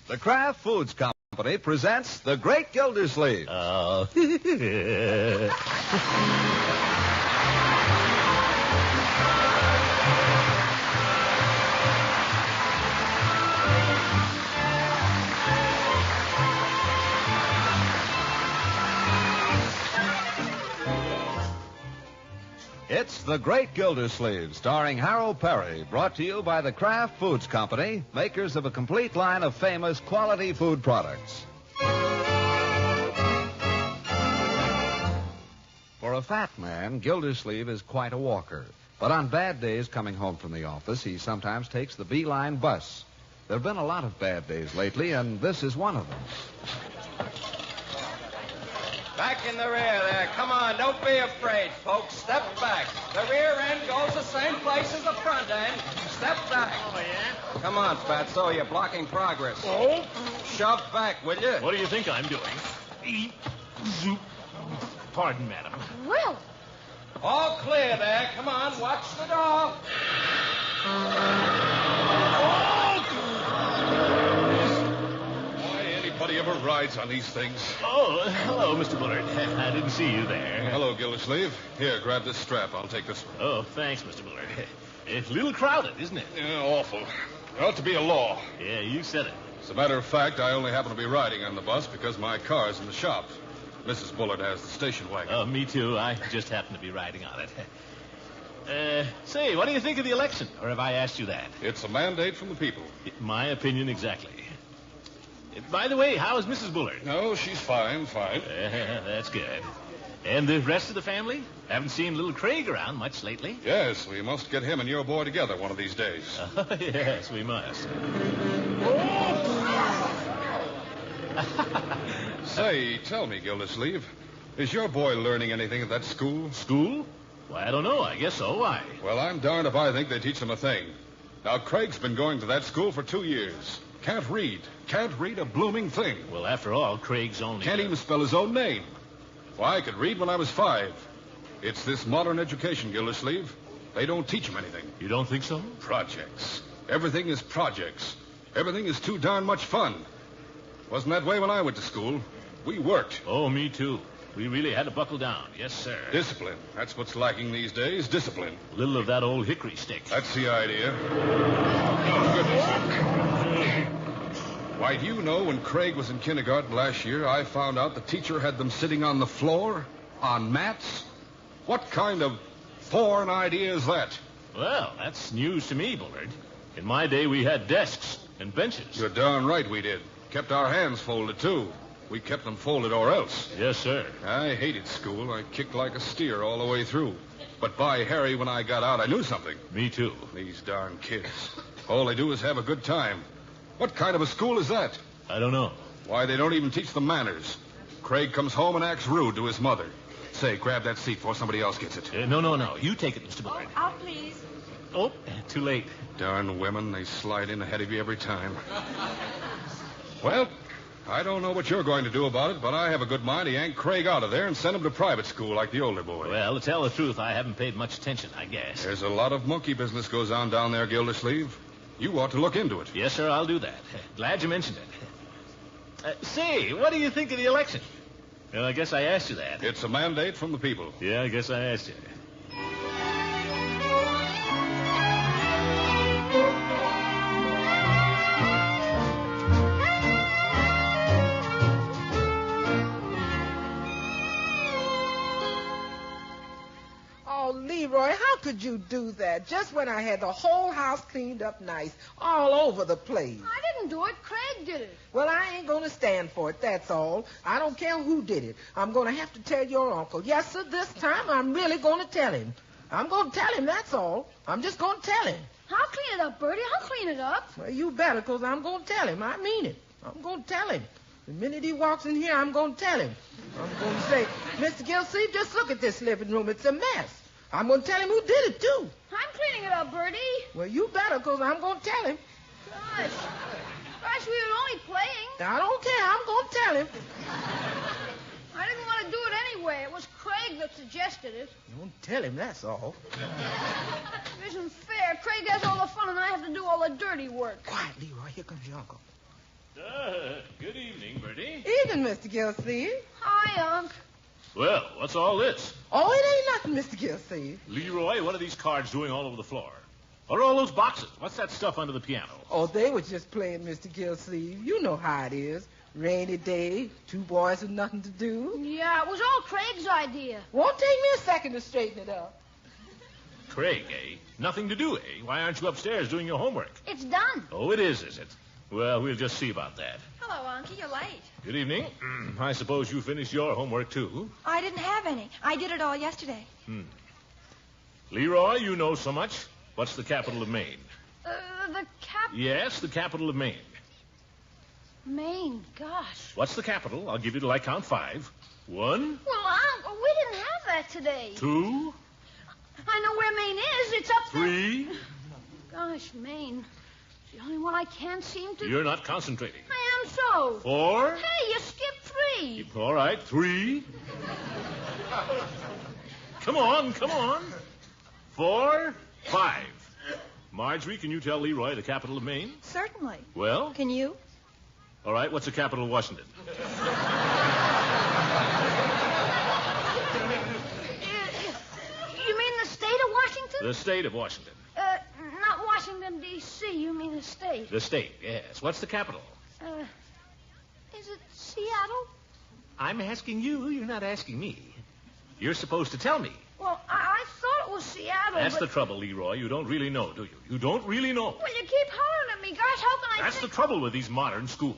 The Kraft Foods Company presents The Great Gildersleeve. Oh. It's The Great Gildersleeve, starring Harold Perry, brought to you by the Kraft Foods Company, makers of a complete line of famous quality food products. For a fat man, Gildersleeve is quite a walker. But on bad days coming home from the office, he sometimes takes the B-line bus. There have been a lot of bad days lately, and this is one of them. Back in the rear there. Come on, don't be afraid, folks. Step back. The rear end goes the same place as the front end. Step back. Oh, yeah? Come on, Fatso. You're blocking progress. Oh? Shove back, will you? What do you think I'm doing? Zoop. Pardon, madam. Well, All clear there. Come on, watch the door. Why anybody ever rides on these things? Oh, hello, Mr. Bullard. I didn't see you there. Hello, Gildersleeve. Here, grab this strap. I'll take this one. Oh, thanks, Mr. Bullard. It's a little crowded, isn't it? Yeah, awful. There ought to be a law. Yeah, you said it. As a matter of fact, I only happen to be riding on the bus because my car's in the shop. Mrs. Bullard has the station wagon. Oh, me too. I just happen to be riding on it. Say, what do you think of the election? Or have I asked you that? It's a mandate from the people. My opinion exactly. By the way, how is Mrs. Bullard? No, she's fine. That's good. And the rest of the family? Haven't seen little Craig around much lately. Yes, we must get him and your boy together one of these days. Oh, yes, we must. Say, tell me, Gildersleeve, is your boy learning anything at that school? School? Why, I don't know. I guess so. Why? Well, I'm darned if I think they teach him a thing. Now, Craig's been going to that school for 2 years. Can't read. Can't read a blooming thing. Well, after all, Craig's only... Can't even spell his own name. Why, I could read when I was 5. It's this modern education, Gildersleeve. They don't teach him anything. You don't think so? Projects. Everything is projects. Everything is too darn much fun. Wasn't that way when I went to school. We worked. Oh, me too. We really had to buckle down. Yes, sir. Discipline. That's what's lacking these days. Discipline. A little of that old hickory stick. That's the idea. Oh, goodness. Why, do you know when Craig was in kindergarten last year, I found out the teacher had them sitting on the floor, on mats? What kind of foreign idea is that? Well, that's news to me, Bullard. In my day, we had desks and benches. You're darn right we did. Kept our hands folded, too. We kept them folded or else. Yes, sir. I hated school. I kicked like a steer all the way through. But by Harry, when I got out, I knew something. Me too. These darn kids. All they do is have a good time. What kind of a school is that? I don't know. Why, they don't even teach them manners. Craig comes home and acts rude to his mother. Say, grab that seat before somebody else gets it. No. You take it, Mr. Bullard. oh, out, please. Oh, too late. Darn women, they slide in ahead of you every time. Well, I don't know what you're going to do about it, but I have a good mind to yank Craig out of there and send him to private school like the older boy. Well, to tell the truth, I haven't paid much attention, I guess. There's a lot of monkey business goes on down there, Gildersleeve. You ought to look into it. Yes, sir, I'll do that. Glad you mentioned it. Say, what do you think of the election? Well, I guess I asked you that. It's a mandate from the people. Yeah, I guess I asked you. Leroy, how could you do that? Just when I had the whole house cleaned up nice, all over the place. I didn't do it. Craig did it. Well, I ain't going to stand for it, that's all. I don't care who did it. I'm going to have to tell your uncle. Yes, sir, this time I'm really going to tell him. I'm going to tell him, that's all. I'm just going to tell him. I'll clean it up, Bertie. I'll clean it up. Well, you better, because I'm going to tell him. I mean it. I'm going to tell him. The minute he walks in here, I'm going to tell him. I'm going to say, Mr. Gilsey, just look at this living room. It's a mess. I'm going to tell him who did it, too. I'm cleaning it up, Bertie. Well, you better, because I'm going to tell him. Gosh, we were only playing. I don't care. I'm going to tell him. I didn't want to do it anyway. It was Craig that suggested it. You won't tell him, that's all. It isn't fair. Craig has all the fun, and I have to do all the dirty work. Quiet, Leroy. Here comes your uncle. Good evening, Bertie. Evening, Mr. Gilsey. Hi, Unc. Well, what's all this? Oh, it ain't nothing, Mr. Gilsey. Leroy, what are these cards doing all over the floor? What are all those boxes? What's that stuff under the piano? Oh, they were just playing, Mr. Gilsey. You know how it is. Rainy day, two boys with nothing to do. Yeah, it was all Craig's idea. Won't take me a second to straighten it up. Craig, eh? Nothing to do, eh? Why aren't you upstairs doing your homework? It's done. Oh, it is it? Well, we'll just see about that. Hello, Unky. You're late. Good evening. I suppose you finished your homework, too. I didn't have any. I did it all yesterday. Leroy, you know so much. What's the capital of Maine? The Yes, the capital of Maine. Maine, gosh. What's the capital? I'll give you till I count 5. 1, Well, Unc, we didn't have that today. 2, I know where Maine is. It's up there. 3. Gosh, Maine. It's the only one I can't seem to... You're not concentrating. I am so. 4. Hey, you skipped 3. All right, 3. Come on. 4, 5. Marjorie, can you tell Leroy the capital of Maine? Certainly. Well? Can you? All right, what's the capital of Washington? You mean the state of Washington? The state of Washington. Not Washington, D.C. You mean the state. The state, yes. What's the capital? Is it Seattle? I'm asking you. You're not asking me. You're supposed to tell me. Well, I thought it was Seattle, That's but... the trouble, Leroy. You don't really know, do you? You don't really know. Well, you keep hollering at me. Gosh, how can I That's the trouble with these modern schools.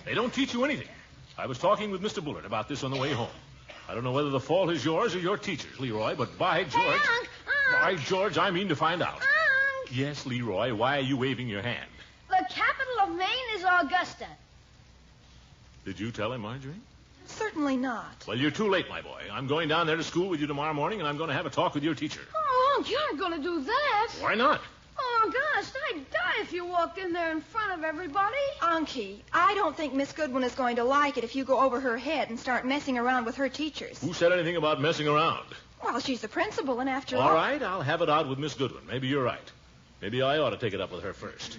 They don't teach you anything. I was talking with Mr. Bullard about this on the way home. I don't know whether the fault is yours or your teacher's, Leroy, but by George... Hey, Unc. By George, I mean to find out. Unc. Yes, Leroy, why are you waving your hand? The capital of Maine is Augusta. Did you tell him, Marjorie? Certainly not. Well, you're too late, my boy. I'm going down there to school with you tomorrow morning, and I'm going to have a talk with your teacher. Oh, Unc, you aren't going to do that. Why not? Oh, gosh, I'd die if you walked in there in front of everybody. Unky, I don't think Miss Goodwin is going to like it if you go over her head and start messing around with her teachers. Who said anything about messing around? Well, she's the principal, and after all... All right, I'll have it out with Miss Goodwin. Maybe you're right. Maybe I ought to take it up with her first.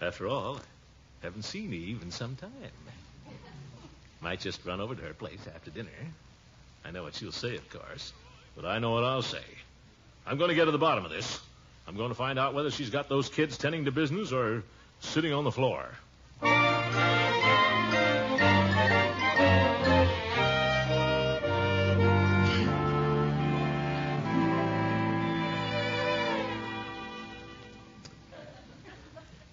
After all, I haven't seen Eve in some time. Might just run over to her place after dinner. I know what she'll say, of course, but I know what I'll say. I'm going to get to the bottom of this. I'm going to find out whether she's got those kids tending to business or sitting on the floor.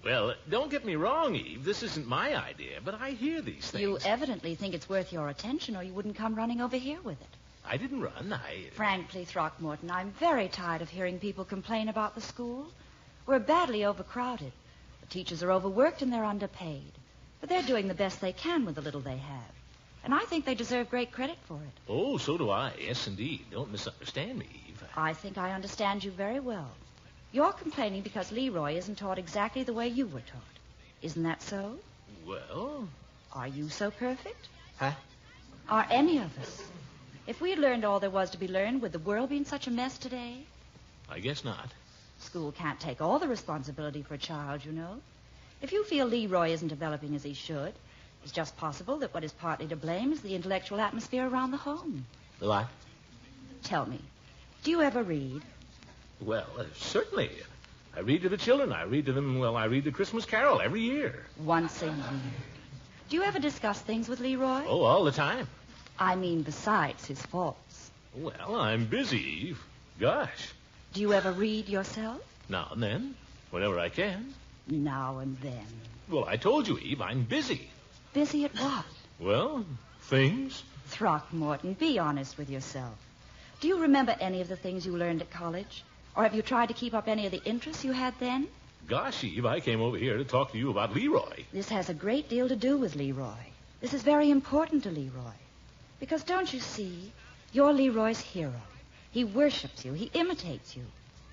Well, don't get me wrong, Eve. This isn't my idea, but I hear these things. You evidently think it's worth your attention, or you wouldn't come running over here with it. I didn't run. Frankly, Throckmorton, I'm very tired of hearing people complain about the school. We're badly overcrowded. The teachers are overworked and they're underpaid. But they're doing the best they can with the little they have. And I think they deserve great credit for it. Oh, so do I. Yes, indeed. Don't misunderstand me, Eve. I think I understand you very well. You're complaining because Leroy isn't taught exactly the way you were taught. Isn't that so? Well... Are you so perfect? Huh? Are any of us? If we had learned all there was to be learned, would the world be in such a mess today? I guess not. School can't take all the responsibility for a child, you know. If you feel Leroy isn't developing as he should, it's just possible that what is partly to blame is the intellectual atmosphere around the home. What? Tell me, do you ever read? Well, certainly. I read to the children. I read to them, I read the Christmas Carol every year. Once a year. Do you ever discuss things with Leroy? Oh, all the time. I mean, besides his faults. Well, I'm busy, Eve. Gosh. Do you ever read yourself? Now and then, whenever I can. Now and then. Well, I told you, Eve, I'm busy. Busy at what? Well, things. Throckmorton, be honest with yourself. Do you remember any of the things you learned at college? Or have you tried to keep up any of the interests you had then? Gosh, Eve, I came over here to talk to you about Leroy. This has a great deal to do with Leroy. This is very important to Leroy. Because don't you see, you're Leroy's hero. He worships you. He imitates you.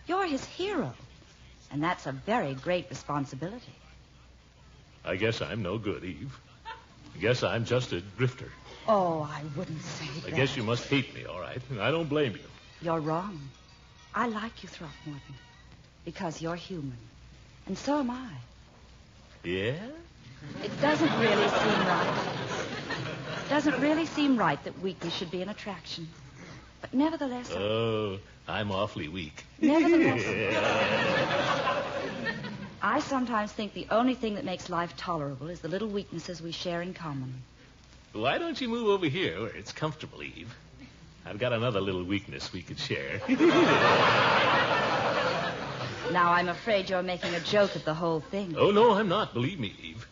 You're his hero. And that's a very great responsibility. I guess I'm no good, Eve. I guess I'm just a drifter. Oh, I wouldn't say that. I guess you must hate me, all right. I don't blame you. You're wrong. I like you, Throckmorton, because you're human. And so am I. Yeah? It's Doesn't really seem right. Doesn't really seem right that weakness should be an attraction. But nevertheless... Oh, I'm awfully weak. Nevertheless... I sometimes think the only thing that makes life tolerable is the little weaknesses we share in common. Why don't you move over here where it's comfortable, Eve? I've got another little weakness we could share. Now, I'm afraid you're making a joke of the whole thing. Oh, no, I'm not. Believe me, Eve.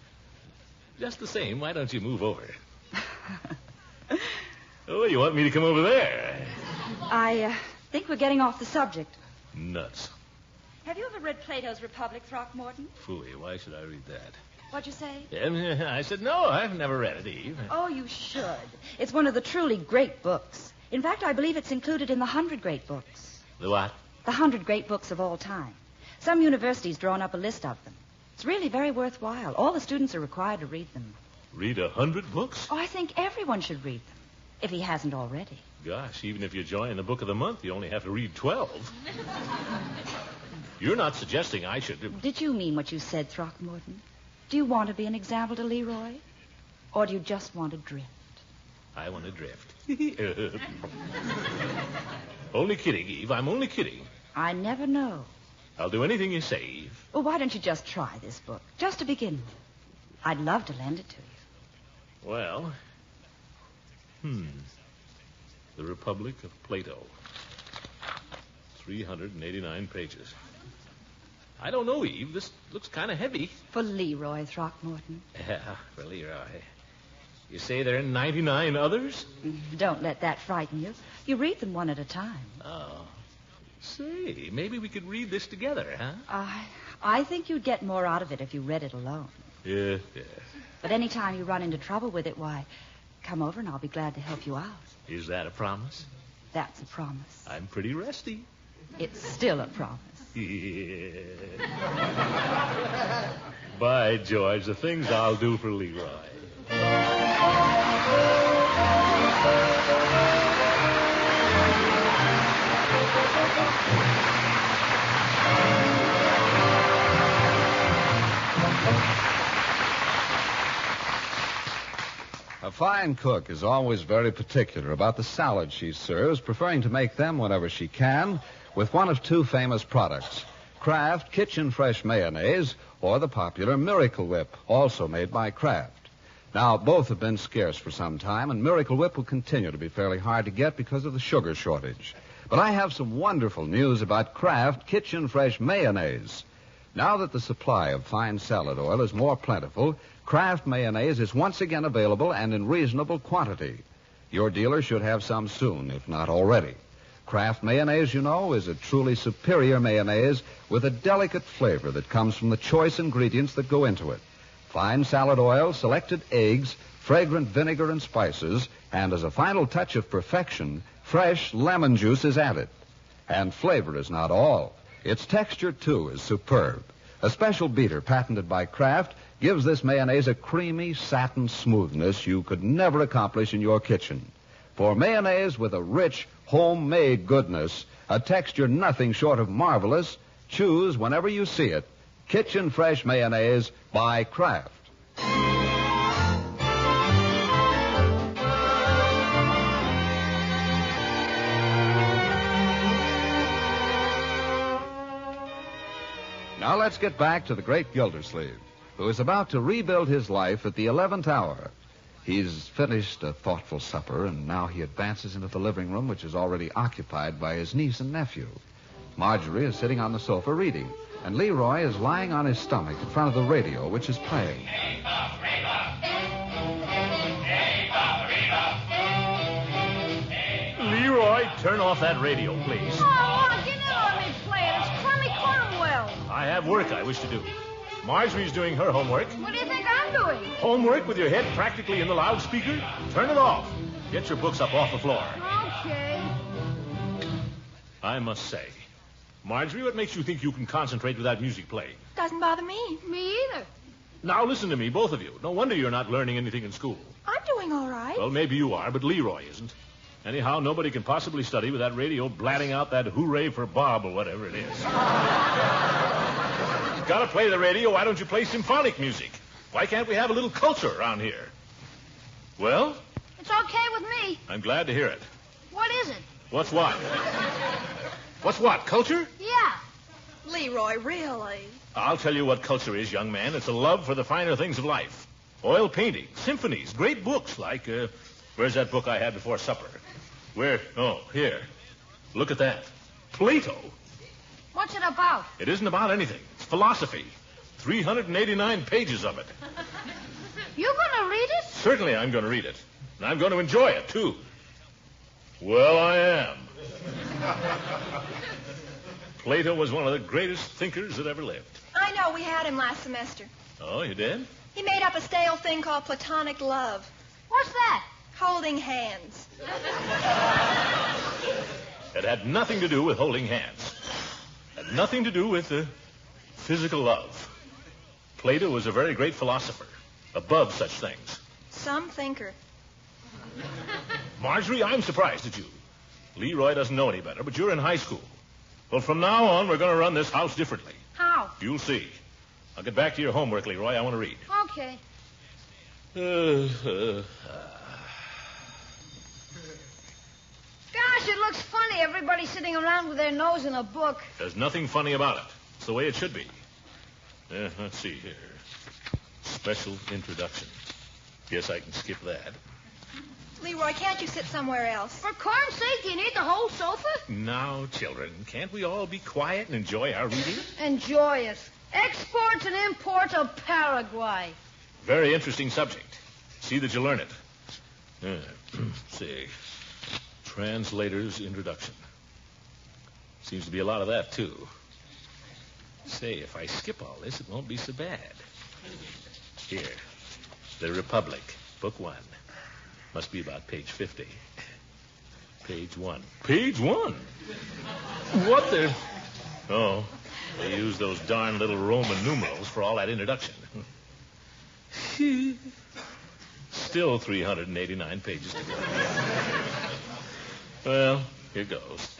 Just the same, why don't you move over? Oh, you want me to come over there? I think we're getting off the subject. Nuts. Have you ever read Plato's Republic, Throckmorton? Phooey, why should I read that? What'd you say? I said, no, I've never read it, Eve. Oh, you should. It's one of the truly great books. In fact, I believe it's included in the 100 great books. The what? The 100 great books of all time. Some universities drawn up a list of them. It's really very worthwhile. All the students are required to read them. Read 100 books? Oh, I think everyone should read them, if he hasn't already. Gosh, even if you join the book of the month, you only have to read 12. You're not suggesting I should... Did you mean what you said, Throckmorton? Do you want to be an example to Leroy? Or do you just want to drift? I want to drift. Only kidding, Eve. I'm only kidding. I never know. I'll do anything you say, Eve. Well, why don't you just try this book, just to begin with? I'd love to lend it to you. Well, The Republic of Plato. 389 pages. I don't know, Eve. This looks kind of heavy. For Leroy, Throckmorton. Yeah, for Leroy. You say there are 99 others? Don't let that frighten you. You read them one at a time. Oh. Say, maybe we could read this together, huh? I think you'd get more out of it if you read it alone. Yeah. But any time you run into trouble with it, why, come over and I'll be glad to help you out. Is that a promise? That's a promise. I'm pretty rusty. It's still a promise. Yeah. By George, the things I'll do for Leroy. A fine cook is always very particular about the salads she serves, preferring to make them whenever she can with one of two famous products, Kraft Kitchen Fresh Mayonnaise or the popular Miracle Whip, also made by Kraft. Now, both have been scarce for some time, and Miracle Whip will continue to be fairly hard to get because of the sugar shortage. But I have some wonderful news about Kraft Kitchen Fresh Mayonnaise. Now that the supply of fine salad oil is more plentiful, Kraft mayonnaise is once again available and in reasonable quantity. Your dealer should have some soon, if not already. Kraft mayonnaise, you know, is a truly superior mayonnaise with a delicate flavor that comes from the choice ingredients that go into it. Fine salad oil, selected eggs, fragrant vinegar and spices, and as a final touch of perfection, fresh lemon juice is added. And flavor is not all. Its texture, too, is superb. A special beater patented by Kraft gives this mayonnaise a creamy satin smoothness you could never accomplish in your kitchen. For mayonnaise with a rich, homemade goodness, a texture nothing short of marvelous, choose whenever you see it, Kitchen Fresh Mayonnaise by Kraft. Now let's get back to the great Gildersleeve, who is about to rebuild his life at the 11th hour. He's finished a thoughtful supper, and now he advances into the living room, which is already occupied by his niece and nephew. Marjorie is sitting on the sofa reading, and Leroy is lying on his stomach in front of the radio, which is playing. Leroy, turn off that radio, please. Oh, get in on me playing. It's Clemmy Cornwell. I have work I wish to do. Marjorie's doing her homework. What do you think I'm doing? Homework with your head practically in the loudspeaker? Turn it off. Get your books up off the floor. Okay. I must say, Marjorie, what makes you think you can concentrate without music playing? Doesn't bother me. Me either. Now listen to me, both of you. No wonder you're not learning anything in school. I'm doing all right. Well, maybe you are, but Leroy isn't. Anyhow, nobody can possibly study with that radio blatting out that hooray for Bob or whatever it is. You've got to play the radio. Why don't you play symphonic music? Why can't we have a little culture around here? Well? It's okay with me. I'm glad to hear it. What is it? What's what? What's what? Culture? Yeah. Leroy, really? I'll tell you what culture is, young man. It's a love for the finer things of life. Oil painting, symphonies, great books like, where's that book I had before supper? Where? Oh, here. Look at that. Plato. What's it about? It isn't about anything. It's philosophy. 389 pages of it. You gonna read it? Certainly I'm going to read it. And I'm going to enjoy it, too. Well, I am. Plato was one of the greatest thinkers that ever lived. I know, we had him last semester. Oh, you did? He made up a stale thing called platonic love. What's that? Holding hands. It had nothing to do with holding hands. It had nothing to do with physical love. Plato was a very great philosopher, above such things. Some thinker. Marjorie, I'm surprised at you. Leroy doesn't know any better, but you're in high school. Well, from now on, we're going to run this house differently. How? You'll see. I'll get back to your homework, Leroy. I want to read. Okay. Gosh, it looks funny. Everybody sitting around with their nose in a book. There's nothing funny about it. It's the way it should be. Let's see here. Special introduction. Guess I can skip that. Leroy, can't you sit somewhere else? For corn's sake, do you need the whole sofa? Now, children, can't we all be quiet and enjoy our reading? Enjoy it. Exports and imports of Paraguay. Very interesting subject. See that you learn it. See. Translator's introduction. Seems to be a lot of that, too. Say, if I skip all this, it won't be so bad. Here. The Republic, Book 1. Must be about page 50. Page 1. Page 1? What the... Oh, they use those darn little Roman numerals for all that introduction. Still 389 pages to go. Well, here goes.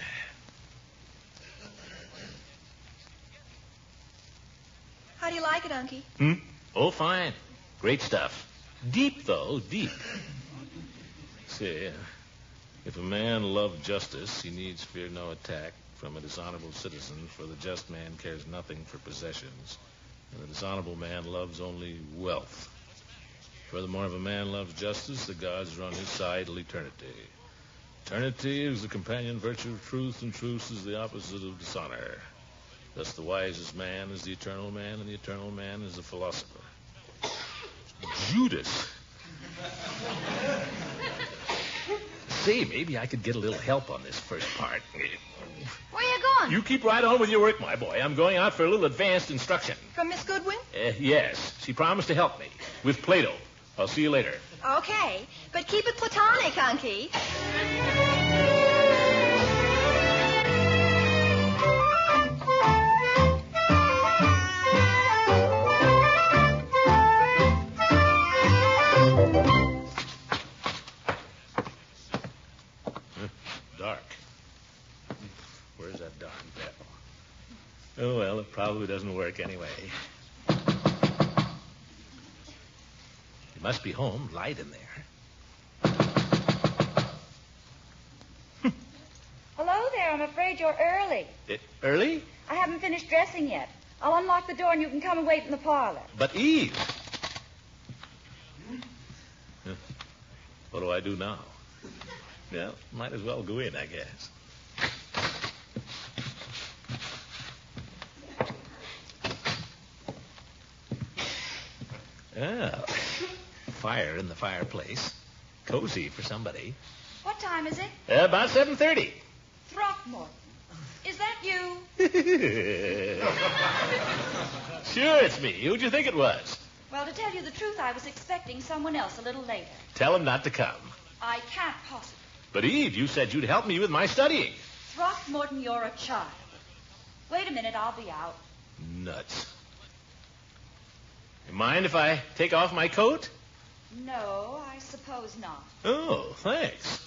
How do you like it, Unky? Oh, fine. Great stuff. Deep, though, deep. See, if a man love justice, he needs fear no attack from a dishonorable citizen, for the just man cares nothing for possessions, and the dishonorable man loves only wealth. Furthermore, if a man loves justice, the gods are on his side till eternity. Eternity is the companion virtue of truth, and truth is the opposite of dishonor. Thus the wisest man is the eternal man, and the eternal man is the philosopher. Judas. See, maybe I could get a little help on this first part. Where you going? You keep right on with your work, my boy. I'm going out for a little advanced instruction. From Miss Goodwin? Yes. She promised to help me with Plato. I'll see you later. Okay, but keep it platonic, Unky. Dark. Where's that darn bell? Oh, well, it probably doesn't work anyway. You must be home. Light in there. Hello there. I'm afraid you're early. Early? I haven't finished dressing yet. I'll unlock the door and you can come and wait in the parlor. But Eve. What do I do now? Well, might as well go in, I guess. Oh, fire in the fireplace. Cozy for somebody. What time is it? About 7:30. Throckmorton. Is that you? Sure, it's me. Who'd you think it was? Well, to tell you the truth, I was expecting someone else a little later. Tell him not to come. I can't possibly. But, Eve, you said you'd help me with my studying. Throckmorton, you're a child. Wait a minute, I'll be out. Nuts. You mind if I take off my coat? No, I suppose not. Oh, thanks.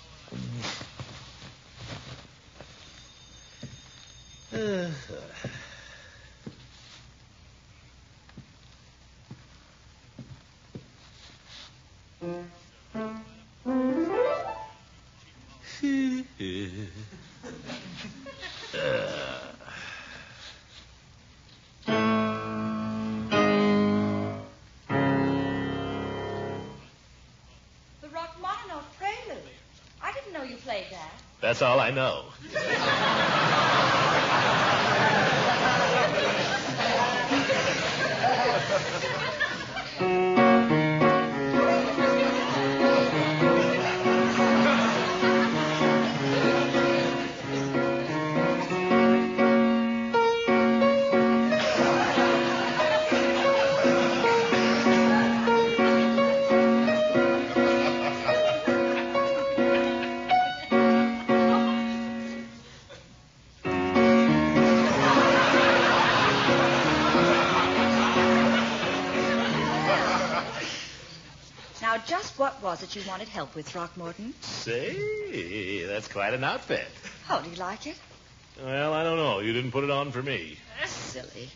The Rachmaninoff Prelude. I didn't know you played that. That's all I know. Just what was it you wanted help with, Throckmorton? Say, that's quite an outfit. Oh, do you like it? Well, I don't know. You didn't put it on for me. Silly.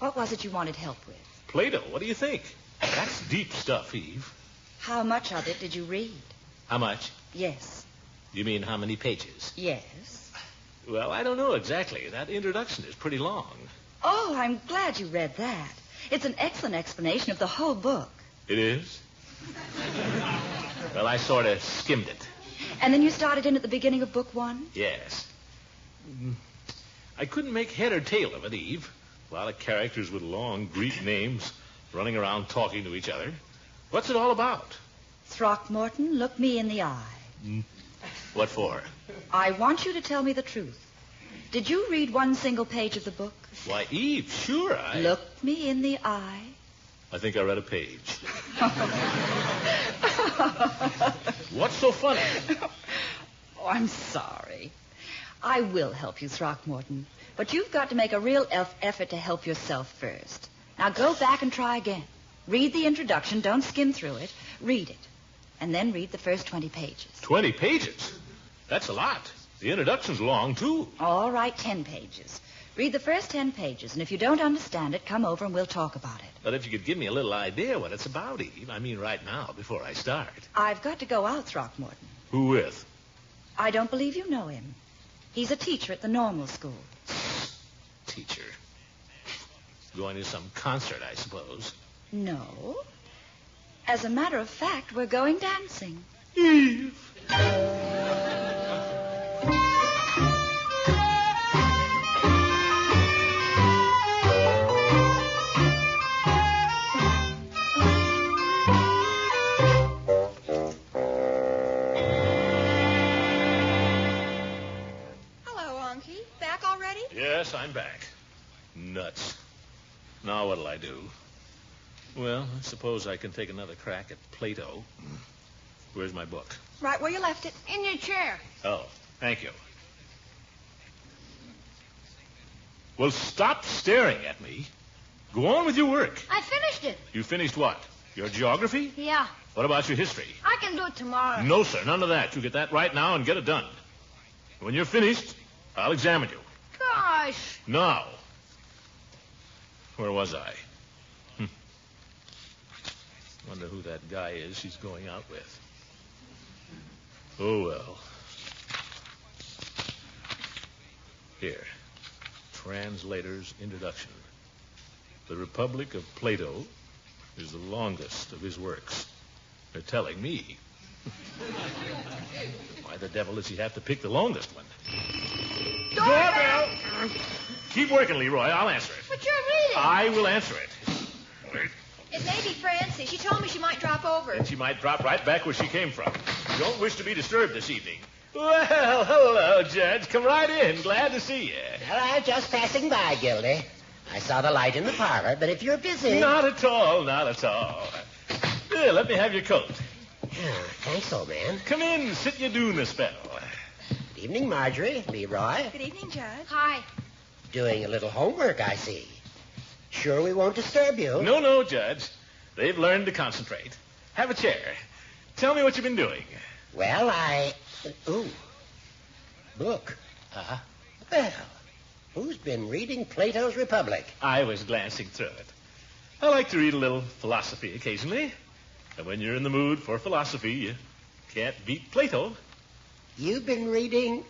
What was it you wanted help with? Plato, what do you think? That's deep stuff, Eve. How much of it did you read? How much? Yes. You mean how many pages? Yes. Well, I don't know exactly. That introduction is pretty long. Oh, I'm glad you read that. It's an excellent explanation of the whole book. It is? Well, I sort of skimmed it. And then you started in at the beginning of book 1? Yes. I couldn't make head or tail of it, Eve. A lot of characters with long Greek names running around talking to each other. What's it all about? Throckmorton, look me in the eye. What for? I want you to tell me the truth. Did you read one single page of the book? Why, Eve, sure I... Look me in the eye. I think I read a page. What's so funny? Oh, I'm sorry. I will help you, Throckmorton. But you've got to make a real effort to help yourself first. Now go back and try again. Read the introduction. Don't skim through it. Read it. And then read the first 20 pages. 20 pages? That's a lot. The introduction's long, too. All right, 10 pages. Read the first 10 pages, and if you don't understand it, come over and we'll talk about it. But if you could give me a little idea what it's about, Eve. I mean, right now, before I start. I've got to go out, Throckmorton. Who with? I don't believe you know him. He's a teacher at the normal school. Teacher? Going to some concert, I suppose. No. As a matter of fact, we're going dancing. Eve! Yes, I'm back. Nuts. Now what'll I do? Well, I suppose I can take another crack at Plato. Where's my book? Right where you left it. In your chair. Oh, thank you. Well, stop staring at me. Go on with your work. I finished it. You finished what? Your geography? Yeah. What about your history? I can do it tomorrow. No, sir, none of that. You get that right now and get it done. When you're finished, I'll examine you. Gosh. Now. Where was I? Wonder who that guy is she's going out with. Oh, well. Here. Translator's introduction. The Republic of Plato is the longest of his works. They're telling me. Why the devil does he have to pick the longest one? Doorbell! Keep working, Leroy. I'll answer it. But you're reading. I will answer it. It may be Francie. She told me she might drop over. And she might drop right back where she came from. You don't wish to be disturbed this evening. Well, hello, Judge. Come right in. Glad to see you. Well, I'm just passing by, Gildy. I saw the light in the parlor, but if you're busy... Not at all, not at all. Here, let me have your coat. Oh, thanks, old man. Come in, sit you doing a spell. Good evening, Marjorie, Leroy. Good evening, Judge. Hi. Doing a little homework, I see. Sure we won't disturb you? No, Judge. They've learned to concentrate. Have a chair. Tell me what you've been doing. Well, Ooh. Book. Uh-huh. Well, who's been reading Plato's Republic? I was glancing through it. I like to read a little philosophy occasionally. And when you're in the mood for philosophy, you can't beat Plato. You've been reading...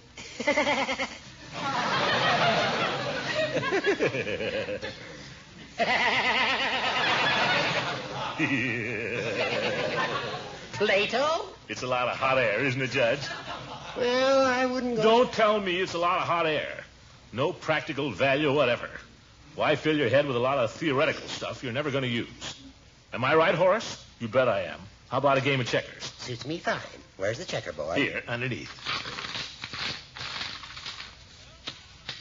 Plato? It's a lot of hot air, isn't it, Judge? Well, I wouldn't go... Don't tell me it's a lot of hot air. No practical value whatever. Why fill your head with a lot of theoretical stuff you're never going to use? Am I right, Horace? You bet I am. How about a game of checkers? Suits me fine. Where's the checkerboard? Here, underneath.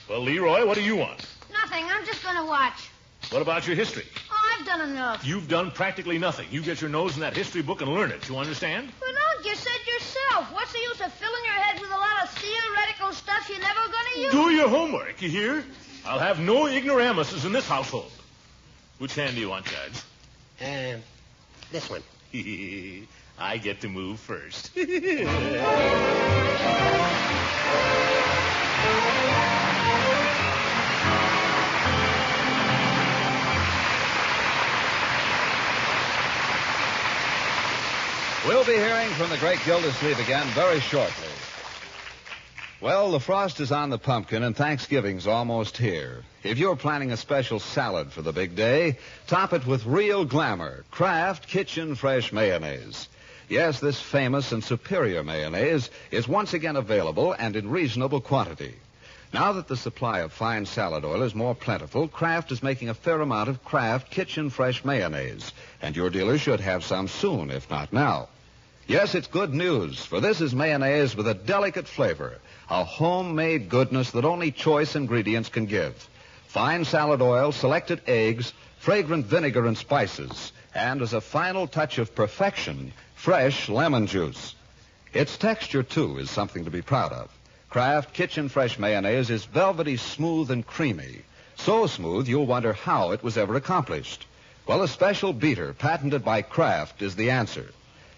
Well, Leroy, what do you want? Nothing. I'm just going to watch. What about your history? Oh, I've done enough. You've done practically nothing. You get your nose in that history book and learn it. You understand? Well, no, you said yourself. What's the use of filling your head with a lot of theoretical stuff you're never going to use? Do your homework, you hear? I'll have no ignoramuses in this household. Which hand do you want, Judge? This one. I get to move first. We'll be hearing from the great Gildersleeve again very shortly. Well, the frost is on the pumpkin and Thanksgiving's almost here. If you're planning a special salad for the big day, top it with real glamour, Kraft Kitchen Fresh Mayonnaise. Yes, this famous and superior mayonnaise is once again available and in reasonable quantity. Now that the supply of fine salad oil is more plentiful, Kraft is making a fair amount of Kraft Kitchen Fresh Mayonnaise, and your dealer should have some soon, if not now. Yes, it's good news, for this is mayonnaise with a delicate flavor, a homemade goodness that only choice ingredients can give. Fine salad oil, selected eggs, fragrant vinegar and spices, and as a final touch of perfection, fresh lemon juice. Its texture, too, is something to be proud of. Kraft Kitchen Fresh Mayonnaise is velvety smooth and creamy. So smooth you'll wonder how it was ever accomplished. Well, a special beater patented by Kraft is the answer.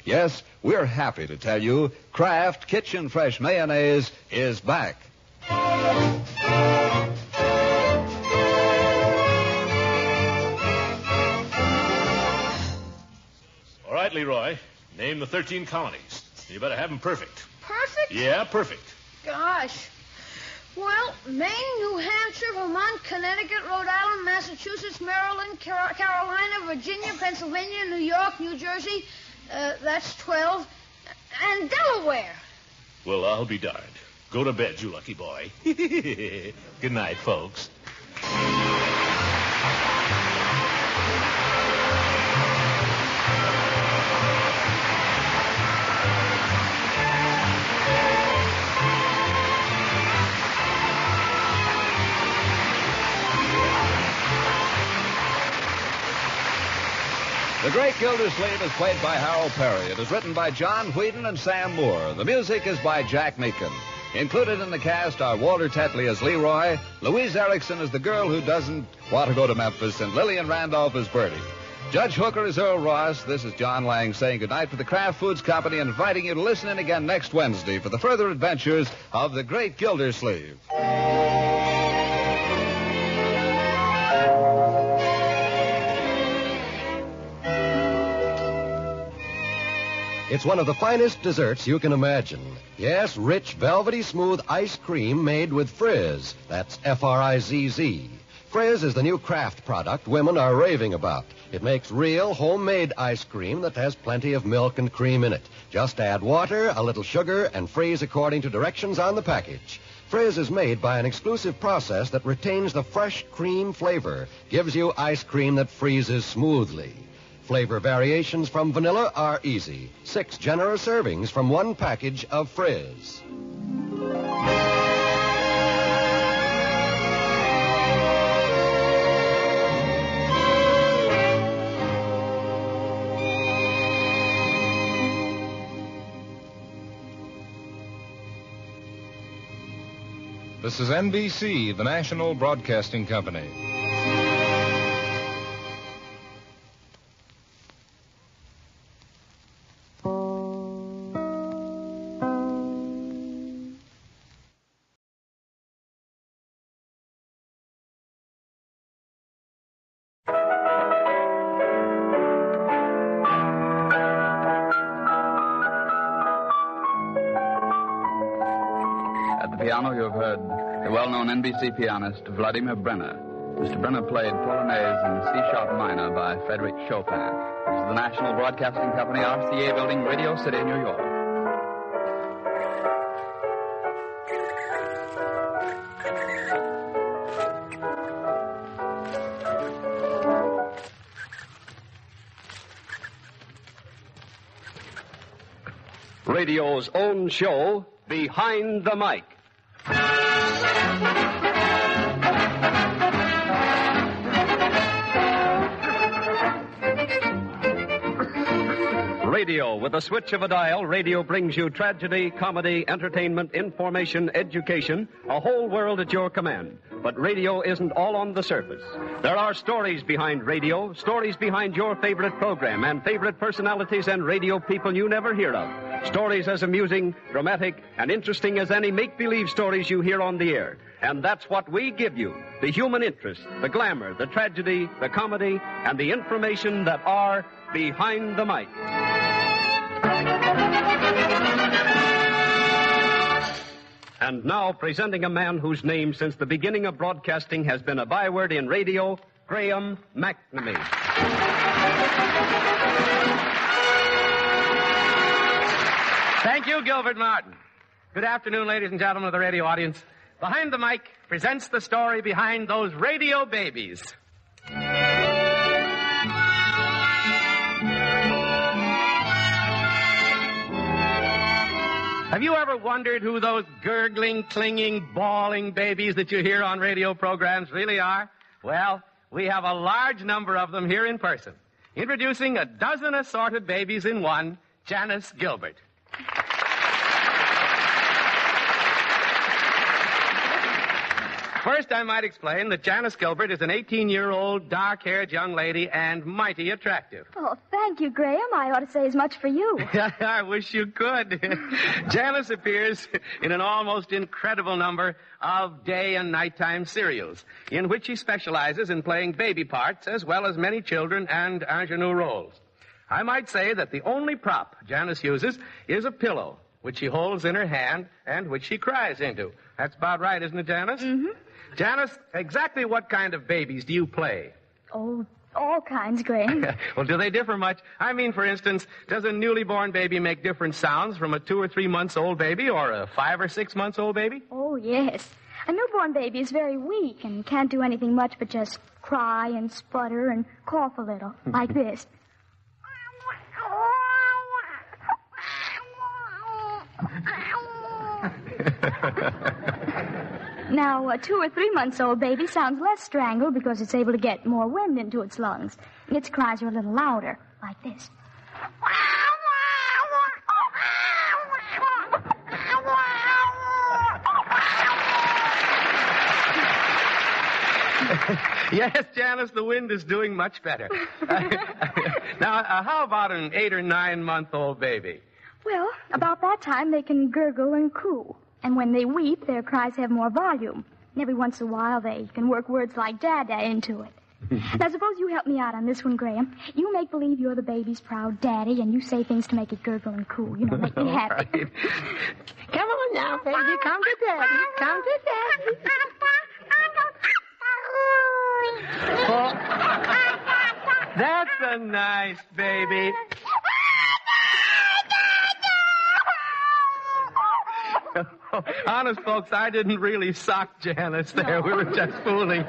Yes, we're happy to tell you Kraft Kitchen Fresh Mayonnaise is back. All right, Leroy. Name the 13 colonies. You better have them perfect. Perfect? Yeah, perfect. Gosh. Well, Maine, New Hampshire, Vermont, Connecticut, Rhode Island, Massachusetts, Maryland, Carolina, Virginia, Pennsylvania, New York, New Jersey. That's 12. And Delaware. Well, I'll be darned. Go to bed, you lucky boy. Good night, folks. The Great Gildersleeve is played by Harold Perry. It is written by John Whedon and Sam Moore. The music is by Jack Meakin. Included in the cast are Walter Tetley as Leroy, Louise Erickson as the girl who doesn't want to go to Memphis, and Lillian Randolph as Bertie. Judge Hooker is Earl Ross. This is John Lang saying goodnight for the Kraft Foods Company and inviting you to listen in again next Wednesday for the further adventures of the Great Gildersleeve. It's one of the finest desserts you can imagine. Yes, rich, velvety, smooth ice cream made with Frizz. That's F-R-I-Z-Z. Frizz is the new Kraft product women are raving about. It makes real, homemade ice cream that has plenty of milk and cream in it. Just add water, a little sugar, and freeze according to directions on the package. Frizz is made by an exclusive process that retains the fresh cream flavor, gives you ice cream that freezes smoothly. Flavor variations from vanilla are easy. 6 generous servings from one package of Frizz. This is NBC, the National Broadcasting Company. piano, you have heard the well-known NBC pianist Vladimir Brenner. Mr. Brenner played Polonaise in C-sharp minor by Frédéric Chopin. This is the National Broadcasting Company, RCA Building, Radio City, New York. Radio's own show, Behind the Mic. Radio. With a switch of a dial, radio brings you tragedy, comedy, entertainment, information, education, a whole world at your command. But radio isn't all on the surface. There are stories behind radio, stories behind your favorite program, and favorite personalities and radio people you never hear of. Stories as amusing, dramatic, and interesting as any make-believe stories you hear on the air. And that's what we give you. The human interest, the glamour, the tragedy, the comedy, and the information that are Behind the Mic. And now, presenting a man whose name since the beginning of broadcasting has been a byword in radio, Graham McNamee. Thank you, Gilbert Martin. Good afternoon, ladies and gentlemen of the radio audience. Behind the Mic presents the story behind those radio babies. Have you ever wondered who those gurgling, clinging, bawling babies that you hear on radio programs really are? Well, we have a large number of them here in person. Introducing a dozen assorted babies in one, Janice Gilbert. First, I might explain that Janice Gilbert is an 18-year-old, dark-haired young lady and mighty attractive. Oh, thank you, Graham. I ought to say as much for you. I wish you could. Janice appears in an almost incredible number of day and nighttime serials, in which she specializes in playing baby parts as well as many children and ingenue roles. I might say that the only prop Janice uses is a pillow, which she holds in her hand and which she cries into. That's about right, isn't it, Janice? Mm-hmm. Janice, exactly what kind of babies do you play? Oh, all kinds, Graham. Well, do they differ much? I mean, for instance, does a newly born baby make different sounds from a 2 or 3 months old baby or a 5 or 6 months old baby? Oh, yes. A newborn baby is very weak and can't do anything much but just cry and sputter and cough a little, like this. Now, a 2 or 3 months old baby sounds less strangled because it's able to get more wind into its lungs. Its cries are a little louder, like this. Yes, Janice, the wind is doing much better. Now, how about an 8 or 9 month old baby? Well, about that time they can gurgle and coo. And when they weep, their cries have more volume. And every once in a while, they can work words like dada into it. Now, suppose you help me out on this one, Graham. You make believe you're the baby's proud daddy, and you say things to make it gurgle and coo. You know, make me happy. Right. Come on now, baby. Come to daddy. Come to daddy. Oh, that's a nice baby. Honest, folks, I didn't really sock Janice there. No. We were just fooling.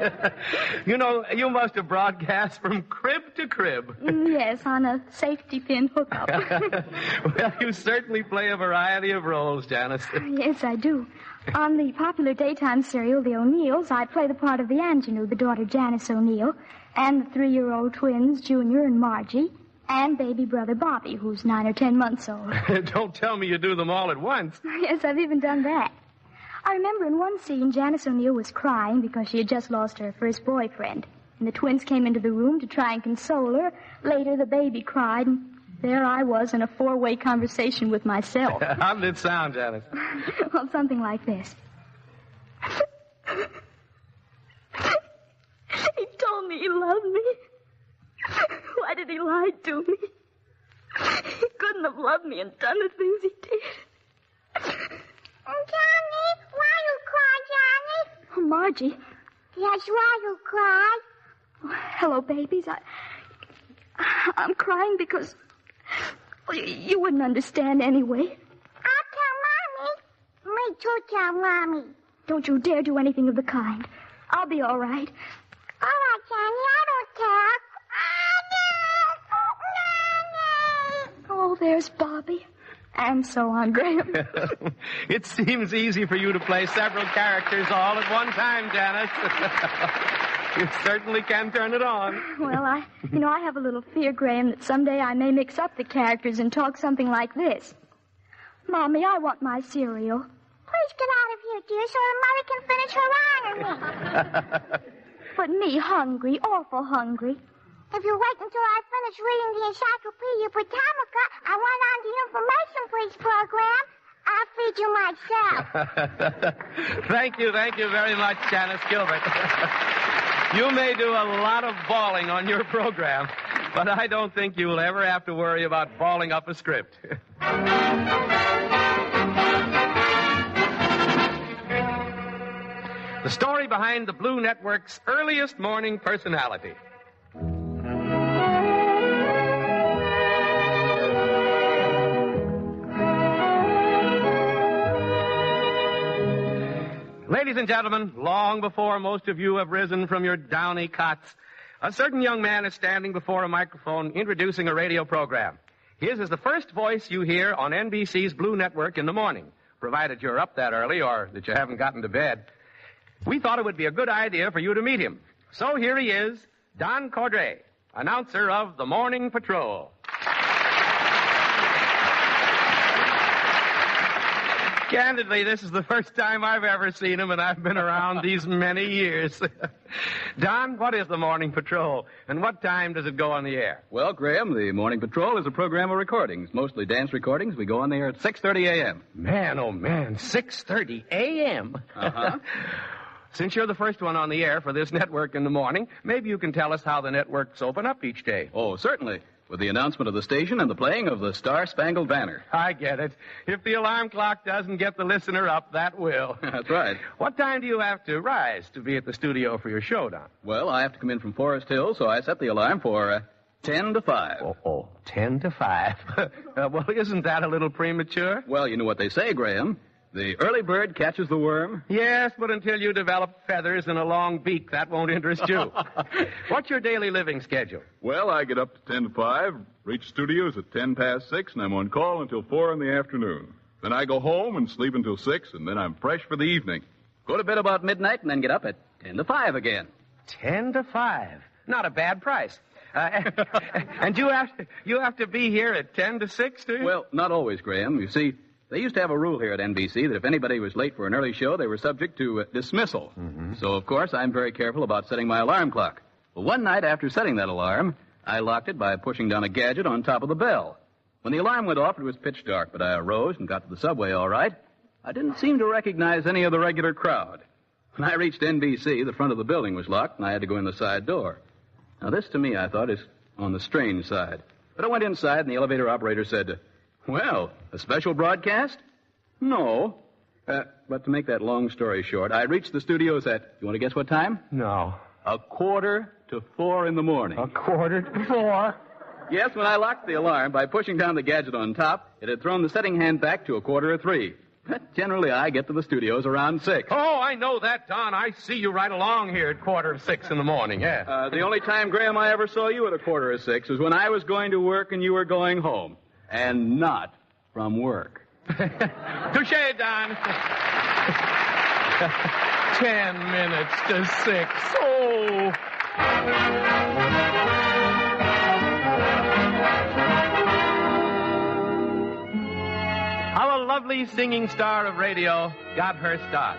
You know, you must have broadcast from crib to crib. Yes, on a safety pin hookup. Well, you certainly play a variety of roles, Janice. Yes, I do. On the popular daytime serial, The O'Neills, I play the part of the ingenue, the daughter Janice O'Neill, and the 3-year-old twins, Junior and Margie, and baby brother Bobby, who's 9 or 10 months old. Don't tell me you do them all at once. Yes, I've even done that. I remember in one scene, Janice O'Neill was crying because she had just lost her first boyfriend. And the twins came into the room to try and console her. Later, the baby cried, and there I was in a 4-way conversation with myself. How did it sound, Janice? Well, something like this. He told me he loved me. Why did he lie to me? He couldn't have loved me and done the things he did. Oh, Johnny, why are you Oh, Margie. That's why you cried. Oh, hello, babies. I'm crying because... Well, you wouldn't understand anyway. I'll tell Mommy. Me too, tell Mommy. Don't you dare do anything of the kind. I'll be all right. All right, Johnny, I don't care. Oh, there's Bobby. And so on, Graham. It seems easy for you to play several characters all at one time, Janice. You certainly can turn it on. Well, I have a little fear, Graham, that someday I may mix up the characters and talk something like this. Mommy, I want my cereal. Please get out of here, dear, so Mother can finish her ironing. But me hungry, awful hungry. If you wait until I finish reading the Encyclopedia Britannica and run on the Information Please program, I'll feed you myself. Thank you very much, Janice Gilbert. You may do a lot of bawling on your program, but I don't think you will ever have to worry about balling up a script. The story behind the Blue Network's earliest morning personality. Ladies and gentlemen, long before most of you have risen from your downy cots, a certain young man is standing before a microphone introducing a radio program. His is the first voice you hear on NBC's Blue Network in the morning, provided you're up that early or that you haven't gotten to bed. We thought it would be a good idea for you to meet him. So here he is, Don Cordray, announcer of the Morning Patrol. Candidly, this is the first time I've ever seen him, and I've been around these many years. Don, what is the Morning Patrol, and what time does it go on the air? Well, Graham, the Morning Patrol is a program of recordings, mostly dance recordings. We go on the air at 6:30 a.m. Man, oh, man, 6:30 a.m.? Uh-huh. Since you're the first one on the air for this network in the morning, maybe you can tell us how the networks open up each day. Oh, certainly. With the announcement of the station and the playing of the Star-Spangled Banner. I get it. If the alarm clock doesn't get the listener up, that will. That's right. What time do you have to rise to be at the studio for your show, Don? Well, I have to come in from Forest Hill, so I set the alarm for 10 to 5. Oh, 10 to 5. Well, isn't that a little premature? Well, you know what they say, Graham. The early bird catches the worm. Yes, but until you develop feathers and a long beak, that won't interest you. What's your daily living schedule? Well, I get up to 10 to 5, reach studios at 10 past 6, and I'm on call until 4 in the afternoon. Then I go home and sleep until 6, and then I'm fresh for the evening. Go to bed about midnight and then get up at 10 to 5 again. 10 to 5. Not a bad price. And you have to be here at 10 to 6, do you? Well, not always, Graham. You see, they used to have a rule here at NBC that if anybody was late for an early show, they were subject to dismissal. Mm-hmm. So, of course, I'm very careful about setting my alarm clock. Well, one night after setting that alarm, I locked it by pushing down a gadget on top of the bell. When the alarm went off, it was pitch dark, but I arose and got to the subway all right. I didn't seem to recognize any of the regular crowd. When I reached NBC, the front of the building was locked, and I had to go in the side door. Now, this, to me, I thought, is on the strange side. But I went inside, and the elevator operator said, "Well, a special broadcast?" "No." But to make that long story short, I reached the studios at, you want to guess what time? No. 4:45 in the morning. 4:45? Yes, when I locked the alarm by pushing down the gadget on top, it had thrown the setting hand back to 2:45. But generally, I get to the studios around 6. Oh, I know that, Don. I see you right along here at 5:45 in the morning, yeah. The only time, Graham, I ever saw you at 5:45 was when I was going to work and you were going home. And not from work. Touché, Don. 10 minutes to 6. Oh. How a lovely singing star of radio got her start.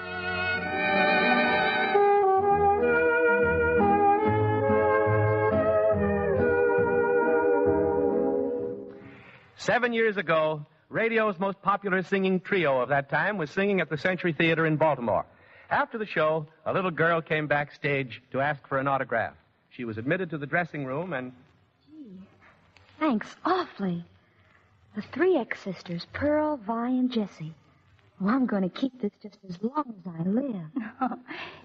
Seven years ago, radio's most popular singing trio of that time was singing at the Century Theater in Baltimore. After the show, a little girl came backstage to ask for an autograph. She was admitted to the dressing room and... Gee, thanks awfully. The 3 X sisters, Pearl, Vi, and Jessie. Well, I'm going to keep this just as long as I live.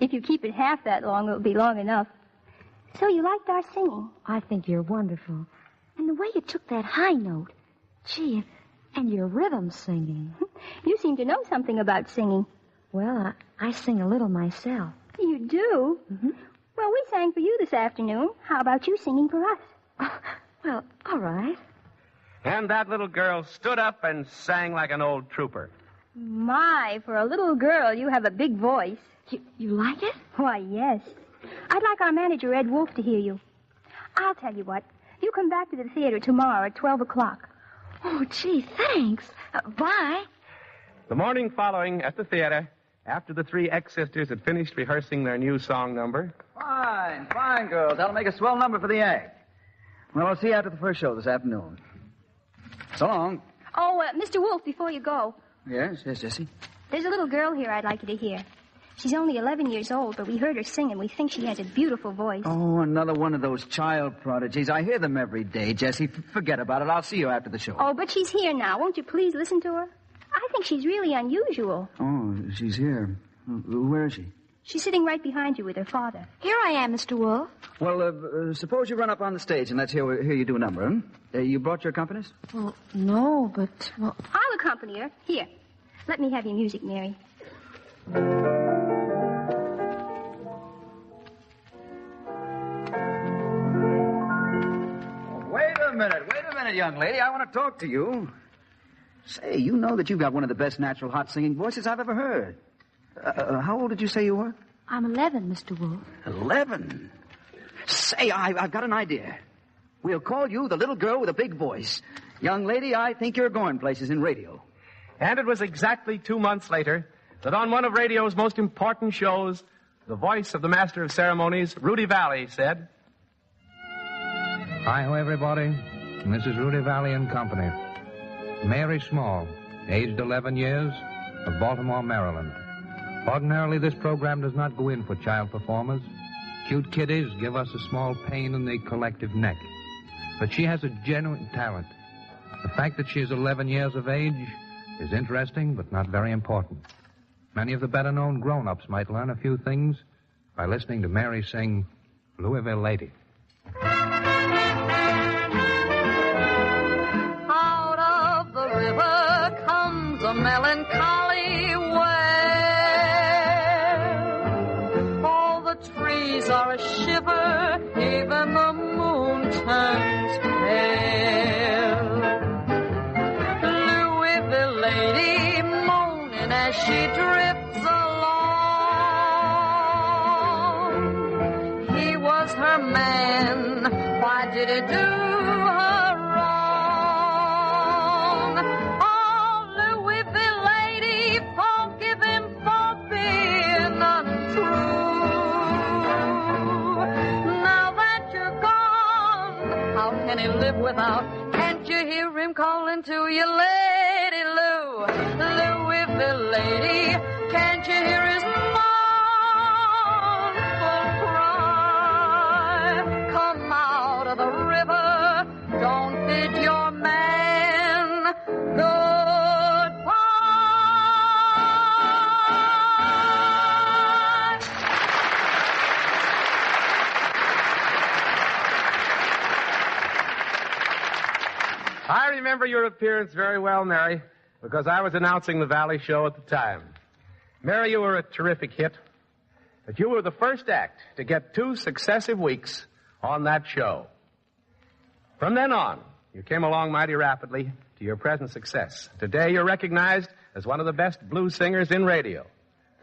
If you keep it half that long, it'll be long enough. So you liked our singing? I think you're wonderful. And the way you took that high note. Gee, and your rhythm singing. You seem to know something about singing. Well, I sing a little myself. You do? Mm-hmm. Well, we sang for you this afternoon. How about you singing for us? Well, all right. And that little girl stood up and sang like an old trooper. My, for a little girl, you have a big voice. You like it? Why, yes. I'd like our manager, Ed Wolf, to hear you. I'll tell you what. You come back to the theater tomorrow at 12 o'clock. Oh, gee, thanks. Bye. The morning following at the theater, after the three ex-sisters had finished rehearsing their new song number. Fine, girls. That'll make a swell number for the act. Well, I'll see you after the first show this afternoon. So long. Oh, Mr. Wolf, before you go. Yes, Jessie? There's a little girl here I'd like you to hear. She's only 11 years old, but we heard her sing, and we think she has a beautiful voice. Oh, another one of those child prodigies. I hear them every day, Jessie. Forget about it. I'll see you after the show. Oh, but she's here now. Won't you please listen to her? I think she's really unusual. Oh, she's here. Where is she? She's sitting right behind you with her father. Here I am, Mr. Wolf. Well, suppose you run up on the stage and let's hear you do a number, You brought your accompanist? Well, no, but... Well... I'll accompany her. Here. Let me have your music, Mary. Wait a minute, young lady. I want to talk to you. Say, you know that you've got one of the best natural hot singing voices I've ever heard. How old did you say you were? I'm 11, Mr. Wolf. 11? Say, I've got an idea. We'll call you the little girl with a big voice. Young lady, I think you're going places in radio. And it was exactly 2 months later that on one of radio's most important shows, the voice of the master of ceremonies, Rudy Valley, said... Hi-ho, everybody. This is Rudy Valley and Company. Mary Small, aged 11 years, of Baltimore, Maryland. Ordinarily, this program does not go in for child performers. Cute kiddies give us a small pain in the collective neck. But she has a genuine talent. The fact that she is 11 years of age is interesting, but not very important. Many of the better-known grown-ups might learn a few things by listening to Mary sing Louisville Lady. Out of the river comes a melancholy wail. All the trees are a shiver, even the moon turns pale. Louisville lady moaning as she drifts along. He was her man, why did he do her wrong? Oh, Louisville lady, forgive him for being untrue. Now that you're gone, how can he live without? Can't you hear him calling to you, Lady Lou? Louisville lady, can't you hear his mournful cry? Come out of the river, don't bid your man goodbye. I remember your appearance very well, Mary, because I was announcing the Valley show at the time. Mary, you were a terrific hit, but you were the first act to get 2 successive weeks on that show. From then on, you came along mighty rapidly to your present success. Today, you're recognized as one of the best blues singers in radio.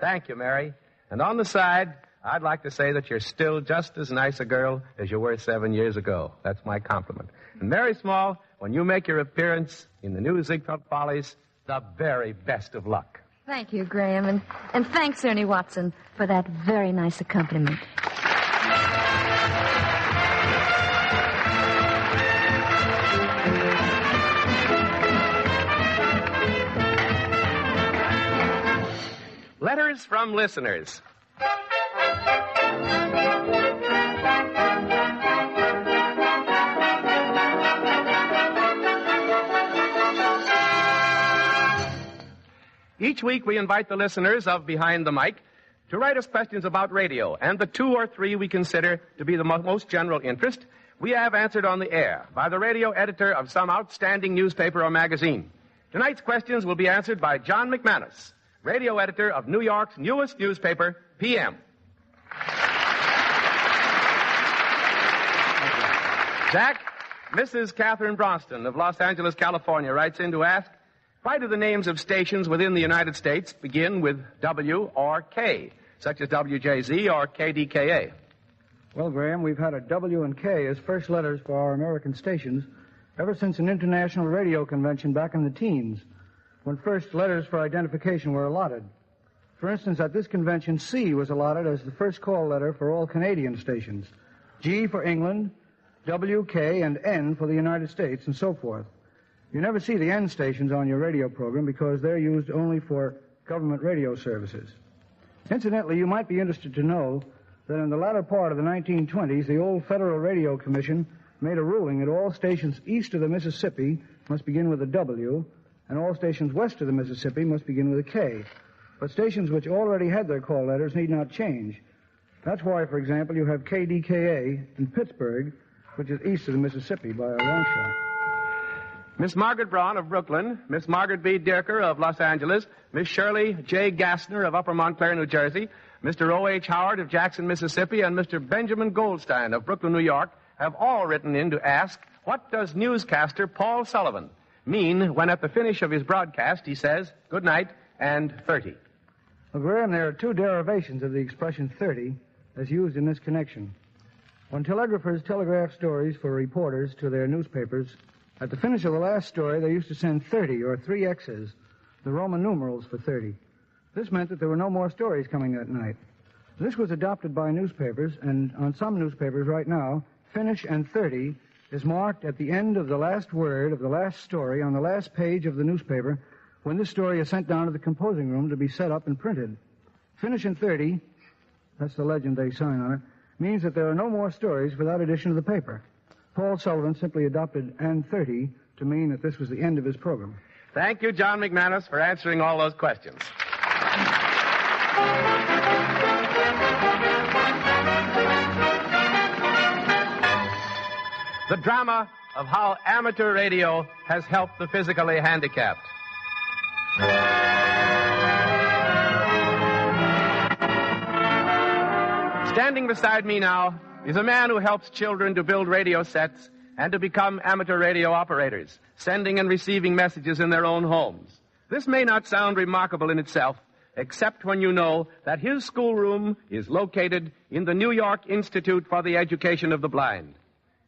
Thank you, Mary. And on the side, I'd like to say that you're still just as nice a girl as you were 7 years ago. That's my compliment. And Mary Small, when you make your appearance in the new Ziegfeld Follies, the very best of luck. Thank you, Graham, and thanks, Ernie Watson, for that very nice accompaniment. Letters from listeners. Each week we invite the listeners of Behind the Mic to write us questions about radio, and the 2 or 3 we consider to be the most general interest, we have answered on the air by the radio editor of some outstanding newspaper or magazine. Tonight's questions will be answered by John McManus, radio editor of New York's newest newspaper, PM. Jack, Mrs. Catherine Bronston of Los Angeles, California, writes in to ask, why do the names of stations within the United States begin with W or K, such as WJZ or KDKA? Well, Graham, we've had a W and K as first letters for our American stations ever since an international radio convention back in the teens, when first letters for identification were allotted. For instance, at this convention, C was allotted as the first call letter for all Canadian stations, G for England, W, K, and N for the United States, and so forth. You never see the N stations on your radio program because they're used only for government radio services. Incidentally, you might be interested to know that in the latter part of the 1920s, the old Federal Radio Commission made a ruling that all stations east of the Mississippi must begin with a W, and all stations west of the Mississippi must begin with a K. But stations which already had their call letters need not change. That's why, for example, you have KDKA in Pittsburgh, which is east of the Mississippi by a long shot. Miss Margaret Braun of Brooklyn, Miss Margaret B. Dirker of Los Angeles, Miss Shirley J. Gassner of Upper Montclair, New Jersey, Mr. O.H. Howard of Jackson, Mississippi, and Mr. Benjamin Goldstein of Brooklyn, New York, have all written in to ask, what does newscaster Paul Sullivan mean when at the finish of his broadcast he says, good night and 30? Well, Graham, there are 2 derivations of the expression 30 as used in this connection. When telegraphers telegraph stories for reporters to their newspapers, at the finish of the last story, they used to send 30 or 3 X's, the Roman numerals for 30. This meant that there were no more stories coming that night. This was adopted by newspapers, and on some newspapers right now, finish and 30 is marked at the end of the last word of the last story on the last page of the newspaper when this story is sent down to the composing room to be set up and printed. Finish and 30, that's the legend they sign on it, means that there are no more stories for that edition of the paper. Paul Sullivan simply adopted and 30 to mean that this was the end of his program. Thank you, John McManus, for answering all those questions. The drama of how amateur radio has helped the physically handicapped. Standing beside me now is a man who helps children to build radio sets and to become amateur radio operators, sending and receiving messages in their own homes. This may not sound remarkable in itself, except when you know that his schoolroom is located in the New York Institute for the Education of the Blind.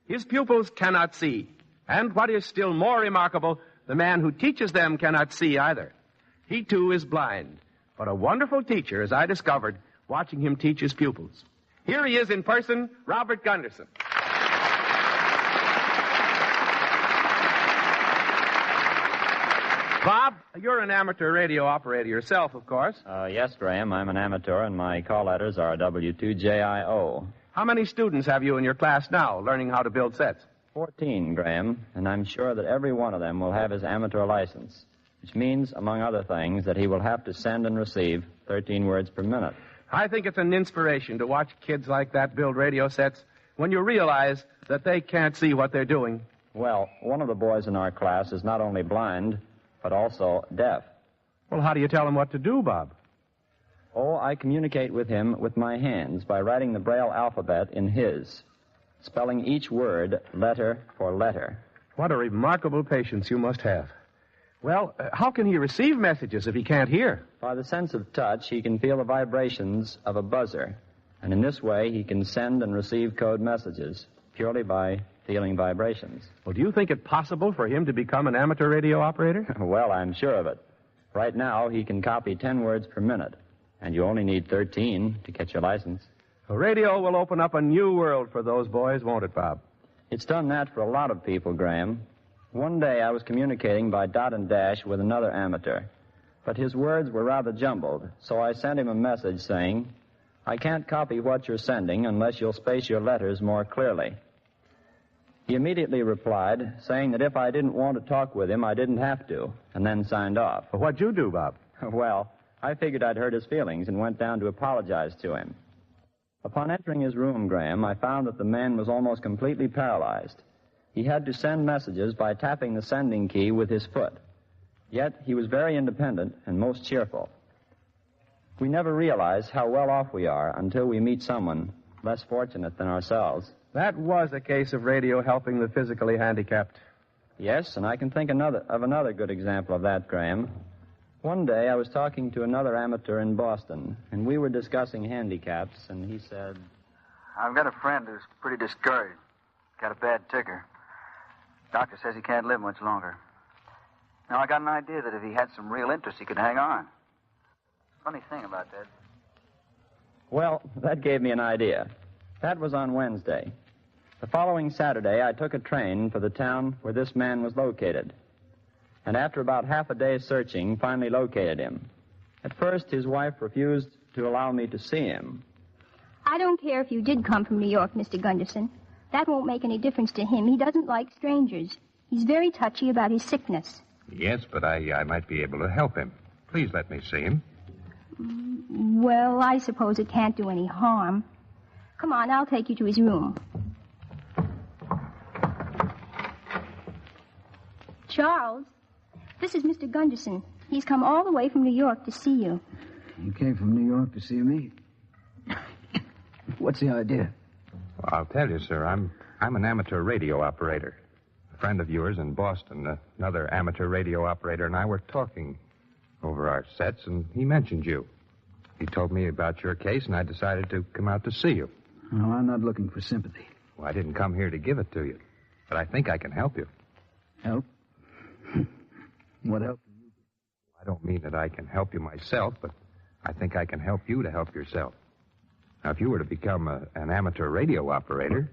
His pupils cannot see, and what is still more remarkable, the man who teaches them cannot see either. He, too, is blind, but a wonderful teacher, as I discovered, watching him teach his pupils. Here he is in person, Robert Gunderson. Bob, you're an amateur radio operator yourself, of course. Yes, Graham, I'm an amateur, and my call letters are W2JIO. How many students have you in your class now learning how to build sets? 14, Graham, and I'm sure that every one of them will have his amateur license, which means, among other things, that he will have to send and receive 13 words per minute. I think it's an inspiration to watch kids like that build radio sets when you realize that they can't see what they're doing. Well, one of the boys in our class is not only blind, but also deaf. Well, how do you tell him what to do, Bob? Oh, I communicate with him with my hands by writing the Braille alphabet in his, spelling each word letter for letter. What a remarkable patience you must have. Well, how can he receive messages if he can't hear? By the sense of touch, he can feel the vibrations of a buzzer. And in this way, he can send and receive code messages purely by feeling vibrations. Well, do you think it possible for him to become an amateur radio operator? Well, I'm sure of it. Right now, he can copy 10 words per minute, and you only need 13 to get your license. Radio will open up a new world for those boys, won't it, Bob? It's done that for a lot of people, Graham. One day I was communicating by dot and dash with another amateur, but his words were rather jumbled, so I sent him a message saying, I can't copy what you're sending unless you'll space your letters more clearly. He immediately replied, saying that if I didn't want to talk with him, I didn't have to, and then signed off. Well, what'd you do, Bob? Well, I figured I'd hurt his feelings and went down to apologize to him. Upon entering his room, Graham, I found that the man was almost completely paralyzed. He had to send messages by tapping the sending key with his foot. Yet he was very independent and most cheerful. We never realize how well off we are until we meet someone less fortunate than ourselves. That was a case of radio helping the physically handicapped. Yes, and I can think of another good example of that, Graham. One day I was talking to another amateur in Boston, and we were discussing handicaps, and he said, I've got a friend who's pretty discouraged. Got a bad ticker. Doctor says he can't live much longer. Now, I got an idea that if he had some real interest, he could hang on. Funny thing about that. Well, that gave me an idea. That was on Wednesday. The following Saturday, I took a train for the town where this man was located. And after about half a day's searching, finally located him. At first, his wife refused to allow me to see him. I don't care if you did come from New York, Mr. Gunderson. That won't make any difference to him. He doesn't like strangers. He's very touchy about his sickness. Yes, but I might be able to help him. Please let me see him. Well, I suppose it can't do any harm. Come on, I'll take you to his room. Charles, this is Mr. Gunderson. He's come all the way from New York to see you. You came from New York to see me? What's the idea? Well, I'll tell you, sir. I'm an amateur radio operator. A friend of yours in Boston, another amateur radio operator, and I were talking over our sets, and he mentioned you. He told me about your case, and I decided to come out to see you. No, I'm not looking for sympathy. Well, I didn't come here to give it to you, but I think I can help you. Help? What help? I don't mean that I can help you myself, but I think I can help you to help yourself. Now, if you were to become an amateur radio operator...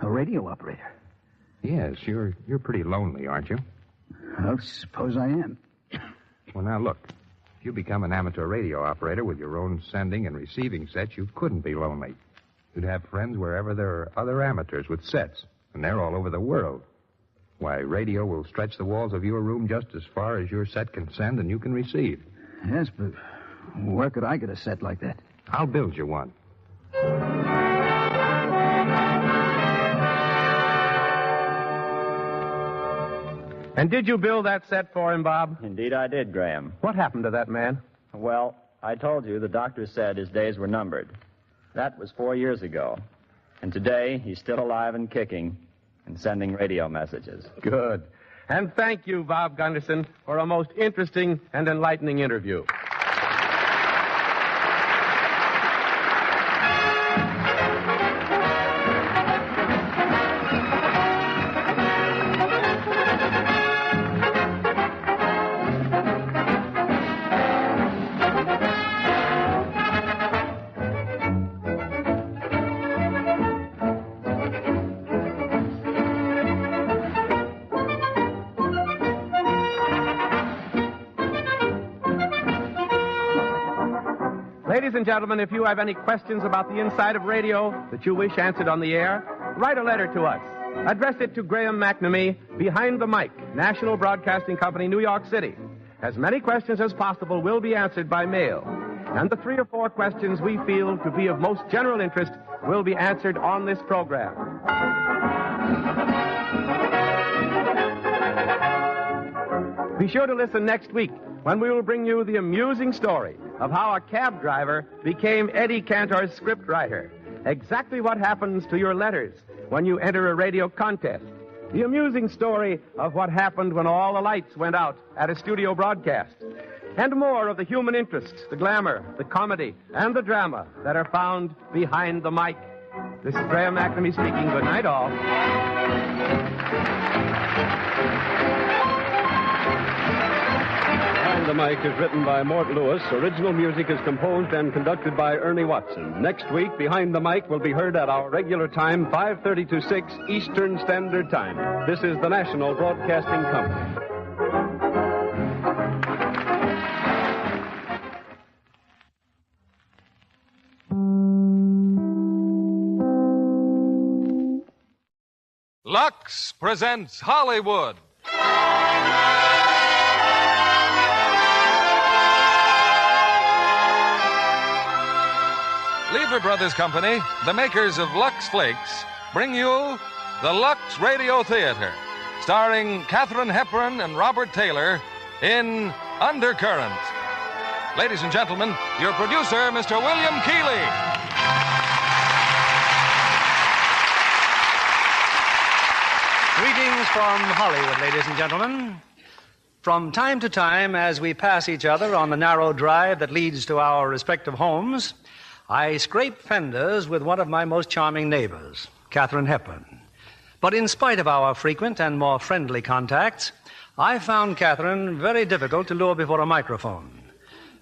A radio operator? Yes, you're pretty lonely, aren't you? I suppose I am. Well, now, look. If you become an amateur radio operator with your own sending and receiving sets, you couldn't be lonely. You'd have friends wherever there are other amateurs with sets, and they're all over the world. Why, radio will stretch the walls of your room just as far as your set can send and you can receive. Yes, but where could I get a set like that? I'll build you one. And did you build that set for him, Bob? Indeed I did, Graham. What happened to that man? Well, I told you the doctor said his days were numbered. That was 4 years ago. And today, he's still alive and kicking and sending radio messages. Good. And thank you, Bob Gunderson, for a most interesting and enlightening interview. Ladies and gentlemen, if you have any questions about the inside of radio that you wish answered on the air, write a letter to us. Address it to Graham McNamee, Behind the Mic, National Broadcasting Company, New York City. As many questions as possible will be answered by mail. And the 3 or 4 questions we feel to be of most general interest will be answered on this program. Be sure to listen next week when we will bring you the amusing story of how a cab driver became Eddie Cantor's scriptwriter. Exactly what happens to your letters when you enter a radio contest. The amusing story of what happened when all the lights went out at a studio broadcast. And more of the human interest, the glamour, the comedy, and the drama that are found behind the mic. This is Graham McNamee speaking. Good night, all. Behind the Mic is written by Mort Lewis. Original music is composed and conducted by Ernie Watson. Next week, Behind the Mic will be heard at our regular time, 5:30 to 6 Eastern Standard Time. This is the National Broadcasting Company. Lux presents Hollywood. Warner Brothers Company, the makers of Lux Flakes, bring you the Lux Radio Theater, starring Katharine Hepburn and Robert Taylor in Undercurrent. Ladies and gentlemen, your producer, Mr. William Keighley. Greetings from Hollywood, ladies and gentlemen. From time to time, as we pass each other on the narrow drive that leads to our respective homes, I scrape fenders with one of my most charming neighbors, Katharine Hepburn. But in spite of our frequent and more friendly contacts, I found Katharine very difficult to lure before a microphone.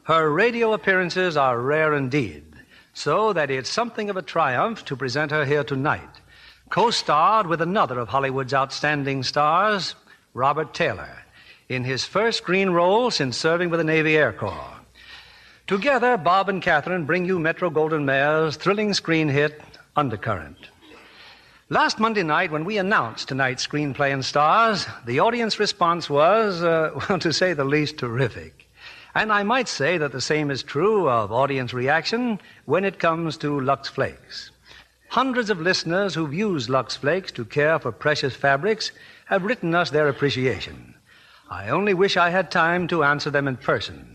Her radio appearances are rare indeed, so that it's something of a triumph to present her here tonight, co-starred with another of Hollywood's outstanding stars, Robert Taylor, in his first screen role since serving with the Navy Air Corps. Together, Bob and Katharine bring you Metro-Goldwyn-Mayer's thrilling screen hit, Undercurrent. Last Monday night, when we announced tonight's screenplay and stars, the audience response was, well, to say the least, terrific. And I might say that the same is true of audience reaction when it comes to Lux Flakes. Hundreds of listeners who've used Lux Flakes to care for precious fabrics have written us their appreciation. I only wish I had time to answer them in person.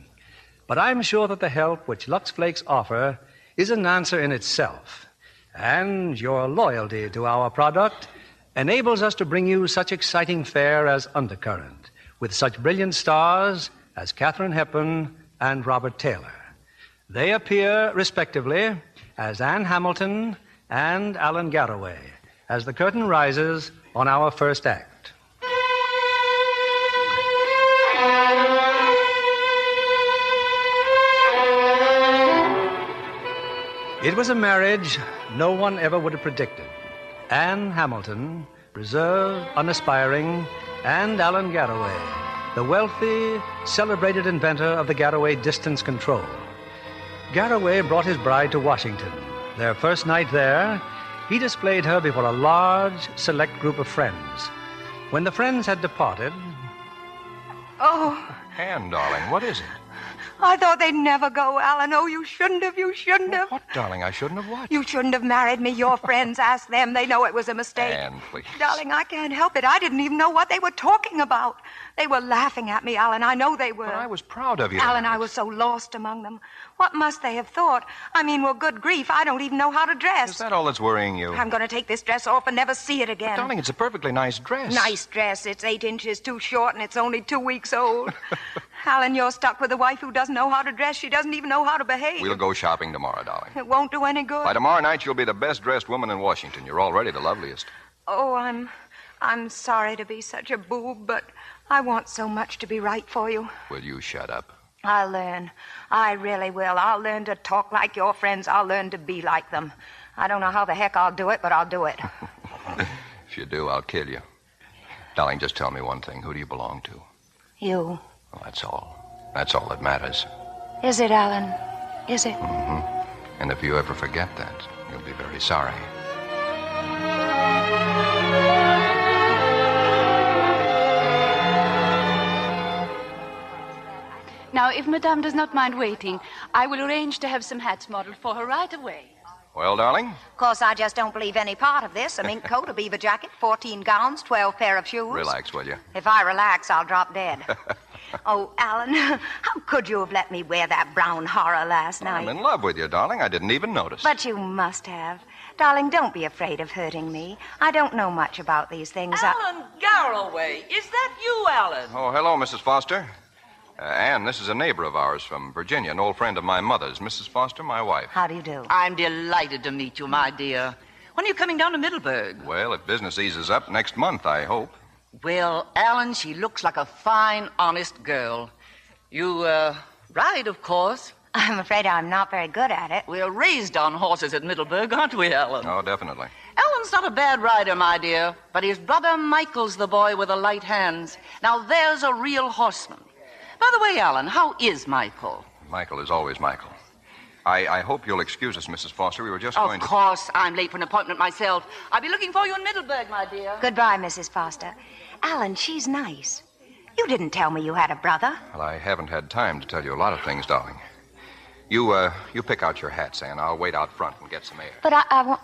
But I'm sure that the help which Lux Flakes offer is an answer in itself. And your loyalty to our product enables us to bring you such exciting fare as Undercurrent, with such brilliant stars as Katharine Hepburn and Robert Taylor. They appear, respectively, as Anne Hamilton and Alan Garraway, as the curtain rises on our first act. It was a marriage no one ever would have predicted. Anne Hamilton, reserved, unaspiring, and Alan Garraway, the wealthy, celebrated inventor of the Garraway distance control. Garraway brought his bride to Washington. Their first night there, he displayed her before a large, select group of friends. When the friends had departed... Oh. Anne, darling, what is it? I thought they'd never go, Alan. Oh, you shouldn't have. You shouldn't have. What, darling? I shouldn't have what? You shouldn't have married me. Your friends, ask them. They know it was a mistake. Anne, please. Darling, I can't help it. I didn't even know what they were talking about. They were laughing at me, Alan. I know they were. But I was proud of you. Alan, I was so lost among them. What must they have thought? I mean, well, good grief, I don't even know how to dress. Is that all that's worrying you? I'm going to take this dress off and never see it again. But, darling, it's a perfectly nice dress. Nice dress. It's 8 inches too short and it's only 2 weeks old. Alan, you're stuck with a wife who doesn't know how to dress. She doesn't even know how to behave. We'll go shopping tomorrow, darling. It won't do any good. By tomorrow night, you'll be the best-dressed woman in Washington. You're already the loveliest. Oh, I'm sorry to be such a boob, but I want so much to be right for you. Will you shut up? I'll learn. I really will. I'll learn to talk like your friends. I'll learn to be like them. I don't know how the heck I'll do it, but I'll do it. If you do, I'll kill you. Darling, just tell me one thing. Who do you belong to? You. Well, that's all. That's all that matters. Is it, Alan? Is it? Mm-hmm. And if you ever forget that, you'll be very sorry. Now, if Madame does not mind waiting, I will arrange to have some hats modeled for her right away. Well, darling? Of course, I just don't believe any part of this. A mink coat, a beaver jacket, 14 gowns, 12 pair of shoes. Relax, will you? If I relax, I'll drop dead. Oh, Alan, how could you have let me wear that brown horror last night? I'm in love with you, darling. I didn't even notice. But you must have. Darling, don't be afraid of hurting me. I don't know much about these things. Alan Garraway. Is that you, Alan? Oh, hello, Mrs. Foster. Anne, this is a neighbor of ours from Virginia, an old friend of my mother's. Mrs. Foster, my wife. How do you do? I'm delighted to meet you, my dear. When are you coming down to Middleburg? Well, if business eases up next month, I hope. Well, Alan, she looks like a fine, honest girl. You, ride, of course. I'm afraid I'm not very good at it. We're raised on horses at Middleburg, aren't we, Alan? Oh, definitely. Alan's not a bad rider, my dear, but his brother Michael's the boy with the light hands. Now, there's a real horseman. By the way, Alan, how is Michael? Michael is always Michael. I hope you'll excuse us, Mrs. Foster. We were just going to... Of course. I'm late for an appointment myself. I'll be looking for you in Middleburg, my dear. Goodbye, Mrs. Foster. Alan, she's nice. You didn't tell me you had a brother. Well, I haven't had time to tell you a lot of things, darling. You pick out your hats, Ann. I'll wait out front and get some air. But I want...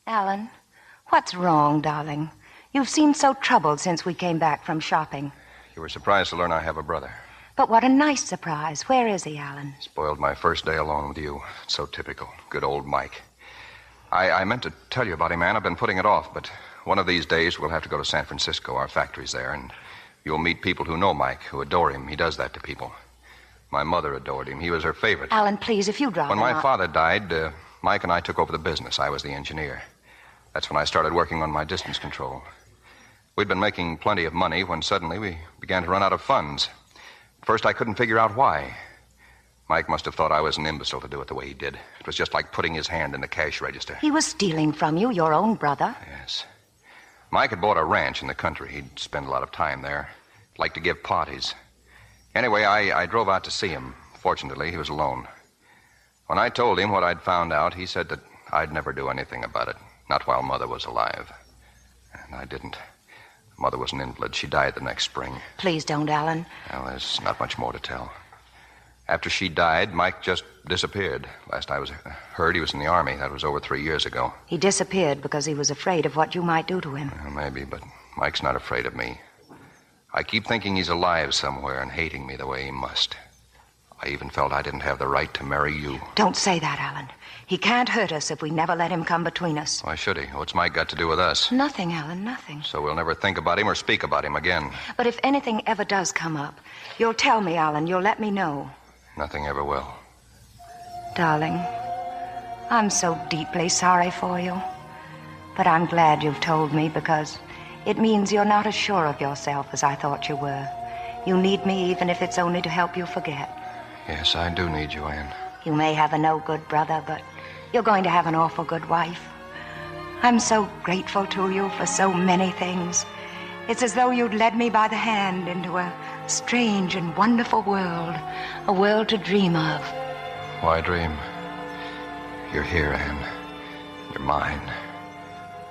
Alan, what's wrong, darling? You've seemed so troubled since we came back from shopping. You were surprised to learn I have a brother. But what a nice surprise. Where is he, Alan? Spoiled my first day alone with you. It's so typical. Good old Mike. I meant to tell you about him, Ann. I've been putting it off, but one of these days we'll have to go to San Francisco. Our factory's there, and you'll meet people who know Mike, who adore him. He does that to people. My mother adored him. He was her favorite. Alan, please, if you'd rather When my not... father died, Mike and I took over the business. I was the engineer. That's when I started working on my distance control. We'd been making plenty of money when suddenly we began to run out of funds. At first, I couldn't figure out why. Mike must have thought I was an imbecile to do it the way he did. It was just like putting his hand in the cash register. He was stealing from you, your own brother. Yes. Mike had bought a ranch in the country. He'd spend a lot of time there. Liked to give parties. Anyway, I drove out to see him. Fortunately, he was alone. When I told him what I'd found out, he said that I'd never do anything about it. Not while Mother was alive. And I didn't. Mother was an invalid. She died the next spring. Please don't, Alan. Well, there's not much more to tell. After she died, Mike just disappeared. Last I heard, he was in the Army. That was over 3 years ago. He disappeared because he was afraid of what you might do to him. Well, maybe, but Mike's not afraid of me. I keep thinking he's alive somewhere and hating me the way he must. I even felt I didn't have the right to marry you. Don't say that, Alan. He can't hurt us if we never let him come between us. Why should he? What's Mike got to do with us? Nothing, Alan, nothing. So we'll never think about him or speak about him again. But if anything ever does come up, you'll tell me, Alan. You'll let me know. Nothing ever will. Darling, I'm so deeply sorry for you. But I'm glad you've told me because it means you're not as sure of yourself as I thought you were. You need me even if it's only to help you forget. Yes, I do need you, Ann. You may have a no-good brother, but you're going to have an awful good wife. I'm so grateful to you for so many things. It's as though you'd led me by the hand into a strange and wonderful world, a world to dream of. Why dream? You're here, Ann. You're mine.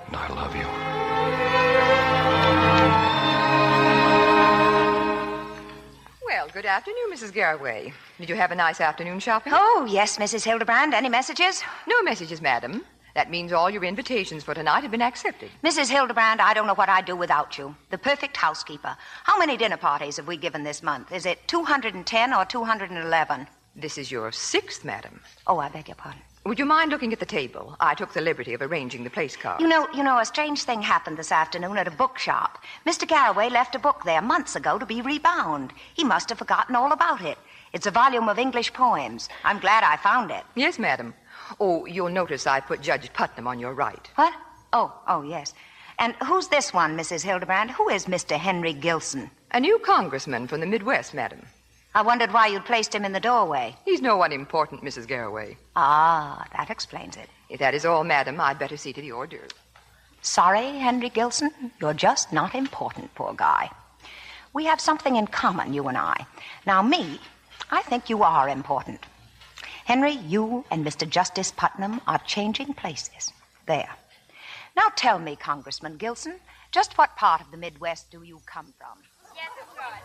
And I love you. Well, good afternoon, Mrs. Garraway. Did you have a nice afternoon shopping? Oh, yes, Mrs. Hildebrand. Any messages? No messages, madam. That means all your invitations for tonight have been accepted. Mrs. Hildebrand, I don't know what I'd do without you. The perfect housekeeper. How many dinner parties have we given this month? Is it 210 or 211? This is your 6th, madam. Oh, I beg your pardon. Would you mind looking at the table? I took the liberty of arranging the place cards. You know, a strange thing happened this afternoon at a bookshop. Mr. Garraway left a book there months ago to be rebound. He must have forgotten all about it. It's a volume of English poems. I'm glad I found it. Yes, madam. Oh, you'll notice I put Judge Putnam on your right. What? Oh, yes. And who's this one, Mrs. Hildebrand? Who is Mr. Henry Gilson? A new congressman from the Midwest, madam. I wondered why you'd placed him in the doorway. He's no one important, Mrs. Garraway. Ah, that explains it. If that is all, madam, I'd better see to the hors d'oeuvres. Sorry, Henry Gilson. You're just not important, poor guy. We have something in common, you and I. Now, me, I think you are important. Henry, you and Mr. Justice Putnam are changing places. There. Now tell me, Congressman Gilson, just what part of the Midwest do you come from? Yes, that's right.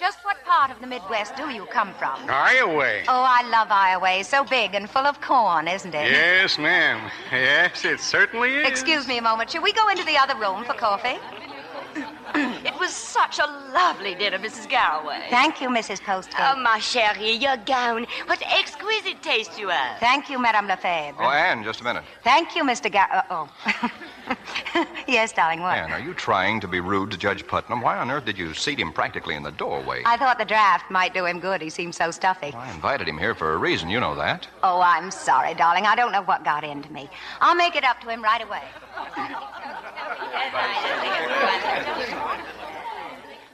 Just what part of the Midwest do you come from? Iowa. Oh, I love Iowa. So big and full of corn, isn't it? Yes, ma'am. Yes, it certainly is. Excuse me a moment. Shall we go into the other room for coffee? It was such a lovely dinner, Mrs. Garraway. Thank you, Mrs. Postgate. Oh, ma chérie, your gown. What exquisite taste you have. Thank you, Madame Lefebvre. Oh, Ann, just a minute. Thank you, Mr. Yes, darling, what? Ann, are you trying to be rude to Judge Putnam? Why on earth did you seat him practically in the doorway? I thought the draft might do him good. He seemed so stuffy. I invited him here for a reason. You know that. Oh, I'm sorry, darling. I don't know what got into me. I'll make it up to him right away.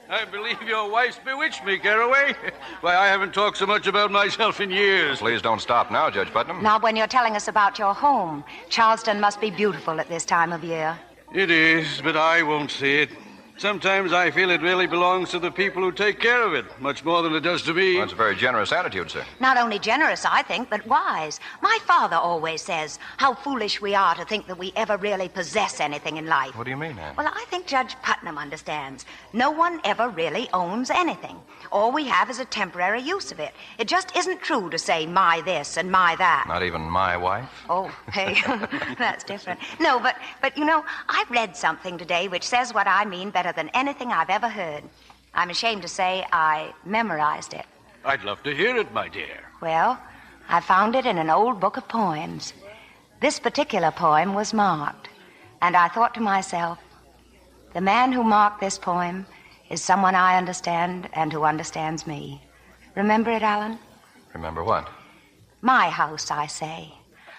I believe your wife's bewitched me, Garraway. Why, I haven't talked so much about myself in years. Please don't stop now, Judge Putnam. Now, when you're telling us about your home, Charleston must be beautiful at this time of year. It is, but I won't see it. Sometimes I feel it really belongs to the people who take care of it, much more than it does to me. Well, that's a very generous attitude, sir. Not only generous, I think, but wise. My father always says how foolish we are to think that we ever really possess anything in life. What do you mean, Anne? Well, I think Judge Putnam understands. No one ever really owns anything. All we have is a temporary use of it. It just isn't true to say my this and my that. Not even my wife? Oh, hey, that's different. No, but you know, I read something today which says what I mean better than anything I've ever heard. I'm ashamed to say I memorized it. I'd love to hear it, my dear. Well, I found it in an old book of poems. This particular poem was marked, and I thought to myself, the man who marked this poem is someone I understand and who understands me. Remember it, Alan? Remember what? My house, I say.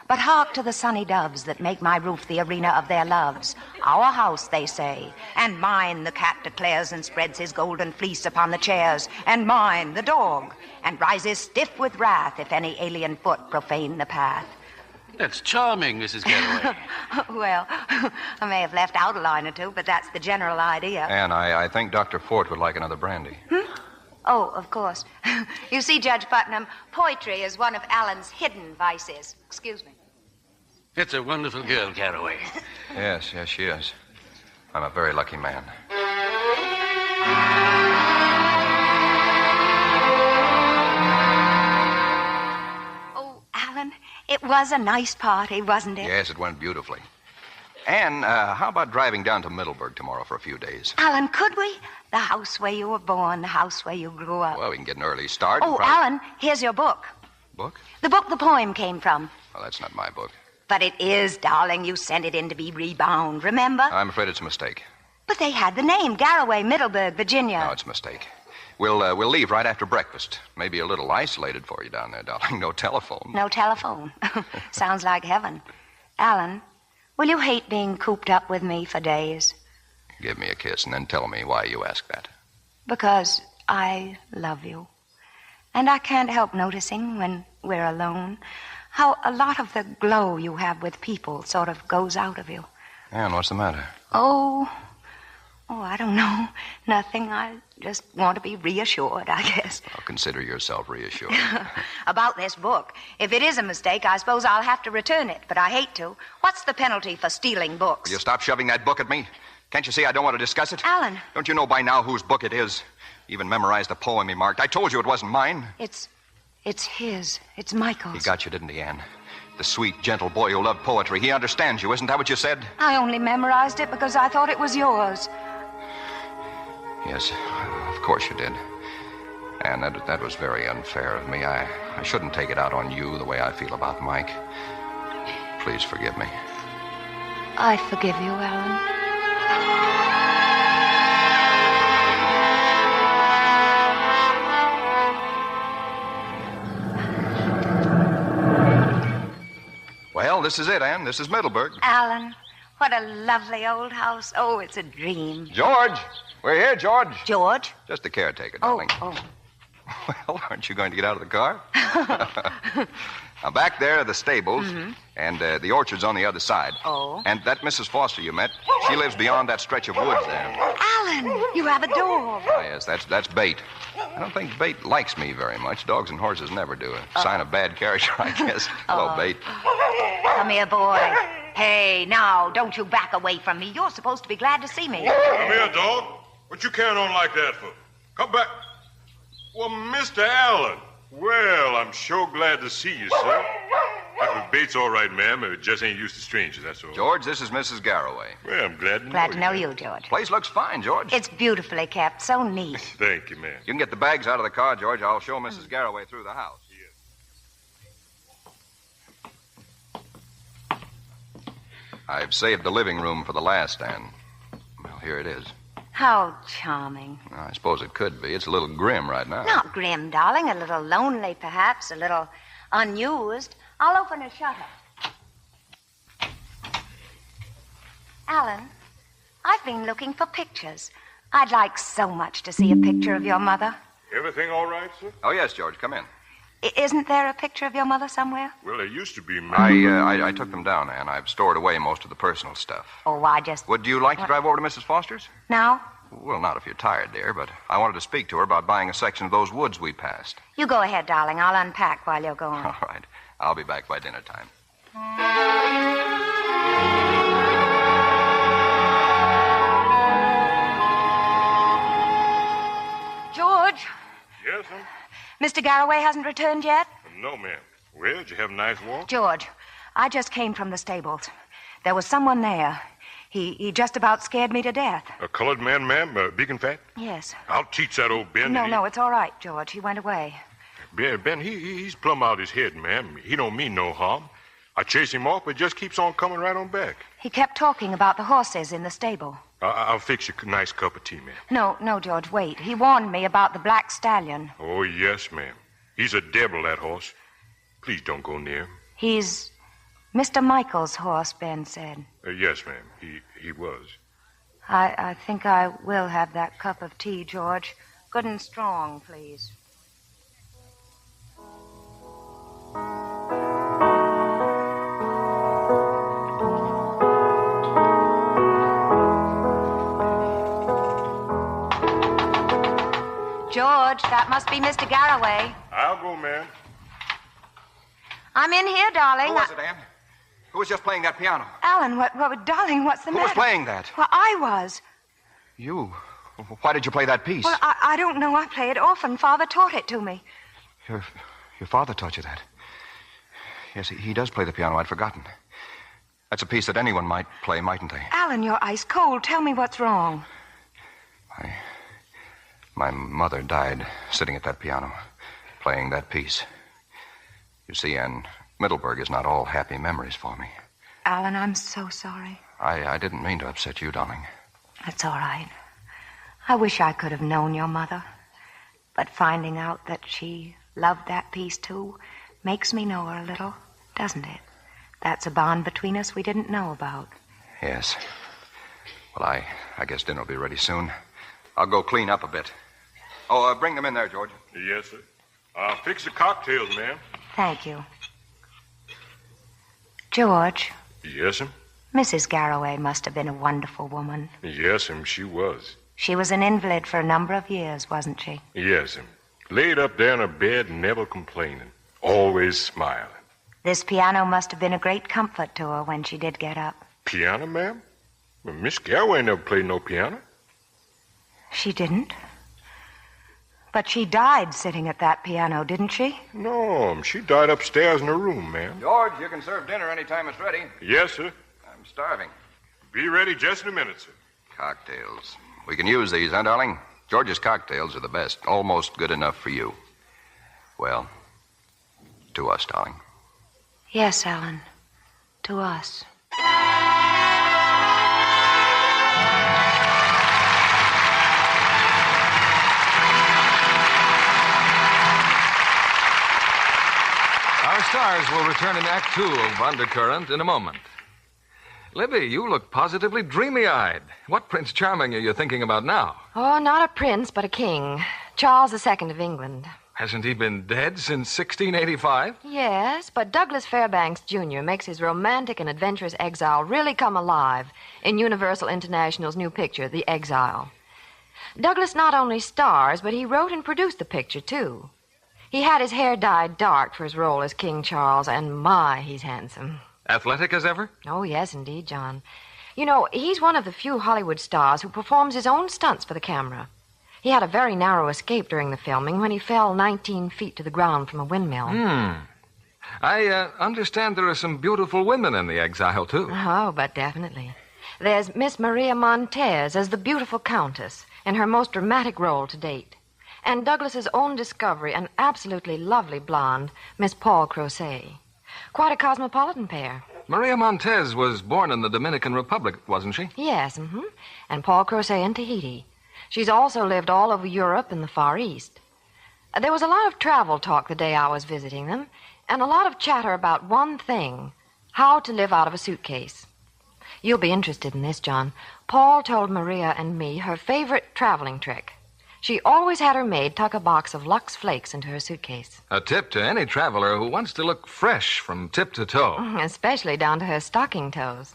But hark to the sunny doves that make my roof the arena of their loves. Our house, they say, and mine, the cat declares and spreads his golden fleece upon the chairs, and mine, the dog, and rises stiff with wrath if any alien foot profane the path. That's charming, Mrs. Garraway. Well, I may have left out a line or two, but that's the general idea. Anne, I think Dr. Fort would like another brandy. Oh, of course. You see, Judge Putnam, poetry is one of Alan's hidden vices. Excuse me. It's a wonderful girl, Garraway. Yes, she is. I'm a very lucky man. Oh, Alan, it was a nice party, wasn't it? Yes, it went beautifully. Anne, how about driving down to Middleburg tomorrow for a few days? Alan, could we? The house where you were born, the house where you grew up. Well, we can get an early start. Oh, Alan, here's your book. Book? The book the poem came from. Well, that's not my book. But it is, darling. You sent it in to be rebound, remember? I'm afraid it's a mistake. But they had the name, Garraway, Middleburg, Virginia. No, it's a mistake. We'll leave right after breakfast. Maybe a little isolated for you down there, darling. No telephone. No telephone. Sounds like heaven. Alan, will you hate being cooped up with me for days? Give me a kiss and then tell me why you ask that. Because I love you. And I can't help noticing when we're alone how a lot of the glow you have with people sort of goes out of you. Anne, what's the matter? Oh, I don't know. Nothing. I just want to be reassured, I guess. Well, consider yourself reassured. About this book. If it is a mistake, I suppose I'll have to return it, but I hate to. What's the penalty for stealing books? Will you stop shoving that book at me? Can't you see I don't want to discuss it? Alan. Don't you know by now whose book it is? Even memorized the poem he marked. I told you it wasn't mine. It's his. It's Michael's. He got you, didn't he, Anne? The sweet, gentle boy who loved poetry. He understands you. Isn't that what you said? I only memorized it because I thought it was yours. Yes, of course you did. And that was very unfair of me. I shouldn't take it out on you the way I feel about Mike. Please forgive me. I forgive you, Alan. Well, this is it, Anne. This is Middleburg. Alan, what a lovely old house. Oh, it's a dream. George! We're here, George. George? Just the caretaker, darling. Oh. Well, aren't you going to get out of the car? Now, back there are the stables, and the orchard's on the other side. Oh. And that Mrs. Foster you met, she lives beyond that stretch of woods there. Alan, you have a dog. Oh, yes, that's Bait. I don't think Bait likes me very much. Dogs and horses never do. A sign of bad character, I guess. Hello, Bait. Come here, boy. Hey, now, don't you back away from me. You're supposed to be glad to see me. Come here, dog. What you carrying on like that for? Come back. Well, Mr. Allen. Well, I'm sure glad to see you, sir. Bates all right, ma'am. It just ain't used to strangers, that's all. George, this is Mrs. Garraway. Well, I'm glad to Glad to know you. you, George. Place looks fine, George. It's beautifully kept, so neat. Thank you, ma'am. You can get the bags out of the car, George. I'll show Mrs. Garraway through the house. I've saved the living room for the last, Anne. Well, here it is. How charming. I suppose it could be. It's a little grim right now. Not grim, darling. A little lonely, perhaps. A little unused. I'll open a shutter. Alan, I've been looking for pictures. I'd like so much to see a picture of your mother. Everything all right, sir? Oh, yes, George. Come in. Isn't there a picture of your mother somewhere? Well, there used to be, ma'am. I took them down, Anne. I've stored away most of the personal stuff. Oh, I just... Would you like to drive over to Mrs. Foster's? Now? Well, not if you're tired, dear, but I wanted to speak to her about buying a section of those woods we passed. You go ahead, darling. I'll unpack while you're going. All right. I'll be back by dinner time. George, Yes, sir? Mr. Garraway hasn't returned yet? No, ma'am. Well, did you have a nice walk? George, I just came from the stables. There was someone there. He just about scared me to death. A colored man, ma'am? Big and fat? Yes. I'll teach that old Ben. No, it's all right, George. He went away. Ben, he's plumb out his head, ma'am. He don't mean no harm. I chase him off, but he just keeps on coming right on back. He kept talking about the horses in the stable. I'll fix you a nice cup of tea, ma'am. No, George, wait. He warned me about the black stallion. Oh, yes, ma'am. He's a devil, that horse. Please don't go near him. He's Mr. Michael's horse, Ben said. Yes, ma'am. He was. I think I will have that cup of tea, George. Good and strong, please. George, that must be Mr. Garraway. I'll go, ma'am. I'm in here, darling. Who was it, Ann? Who was just playing that piano? Alan, darling, what's the Who matter? was playing that? Well, I was. You. Why did you play that piece? Well, I don't know. I play it often. Father taught it to me. Your father taught you that? Yes, he does play the piano. I'd forgotten. That's a piece that anyone might play, mightn't they? Alan, you're ice cold. Tell me what's wrong. My mother died sitting at that piano, playing that piece. You see, Ann, Middleburg is not all happy memories for me. Alan, I'm so sorry. I didn't mean to upset you, darling. That's all right. I wish I could have known your mother. But finding out that she loved that piece, too, makes me know her a little, doesn't it? That's a bond between us we didn't know about. Yes. Well, I guess dinner will be ready soon. I'll go clean up a bit. Oh, bring them in there, George. Yes, sir. I'll fix the cocktails, ma'am. Thank you. George. Yes, ma'am. Mrs. Garraway must have been a wonderful woman. Yes, ma'am, she was. She was an invalid for a number of years, wasn't she? Yes, ma'am. Laid up there in her bed, never complaining. Always smiling. This piano must have been a great comfort to her when she did get up. Piano, ma'am? Well, Miss Garraway never played no piano. She didn't? But she died sitting at that piano, didn't she? No, she died upstairs in her room, ma'am. George, you can serve dinner any time it's ready. Yes, sir. I'm starving. Be ready just in a minute, sir. Cocktails. We can use these, huh, darling? George's cocktails are the best. Almost good enough for you. Well, to us, darling. Yes, Alan. To us. Our stars will return in Act 2 of Undercurrent in a moment. Libby, you look positively dreamy-eyed. What Prince Charming are you thinking about now? Oh, not a prince, but a king. Charles II of England. Hasn't he been dead since 1685? Yes, but Douglas Fairbanks, Jr. makes his romantic and adventurous exile really come alive in Universal International's new picture, The Exile. Douglas not only stars, but he wrote and produced the picture, too. He had his hair dyed dark for his role as King Charles, and my, he's handsome. Athletic as ever? Oh, yes, indeed, John. You know, he's one of the few Hollywood stars who performs his own stunts for the camera. He had a very narrow escape during the filming when he fell 19 feet to the ground from a windmill. I understand there are some beautiful women in The Exile, too. Oh, but definitely. There's Miss Maria Montez as the beautiful Countess in her most dramatic role to date. And Douglas's own discovery, an absolutely lovely blonde, Miss Paul Crozet. Quite a cosmopolitan pair. Maria Montez was born in the Dominican Republic, wasn't she? Yes, and Paul Crozet in Tahiti. She's also lived all over Europe and the Far East. There was a lot of travel talk the day I was visiting them, and a lot of chatter about one thing, how to live out of a suitcase. You'll be interested in this, John. Paul told Maria and me her favorite traveling trick. She always had her maid tuck a box of Lux Flakes into her suitcase. A tip to any traveler who wants to look fresh from tip to toe. Especially down to her stocking toes.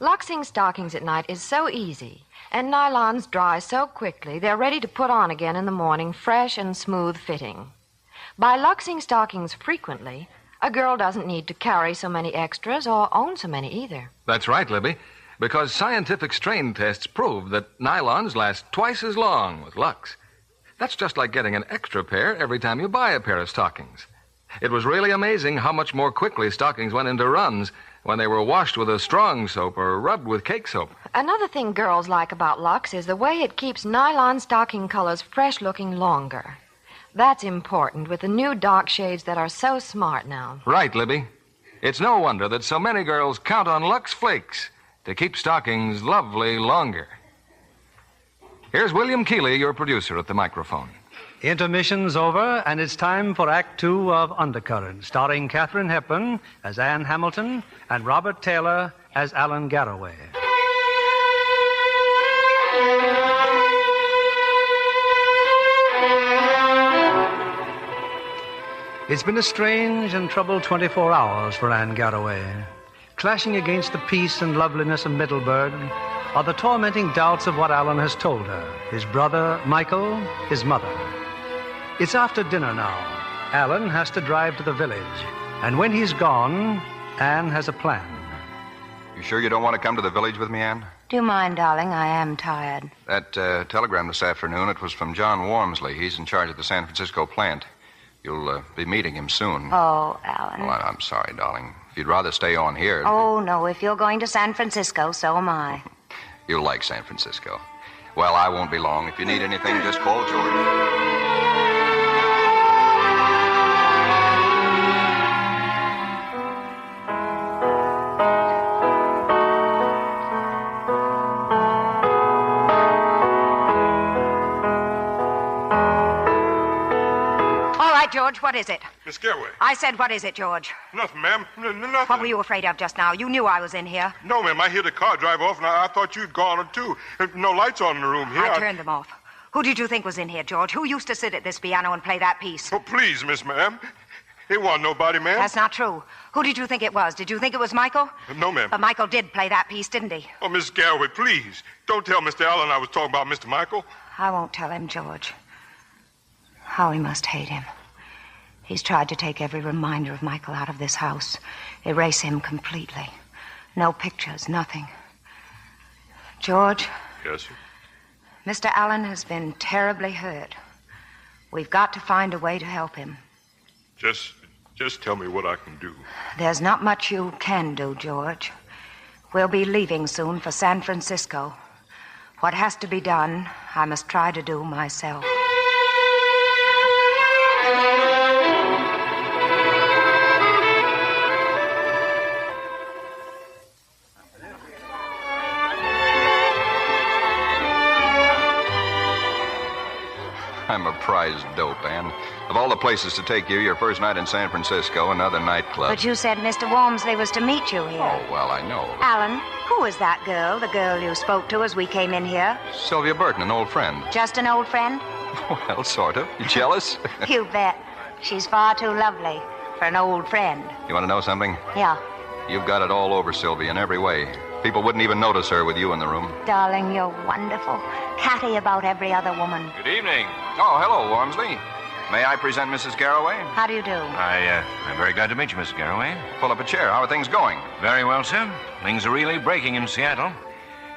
Luxing stockings at night is so easy, and nylons dry so quickly they're ready to put on again in the morning, fresh and smooth fitting. By luxing stockings frequently, a girl doesn't need to carry so many extras or own so many either. That's right, Libby, because scientific strain tests prove that nylons last twice as long with Lux. That's just like getting an extra pair every time you buy a pair of stockings. It was really amazing how much more quickly stockings went into runs when they were washed with a strong soap or rubbed with cake soap. Another thing girls like about Lux is the way it keeps nylon stocking colors fresh-looking longer. That's important with the new dark shades that are so smart now. Right, Libby. It's no wonder that so many girls count on Lux Flakes to keep stockings lovely longer. Here's William Keeley, your producer, at the microphone. Intermission's over, and it's time for Act Two of Undercurrent, starring Katharine Hepburn as Anne Hamilton and Robert Taylor as Alan Garraway. It's been a strange and troubled 24 hours for Anne Garraway. Clashing against the peace and loveliness of Middleburg are the tormenting doubts of what Alan has told her, his brother, Michael, his mother. It's after dinner now. Alan has to drive to the village, and when he's gone, Anne has a plan. You sure you don't want to come to the village with me, Anne? Do you mind, darling? I am tired. That telegram this afternoon, it was from John Wormsley. He's in charge of the San Francisco plant. You'll be meeting him soon. Oh, Alan. Well, I'm sorry, darling. If you'd rather stay on here... Oh, no. If you're going to San Francisco, so am I. You'll like San Francisco. Well, I won't be long. If you need anything, just call George. George, what is it? Miss Garraway. I said, what is it, George? Nothing, ma'am. Nothing. What were you afraid of just now? You knew I was in here. No, ma'am. I hear the car drive off, and I thought you'd gone, too. No lights on in the room here. I turned them off. Who did you think was in here, George? Who used to sit at this piano and play that piece? Oh, please, Miss Ma'am. It wasn't nobody, ma'am. That's not true. Who did you think it was? Did you think it was Michael? No, ma'am. But Michael did play that piece, didn't he? Oh, Miss Garraway, please. Don't tell Mr. Allen I was talking about Mr. Michael. I won't tell him, George. How he must hate him. He's tried to take every reminder of Michael out of this house. Erase him completely. No pictures, nothing. George? Yes, sir? Mr. Allen has been terribly hurt. We've got to find a way to help him. Just tell me what I can do. There's not much you can do, George. We'll be leaving soon for San Francisco. What has to be done, I must try to do myself. I'm a prize dope, Anne. Of all the places to take you, your first night in San Francisco, another nightclub. But you said Mr. Wormsley was to meet you here. Oh, well, I know. Alan, who is that girl, the girl you spoke to as we came in here? Sylvia Burton, an old friend. Just an old friend? Well, sort of. You jealous? You bet. She's far too lovely for an old friend. You want to know something? Yeah. You've got it all over, Sylvia, in every way. People wouldn't even notice her with you in the room. Darling, you're wonderful. Catty about every other woman. Good evening. Oh, hello, Wormsley. May I present Mrs. Garraway? How do you do? I'm very glad to meet you, Mrs. Garraway. Pull up a chair. How are things going? Very well, sir. Things are really breaking in Seattle.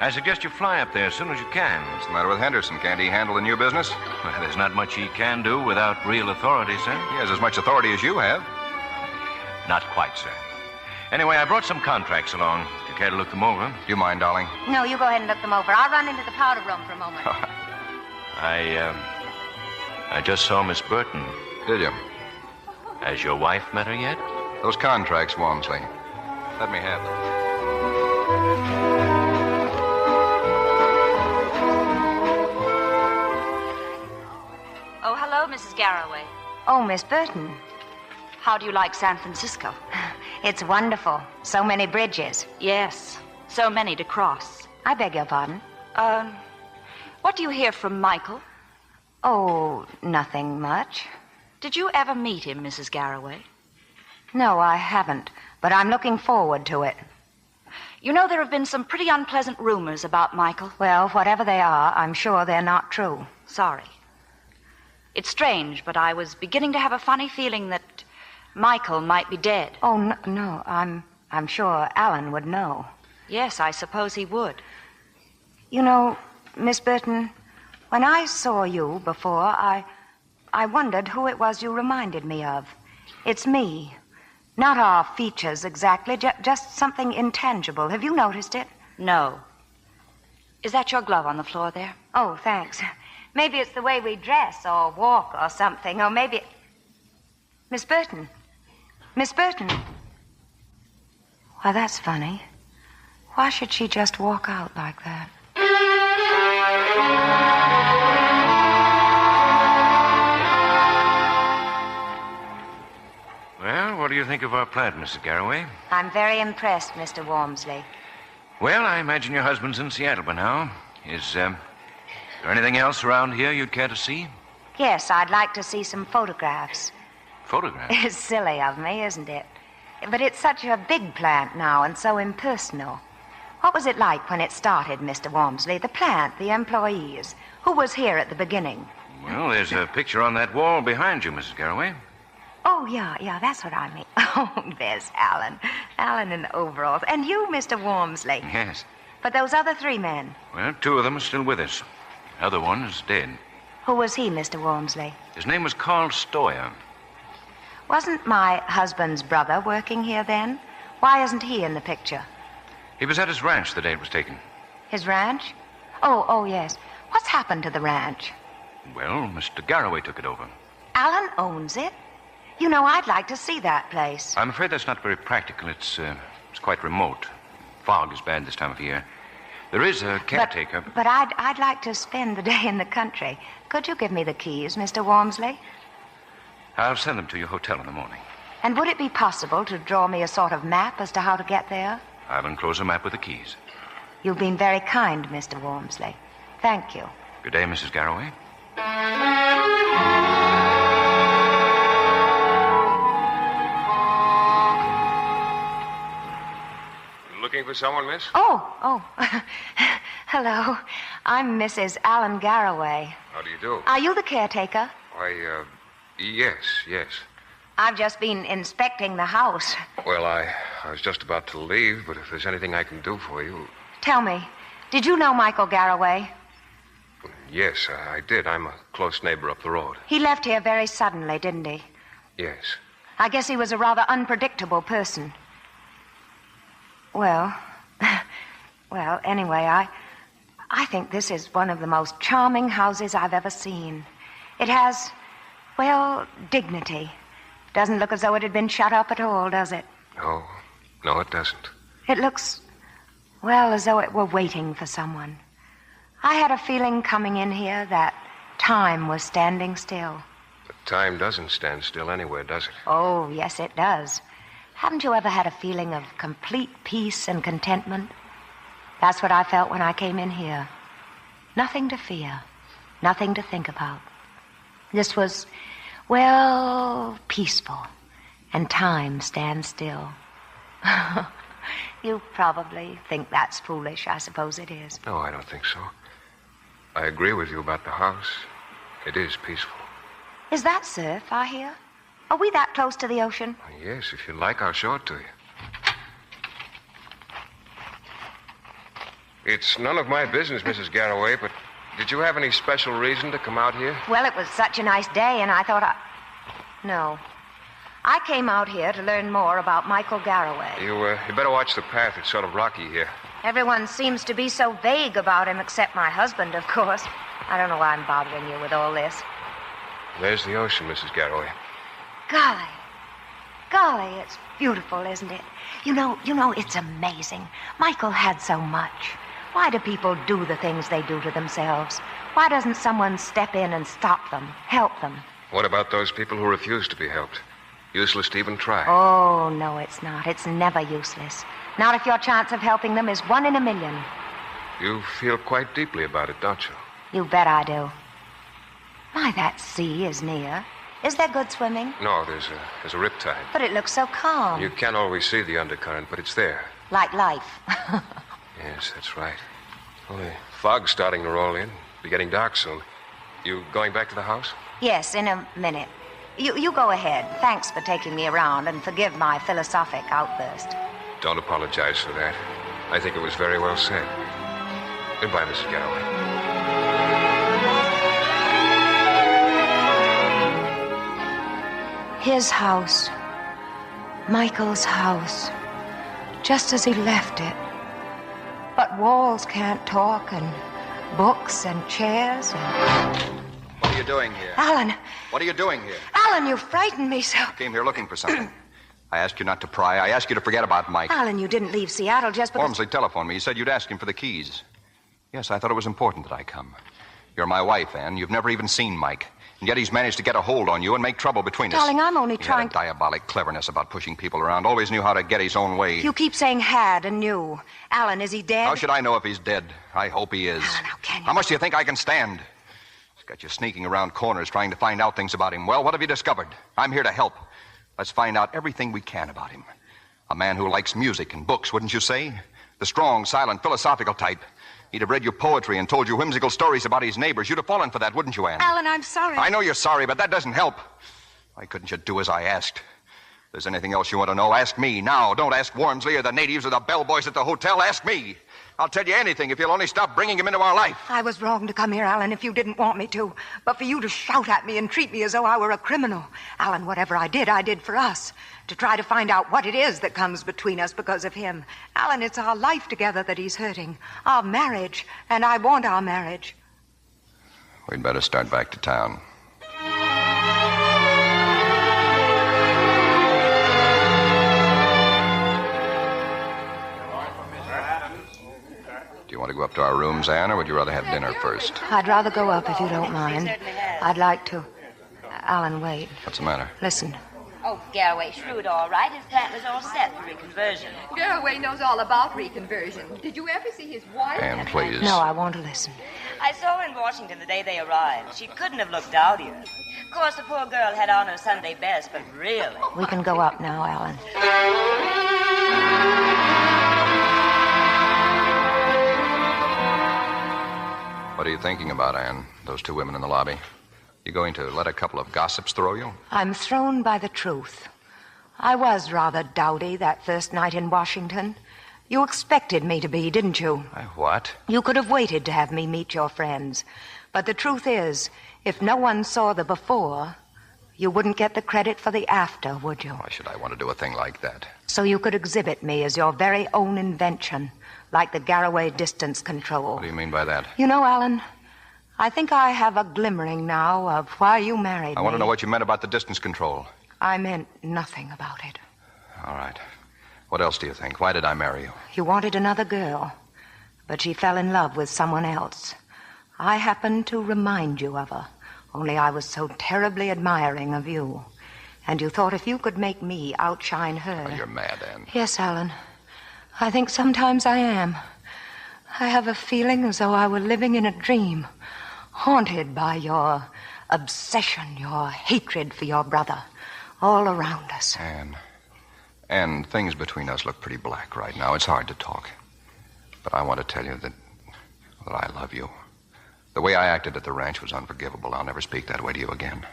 I suggest you fly up there as soon as you can. What's the matter with Henderson? Can't he handle the new business? Well, there's not much he can do without real authority, sir. He has as much authority as you have. Not quite, sir. Anyway, I brought some contracts along. If you care to look them over. Do you mind, darling? No, you go ahead and look them over. I'll run into the powder room for a moment. I just saw Miss Burton. Did you? Has your wife met her yet? Those contracts, Wormsley. Let me have them. Oh, hello, Mrs. Garraway. Oh, Miss Burton. How do you like San Francisco? It's wonderful. So many bridges. Yes, so many to cross. I beg your pardon? What do you hear from Michael? Oh, nothing much. Did you ever meet him, Mrs. Garraway? No, I haven't, but I'm looking forward to it. You know, there have been some pretty unpleasant rumors about Michael. Well, whatever they are, I'm sure they're not true. Sorry. It's strange, but I was beginning to have a funny feeling that Michael might be dead. Oh, no. I'm sure Alan would know. Yes, I suppose he would. You know, Miss Burton, when I saw you before, I wondered who it was you reminded me of. It's me. Not our features exactly, just something intangible. Have you noticed it? No. Is that your glove on the floor there? Oh, thanks. Maybe it's the way we dress or walk or something, or maybe... Miss Burton. Miss Burton. Why, that's funny. Why should she just walk out like that? Well, what do you think of our plant, Mrs. Garraway? I'm very impressed, Mr. Walmsley. Well, I imagine your husband's in Seattle by now. Is there anything else around here you'd care to see? Yes, I'd like to see some photographs. Photographs? It's silly of me, isn't it? But it's such a big plant now and so impersonal. What was it like when it started, Mr. Walmsley? The plant, the employees. Who was here at the beginning? Well, there's a picture on that wall behind you, Mrs. Garraway. Oh, yeah, that's what I mean. Oh, there's Alan. Alan in overalls. And you, Mr. Walmsley. Yes. But those other three men. Well, two of them are still with us. The other one is dead. Who was he, Mr. Walmsley? His name was Carl Stoyer. Wasn't my husband's brother working here then? Why isn't he in the picture? He was at his ranch the day it was taken. His ranch? Oh, yes. What's happened to the ranch? Well, Mr. Garraway took it over. Alan owns it? You know, I'd like to see that place. I'm afraid that's not very practical. It's quite remote. Fog is bad this time of year. There is a caretaker. But I'd like to spend the day in the country. Could you give me the keys, Mr. Walmsley? I'll send them to your hotel in the morning. And would it be possible to draw me a sort of map as to how to get there? I'll enclose a map with the keys. You've been very kind, Mr. Walmsley. Thank you. Good day, Mrs. Garraway. Looking for someone, miss? Oh. Hello. I'm Mrs. Alan Garraway. How do you do? Are you the caretaker? Why, yes. I've just been inspecting the house. Well, I was just about to leave, but if there's anything I can do for you... Tell me, did you know Michael Garraway? Yes, I did. I'm a close neighbor up the road. He left here very suddenly, didn't he? Yes. I guess he was a rather unpredictable person. Well, anyway, I think this is one of the most charming houses I've ever seen. It has, dignity. Doesn't look as though it had been shut up at all, does it? No, it doesn't. It looks, as though it were waiting for someone. I had a feeling coming in here that time was standing still. But time doesn't stand still anywhere, does it? Oh, yes, it does. Haven't you ever had a feeling of complete peace and contentment? That's what I felt when I came in here. Nothing to fear, nothing to think about. This was, peaceful, and time stands still. You probably think that's foolish. I suppose it is. No, I don't think so. I agree with you about the house. It is peaceful. Is that surf, I hear? Are we that close to the ocean? Yes, if you like, I'll show it to you. It's none of my business, Mrs. Garraway, but did you have any special reason to come out here? Well, it was such a nice day, and I thought No. I came out here to learn more about Michael Garraway. You better watch the path. It's sort of rocky here. Everyone seems to be so vague about him, except my husband, of course. I don't know why I'm bothering you with all this. There's the ocean, Mrs. Garraway. Golly, it's beautiful, isn't it? You know, it's amazing. Michael had so much. Why do people do the things they do to themselves? Why doesn't someone step in and stop them, help them? What about those people who refuse to be helped? Useless to even try. Oh, no, it's not. It's never useless. Not if your chance of helping them is 1 in a million. You feel quite deeply about it, don't you? You bet I do. My, that sea is near. Is there good swimming? No, there's a riptide. But it looks so calm. You can't always see the undercurrent, but it's there. Like life. Yes, that's right. Well, the fog's starting to roll in. Be getting dark soon. You going back to the house? Yes, in a minute. You go ahead. Thanks for taking me around, and forgive my philosophic outburst. Don't apologize for that. I think it was very well said. Goodbye, Mrs. Galloway. His house. Michael's house. Just as he left it. But walls can't talk, and books and chairs and... What are you doing here? Alan! What are you doing here? Alan, you frightened me so. I came here looking for something. I asked you not to pry. I asked you to forget about Mike. Alan, you didn't leave Seattle just because... Ormsley telephoned me. He said you'd ask him for the keys. Yes, I thought it was important that I come. You're my wife, Anne. You've never even seen Mike. And yet he's managed to get a hold on you and make trouble between us. Darling, I'm only He trying had a diabolic cleverness about pushing people around. Always knew how to get his own way. You keep saying had and knew. Alan, is he dead? How should I know if he's dead? I hope he is. Alan, how can you? How much do you think I can stand? He's got you sneaking around corners trying to find out things about him. Well, what have you discovered? I'm here to help. Let's find out everything we can about him. A man who likes music and books, wouldn't you say? The strong, silent, philosophical type. He'd have read you poetry and told you whimsical stories about his neighbors. You'd have fallen for that, wouldn't you, Anne? Alan, I'm sorry. I know you're sorry, but that doesn't help. Why couldn't you do as I asked? If there's anything else you want to know, ask me now. Don't ask Wormsley or the natives or the bellboys at the hotel. Ask me. I'll tell you anything if you'll only stop bringing him into our life. I was wrong to come here, Alan, if you didn't want me to. But for you to shout at me and treat me as though I were a criminal. Alan, whatever I did for us. To try to find out what it is that comes between us because of him. Alan, it's our life together that he's hurting. Our marriage. And I want our marriage. We'd better start back to town. Do you want to go up to our rooms, Anne, or would you rather have dinner first? I'd rather go up if you don't mind. I'd like to... Alan, wait. What's the matter? Listen. Oh, Garraway shrewd, all right. His plant was all set for reconversion. Garraway knows all about reconversion. Did you ever see his wife? Anne, please. No, I want to listen. I saw her in Washington the day they arrived. She couldn't have looked dowdier. Of course, the poor girl had on her Sunday best, but really... We can go up now, Alan. What are you thinking about, Anne? Those two women in the lobby? You going to let a couple of gossips throw you? I'm thrown by the truth. I was rather dowdy that first night in Washington. You expected me to be, didn't you? What? You could have waited to have me meet your friends. But the truth is, if no one saw the before, you wouldn't get the credit for the after, would you? Why should I want to do a thing like that? So you could exhibit me as your very own invention, like the Garraway distance control. What do you mean by that? You know, Alan, I think I have a glimmering now of why you married me. I want to know what you meant about the distance control. I meant nothing about it. All right. What else do you think? Why did I marry you? You wanted another girl, but she fell in love with someone else. I happened to remind you of her, only I was so terribly admiring of you. And you thought if you could make me outshine her... Oh, you're mad, Anne. Yes, Alan. I think sometimes I am. I have a feeling as though I were living in a dream, haunted by your obsession, your hatred for your brother, all around us. Anne, things between us look pretty black right now. It's hard to talk. But I want to tell you that I love you. The way I acted at the ranch was unforgivable. I'll never speak that way to you again.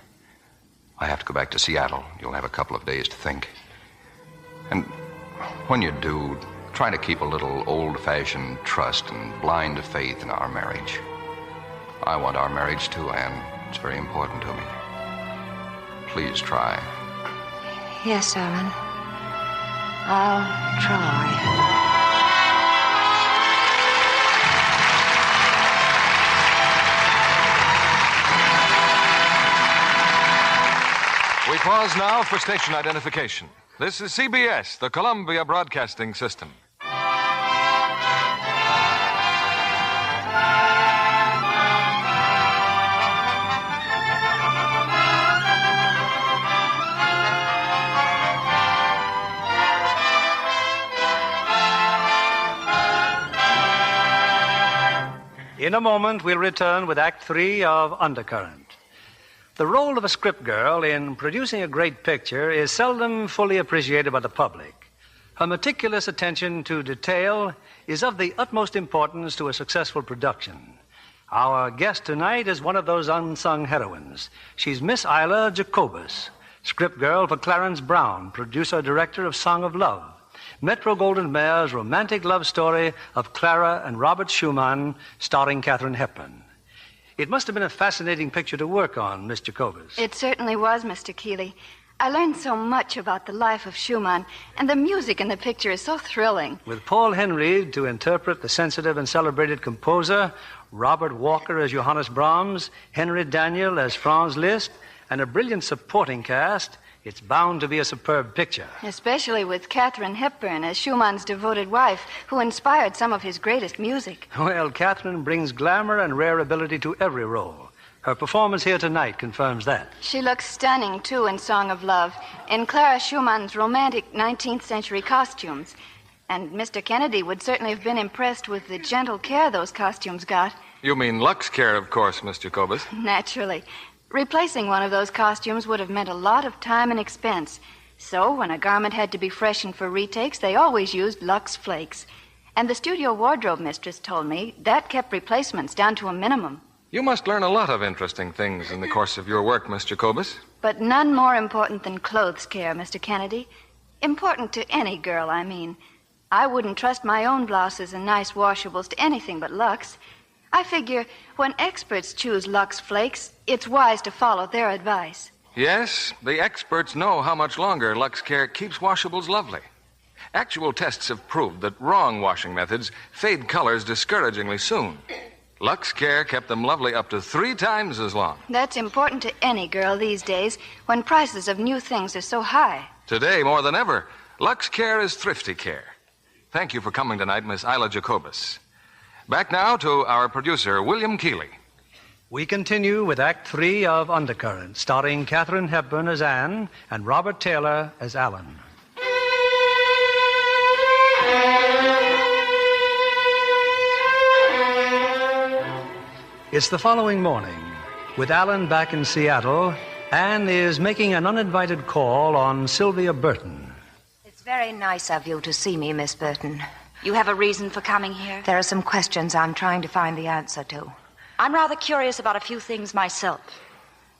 I have to go back to Seattle. You'll have a couple of days to think. And when you do, try to keep a little old-fashioned trust and blind faith in our marriage. I want our marriage too, Anne. It's very important to me. Please try. Yes, Alan. I'll try. We pause now for station identification. This is CBS, the Columbia Broadcasting System. In a moment, we'll return with Act 3 of Undercurrent. The role of a script girl in producing a great picture is seldom fully appreciated by the public. Her meticulous attention to detail is of the utmost importance to a successful production. Our guest tonight is one of those unsung heroines. She's Miss Isla Jacobus, script girl for Clarence Brown, producer-director of Song of Love, Metro-Goldwyn-Mayer's romantic love story of Clara and Robert Schumann, starring Katharine Hepburn. It must have been a fascinating picture to work on, Miss Jacobus. It certainly was, Mr. Keeley. I learned so much about the life of Schumann, and the music in the picture is so thrilling. With Paul Henry to interpret the sensitive and celebrated composer, Robert Walker as Johannes Brahms, Henry Daniel as Franz Liszt, and a brilliant supporting cast, it's bound to be a superb picture. Especially with Katharine Hepburn as Schumann's devoted wife, who inspired some of his greatest music. Well, Katharine brings glamour and rare ability to every role. Her performance here tonight confirms that. She looks stunning, too, in Song of Love, in Clara Schumann's romantic 19th century costumes. And Mr. Kennedy would certainly have been impressed with the gentle care those costumes got. You mean Lux Care, of course, Miss Jacobus. Naturally. Replacing one of those costumes would have meant a lot of time and expense. So, when a garment had to be freshened for retakes, they always used Lux Flakes. And the studio wardrobe mistress told me that kept replacements down to a minimum. You must learn a lot of interesting things in the course of your work, Miss Jacobus. But none more important than clothes care, Mr. Kennedy. Important to any girl, I mean. I wouldn't trust my own blouses and nice washables to anything but Lux. I figure when experts choose Lux Flakes, it's wise to follow their advice. Yes, the experts know how much longer Lux Care keeps washables lovely. Actual tests have proved that wrong washing methods fade colors discouragingly soon. Lux Care kept them lovely up to 3 times as long. That's important to any girl these days when prices of new things are so high. Today, more than ever, Lux Care is thrifty care. Thank you for coming tonight, Miss Isla Jacobus. Back now to our producer, William Keeley. We continue with Act 3 of Undercurrent, starring Katharine Hepburn as Anne and Robert Taylor as Alan. It's the following morning. With Alan back in Seattle, Anne is making an uninvited call on Sylvia Burton. It's very nice of you to see me, Miss Burton. You have a reason for coming here? There are some questions I'm trying to find the answer to. I'm rather curious about a few things myself.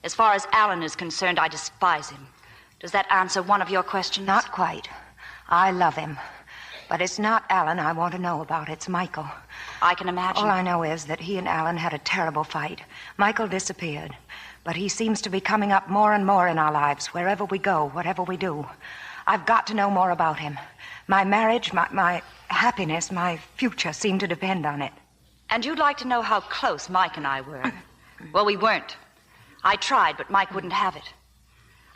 As far as Alan is concerned, I despise him. Does that answer one of your questions? Not quite. I love him. But it's not Alan I want to know about. It's Michael. I can imagine. All I know is that he and Alan had a terrible fight. Michael disappeared. But he seems to be coming up more and more in our lives, wherever we go, whatever we do. I've got to know more about him. My marriage, my happiness, my future seem to depend on it. And you'd like to know how close Mike and I were? Well, we weren't. I tried, but Mike wouldn't have it.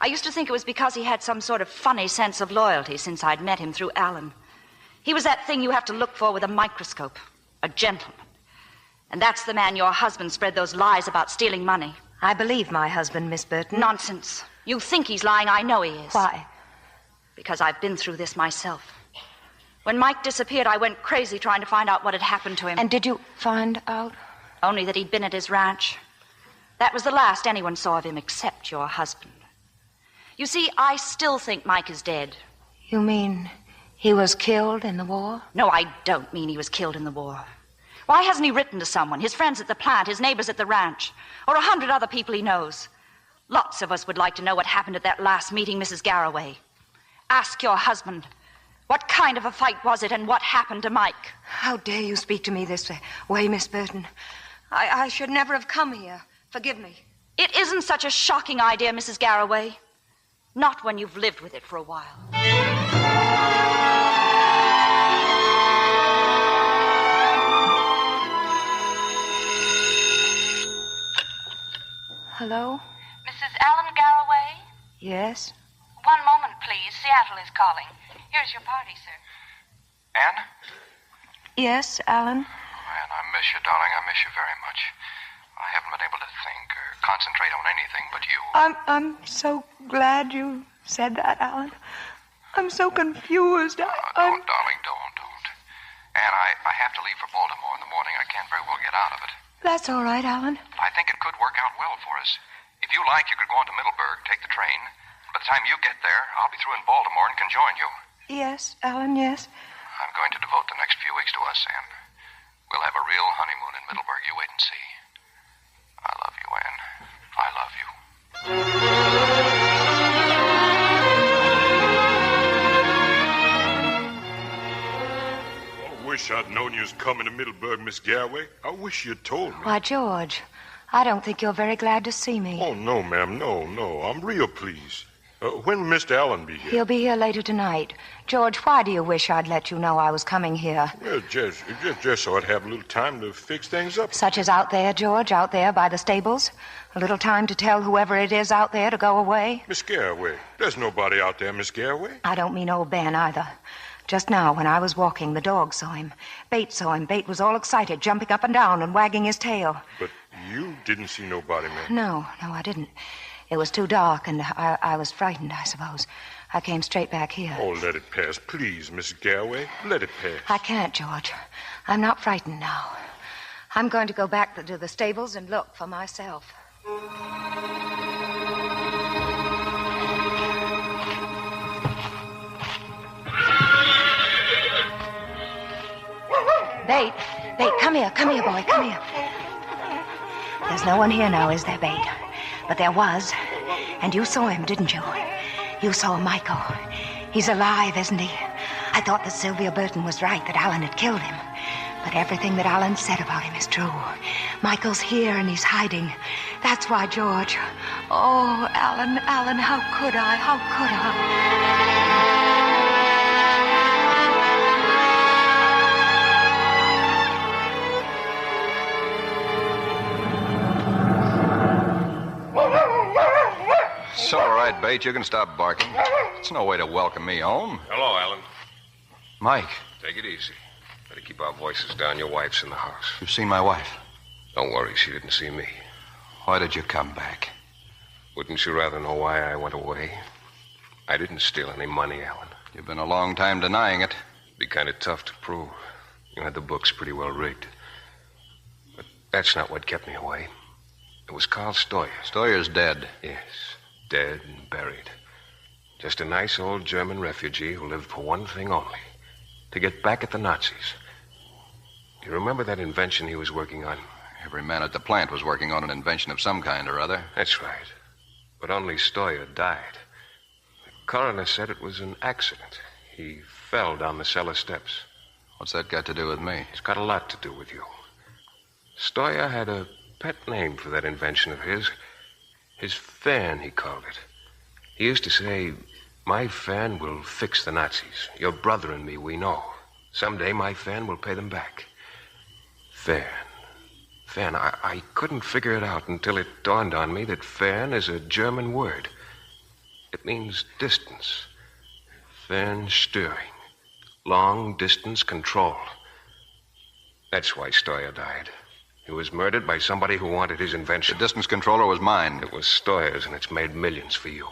I used to think it was because he had some sort of funny sense of loyalty since I'd met him through Alan. He was that thing you have to look for with a microscope, a gentleman. And that's the man your husband spread those lies about stealing money. I believe my husband, Miss Burton. Nonsense. You think he's lying. I know he is. Why? Because I've been through this myself. When Mike disappeared, I went crazy trying to find out what had happened to him. And did you find out? Only that he'd been at his ranch. That was the last anyone saw of him except your husband. You see, I still think Mike is dead. You mean he was killed in the war? No, I don't mean he was killed in the war. Why hasn't he written to someone? His friends at the plant, his neighbors at the ranch, or 100 other people he knows. Lots of us would like to know what happened at that last meeting, Mrs. Garraway. Ask your husband. What kind of a fight was it, and what happened to Mike? How dare you speak to me this way, Miss Burton? I should never have come here. Forgive me. It isn't such a shocking idea, Mrs. Garraway. Not when you've lived with it for a while. Hello? Mrs. Ellen Garraway? Yes? One moment, please. Seattle is calling. Here's your party, sir. Anne? Yes, Alan? Anne, I miss you, darling. I miss you very much. I haven't been able to think or concentrate on anything but you. I'm so glad you said that, Alan. I'm so confused. Don't, darling, don't. Anne, I have to leave for Baltimore in the morning. I can't very well get out of it. That's all right, Alan. I think it could work out well for us. If you like, you could go on to Middleburg, take the train. By the time you get there, I'll be through in Baltimore and can join you. Yes, Alan, yes. I'm going to devote the next few weeks to us, Anne. We'll have a real honeymoon in Middleburg. You wait and see. I love you, Anne. I love you. I wish I'd known you was coming to Middleburg, Miss Galway. I wish you'd told me. Why, George, I don't think you're very glad to see me. Oh, no, ma'am. No. I'm real pleased. When will Mr. Allen be here? He'll be here later tonight. George, why do you wish I'd let you know I was coming here? Well, just so I'd have a little time to fix things up. Such as out there, George, out there by the stables? A little time to tell whoever it is out there to go away? Miss Garraway, there's nobody out there, Miss Garraway. I don't mean old Ben either. Just now, when I was walking, the dog saw him. Bate saw him. Bate was all excited, jumping up and down and wagging his tail. But you didn't see nobody, ma'am. No, I didn't. It was too dark, and I was frightened, I suppose. I came straight back here. Oh, let it pass. Please, Miss Galway. Let it pass. I can't, George. I'm not frightened now. I'm going to go back to the stables and look for myself. Bate, come here, boy, come here. There's no one here now, is there, Bate? But there was. And you saw him, didn't you? You saw Michael. He's alive, isn't he? I thought that Sylvia Burton was right, that Alan had killed him. But everything that Alan said about him is true. Michael's here and he's hiding. That's why, George. Oh, Alan, how could I? It's all right, Bate. You can stop barking. It's no way to welcome me home. Hello, Alan. Mike. Take it easy. Better keep our voices down. Your wife's in the house. You've seen my wife? Don't worry, she didn't see me. Why did you come back? Wouldn't you rather know why I went away? I didn't steal any money, Alan. You've been a long time denying it. Be kind of tough to prove. You had the books pretty well rigged. But that's not what kept me away. It was Carl Steuer. Steuer's dead. Yes, dead and buried. Just a nice old German refugee who lived for one thing only. To get back at the Nazis. You remember that invention he was working on? Every man at the plant was working on an invention of some kind or other. That's right. But only Steuer died. The coroner said it was an accident. He fell down the cellar steps. What's that got to do with me? It's got a lot to do with you. Steuer had a pet name for that invention of his. His fan, he called it. He used to say, "My fan will fix the Nazis. Your brother and me, we know. Someday my fan will pay them back." Fan. I couldn't figure it out until it dawned on me that fan is a German word. It means distance. Fernsteuerung. Long distance control. That's why Steuer died. He was murdered by somebody who wanted his invention. The distance controller was mine. It was Steuer's, and it's made millions for you.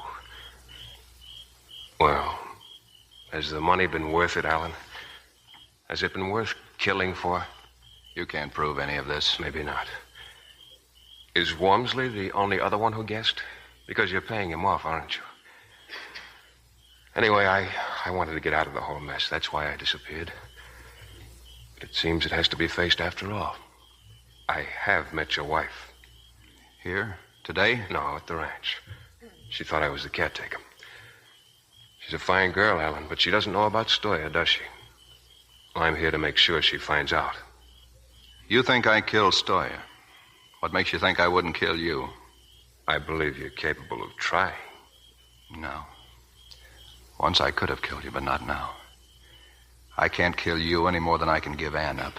Well, has the money been worth it, Alan? Has it been worth killing for? You can't prove any of this. Maybe not. Is Wormsley the only other one who guessed? Because you're paying him off, aren't you? Anyway, I wanted to get out of the whole mess. That's why I disappeared. But it seems it has to be faced after all. I have met your wife. Here? Today? No, at the ranch. She thought I was the caretaker. She's a fine girl, Alan, but she doesn't know about Steuer, does she? I'm here to make sure she finds out. You think I killed Steuer? What makes you think I wouldn't kill you? I believe you're capable of trying. No. Once I could have killed you, but not now. I can't kill you any more than I can give Ann up.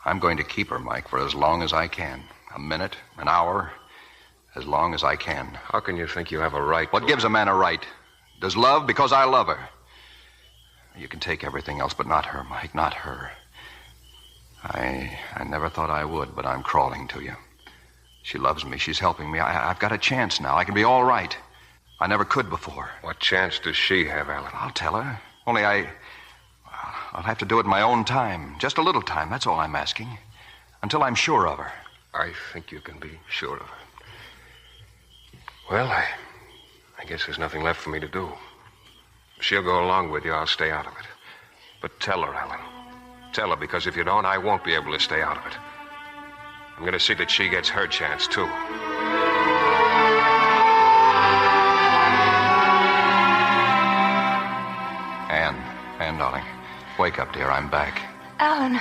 I'm going to keep her, Mike, for as long as I can. A minute, an hour, as long as I can. How can you think you have a right to... What gives a man a right? Does love? Because I love her. You can take everything else, but not her, Mike, not her. I never thought I would, but I'm crawling to you. She loves me. She's helping me. I've got a chance now. I can be all right. I never could before. What chance does she have, Alan? I'll tell her. Only I'll have to do it in my own time. Just a little time, that's all I'm asking. Until I'm sure of her. I think you can be sure of her. Well, I guess there's nothing left for me to do. If she'll go along with you, I'll stay out of it. But tell her, Alan. Tell her, because if you don't, I won't be able to stay out of it. I'm going to see that she gets her chance, too. Anne, darling. Wake up, dear. I'm back. Alan.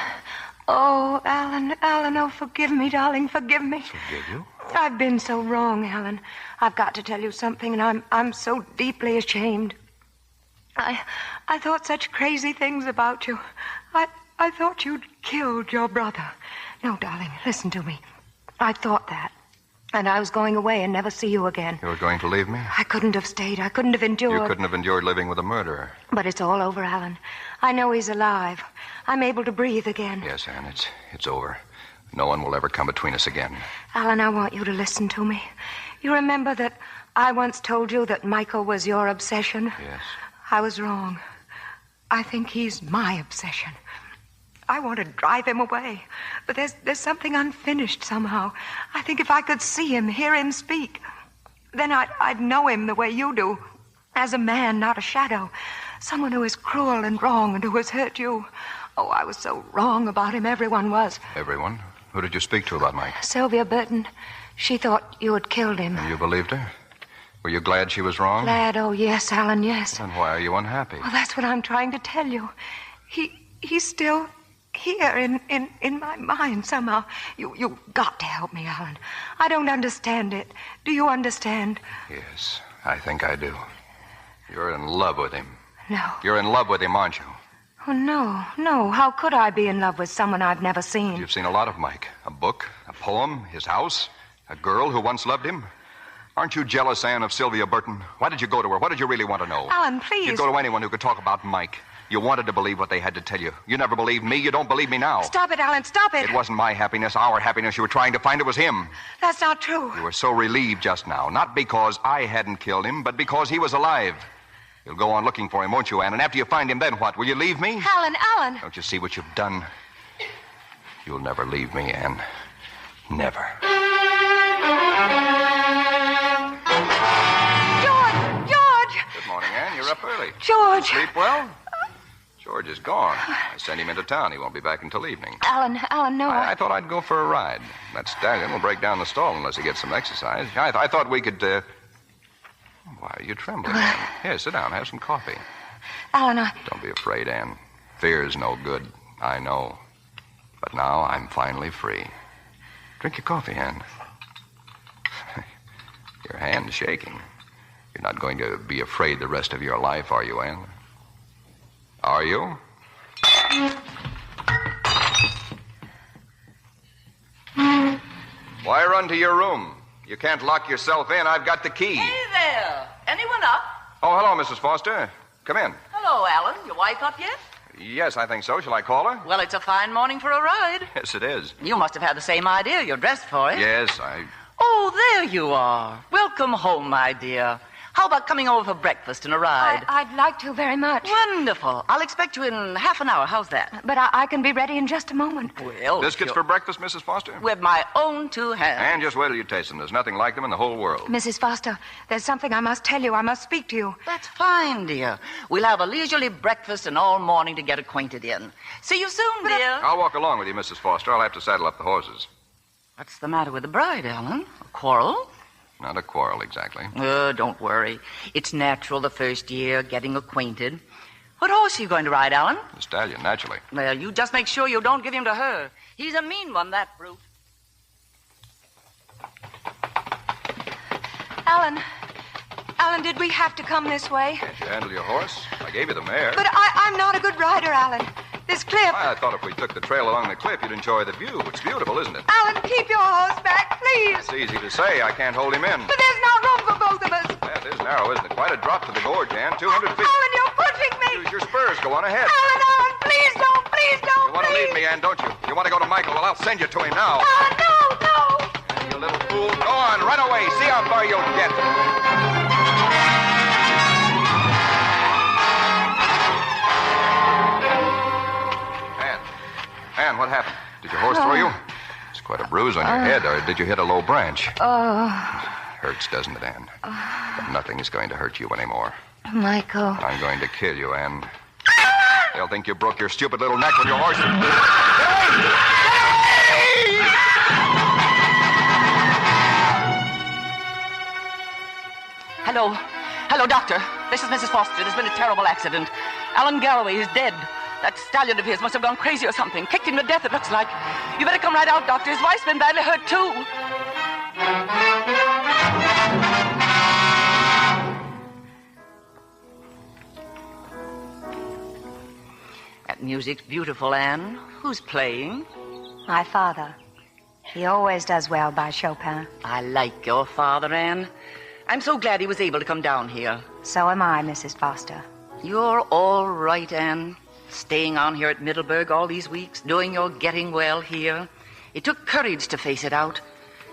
Oh, Alan, oh, forgive me, darling, forgive me. Forgive you? I've been so wrong, Alan. I've got to tell you something, and I'm so deeply ashamed. I thought such crazy things about you. I thought you'd killed your brother. No, darling, listen to me. I thought that. And I was going away and never see you again. You were going to leave me? I couldn't have stayed. I couldn't have endured. You couldn't have endured living with a murderer. But it's all over, Alan. I know he's alive. I'm able to breathe again. Yes, Anne, it's over. No one will ever come between us again. Alan, I want you to listen to me. You remember that I once told you that Michael was your obsession? Yes. I was wrong. I think he's my obsession. I want to drive him away, but there's something unfinished somehow. I think if I could see him, hear him speak, then I'd know him the way you do, as a man, not a shadow, someone who is cruel and wrong and who has hurt you. Oh, I was so wrong about him. Everyone was. Everyone? Who did you speak to about Mike? Sylvia Burton. She thought you had killed him. And you believed her? Were you glad she was wrong? Glad? Oh, yes, Alan, yes. Then why are you unhappy? Well, that's what I'm trying to tell you. He's still here in my mind somehow. You got to help me, Alan. I don't understand it. Do you understand? Yes, I think I do. You're in love with him. No. You're in love with him, aren't you? Oh, no. How could I be in love with someone I've never seen? You've seen a lot of Mike. A book, a poem, his house, a girl who once loved him. Aren't you jealous, Anne, of Sylvia Burton? Why did you go to her? What did you really want to know? Alan, please. You'd go to anyone who could talk about Mike. You wanted to believe what they had to tell you. You never believed me. You don't believe me now. Stop it, Alan. Stop it. It wasn't my happiness, our happiness you were trying to find. It was him. That's not true. You were so relieved just now. Not because I hadn't killed him, but because he was alive. You'll go on looking for him, won't you, Anne? And after you find him, then what? Will you leave me? Alan. Don't you see what you've done? You'll never leave me, Anne. Never. George! Good morning, Anne. You're up early. George! Sleep well? George is gone. I sent him into town. He won't be back until evening. Alan, no. I thought I'd go for a ride. That stallion will break down the stall unless he gets some exercise. I thought we could, Why are you trembling, Anne? Here, sit down. Have some coffee. Alan, Don't be afraid, Anne. Fear's no good. I know. But now I'm finally free. Drink your coffee, Anne. Your hand's shaking. You're not going to be afraid the rest of your life, are you, Anne? Are you? Why run to your room? You can't lock yourself in. I've got the key. Hey there. Anyone up? Oh, hello, Mrs. Foster. Come in. Hello, Alan. Your wife up yet? Yes, I think so. Shall I call her? Well, it's a fine morning for a ride. Yes, it is. You must have had the same idea. You're dressed for it. Yes, I... Oh, there you are. Welcome home, my dear. How about coming over for breakfast and a ride? I'd like to very much. Wonderful. I'll expect you in half an hour. How's that? But I can be ready in just a moment. Well, Biscuits for breakfast, Mrs. Foster? With my own two hands. And just wait till you taste them. There's nothing like them in the whole world. Mrs. Foster, there's something I must tell you. I must speak to you. That's fine, dear. We'll have a leisurely breakfast and all morning to get acquainted in. See you soon, dear. I'll walk along with you, Mrs. Foster. I'll have to saddle up the horses. What's the matter with the bride, Alan? A quarrel? Not a quarrel, exactly. Don't worry. It's natural the first year, getting acquainted. What horse are you going to ride, Alan? The stallion, naturally. Well, you just make sure you don't give him to her. He's a mean one, that brute. Alan, did we have to come this way? Can't you handle your horse? I gave you the mare. But I'm not a good rider, Alan. This cliff... I thought if we took the trail along the cliff, you'd enjoy the view. It's beautiful, isn't it? Alan, keep your horse back, please. It's easy to say. I can't hold him in. But there's not room for both of us. That is narrow, isn't it? Quite a drop to the gorge, Anne. 200 feet. Alan, you're pushing me. Use your spurs. Go on ahead. Alan, please don't. You want to leave me, Anne, don't you? You want to go to Michael? Well, I'll send you to him now. No. You little fool. Go on. Run away. See how far you'll get. Anne, what happened? Did your horse throw you? It's quite a bruise on your head, or did you hit a low branch? Hurts, doesn't it, Anne? But nothing is going to hurt you anymore. Michael. I'm going to kill you, Anne. They'll think you broke your stupid little neck with your horse. Hello. Hello, Doctor. This is Mrs. Foster. There's been a terrible accident. Alan Garraway is dead. That stallion of his must have gone crazy or something. Kicked him to death, it looks like. You better come right out, Doctor. His wife's been badly hurt, too. That music's beautiful, Anne. Who's playing? My father. He always does well by Chopin. I like your father, Anne. I'm so glad he was able to come down here. So am I, Mrs. Foster. You're all right, Anne. Staying on here at Middleburg all these weeks, knowing you're getting well here. It took courage to face it out.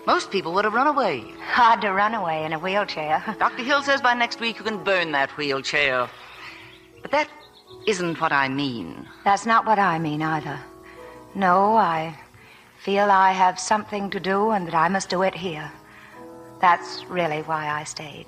Most people would have run away. Hard to run away in a wheelchair. Dr. Hill says by next week you can burn that wheelchair. But that isn't what I mean. That's not what I mean either. No, I feel I have something to do and that I must do it here. That's really why I stayed.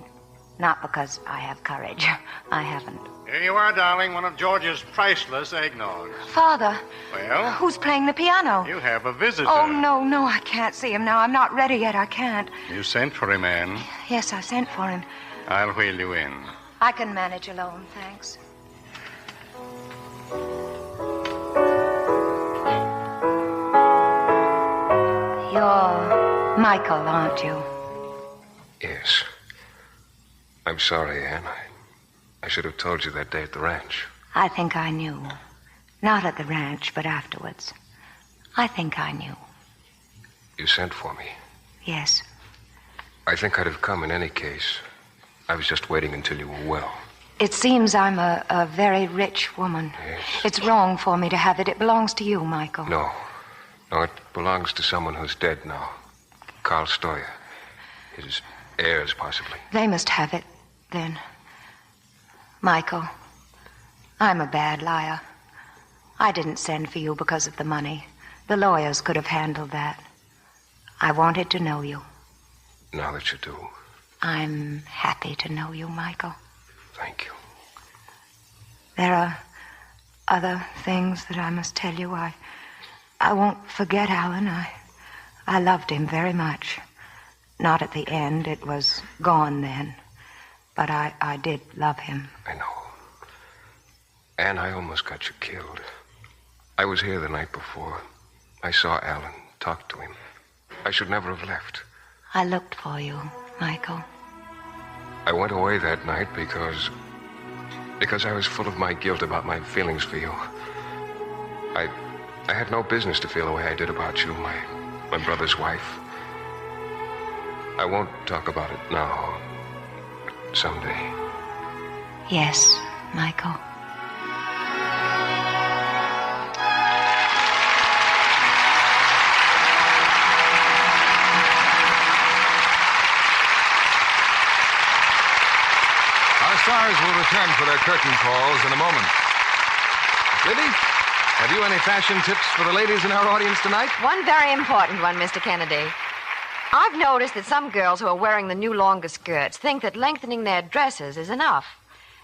Not because I have courage. I haven't. Here you are, darling, one of George's priceless eggnogs. Father. Well? Who's playing the piano? You have a visitor. Oh, no, I can't see him now. I'm not ready yet. I can't. You sent for him, Anne. Yes, I sent for him. I'll wheel you in. I can manage alone, thanks. You're Michael, aren't you? Yes. I'm sorry, Anne. I should have told you that day at the ranch. I think I knew. Not at the ranch, but afterwards. I think I knew. You sent for me. Yes. I think I'd have come in any case. I was just waiting until you were well. It seems I'm a very rich woman. Yes. It's wrong for me to have it. It belongs to you, Michael. No, it belongs to someone who's dead now. Carl Stoyer. His heirs, possibly. They must have it, then. Michael, I'm a bad liar. I didn't send for you because of the money. The lawyers could have handled that. I wanted to know you. Now that you do. I'm happy to know you, Michael. Thank you. There are other things that I must tell you. I won't forget Alan. I loved him very much. Not at the end. It was gone then. But I did love him. I know. Anne, I almost got you killed. I was here the night before. I saw Alan, talked to him. I should never have left. I looked for you, Michael. I went away that night because I was full of my guilt about my feelings for you. I had no business to feel the way I did about you, my brother's wife. I won't talk about it now. Someday. Yes, Michael. Our stars will return for their curtain calls in a moment. Libby, have you any fashion tips for the ladies in our audience tonight? One very important one, Mr. Kennedy. I've noticed that some girls who are wearing the new longer skirts think that lengthening their dresses is enough.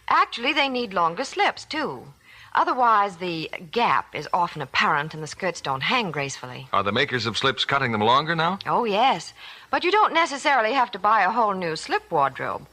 Actually, they need longer slips, too. Otherwise, the gap is often apparent and the skirts don't hang gracefully. Are the makers of slips cutting them longer now? Oh, yes. But you don't necessarily have to buy a whole new slip wardrobe.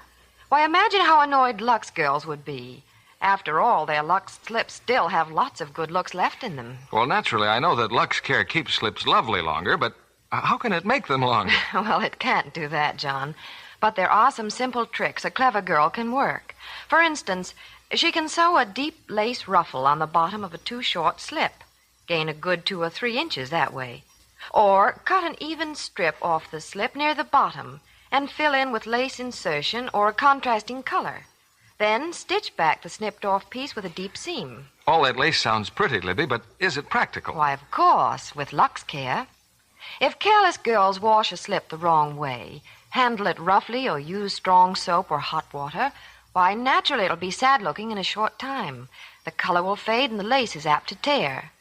Why, imagine how annoyed Lux girls would be. After all, their Lux slips still have lots of good looks left in them. Well, naturally, I know that Lux Care keeps slips lovely longer, but how can it make them longer? Well, it can't do that, John. But there are some simple tricks a clever girl can work. For instance, she can sew a deep lace ruffle on the bottom of a too-short slip. Gain a good 2 or 3 inches that way. Or cut an even strip off the slip near the bottom and fill in with lace insertion or a contrasting color. Then stitch back the snipped-off piece with a deep seam. All that lace sounds pretty, Libby, but is it practical? Why, of course, with Lux Care. If careless girls wash a slip the wrong way, handle it roughly or use strong soap or hot water, why, naturally it'll be sad-looking in a short time. The color will fade and the lace is apt to tear.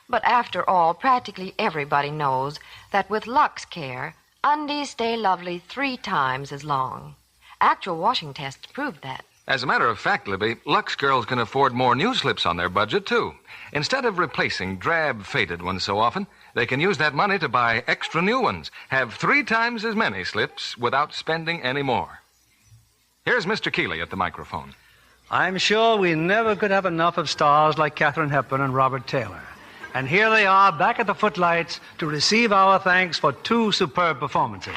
But after all, practically everybody knows that with Lux Care, undies stay lovely 3 times as long. Actual washing tests prove that. As a matter of fact, Libby, Lux girls can afford more new slips on their budget, too. Instead of replacing drab, faded ones so often, they can use that money to buy extra new ones, have 3 times as many slips without spending any more. Here's Mr. Keeley at the microphone. I'm sure we never could have enough of stars like Katharine Hepburn and Robert Taylor. And here they are back at the footlights to receive our thanks for 2 superb performances.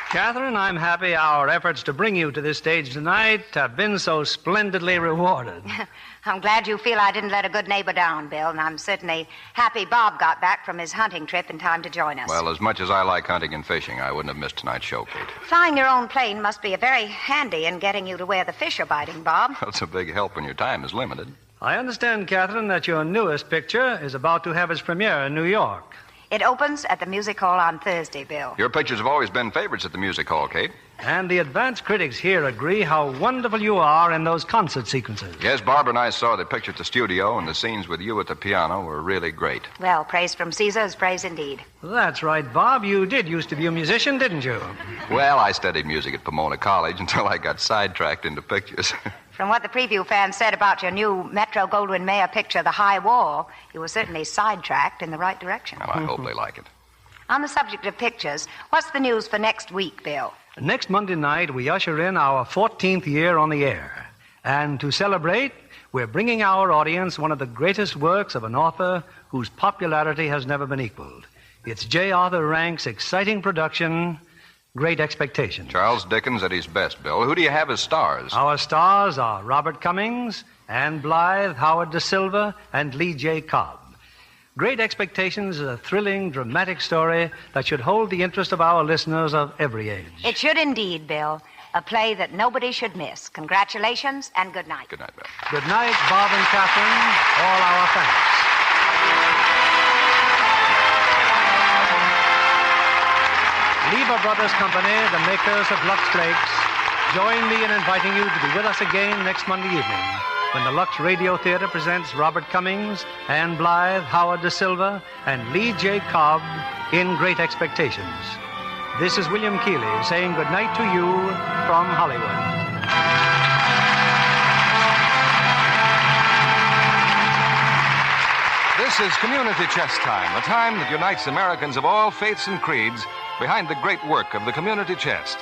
Catherine, I'm happy our efforts to bring you to this stage tonight have been so splendidly rewarded. I'm glad you feel I didn't let a good neighbor down, Bill, and I'm certainly happy Bob got back from his hunting trip in time to join us. Well, as much as I like hunting and fishing, I wouldn't have missed tonight's show, Kate. Flying your own plane must be very handy in getting you to where the fish are biting, Bob. Well, it's a big help when your time is limited. I understand, Catherine, that your newest picture is about to have its premiere in New York. It opens at the Music Hall on Thursday, Bill. Your pictures have always been favorites at the Music Hall, Kate. And the advanced critics here agree how wonderful you are in those concert sequences. Yes, Barbara and I saw the picture at the studio, and the scenes with you at the piano were really great. Well, praise from Caesar is praise indeed. That's right, Bob. You did used to be a musician, didn't you? Well, I studied music at Pomona College until I got sidetracked into pictures. From what the preview fans said about your new Metro-Goldwyn-Mayer picture, The High Wall, you were certainly sidetracked in the right direction. Well, I hope they like it. On the subject of pictures, what's the news for next week, Bill? Next Monday night, we usher in our 14th year on the air. And to celebrate, we're bringing our audience one of the greatest works of an author whose popularity has never been equaled. It's J. Arthur Rank's exciting production, Great Expectations. Charles Dickens at his best, Bill. Who do you have as stars? Our stars are Robert Cummings, Anne Blythe, Howard Da Silva, and Lee J. Cobb. Great Expectations is a thrilling, dramatic story that should hold the interest of our listeners of every age. It should indeed, Bill. A play that nobody should miss. Congratulations and good night. Good night, Bill. Good night, Bob and Catherine. All our thanks. Lever Brothers Company, the makers of Lux Flakes, join me in inviting you to be with us again next Monday evening when the Lux Radio Theater presents Robert Cummings, Anne Blythe, Howard Da Silva, and Lee J. Cobb in Great Expectations. This is William Keeley saying good night to you from Hollywood. This is Community Chest Time, a time that unites Americans of all faiths and creeds behind the great work of the Community Chest.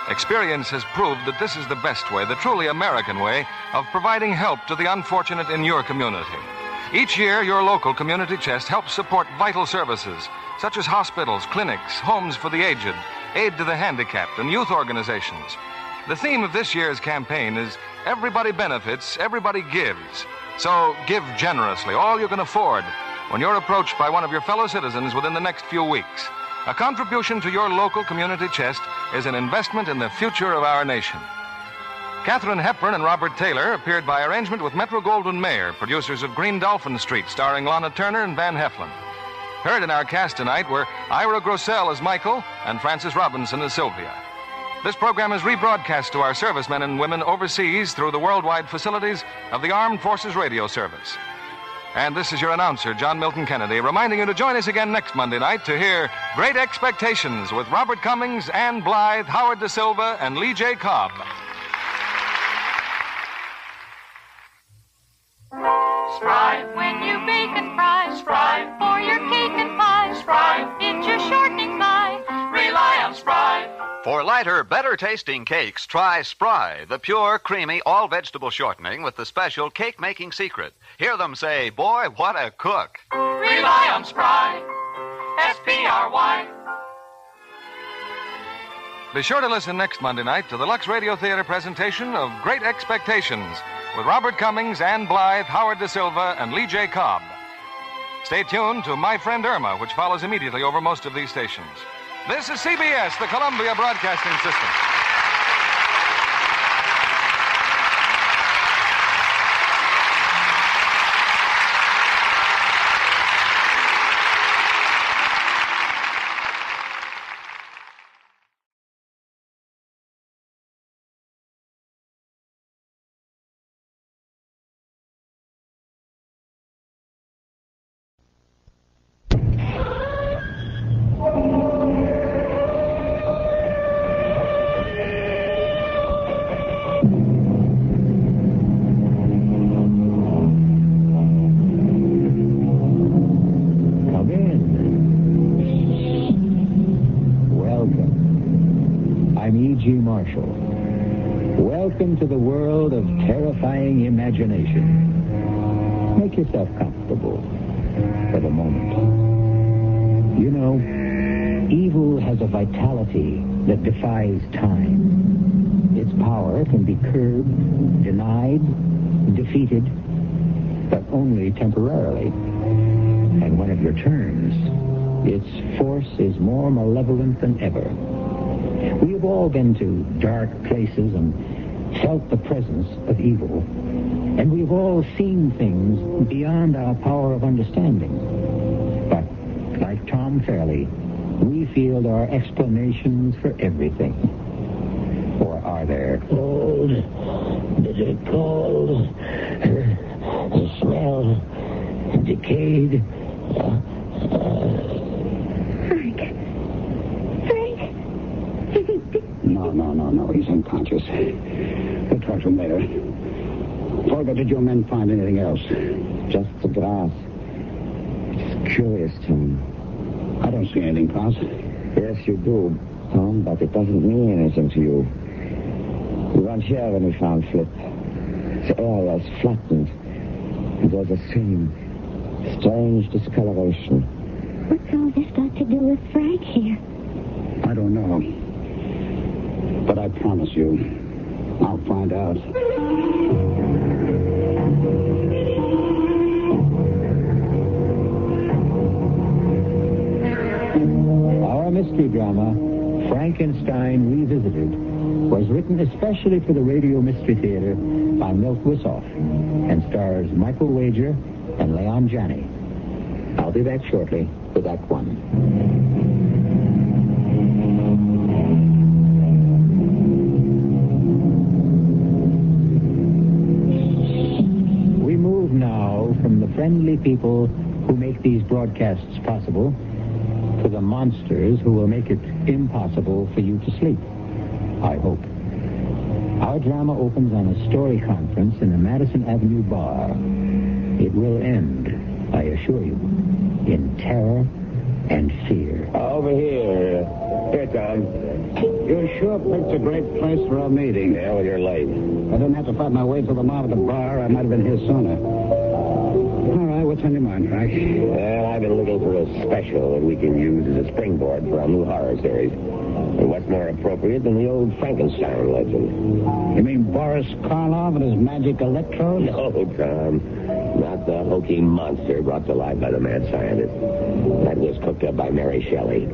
Experience has proved that this is the best way, the truly American way, of providing help to the unfortunate in your community. Each year, your local Community Chest helps support vital services, such as hospitals, clinics, homes for the aged, aid to the handicapped, and youth organizations. The theme of this year's campaign is Everybody Benefits, Everybody Gives. So give generously, all you can afford, when you're approached by one of your fellow citizens within the next few weeks. A contribution to your local Community Chest is an investment in the future of our nation. Katharine Hepburn and Robert Taylor appeared by arrangement with Metro-Goldwyn-Mayer, producers of Green Dolphin Street, starring Lana Turner and Van Heflin. Heard in our cast tonight were Ira Grossell as Michael and Frances Robinson as Sylvia. This program is rebroadcast to our servicemen and women overseas through the worldwide facilities of the Armed Forces Radio Service. And this is your announcer, John Milton Kennedy, reminding you to join us again next Monday night to hear Great Expectations with Robert Cummings, Anne Blythe, Howard Da Silva, and Lee J. Cobb. Strive when you bake and fry. Strive for your cake and pie. Strive, it's your shortening pie. Rely on Spry. For lighter, better-tasting cakes, try Spry, the pure, creamy, all-vegetable shortening with the special cake-making secret. Hear them say, boy, what a cook. Rely on Spry. S-P-R-Y. Be sure to listen next Monday night to the Lux Radio Theater presentation of Great Expectations with Robert Cummings, Anne Blythe, Howard Da Silva, and Lee J. Cobb. Stay tuned to My Friend Irma, which follows immediately over most of these stations. This is CBS, the Columbia Broadcasting System. Welcome to the world of terrifying imagination. Make yourself comfortable for the moment. You know, evil has a vitality that defies time. Its power can be curbed, denied, defeated, but only temporarily. And when it returns, its force is more malevolent than ever. We have all been to dark places and felt the presence of evil. And we've all seen things beyond our power of understanding. But, like Tom Fairley, we field our explanations for everything. Or are there? Cold, bitter cold, the smell, decayed. No, he's unconscious. We'll talk to him later. Volga, did your men find anything else? Just the glass. It's curious, Tom. I don't see anything, Klaus. Yes, you do, Tom, but it doesn't mean anything to you. We weren't here when we found Flip. The area is flattened. And there's a same strange discoloration. What's all this got to do with Frank here? I don't know. But I promise you, I'll find out. Our mystery drama, Frankenstein Revisited, was written especially for the Radio Mystery Theater by Milt Wissoff and stars Michael Wager and Leon Janney. I'll be back shortly with Act One. From the friendly people who make these broadcasts possible to the monsters who will make it impossible for you to sleep, I hope. Our drama opens on a story conference in the Madison Avenue bar. It will end, I assure you, in terror and fear. Over here. Here, Tom. You sure picked a great place for a meeting. Yeah, well, you're late. I didn't have to fight my way to the mob at the bar. I might have been here sooner. All right, what's on your mind, Frank? Well, I've been looking for a special that we can use as a springboard for our new horror series. And what's more appropriate than the old Frankenstein legend? You mean Boris Karloff and his magic electrodes? No, Tom. Not the hokey monster brought to life by the mad scientist. That was cooked up by Mary Shelley.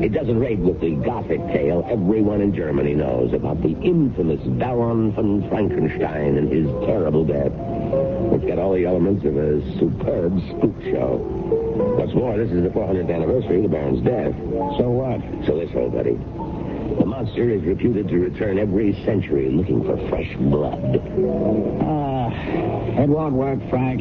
It doesn't rate with the Gothic tale everyone in Germany knows about the infamous Baron von Frankenstein and his terrible death. It's got all the elements of a superb spook show. What's more, this is the 400th anniversary of the Baron's death. So what? So this, old buddy. The monster is reputed to return every century looking for fresh blood. It won't work, Frank.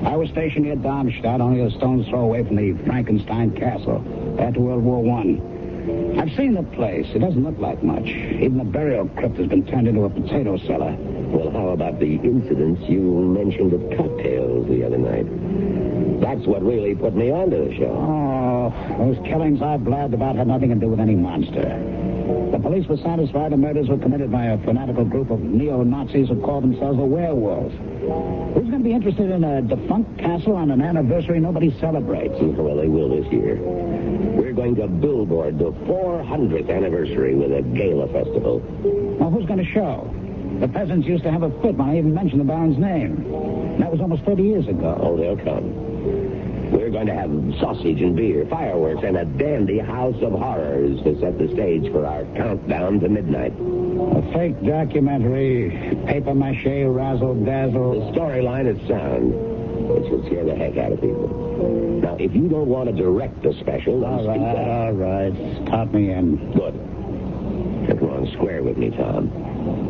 I was stationed near Darmstadt, only a stone's throw away from the Frankenstein castle after World War I. I've seen the place. It doesn't look like much. Even the burial crypt has been turned into a potato cellar. Well, how about the incidents you mentioned at cocktails the other night? That's what really put me onto the show. Oh, those killings I blabbed about had nothing to do with any monster. The police were satisfied the murders were committed by a fanatical group of neo-Nazis who call themselves the werewolves. Who's going to be interested in a defunct castle on an anniversary nobody celebrates? Well, they will this year. We're going to billboard the 400th anniversary with a gala festival. Well, who's going to show? The peasants used to have a fit when I even mentioned the Baron's name. That was almost 30 years ago. Oh, they'll come. We're going to have sausage and beer, fireworks, and a dandy house of horrors to set the stage for our countdown to midnight. A fake documentary, papier-mâché, razzle-dazzle. The storyline is sound. It should scare the heck out of people. Now, if you don't want to direct the special, then speak up. All right. Count me in. Good. Come on, square with me, Tom.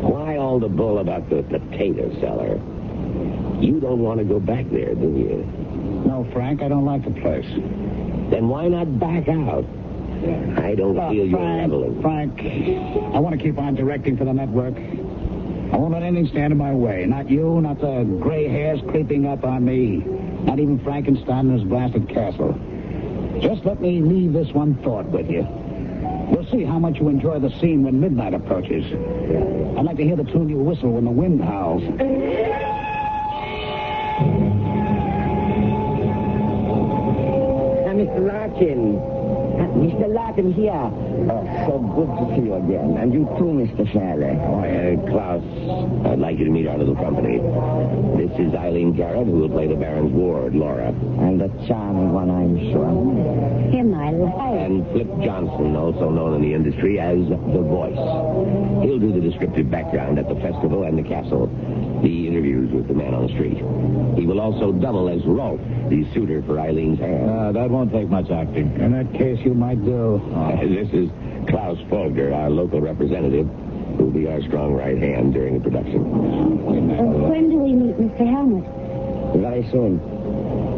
Why all the bull about the potato cellar? You don't want to go back there, do you? No, Frank, I don't like the place. Then why not back out? I don't feel you're leveling. Frank, I want to keep on directing for the network. I won't let anything stand in my way. Not you, not the gray hairs creeping up on me. Not even Frankenstein and his blasted castle. Just let me leave this one thought with you. We'll see how much you enjoy the scene when midnight approaches. I'd like to hear the tune you whistle when the wind howls. Mr. Larkin. Mr. Larkin here. Oh, so good to see you again. And you too, Mr. Shelley. Klaus, I'd like you to meet our little company. This is Eileen Garrett, who will play the Baron's ward, Laura. And a charming one, I'm sure. Him I like. And Flip Johnson, also known in the industry as The Voice. He'll do the descriptive background at the festival and the castle. The interviews with the man on the street. He will also double as Rolf, the suitor for Eileen's hand. That won't take much acting. In that case, you might do. This is Klaus Folger, our local representative, who will be our strong right hand during the production. When do we meet Mr. Helmut? Very soon.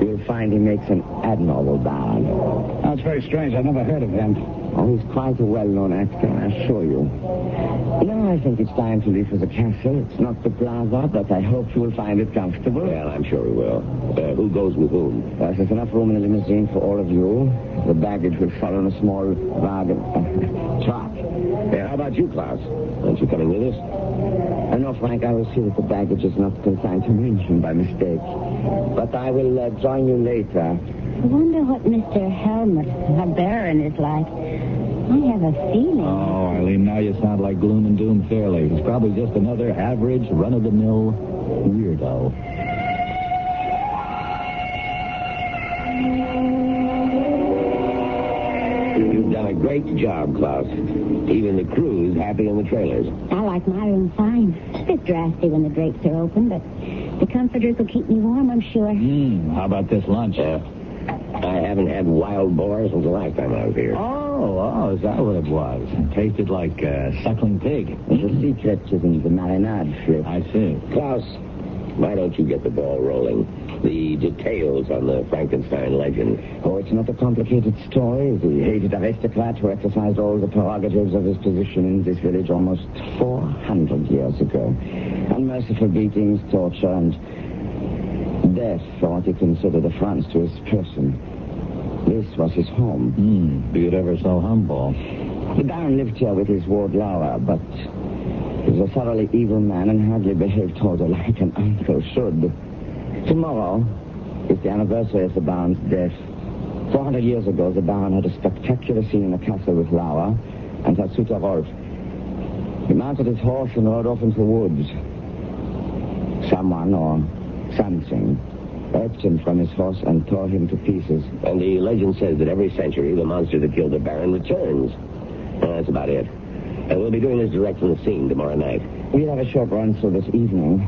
You'll find he makes an admirable Baron. That's very strange. I've never heard of him. Oh, he's quite a well-known actor, I assure you. Now I think it's time to leave for the castle. It's not the plaza, but I hope you will find it comfortable. Well, I'm sure we will. Who goes with whom? There's enough room in the limousine for all of you. The baggage will follow in a small wagon. Truck. How about you, Klaus? Aren't you coming with us? No, Frank, I will see that the baggage is not consigned to München by mistake. But I will join you later. I wonder what Mr. Helmut, our Baron, is like. I have a feeling. Oh, Eileen, now you sound like Gloom and Doom Fairley. He's probably just another average, run-of-the-mill weirdo. You've done a great job, Klaus. Even the crew's happy in the trailers. I like my room fine. It's a bit drafty when the drapes are open, but the comforters will keep me warm, I'm sure. How about this lunch? I haven't had wild boar since the last time I was here. Oh, is that what it was? It tasted like suckling pig. There's a secret to the marinade, Flip. I see. Klaus, why don't you get the ball rolling? The details on the Frankenstein legend. Oh, it's not a complicated story. The hated aristocrat who exercised all the prerogatives of his position in this village almost 400 years ago. Unmerciful beatings, torture, and death for what he considered affronts to his person. This was his home. Be it ever so humble. The Baron lived here with his ward Laura, but he was a thoroughly evil man and hardly behaved toward her like an uncle should. Tomorrow is the anniversary of the Baron's death. 400 years ago, the Baron had a spectacular scene in the castle with Laura and her suitor Rolf. He mounted his horse and rode off into the woods. Someone or something urged him from his horse and tore him to pieces. And the legend says that every century the monster that killed the Baron returns. That's about it. We'll be doing this direct from the scene tomorrow night. We'll have a short run through this evening.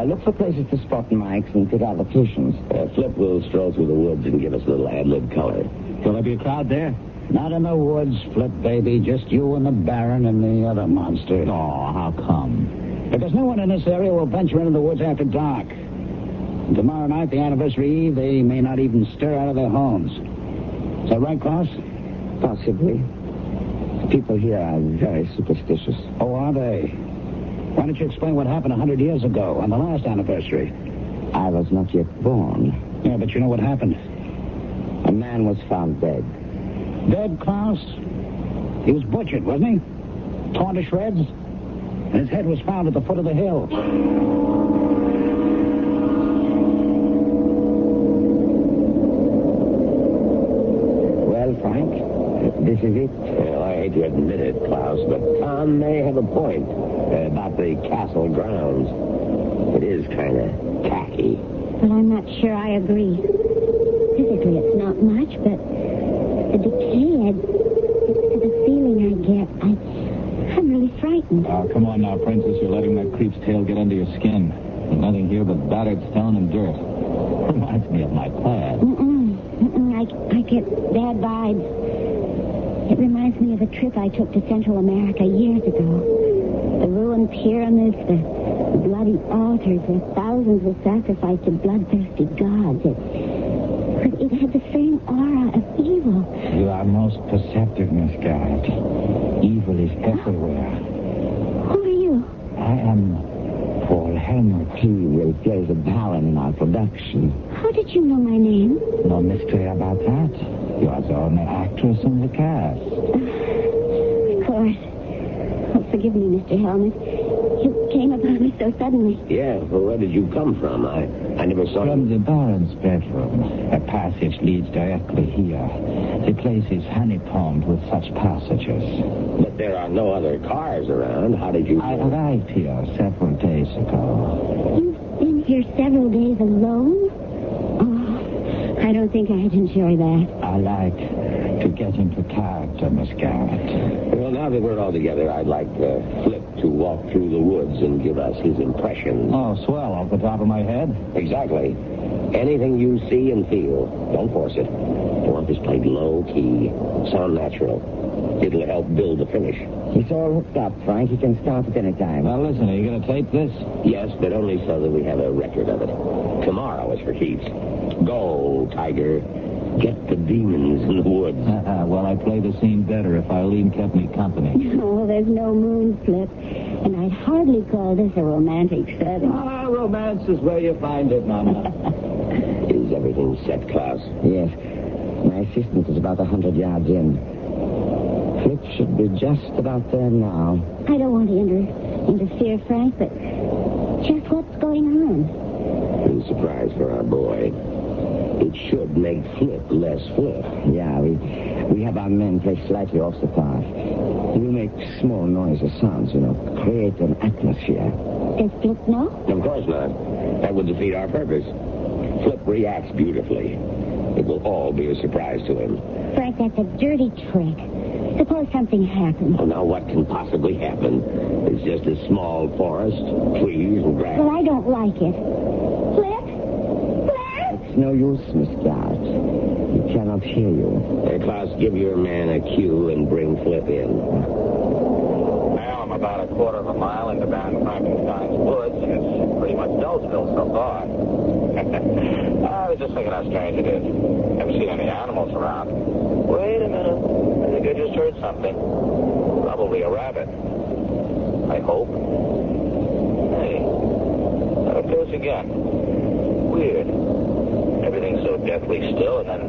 Look for places to spot mics and pick out locations. Flip will stroll through the woods and give us a little ad-lib color. Will there be a crowd there? Not in the woods, Flip, baby. Just you and the Baron and the other monster. Oh, how come? Because no one in this area will venture into the woods after dark. And tomorrow night, the anniversary eve, they may not even stir out of their homes. Is that right, Klaus? Possibly. People here are very superstitious. Oh, are they? Why don't you explain what happened 100 years ago on the last anniversary? I was not yet born. Yeah, but you know what happened. A man was found dead. Dead, Klaus? He was butchered, wasn't he? Torn to shreds? And his head was found at the foot of the hill. Well, Frank, this is it. Well, I hate to admit it, Klaus, but Tom may have a point about the castle grounds. It is kind of tacky. Well, I'm not sure I agree. Physically, it's not much, but the decay, the feeling I get, I'm really frightened. Oh, come on now, Princess. You're letting that creep's tail get under your skin. There's nothing here but battered stone and dirt. Reminds me of my past. I get bad vibes. It reminds me of a trip I took to Central America years ago. The ruined pyramids, the bloody altars where thousands were sacrificed to bloodthirsty gods. It had the same aura of evil. You are most perceptive, Miss Garrett. Evil is everywhere. Who are you? I am Paul Helmut. He will play the Baron in our production. How did you know my name? No mystery about that. You are the only actress in the cast. Of course. Oh, forgive me, Mr. Helmut. You came upon me so suddenly. Yeah, well, where did you come from? I never saw From the Baron's bedroom. A passage leads directly here. The place is honeycombed with such passages. But there are no other cars around. How did you... I arrived here several days ago. You've been here several days alone? Oh, I don't think I'd enjoy that. I like to get into character, Miss Garrett. Well, now that we're all together, I'd like Flip to walk through the woods and give us his impressions. Oh, swell, off the top of my head. Exactly. Anything you see and feel, don't force it. I want this played low-key, sound natural. It'll help build the finish. It's all hooked up, Frank. You can start at any time. Well, listen, are you going to tape this? Yes, but only so that we have a record of it. Tomorrow is for keeps. Go, Tiger. Get the demons in the woods. Well, I play the scene better if Eileen kept me company. No, there's no moon flip. And I'd hardly call this a romantic setting. Ah, romance is where you find it, Mama. Is everything set, Klaus? Yes. My assistant is about 100 yards in. Flip should be just about there now. I don't want to interfere, Frank, but just what's going on? A surprise for our boy. It should make Flip less Flip. Yeah, we have our men play slightly off the path. We make small noises, sounds, create an atmosphere. Does Flip know? Of course not. That would defeat our purpose. Flip reacts beautifully. It will all be a surprise to him. Frank, that's a dirty trick. Suppose something happens. Well, now what can possibly happen? It's just a small forest, trees and grass. Well, I don't like it. Flip? It's no use, Miss Garrett. He cannot hear you. Hey, Klaus, give your man a cue and bring Flip in. Well, I'm about a quarter of a mile into Baron Frankenstein's woods, and it's pretty much Dulceville so far. I was just thinking how strange it is. Haven't seen any animals around. Wait a minute. I think I just heard something. Probably a rabbit. I hope. Hey, there it goes again. Weird. Everything's so deathly still, and then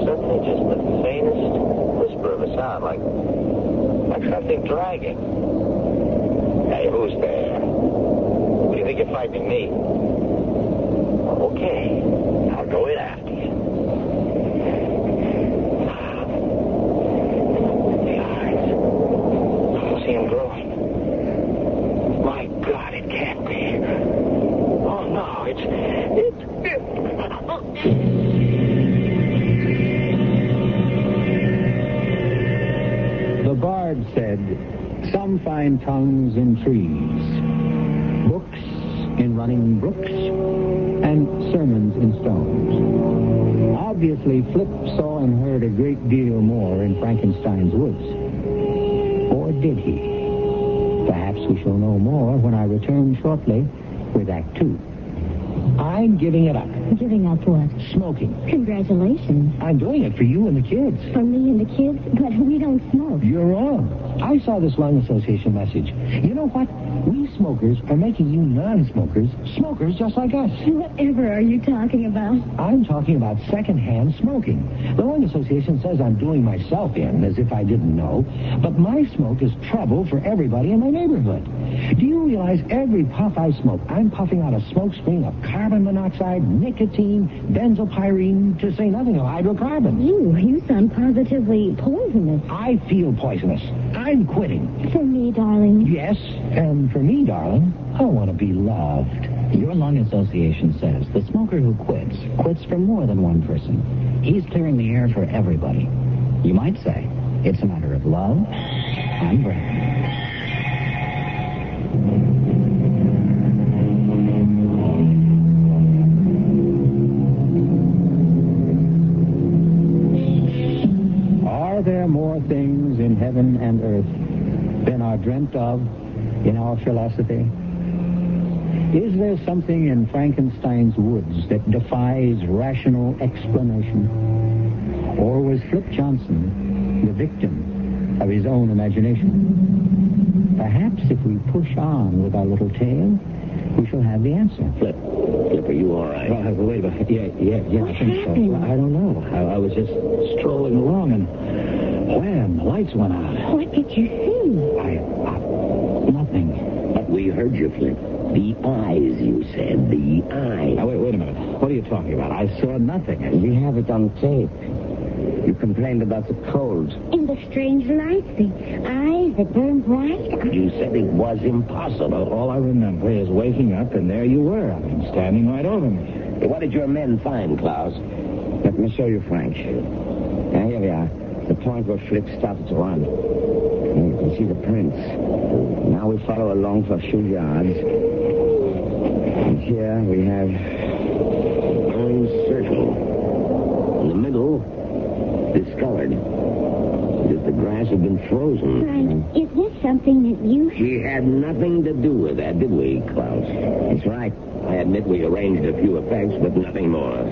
suddenly just the faintest whisper of a sound, like something dragging. Hey, who's there? What do you think you're frightening me? Okay, I'll go in after you. The eyes. I don't see them growing. My God, it can't be. Oh, no, it's... The bard said, some find tongues in trees, books in running brooks, and sermons in stones. Obviously, Flip saw and heard a great deal more in Frankenstein's woods. Or did he? Perhaps we shall know more when I return shortly with Act 2. I'm giving it up. Giving up what? Smoking. Congratulations. I'm doing it for you and the kids. For me and the kids? But we don't smoke. You're wrong. I saw this lung association message. You know what? We smokers are making you non-smokers smokers just like us. Whatever are you talking about? I'm talking about secondhand smoking. The lung association says I'm doing myself in, as if I didn't know. But my smoke is trouble for everybody in my neighborhood. Do you realize every puff I smoke, I'm puffing out a smoke screen of carbon monoxide, nicotine, benzopyrene, to say nothing of hydrocarbons. You sound positively poisonous. I feel poisonous. I'm quitting. For me, darling. Yes, and for me, darling, I want to be loved. Your lung association says the smoker who quits for more than one person. He's clearing the air for everybody. You might say it's a matter of love and breath. Are there more things in heaven and earth than are dreamt of in our philosophy? Is there something in Frankenstein's woods that defies rational explanation? Or was Flip Johnson the victim of his own imagination? Perhaps if we push on with our little tale, we shall have the answer. Flip, are you all right? Wait a minute. Yeah, I think so. I don't know. I was just strolling along, and Wham, the lights went out. What did you see? Nothing. But we heard you, Flip. The eyes, you said. The eyes. Now, wait a minute. What are you talking about? I saw nothing. We have it on tape. You complained about the cold. And the strange lights, the eyes that burned white. You said it was impossible. All I remember is waking up, and there you were. I mean, standing right over me. What did your men find, Klaus? Let me show you, Frank. Now, here we are. The point where Flip started to run. And you can see the prints. Now we follow along for a few yards. And here we have orange circle. In the middle, discolored. As if the grass had been frozen. Frank, is this something that you... We had nothing to do with that, did we, Klaus? That's right. I admit we arranged a few effects, but nothing more.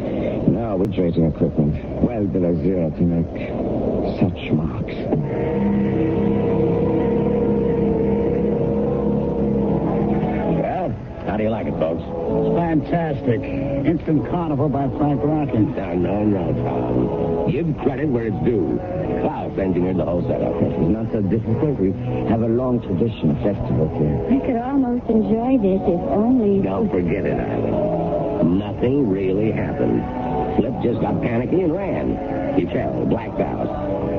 No, we're tracing equipment. Well below zero to make such marks. Well, how do you like it, folks? It's fantastic. Instant Carnival by Frank Rockin. No, Tom. Give credit where it's due. Klaus engineered the whole setup. It's not so difficult. We have a long tradition of festivals here. I could almost enjoy this if only... Don't forget it, Island. Nothing really happened. Flip just got panicky and ran. He fell, blacked out.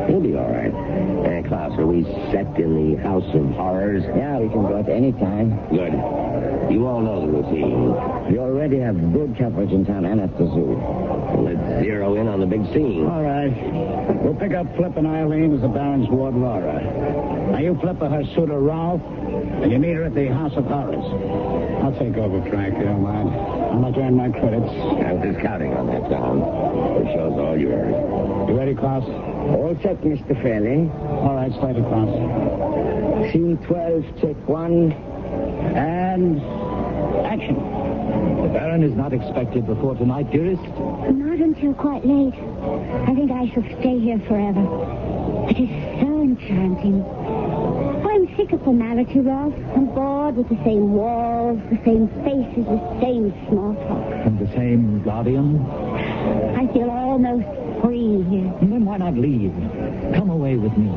He'll be all right. And Klaus, are we set in the House of Horrors? Yeah, we can go at any time. Good. You all know the routine. We already have good coverage in town and at the zoo. Let's zero in on the big scene. All right. We'll pick up Flip and Eileen as the Baron's ward Laura. Now, you Flip her suitor Ralph, and you meet her at the House of Horrors. I'll take over, Frank. You don't mind. I'll not earn my credits. I was just counting on that, Tom. The show's all yours. You ready, Klaus? All set, Mr. Fairley. All right, started, Klaus. Scene 12, take 1. And action. The Baron is not expected before tonight, dearest? Not until quite late. I think I shall stay here forever. It is so enchanting. I'm sick of formality, Ralph. I'm bored with the same walls, the same faces, the same small talk. And the same guardian? I feel almost free here. Then why not leave? Come away with me.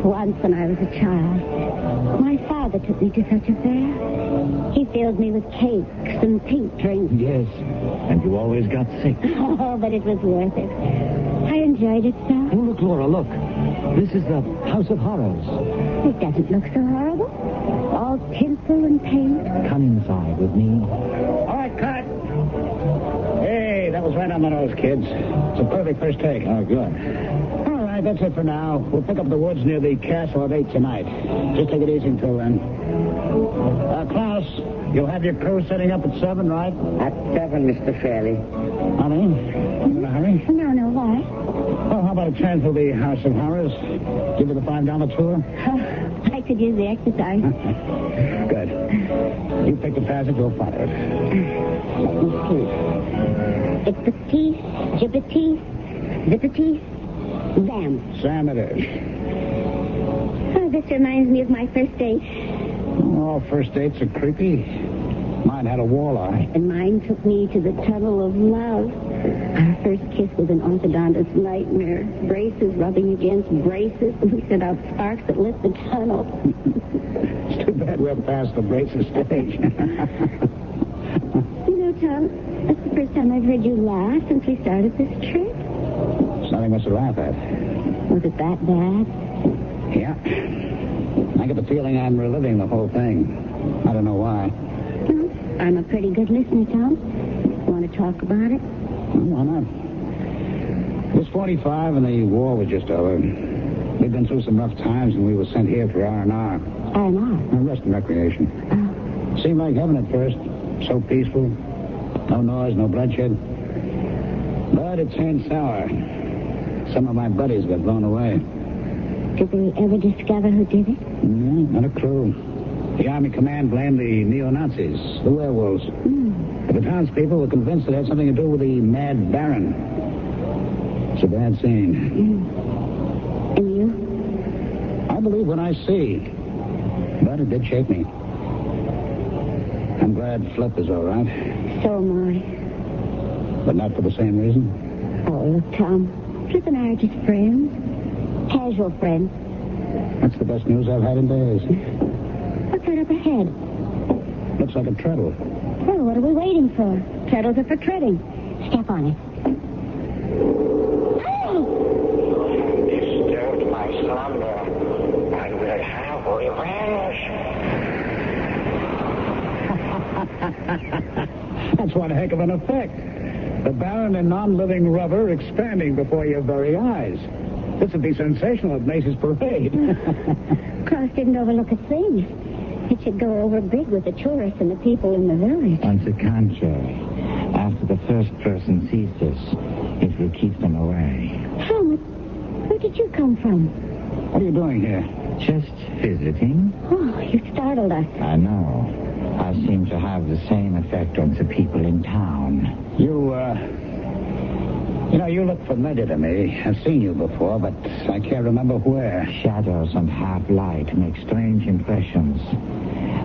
Once when I was a child, my father took me to such a fair. He filled me with cakes and pink drinks. Yes, and you always got sick. Oh, but it was worth it. I enjoyed it so. Oh, look, Laura, look. This is the House of Horrors. It doesn't look so horrible. All tinsel and paint. Come inside with me. All right, cut. Hey, that was right on the nose, kids. It's a perfect first take. Oh, good. All right, that's it for now. We'll pick up the woods near the castle at 8 tonight. Just take it easy until then. Klaus, you'll have your crew setting up at 7, right? At 7, Mr. Fairley. Honey, you in a hurry? No, why? Well, how about a chance for the House of Horrors? Give you the $5 tour? I could use the exercise. Good. You pick the passage, we'll follow it. Let me see. It's the teeth, jibbity, zippity, Sam. Sam it is. Oh, this reminds me of my first date. All first dates are creepy. Mine had a walleye. And mine took me to the tunnel of love. Our first kiss was an orthodontist's nightmare. Braces rubbing against braces. We sent out sparks that lit the tunnel. It's too bad we're past the braces stage. You know, Tom, that's the first time I've heard you laugh since we started this trip. There's nothing much to laugh at. Was it that bad? Yeah. I get the feeling I'm reliving the whole thing. I don't know why. Well, I'm a pretty good listener, Tom. Want to talk about it? Well, why not? It was 45 and the war was just over. We'd been through some rough times and we were sent here for R&R. R&R? Rest and recreation. Seemed like heaven at first. So peaceful. No noise, no bloodshed. But it turned sour. Some of my buddies got blown away. Did they ever discover who did it? No, not a clue. The Army Command blamed the neo-Nazis, the werewolves. But the townspeople were convinced it had something to do with the Mad Baron. It's a bad scene. And you? I believe what I see. But it did shake me. I'm glad Flip is all right. So am I. But not for the same reason? Oh, look, Tom. Flip and I are just friends. Casual friend. That's the best news I've had in days. What's that up ahead? Looks like a treadle. Well, what are we waiting for? Treadles are for treading. Step on it. Disturbed my slumber. I will have revenge. That's one heck of an effect. The barren and non-living rubber expanding before your very eyes. This would be sensational at Macy's Parade. Cross didn't overlook a thing. It should go over big with the tourists and the people in the village. On the contrary, after the first person sees this, it will keep them away. Helmut, where did you come from? What are you doing here? Just visiting. Oh, you startled us. I know. I seem to have the same effect on the people in town. You look familiar to me. I've seen you before, but I can't remember where. Shadows and half-light make strange impressions.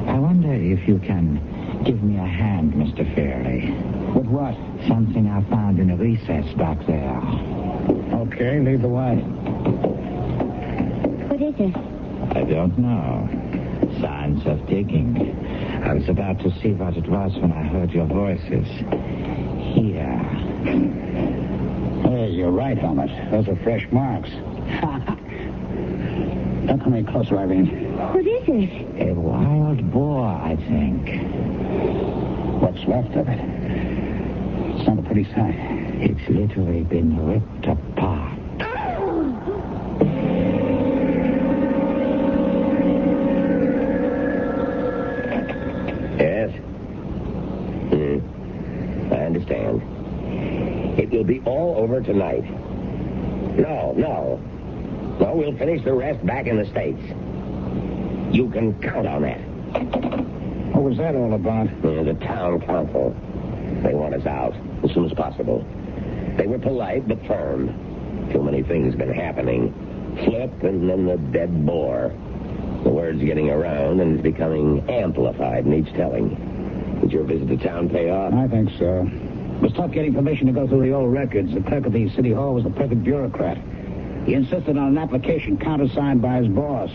I wonder if you can give me a hand, Mr. Fairley. With what? Something I found in a recess back there. Okay, lead the way. What is it? I don't know. Signs of digging. I was about to see what it was when I heard your voices. Here. Hey, you're right, Helmut. Those are fresh marks. Don't come any closer, Irene. What is it? A wild boar, I think. What's left of it? It's not a pretty sight. It's literally been ripped apart. Yes? I understand. It will be all over tonight. No, we'll finish the rest back in the States. You can count on that. What was that all about? The town council. They want us out as soon as possible. They were polite but firm. Too many things been happening. Flip and then the dead boar. The word's getting around and it's becoming amplified in each telling. Did your visit to town pay off? I think so. It was tough getting permission to go through the old records. The clerk of the city hall was the perfect bureaucrat. He insisted on an application countersigned by his boss.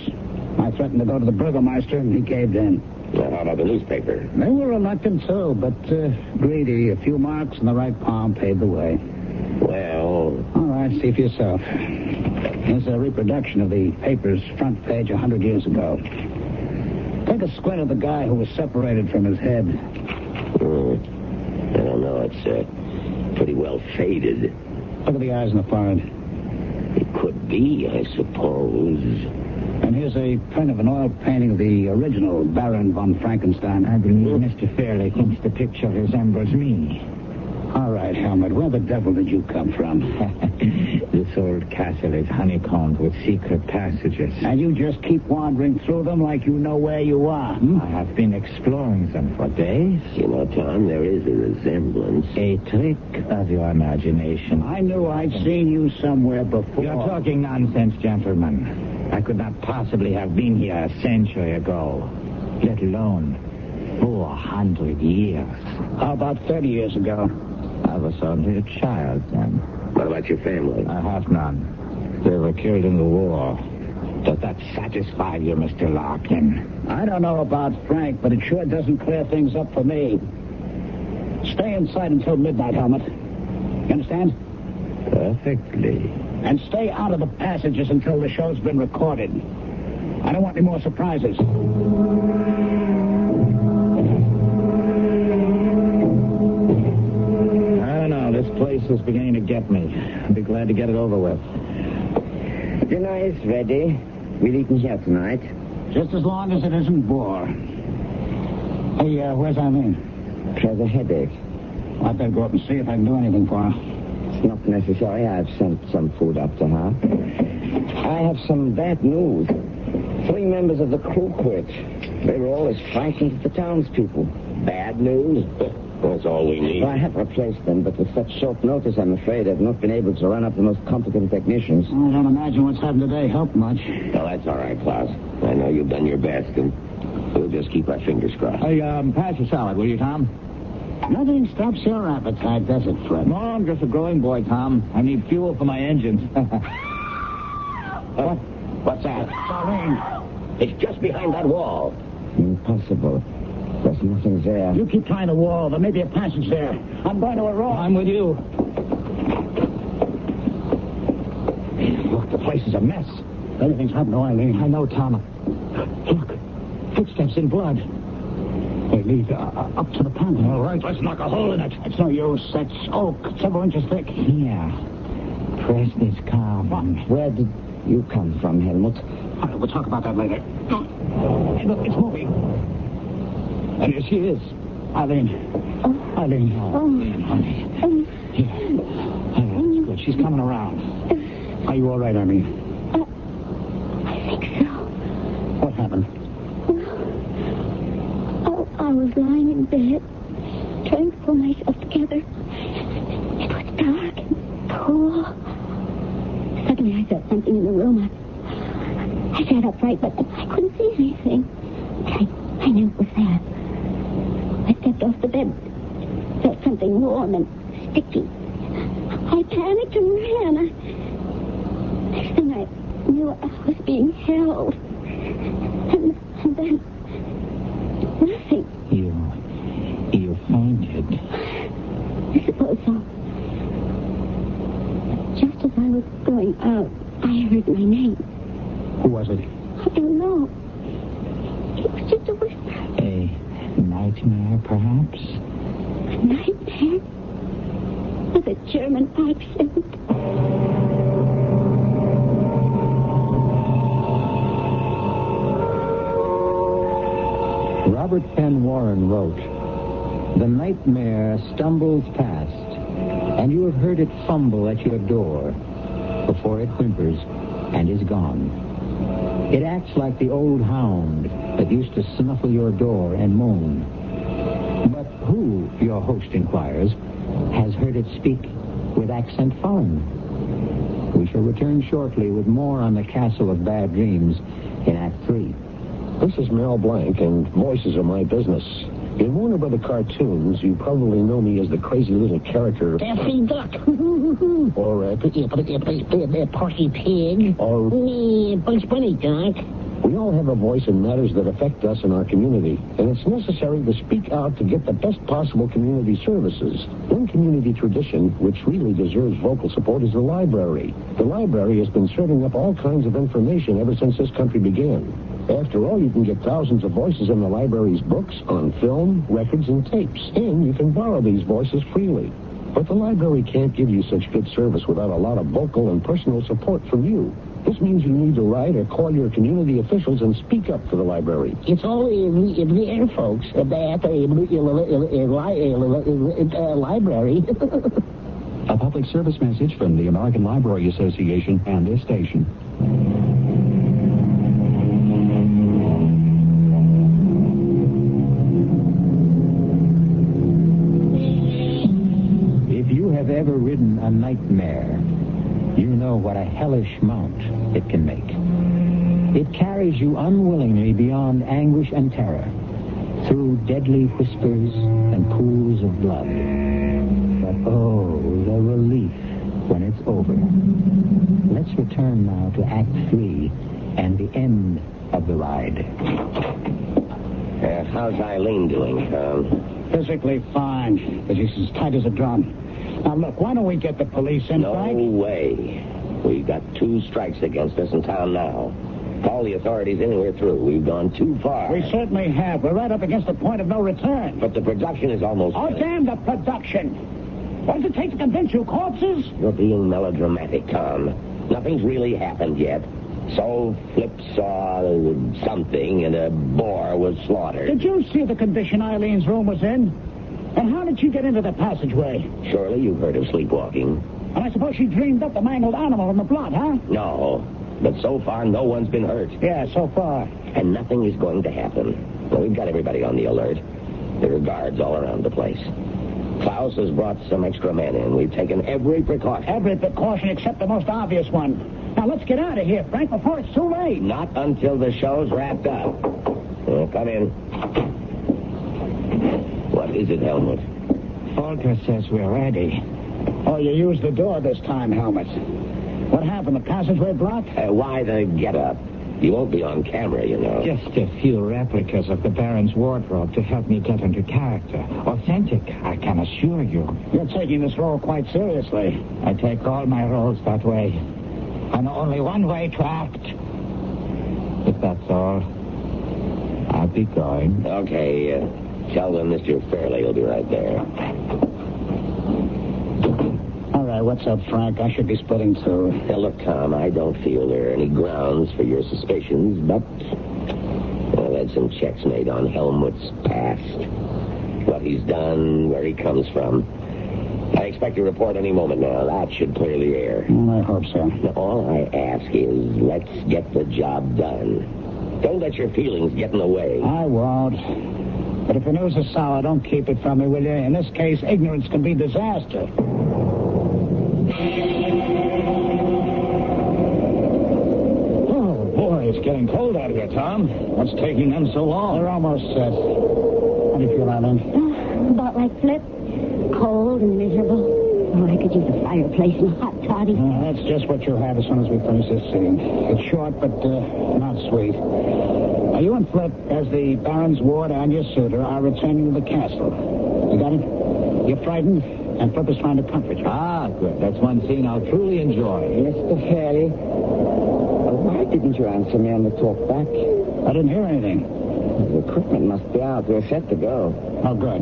I threatened to go to the burgomaster, and he caved in. Well, how about the newspaper? They were reluctant, too, but greedy. A few marks in the right palm paved the way. Well... All right, see for yourself. Here's a reproduction of the paper's front page 100 years ago. Take a squint at the guy who was separated from his head. I don't know. It's pretty well faded. Look at the eyes and the forehead. It could be, I suppose. And here's a print of an oil painting of the original Baron von Frankenstein. I believe Mr. Fairley thinks the picture resembles me. All right, Helmut, where the devil did you come from? This old castle is honeycombed with secret passages. And you just keep wandering through them like you know where you are, I have been exploring them for days. You know, Tom, there is a resemblance. A trick of your imagination. I knew I'd seen you somewhere before. You're talking nonsense, gentlemen. I could not possibly have been here a century ago, let alone 400 years. How about 30 years ago? I was only a child then. What about your family? I have none. They were killed in the war. Does that satisfy you, Mr. Larkin? I don't know about Frank, but it sure doesn't clear things up for me. Stay inside until midnight, Helmut. You understand? Perfectly. And stay out of the passages until the show's been recorded. I don't want any more surprises. This place is beginning to get me. I'll be glad to get it over with. Dinner is ready. We'll eat in here tonight. Just as long as it isn't boar. Hey, where's Eileen? She has a headache. Well, I'd better go up and see if I can do anything for her. It's not necessary. I've sent some food up to her. I have some bad news. 3 members of the crew quit. They were all as frightened as the townspeople. Bad news? That's all we need. Well, I have replaced them, but with such short notice, I'm afraid I've not been able to run up the most competent technicians. I don't imagine what's happened today helped much. Well, that's all right, Klaus. I know you've done your best, and we'll just keep our fingers crossed. Hey, pass the salad, will you, Tom? Nothing stops your appetite, does it, Fred? No, I'm just a growing boy, Tom. I need fuel for my engines. What's that? Arlene. It's just behind that wall. Impossible. There's nothing there. You keep trying the wall. There may be a passage there. I'm going to a room. I'm with you. Look, the place is a mess. Everything's happened to Eileen. I know, Tom. Look, footsteps in blood. They lead up to the panel. All right, let's knock a hole in it. It's no use. That's oak, several inches thick. Here. Press this calm. Where did you come from, Helmut? All right, we'll talk about that later. Hey, look, it's moving. And here she is. Eileen. Eileen. Honey. Here. That's good. She's coming around. Are you all right, Eileen? I think so. What happened? I was lying in bed, trying to pull myself together. It was dark and cool. Suddenly I felt something in the room. I sat upright, but I couldn't see anything. I knew it was there. I stepped off the bed, felt something warm and sticky. I panicked and ran. Next thing I knew, I was being held. And then... nothing. You fainted. I suppose so. Just as I was going out, I heard my name. Who was it? I don't know. It was just a whisper. A nightmare, perhaps? A nightmare? With a German accent. Robert Penn Warren wrote, "The nightmare stumbles past, and you have heard it fumble at your door before it whimpers and is gone. It acts like the old hound that used to snuffle your door and moan. But who, your host inquires, has heard it speak with accent foreign?" We shall return shortly with more on the Castle of Bad Dreams in Act 3. This is Mel Blanc, and voices are my business. In Warner Brother cartoons, you probably know me as the crazy little character... Daffy Duck. or, Porky Pig. Or... Bugs Bunny Duck. We all have a voice in matters that affect us in our community, and it's necessary to speak out to get the best possible community services. One community tradition, which really deserves vocal support, is the library. The library has been serving up all kinds of information ever since this country began. After all, you can get thousands of voices in the library's books, on film, records, and tapes. And you can borrow these voices freely. But the library can't give you such good service without a lot of vocal and personal support from you. This means you need to write or call your community officials and speak up for the library. It's all in the air, folks. At the library. A public service message from the American Library Association and this station. Ever ridden a nightmare, you know what a hellish mount it can make. It carries you unwillingly beyond anguish and terror, through deadly whispers and pools of blood. But oh, the relief when it's over. Let's return now to Act 3 and the end of the ride. How's Eileen doing, Tom? Physically fine, but she's as tight as a drum. Now, look, why don't we get the police in, Frank? No way. We've got 2 strikes against us in town now. Call the authorities in and we're through. We've gone too far. We certainly have. We're right up against the point of no return. But the production is almost Oh, finished. damn the production. What does it take to convince you, corpses? You're being melodramatic, Tom. Nothing's really happened yet. So Flip saw something and a boar was slaughtered. Did you see the condition Eileen's room was in? And how did she get into the passageway? Surely you've heard of sleepwalking. And I suppose she dreamed up the mangled animal in the blood, huh? No. But so far, no one's been hurt. Yeah, so far. And nothing is going to happen. Well, we've got everybody on the alert. There are guards all around the place. Klaus has brought some extra men in. We've taken every precaution. Every precaution except the most obvious one. Now, let's get out of here, Frank, before it's too late. Not until the show's wrapped up. Come in. What is it, Helmut? Volker says we're ready. Oh, you used the door this time, Helmut. What happened? The passageway blocked? Why the get-up? You won't be on camera, you know. Just a few replicas of the Baron's wardrobe to help me get into character. Authentic, I can assure you. You're taking this role quite seriously. I take all my roles that way. And only one way to act. If that's all, I'll be going. Okay, tell them Mr. Fairley will be right there. All right, what's up, Frank? I should be splitting too. Now, look, Tom, I don't feel there are any grounds for your suspicions, but I've had some checks made on Helmut's past. What he's done, where he comes from. I expect a report any moment now. That should clear the air. Well, I hope so. Now, all I ask is let's get the job done. Don't let your feelings get in the way. I won't. But if the news is sour, don't keep it from me, will you? In this case, ignorance can be disaster. Oh, boy, it's getting cold out here, Tom. What's taking them so long? They're almost set. How do you feel, Eileen? About like Flip. Cold and miserable. Oh, I could use a fireplace and a hot toddy. That's just what you'll have as soon as we finish this scene. It's short, but not sweet. Now, you and Flip, as the Baron's ward and your suitor, are returning to the castle. You got it? You're frightened, and Flip is trying to comfort you. Ah, good. That's one scene I'll truly enjoy. Mr. Fairley, why didn't you answer me on the talk back? I didn't hear anything. The equipment must be out. We're set to go. Oh, good.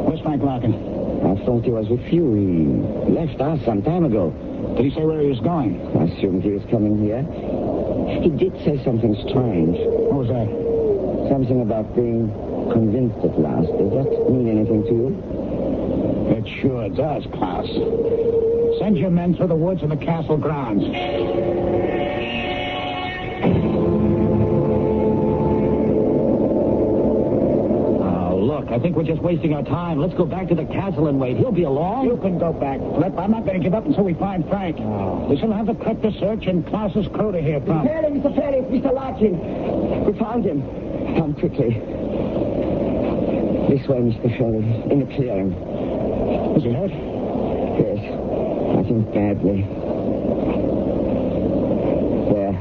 Where's Frank Larkin? I thought he was with you. He left us some time ago. Did he say where he was going? I assumed he was coming here. He did say something strange. What was that? Something about being convinced at last. Does that mean anything to you? It sure does, Klaus. Send your men through the woods and the castle grounds. I think we're just wasting our time. Let's go back to the castle and wait. He'll be along. You can go back, Flip. I'm not going to give up until we find Frank. Oh. We shall have the clip to search and Klaus's crew to hear from. Mr. Fairley, it's Mr. Larkin. We found him. Come quickly. This way, Mr. Fairley, in the clearing. Is he hurt? Yes. I think badly. There.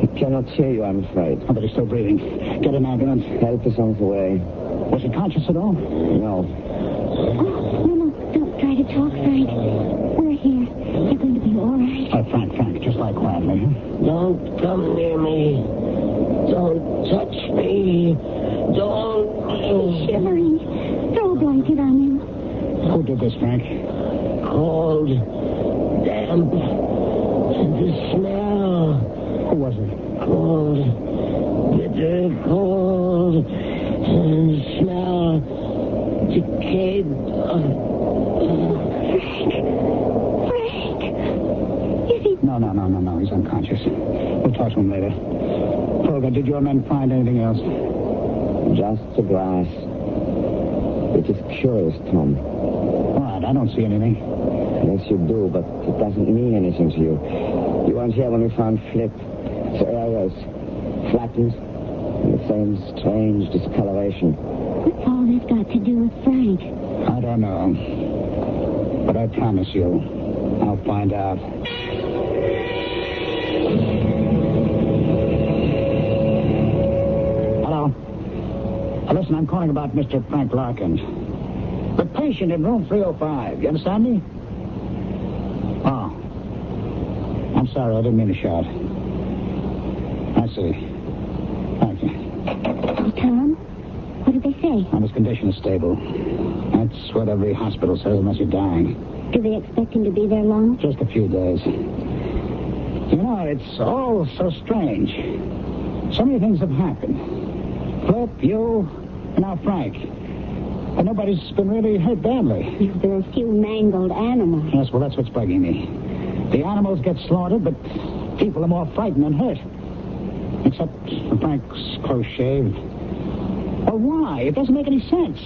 I cannot hear you, I'm afraid. Oh, but he's still breathing. Get an ambulance. Help is on the way. Was he conscious at all? No. Oh, no, don't try to talk, Frank. We're here. You're going to be all right. Frank, just lie quietly. Don't come near me. Don't touch me. Don't... Shivering. Throw a blanket on him. Who did this, Frank? Cold. Damp. The smell. Who was it? Cold, bitter cold, and smell decayed. Frank! Is he... No. He's unconscious. We'll talk to him later. Olga, did your men find anything else? Just the grass. It is curious, Tom. What? I don't see anything. Yes, you do, but it doesn't mean anything to you. You weren't here when we found Flip. The areas flattened, and the same strange discoloration. What's all this got to do with Frank? I don't know. But I promise you, I'll find out. Hello? Listen, I'm calling about Mr. Frank Larkin. The patient in room 305. You understand me? Oh. I'm sorry, I didn't mean to shout. I see. Thank you. Tom, what did they say? His condition is stable. That's what every hospital says unless you're dying. Do they expect him to be there long? Just a few days. You know, it's all so strange. So many things have happened. Flip, you, and now Frank. And nobody's been really hurt badly. There are a few mangled animals. Yes, well, that's what's bugging me. The animals get slaughtered, but people are more frightened than hurt. Except for Frank's close shave. Well, why? It doesn't make any sense.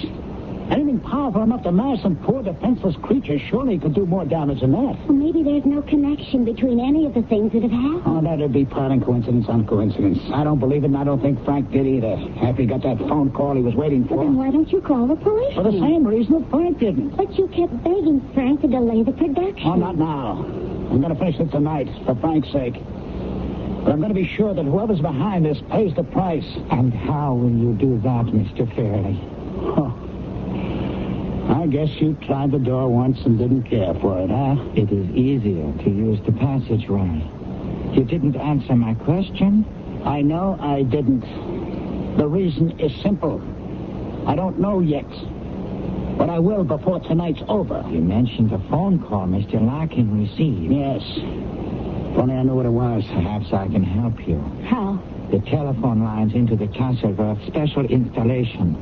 Anything powerful enough to mash some poor defenseless creature surely could do more damage than that. Well, maybe there's no connection between any of the things that have happened. Oh, that'd be piling coincidence on coincidence. I don't believe it, and I don't think Frank did either. After he got that phone call he was waiting for. Well, then why don't you call the police? For the same reason that Frank didn't. But you kept begging Frank to delay the production. Oh, not now. I'm going to finish it tonight, for Frank's sake. But I'm going to be sure that whoever's behind this pays the price. And how will you do that, Mr. Fairley? Oh. I guess you tried the door once and didn't care for it, huh? It is easier to use the passageway. You didn't answer my question? I know I didn't. The reason is simple. I don't know yet. But I will before tonight's over. You mentioned a phone call Mr. Larkin received. Yes. If only I knew what it was. Perhaps I can help you. How? The telephone lines into the castle were of special installation.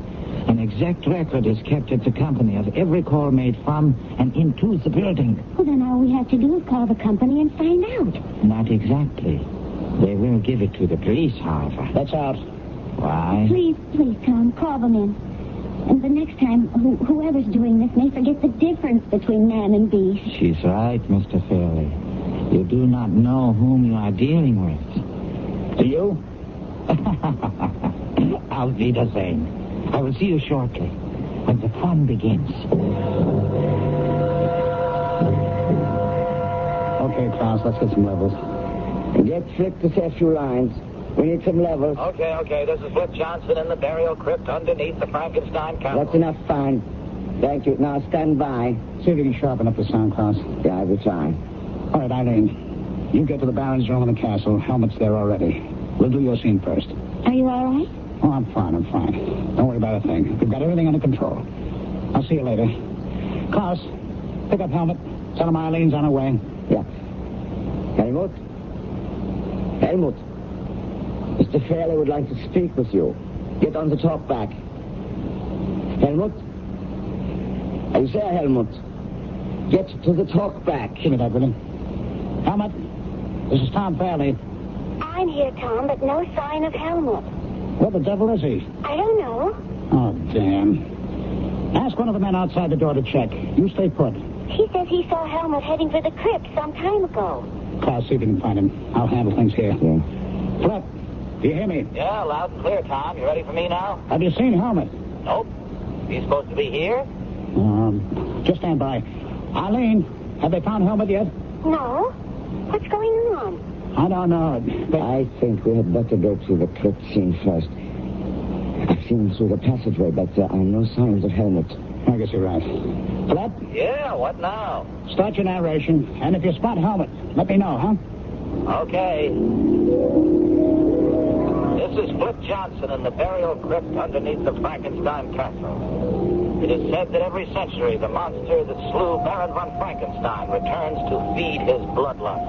An exact record is kept at the company of every call made from and into the building. Well, then all we have to do is call the company and find out. Not exactly. They will give it to the police, however. That's out. Why? Please, Tom, call them in. And the next time, whoever's doing this may forget the difference between man and beast. She's right, Mr. Fairley. You do not know whom you are dealing with. Do you? I'll be the same. I will see you shortly, when the fun begins. Okay, Klaus, let's get some levels. Get Flick to say a few lines. We need some levels. Okay. This is Flip Johnson in the burial crypt underneath the Frankenstein castle. That's enough, fine. Thank you. Now stand by. See if you can sharpen up the sound, Klaus. Yeah, I will try. All right, Eileen. You get to the Baron's room in the castle. Helmet's there already. We'll do your scene first. Are you all right? Oh, I'm fine. Don't worry about a thing. We've got everything under control. I'll see you later. Klaus, pick up Helmet. Tell him Eileen's on her way. Yeah. Helmut? Mr. Fairley would like to speak with you. Get on the talk back. Helmut? Are you there, Helmut? Get to the talk back. Give me that, will you? Helmut, this is Tom Fairley. I'm here, Tom, but no sign of Helmut. Where the devil is he? I don't know. Oh, damn. Ask one of the men outside the door to check. You stay put. He says he saw Helmut heading for the crypt some time ago. Klaus, see if you can find him. I'll handle things here. Yeah. Flip, do you hear me? Yeah, loud and clear, Tom. You ready for me now? Have you seen Helmut? Nope. He's supposed to be here? Just stand by. Eileen, have they found Helmut yet? No. What's going on? I don't know. I think we had better go to the crypt scene first. I've seen him through the passageway, but there are no signs of Helmut. I guess you're right. Flip? Yeah, what now? Start your narration, and if you spot Helmut, let me know, huh? Okay. This is Flip Johnson in the burial crypt underneath the Frankenstein castle. It is said that every century the monster that slew Baron von Frankenstein returns to feed his bloodlust.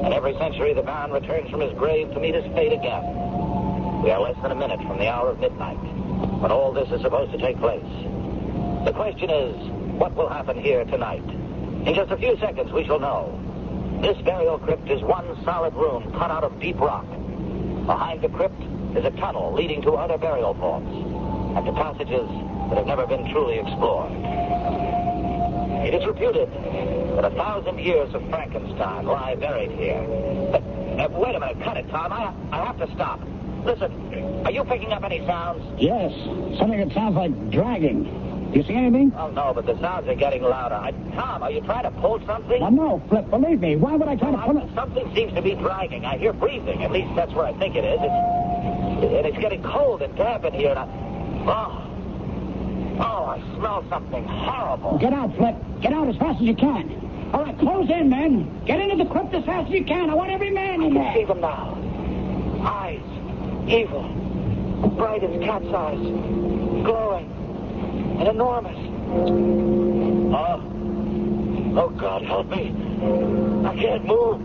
And every century the Baron returns from his grave to meet his fate again. We are less than a minute from the hour of midnight, when all this is supposed to take place. The question is, what will happen here tonight? In just a few seconds we shall know. This burial crypt is one solid room cut out of deep rock. Behind the crypt is a tunnel leading to other burial vaults and to passages that have never been truly explored. It is reputed that 1,000 years of Frankenstein lie buried here. But, wait a minute, cut it, Tom. I have to stop. Listen, are you picking up any sounds? Yes, something that sounds like dragging. Do you see anything? Oh, no, but the sounds are getting louder. Tom, are you trying to pull something? Well, no, Flip, believe me. Why would I try to pull it? Something seems to be dragging. I hear breathing. At least that's where I think it is. It's getting cold and damp in here. Oh, I smell something horrible. Get out, Flip. Get out as fast as you can. All right, close in, men. Get into the crypt as fast as you can. I want every man in there. I can see them now. Eyes. Evil. Bright as cat's eyes. Glowing. And enormous. Oh, God, help me. I can't move.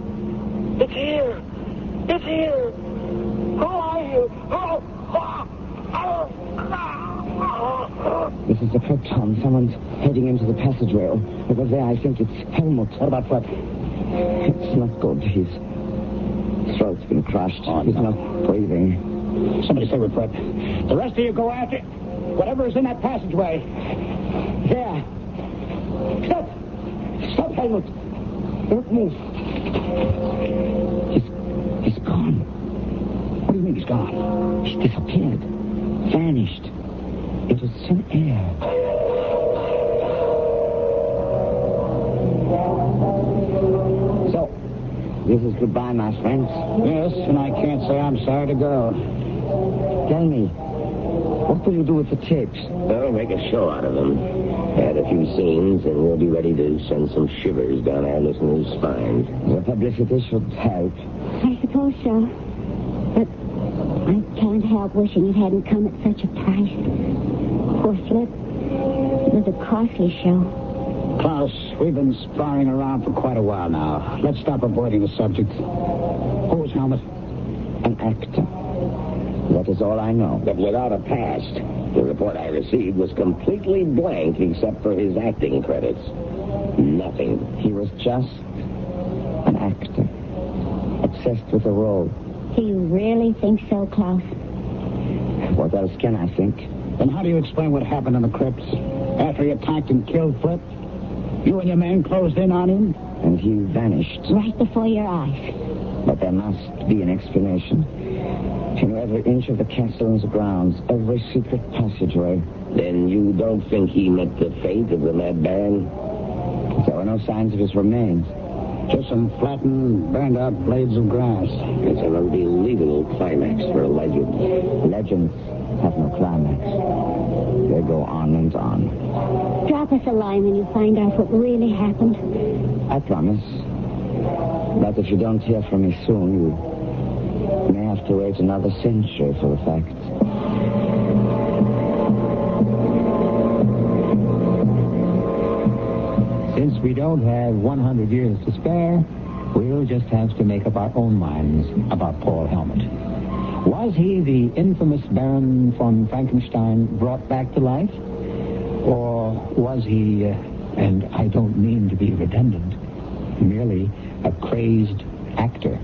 It's here. It's here. Who are you? This is the crypt, Tom. Someone's heading into the passageway. Over there, I think it's Helmut. What about Flip? It's not good. His throat's been crushed. He's not breathing. Somebody stay with Flip. The rest of you go after... Whatever is in that passageway. There. Stop! Stop, Helmut! Don't move. He's gone. What do you mean he's gone? He's disappeared. Vanished. Into thin air. So, this is goodbye, my friends. Yes, and I can't say I'm sorry to go. Tell me, what will you do with the tapes? We'll make a show out of them. Add a few scenes, and we'll be ready to send some shivers down our listeners' spines. The publicity should help. I suppose so. But I can't help wishing it hadn't come at such a price. Poor Flip. It was a costly show. Klaus, we've been sparring around for quite a while now. Let's stop avoiding the subject. Who was Helmut? An actor. That is all I know. But without a past. The report I received was completely blank except for his acting credits. Nothing. He was just an actor. Obsessed with a role. Do you really think so, Klaus? What else can I think? Then how do you explain what happened in the crypts? After he attacked and killed Flip, you and your men closed in on him? And he vanished. Right before your eyes. But there must be an explanation. You know, every inch of the castle and the grounds, every secret passageway. Then you don't think he met the fate of the Mad Baron? There were no signs of his remains. Just some flattened, burned-out blades of grass. It's an unbelievable climax for a legend. Legends have no climax. They go on and on. Drop us a line when you find out what really happened. I promise. But if you don't hear from me soon, you may have to wait another century for the facts. Since we don't have 100 years to spare, we'll just have to make up our own minds about Paul Helmut. Was he the infamous Baron von Frankenstein brought back to life? Or was he, and I don't mean to be redundant, merely a crazed actor?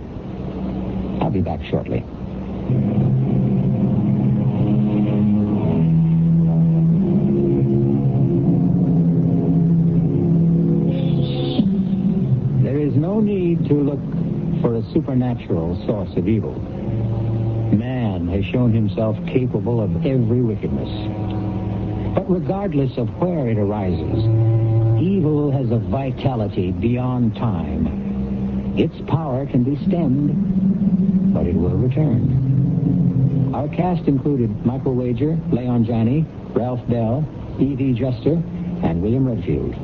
I'll be back shortly. There is no need to look for a supernatural source of evil. Man has shown himself capable of every wickedness. But regardless of where it arises, evil has a vitality beyond time. Its power can be stemmed, but it will return. Our cast included Michael Wager, Leon Janney, Ralph Bell, E.V. Juster, and William Redfield.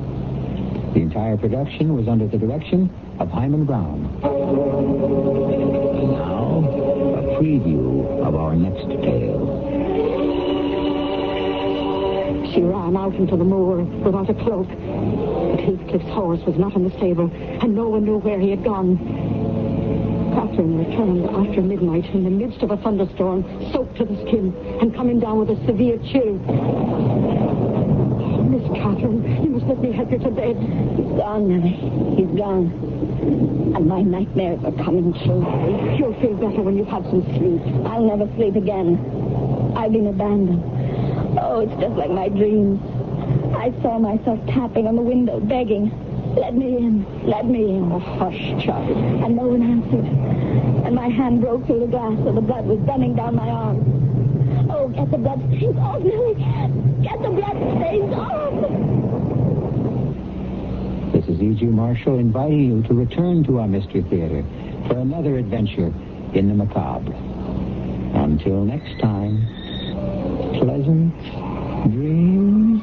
The entire production was under the direction of Hyman Brown. Now, a preview of our next tale. She ran out into the moor without a cloak. But Heathcliff's horse was not in the stable, and no one knew where he had gone. Catherine returned after midnight in the midst of a thunderstorm, soaked to the skin, and coming down with a severe chill. Oh, Miss Catherine, you must let me help you to bed. He's gone, Nellie. He's gone. And my nightmares are coming true. You'll feel better when you've had some sleep. I'll never sleep again. I've been abandoned. Oh, it's just like my dreams. I saw myself tapping on the window, begging, "Let me in, let me in." Oh, hush, child. And no one answered. And my hand broke through the glass, so the blood was running down my arm. Oh, get the blood stains off, Nellie. Get the blood stains off. This is E.G. Marshall inviting you to return to our Mystery Theater for another adventure in the macabre. Until next time, pleasant dreams.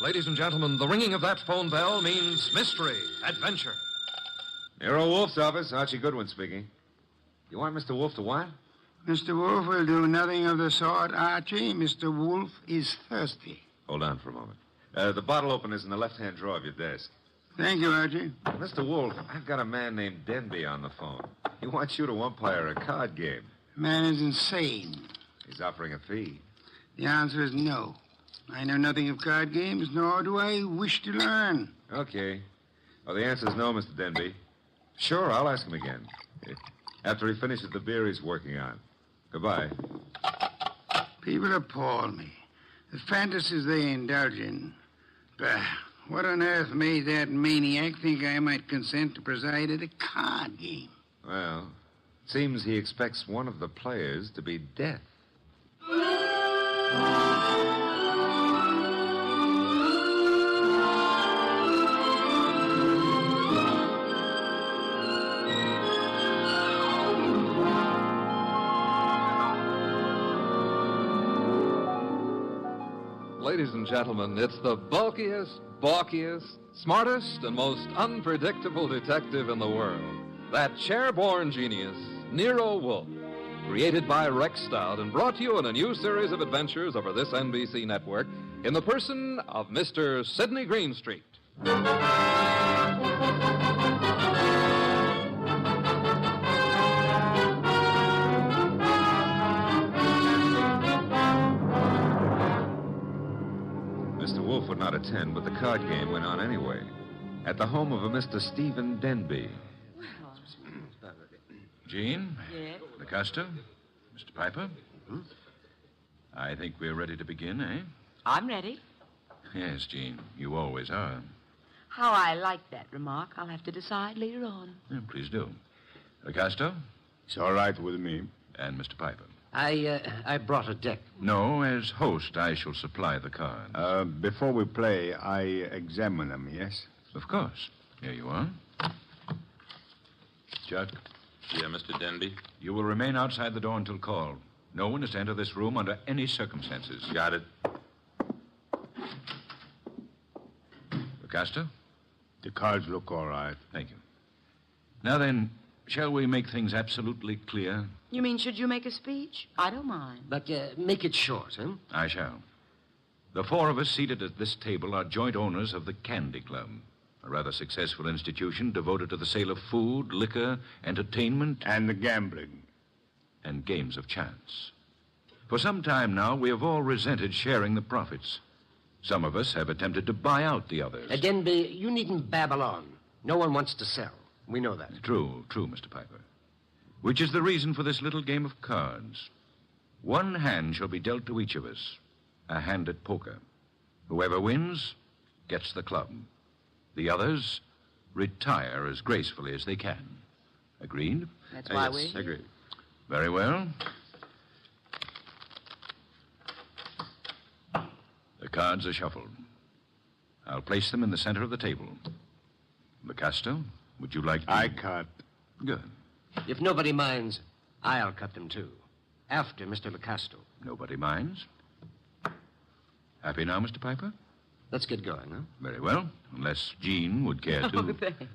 Ladies and gentlemen, the ringing of that phone bell means mystery, adventure. Nero Wolf's office. Archie Goodwin speaking. You want Mr. Wolf to what? Mr. Wolf will do nothing of the sort, Archie. Mr. Wolf is thirsty. Hold on for a moment. The bottle opener is in the left-hand drawer of your desk. Thank you, Archie. Mr. Wolf, I've got a man named Denby on the phone. He wants you to umpire a card game. The man is insane. He's offering a fee. The answer is no. I know nothing of card games, nor do I wish to learn. Okay. Well, the answer is no, Mr. Denby. Sure, I'll ask him again. After he finishes the beer he's working on. Goodbye. People appall me. The fantasies they indulge in. Bah, what on earth made that maniac think I might consent to preside at a card game? Well, it seems he expects one of the players to be death. Ladies and gentlemen, it's the bulkiest, balkiest, smartest, and most unpredictable detective in the world. That chair-born genius, Nero Wolfe. Created by Rex Stout and brought to you in a new series of adventures over this NBC network in the person of Mr. Sidney Greenstreet. Mr. Wolfe would not attend, but the card game went on anyway. At the home of a Mr. Stephen Denby. Jean? Yes? LaCosta? Mr. Piper? I think we're ready to begin, eh? I'm ready. Yes, Jean. You always are. How I like that remark, I'll have to decide later on. Yeah, please do. LaCosta? It's all right with me. And Mr. Piper? I brought a deck. No, as host, I shall supply the cards. Before we play, I examine them, yes? Of course. Here you are. Chuck? Yeah, Mr. Denby? You will remain outside the door until called. No one is to enter this room under any circumstances. Got it. LaCosta? The cards look all right. Thank you. Now then, shall we make things absolutely clear? You mean, should you make a speech? I don't mind. But make it short, huh? I shall. The four of us seated at this table are joint owners of the Candy Club, a rather successful institution devoted to the sale of food, liquor, entertainment... And the gambling. And games of chance. For some time now, we have all resented sharing the profits. Some of us have attempted to buy out the others. Denby, you needn't babble on. No one wants to sell. We know that. True, Mr. Piper. Which is the reason for this little game of cards. One hand shall be dealt to each of us. A hand at poker. Whoever wins gets the club. The others retire as gracefully as they can. Agreed? That's why yes, we're agreed. Very well. The cards are shuffled. I'll place them in the center of the table. LaCosta, would you like to... I cut. Good. If nobody minds, I'll cut them too. After Mr. LaCosta. Nobody minds? Happy now, Mr. Piper? Let's get going, huh? Very well, unless Jean would care to... Oh, thanks.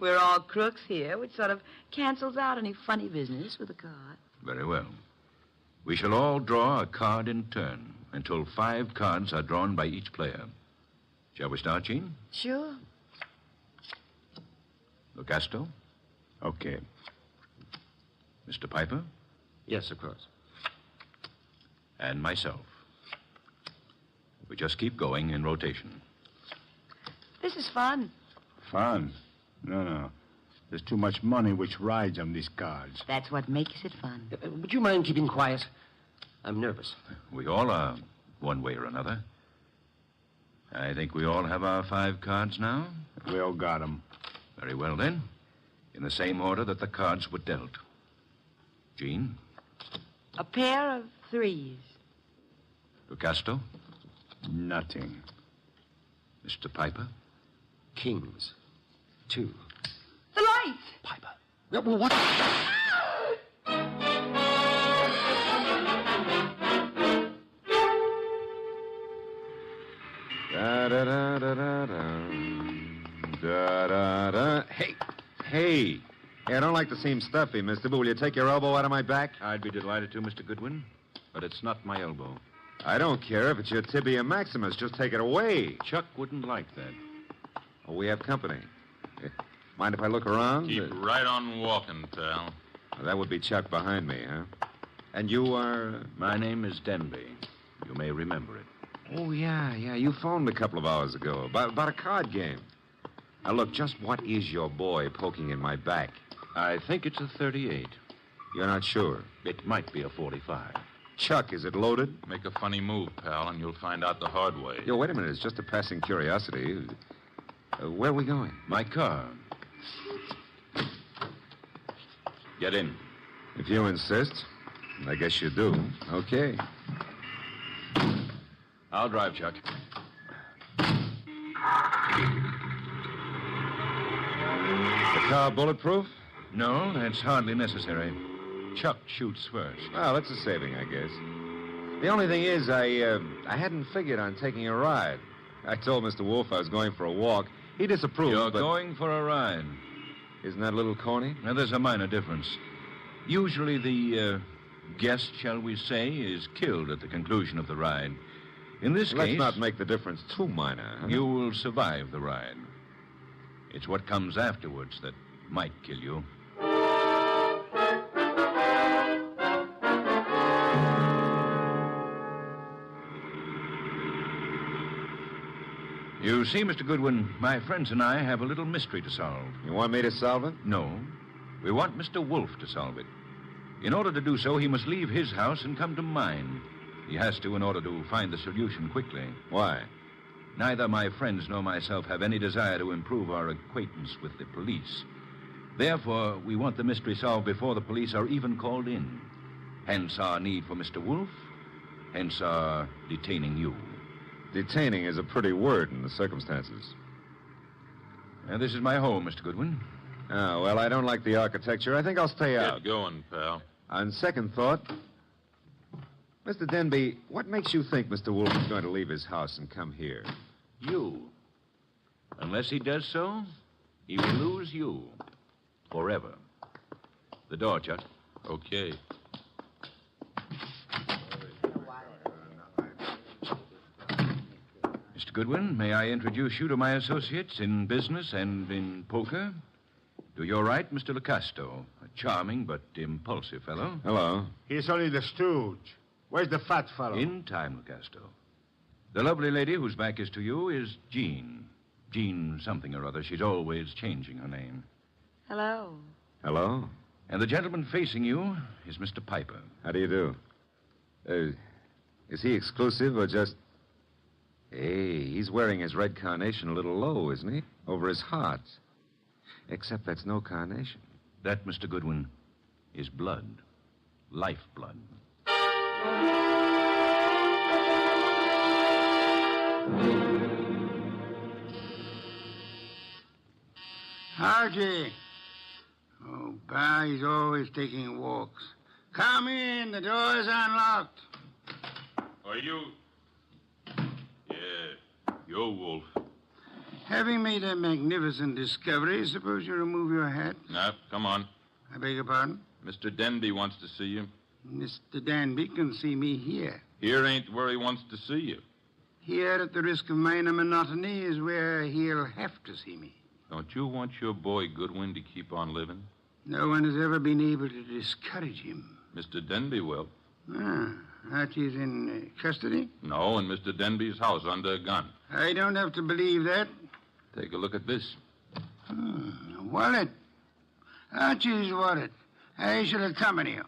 We're all crooks here, which sort of cancels out any funny business with a card. Very well. We shall all draw a card in turn until 5 cards are drawn by each player. Shall we start, Jean? Sure. LaCosta? Okay. Mr. Piper? Yes, of course. And myself. We just keep going in rotation. This is fun. Fun? No. There's too much money which rides on these cards. That's what makes it fun. Would you mind keeping quiet? I'm nervous. We all are, one way or another. I think we all have our 5 cards now. We all got them. Very well, then. In the same order that the cards were dealt. Jean? A pair of 3s. LaCosta? Nothing. Mr. Piper? Kings. 2. The light! Piper. Well, what? Da-da-da-da-da-da. Da-da-da. Hey, I don't like to seem stuffy, mister, but will you take your elbow out of my back? I'd be delighted to, Mr. Goodwin, but it's not my elbow. I don't care if it's your tibia maximus. Just take it away. Chuck wouldn't like that. Oh, we have company. Mind if I look around? Keep right on walking, pal. That would be Chuck behind me, huh? And you are... My name is Denby. You may remember it. Oh, yeah. You phoned me a couple of hours ago about a card game. Now, look, just what is your boy poking in my back? I think it's a 38. You're not sure? It might be a 45. Chuck, is it loaded? Make a funny move, pal, and you'll find out the hard way. Yo, wait a minute. It's just a passing curiosity. Where are we going? My car. Get in. If you insist. I guess you do. Okay. I'll drive, Chuck. The car bulletproof? No, that's hardly necessary. Chuck shoots first. Well, that's a saving, I guess. The only thing is, I hadn't figured on taking a ride. I told Mr. Wolf I was going for a walk. He disapproved, You're but... going for a ride. Isn't that a little corny? Now, there's a minor difference. Usually the guest, shall we say, is killed at the conclusion of the ride. In this case... Let's not make the difference too minor. Huh? You will survive the ride. It's what comes afterwards that might kill you. You see, Mr. Goodwin, my friends and I have a little mystery to solve. You want me to solve it? No. We want Mr. Wolf to solve it. In order to do so, he must leave his house and come to mine. He has to in order to find the solution quickly. Why? Neither my friends nor myself have any desire to improve our acquaintance with the police. Therefore, we want the mystery solved before the police are even called in. Hence our need for Mr. Wolf. Hence our detaining you. Detaining is a pretty word in the circumstances. This is my home, Mr. Goodwin. Oh, well, I don't like the architecture. I think I'll stay out. Get going, pal. On second thought, Mr. Denby, what makes you think Mr. Wolf is going to leave his house and come here? You. Unless he does so, he will lose you. Forever. The door, Chuck. Okay. Mr. Goodwin, may I introduce you to my associates in business and in poker? To your right, Mr. Locasto, a charming but impulsive fellow. Hello. He's only the stooge. Where's the fat fellow? In time, Locasto. The lovely lady whose back is to you is Jean. Jean something or other. She's always changing her name. Hello. Hello. And the gentleman facing you is Mr. Piper. How do you do? Is he exclusive or just... Hey, he's wearing his red carnation a little low, isn't he? Over his heart. Except that's no carnation. That, Mr. Goodwin, is blood. Lifeblood. Archie. Oh, Pa, he's always taking walks. Come in. The door's unlocked. Are you... Yeah, you're Wolf. Having made a magnificent discovery, suppose you remove your hat? No, come on. I beg your pardon? Mr. Denby wants to see you. Mr. Danby can see me here. Here ain't where he wants to see you. Here, at the risk of minor monotony, is where he'll have to see me. Don't you want your boy Goodwin to keep on living? No one has ever been able to discourage him. Mr. Denby will. Ah, Archie's in custody? No, in Mr. Denby's house under a gun. I don't have to believe that. Take a look at this. Wallet. Archie's wallet. I shall accompany you.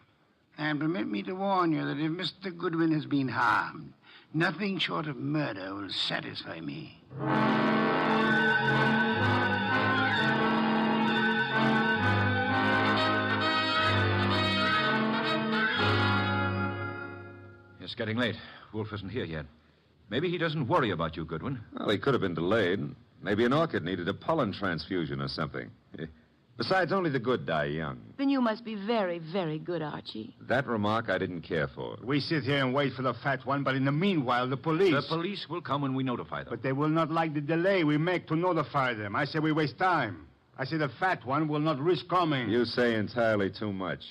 And permit me to warn you that if Mr. Goodwin has been harmed, nothing short of murder will satisfy me. It's getting late. Wolf isn't here yet. Maybe he doesn't worry about you, Goodwin. Well, he could have been delayed. Maybe an orchid needed a pollen transfusion or something. Besides, only the good die young. Then you must be very, very good, Archie. That remark I didn't care for. We sit here and wait for the fat one, but in the meanwhile, the police... The police will come when we notify them. But they will not like the delay we make to notify them. I say we waste time. I say the fat one will not risk coming. You say entirely too much.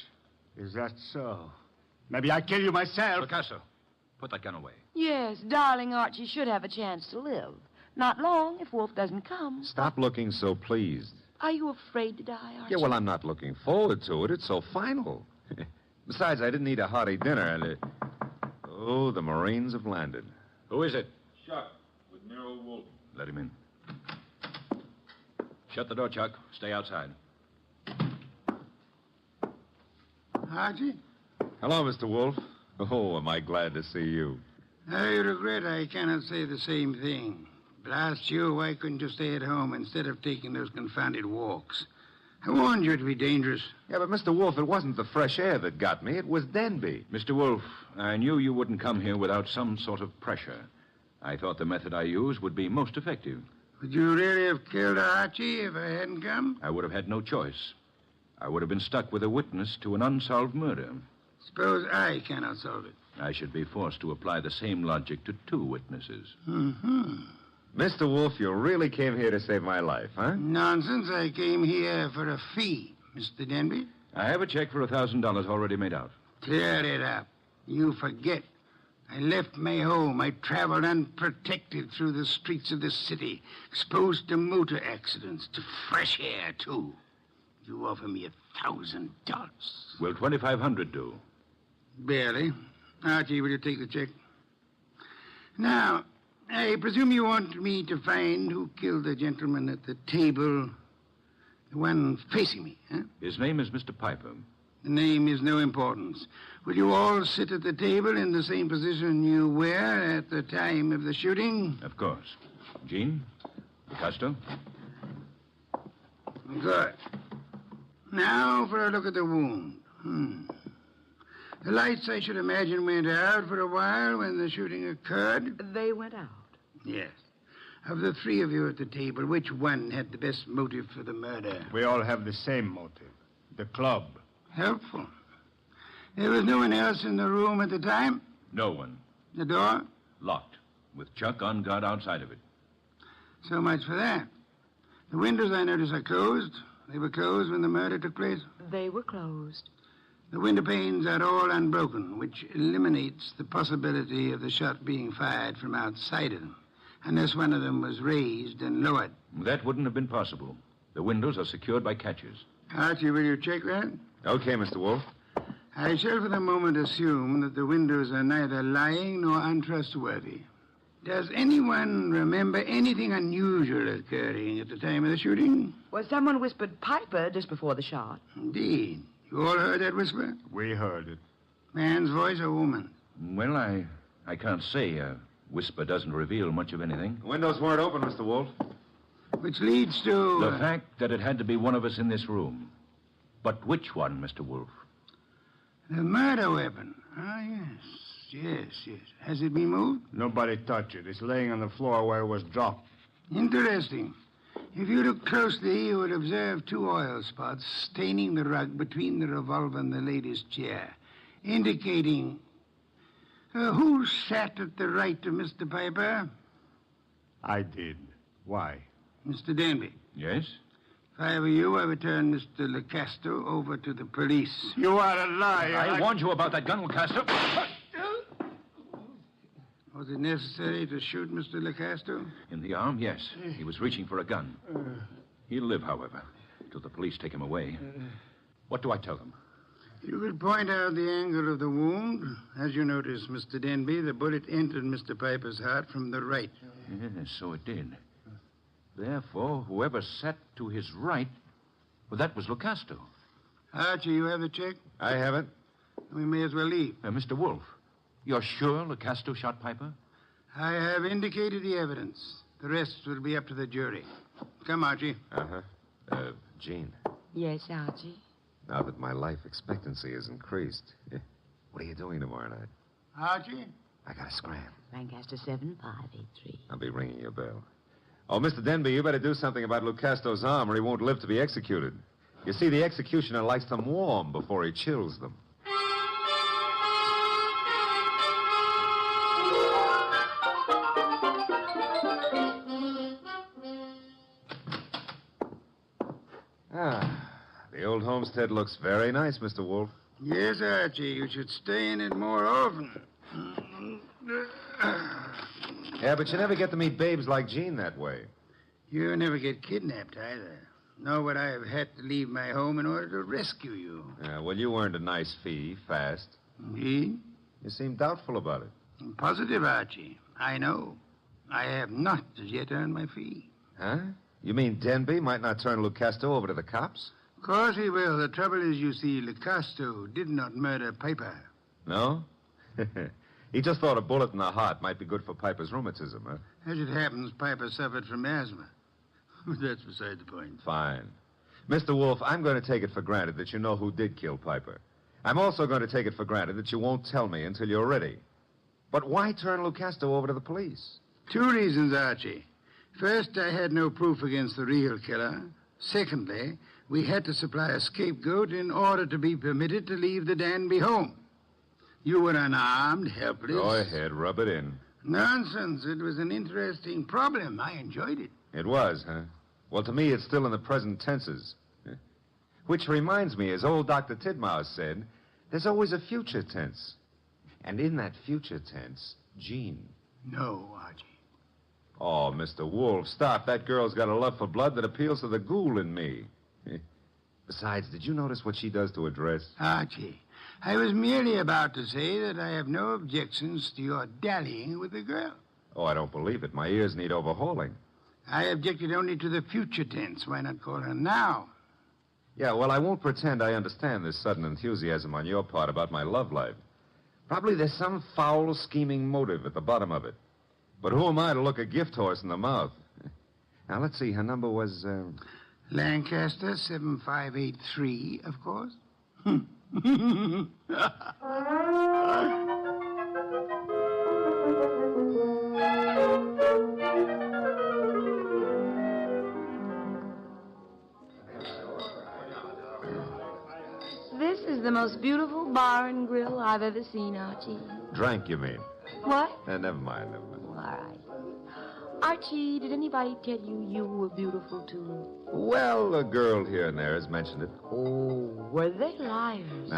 Is that so? Maybe I kill you myself. Picasso, put that gun away. Yes, darling Archie should have a chance to live. Not long if Wolf doesn't come. Stop looking so pleased. Are you afraid to die, Archie? Yeah, well, I'm not looking forward to it. It's so final. Besides, I didn't eat a hearty dinner. And oh, the Marines have landed. Who is it? Chuck, with Nero Wolf. Let him in. Shut the door, Chuck. Stay outside. Archie? Hello, Mr. Wolf. Oh, am I glad to see you. I regret I cannot say the same thing. But I asked you, why couldn't you stay at home instead of taking those confounded walks? I warned you it'd be dangerous. Yeah, but Mr. Wolf, it wasn't the fresh air that got me. It was Denby. Mr. Wolf, I knew you wouldn't come here without some sort of pressure. I thought the method I used would be most effective. Would you really have killed Archie if I hadn't come? I would have had no choice. I would have been stuck with a witness to an unsolved murder. Suppose I cannot solve it. I should be forced to apply the same logic to two witnesses. Mm-hmm. Mr. Wolf, you really came here to save my life, huh? Nonsense. I came here for a fee, Mr. Denby. I have a check for $1,000 already made out. Clear it up. You forget. I left my home. I traveled unprotected through the streets of the city, exposed to motor accidents, to fresh air, too. You offer me $1,000. Will $2,500 do? Barely. Archie, will you take the check? Now, I presume you want me to find who killed the gentleman at the table, the one facing me, huh? His name is Mr. Piper. The name is no importance. Will you all sit at the table in the same position you were at the time of the shooting? Of course. Jean? Picasso? Good. Now for a look at the wound. The lights, I should imagine, went out for a while when the shooting occurred. They went out? Yes. Of the three of you at the table, which one had the best motive for the murder? We all have the same motive. The club. Helpful. There was no one else in the room at the time? No one. The door? Locked, with Chuck on guard outside of it. So much for that. The windows, I notice, are closed. They were closed when the murder took place? They were closed. The window panes are all unbroken, which eliminates the possibility of the shot being fired from outside of them, unless one of them was raised and lowered. That wouldn't have been possible. The windows are secured by catches. Archie, will you check that? Okay, Mr. Wolf. I shall for the moment assume that the windows are neither lying nor untrustworthy. Does anyone remember anything unusual occurring at the time of the shooting? Well, someone whispered Piper just before the shot. Indeed. You all heard that whisper? We heard it. Man's voice or woman? Well, I can't say. A whisper doesn't reveal much of anything. The windows weren't open, Mr. Wolf. Which leads to... The fact that it had to be one of us in this room. But which one, Mr. Wolf? The murder weapon. Ah, yes. Has it been moved? Nobody touched it. It's laying on the floor where it was dropped. Interesting. If you look closely, you would observe two oil spots staining the rug between the revolver and the lady's chair, indicating... who sat at the right of Mr. Piper? I did. Why? Mr. Denby. Yes? If I were you, I would turn Mr. Lecasto over to the police. You are a liar. I warned you about that gun, Lecasto. Was it necessary to shoot Mr. Lecasto? In the arm, yes. He was reaching for a gun. He'll live, however, till the police take him away. What do I tell them? You could point out the angle of the wound. As you notice, Mr. Denby, the bullet entered Mr. Piper's heart from the right. Yes, so it did. Therefore, whoever sat to his right, well, that was Lecasto. Archie, you have the check? I have it. We may as well leave. Mr. Wolf, you're sure Lecasto shot Piper? I have indicated the evidence. The rest will be up to the jury. Come, Archie. Uh-huh. Jean, Yes, Archie? now that my life expectancy has increased, what are you doing tomorrow night? Archie? I got a scram. Lancaster 7583. I'll be ringing your bell. Oh, Mr. Denby, you better do something about Lecasto's arm or he won't live to be executed. You see, the executioner likes them warm before he chills them. The old homestead looks very nice, Mr. Wolf. Yes, Archie, you should stay in it more often. Yeah, but you never get to meet babes like Jean that way. You never get kidnapped either. Nor would I have had to leave my home in order to rescue you. Yeah, well, you earned a nice fee, fast. Indeed? You seem doubtful about it. I'm positive, Archie. I know. I have not as yet earned my fee. Huh? You mean Denby might not turn Lucasto over to the cops? Of course he will. The trouble is, you see, Lucasto did not murder Piper. No? He just thought a bullet in the heart might be good for Piper's rheumatism, huh? As it happens, Piper suffered from asthma. That's beside the point. Fine. Mr. Wolf, I'm going to take it for granted that you know who did kill Piper. I'm also going to take it for granted that you won't tell me until you're ready. But why turn Lucasto over to the police? 2 reasons, Archie. First, I had no proof against the real killer. Secondly, we had to supply a scapegoat in order to be permitted to leave the Danby home. You were unarmed, helpless. Go ahead, rub it in. Nonsense. It was an interesting problem. I enjoyed it. It was, huh? Well, to me, it's still in the present tenses. Which reminds me, as old Dr. Tidmouse said, there's always a future tense. And in that future tense, Jean. No, Archie. Oh, Mr. Wolf, stop. That girl's got a love for blood that appeals to the ghoul in me. Besides, did you notice what she does to her dress? Archie, I was merely about to say that I have no objections to your dallying with the girl. Oh, I don't believe it. My ears need overhauling. I objected only to the future tense. Why not call her now? Yeah, well, I won't pretend I understand this sudden enthusiasm on your part about my love life. Probably there's some foul, scheming motive at the bottom of it. But who am I to look a gift horse in the mouth? Now, let's see. Her number was, Lancaster 7583, of course. This is the most beautiful bar and grill I've ever seen, Archie. Drank, you mean? What? Never mind. All right. Archie, did anybody tell you you were beautiful, too? Well, a girl here and there has mentioned it. Oh, were they liars?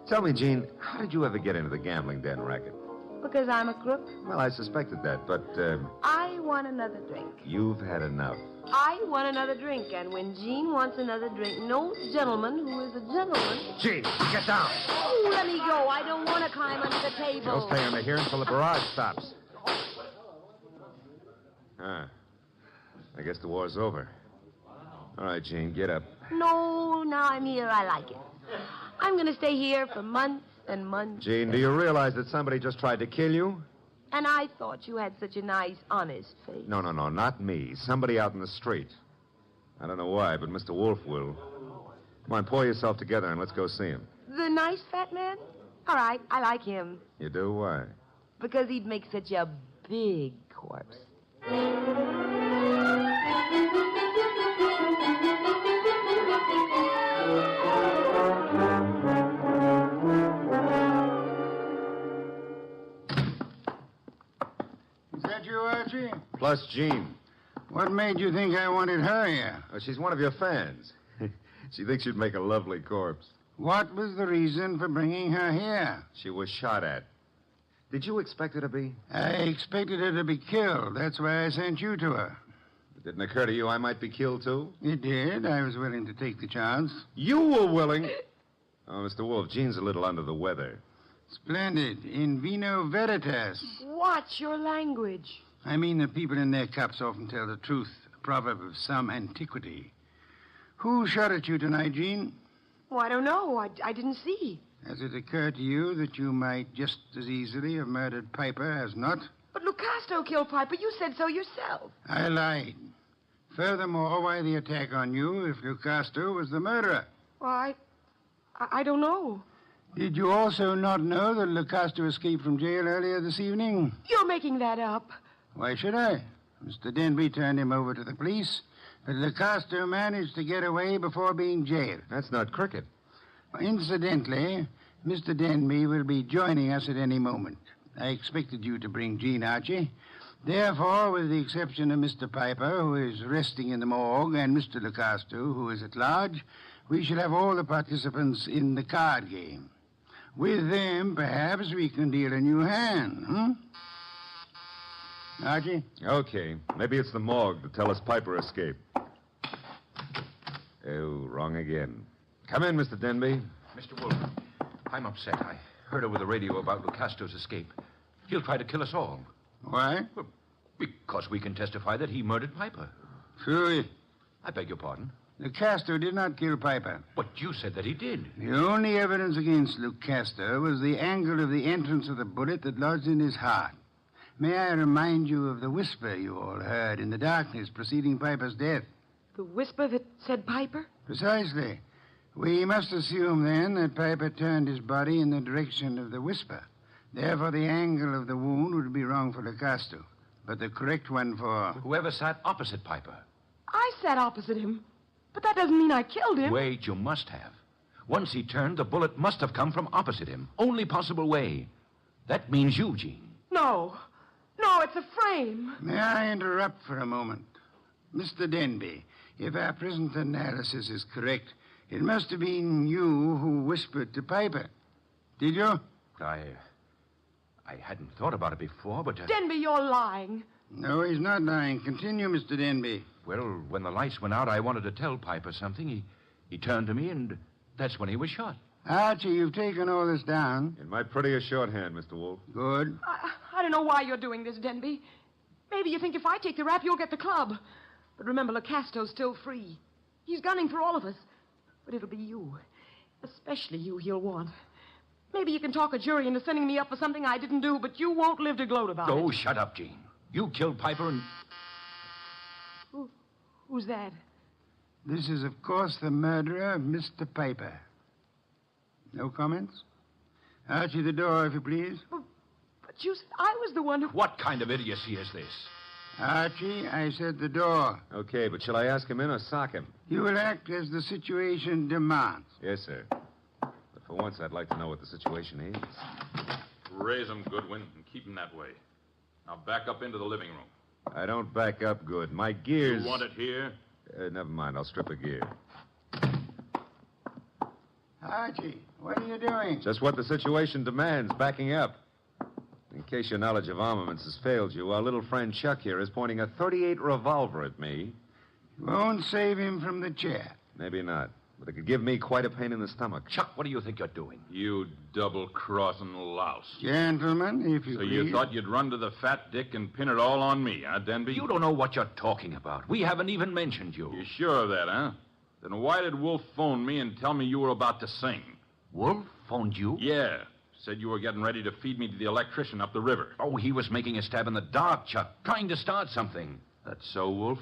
Tell me, Jean, how did you ever get into the gambling den racket? Because I'm a crook? Well, I suspected that, but, I want another drink. You've had enough. I want another drink, and when Jean wants another drink, no gentleman who is a gentleman... Jean, get down. Oh, let me go. I don't want to climb under the table. You'll stay under here until the barrage stops. I guess the war's over. All right, Jean, get up. No, now I'm here. I like it. I'm going to stay here for months and months. Jean, do you realize that somebody just tried to kill you? And I thought you had such a nice, honest face. No, not me. Somebody out in the street. I don't know why, but Mr. Wolf will. Come on, pull yourself together and let's go see him. The nice fat man? All right, I like him. You do? Why? Because he'd make such a big corpse. Is that you, Archie? Plus Jean. What made you think I wanted her here? Oh, she's one of your fans. She thinks you'd make a lovely corpse. What was the reason for bringing her here? She was shot at. Did you expect her to be? I expected her to be killed. That's why I sent you to her. It didn't occur to you I might be killed, too? It did. I was willing to take the chance. You were willing? Oh, Mr. Wolf, Jean's a little under the weather. Splendid. In vino veritas. Watch your language. I mean that people in their cups often tell the truth, a proverb of some antiquity. Who shot at you tonight, Jean? Oh, I don't know. I didn't see. Has it occurred to you that you might just as easily have murdered Piper as not? But Lucasto killed Piper. You said so yourself. I lied. Furthermore, why the attack on you if Lucasto was the murderer? Well, I don't know. Did you also not know that Lucasto escaped from jail earlier this evening? You're making that up. Why should I? Mr. Denby turned him over to the police, but Lucasto managed to get away before being jailed. That's not cricket. Incidentally, Mr. Denby will be joining us at any moment. I expected you to bring Jean, Archie. Therefore, with the exception of Mr. Piper, who is resting in the morgue, and Mr. Lucasto, who is at large, we shall have all the participants in the card game. With them, perhaps we can deal a new hand, Archie? Okay. Maybe it's the morgue to tell us Piper escaped. Oh, wrong again. Come in, Mr. Denby. Mr. Wolf, I'm upset. I heard over the radio about Lucasto's escape. He'll try to kill us all. Why? Well, because we can testify that he murdered Piper. True. I beg your pardon? Lucasto did not kill Piper. But you said that he did. The only evidence against Lucasto was the angle of the entrance of the bullet that lodged in his heart. May I remind you of the whisper you all heard in the darkness preceding Piper's death? The whisper that said Piper? Precisely. We must assume, then, that Piper turned his body in the direction of the whisper. Therefore, the angle of the wound would be wrong for Lucasto, but the correct one for... Whoever sat opposite Piper. I sat opposite him, but that doesn't mean I killed him. Wait, you must have. Once he turned, the bullet must have come from opposite him. Only possible way. That means you, Jean. No, it's a frame. May I interrupt for a moment? Mr. Denby, if our present analysis is correct, it must have been you who whispered to Piper. Did you? I hadn't thought about it before, but... Denby, you're lying. No, he's not lying. Continue, Mr. Denby. Well, when the lights went out, I wanted to tell Piper something. He turned to me, and that's when he was shot. Archie, you've taken all this down. In my prettiest shorthand, Mr. Wolf. Good. I don't know why you're doing this, Denby. Maybe you think if I take the rap, you'll get the club. But remember, Lucasto's still free. He's gunning for all of us. But it'll be you. Especially you he'll want. Maybe you can talk a jury into sending me up for something I didn't do, but you won't live to gloat about it. Oh, shut up, Jean. You killed Piper and... Who's that? This is, of course, the murderer of Mr. Piper. No comments? Archie, the door, if you please. But you said I was the one who... What kind of idiocy is this? Archie, I said the door. Okay, but shall I ask him in or sock him? You will act as the situation demands. Yes, sir. But for once, I'd like to know what the situation is. Raise him, Goodwin, and keep him that way. Now back up into the living room. I don't back up good. My gears... You want it here? Never mind. I'll strip a gear. Archie, what are you doing? Just what the situation demands, backing up. In case your knowledge of armaments has failed you, our little friend Chuck here is pointing a .38 revolver at me. You won't save him from the chair. Maybe not. But it could give me quite a pain in the stomach. Chuck, what do you think you're doing? You double-crossing louse. Gentlemen, if you please. So you thought you'd run to the fat dick and pin it all on me, huh, Denby? You don't know what you're talking about. We haven't even mentioned you. You sure of that, huh? Then why did Wolf phone me and tell me you were about to sing? Wolf phoned you? Yeah. Said you were getting ready to feed me to the electrician up the river. Oh, he was making a stab in the dark, Chuck. Trying to start something. That's so, Wolf?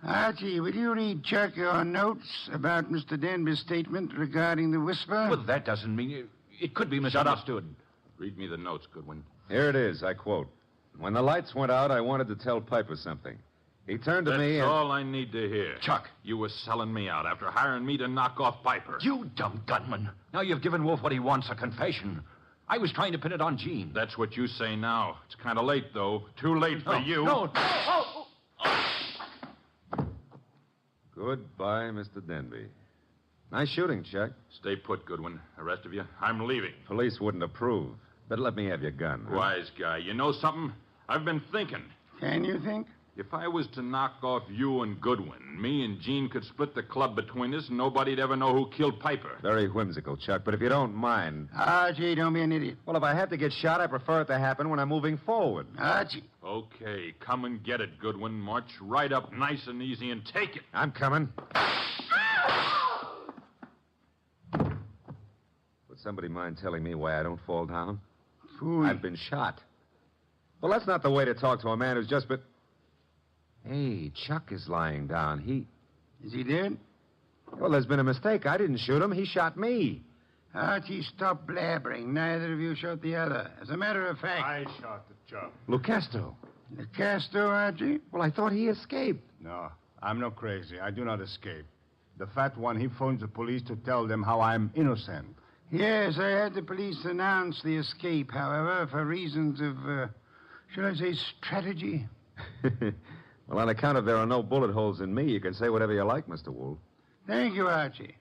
Archie, will you read Chuck your notes about Mr. Denby's statement regarding the whisper? Well, that doesn't mean... It could be misunderstood. Shut up. Read me the notes, Goodwin. Here it is, I quote. When the lights went out, I wanted to tell Piper something. He turned to me and... That's all I need to hear. Chuck. You were selling me out after hiring me to knock off Piper. You dumb gunman. Now you've given Wolf what he wants, a confession. I was trying to pin it on Jean. That's what you say now. It's kind of late, though. Too late for you. No. Goodbye, Mr. Denby. Nice shooting, Chuck. Stay put, Goodwin. The rest of you, I'm leaving. Police wouldn't approve. But let me have your gun. Huh? Wise guy. You know something? I've been thinking. Can you think? If I was to knock off you and Goodwin, me and Jean could split the club between us and nobody'd ever know who killed Piper. Very whimsical, Chuck, but if you don't mind... Archie, don't be an idiot. Well, if I have to get shot, I prefer it to happen when I'm moving forward. Archie. Okay, come and get it, Goodwin. March right up nice and easy and take it. I'm coming. Would somebody mind telling me why I don't fall down? Fool. I've been shot. Well, that's not the way to talk to a man who's just been... Hey, Chuck is lying down. Is he dead? Well, there's been a mistake. I didn't shoot him. He shot me. Archie, stop blabbering. Neither of you shot the other. As a matter of fact... I shot the Chuck. Lucasto. Lucasto, Archie? Well, I thought he escaped. No, I'm not crazy. I do not escape. The fat one, he phones the police to tell them how I'm innocent. Yes, I had the police announce the escape, however, for reasons of should I say strategy? Well, on account of there are no bullet holes in me, you can say whatever you like, Mr. Wolf. Thank you, Archie.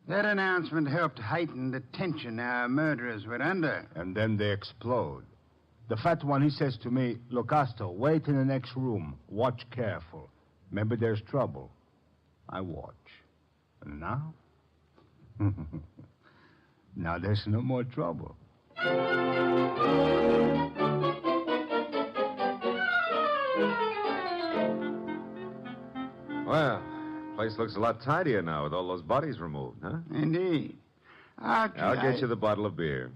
That announcement helped heighten the tension our murderers were under. And then they explode. The fat one, he says to me, "Look, Astor, wait in the next room. Watch careful. Maybe there's trouble." I watch. And now? Now there's no more trouble. Well, place looks a lot tidier now with all those bodies removed, huh? Indeed. Archie, I'll get you the bottle of beer.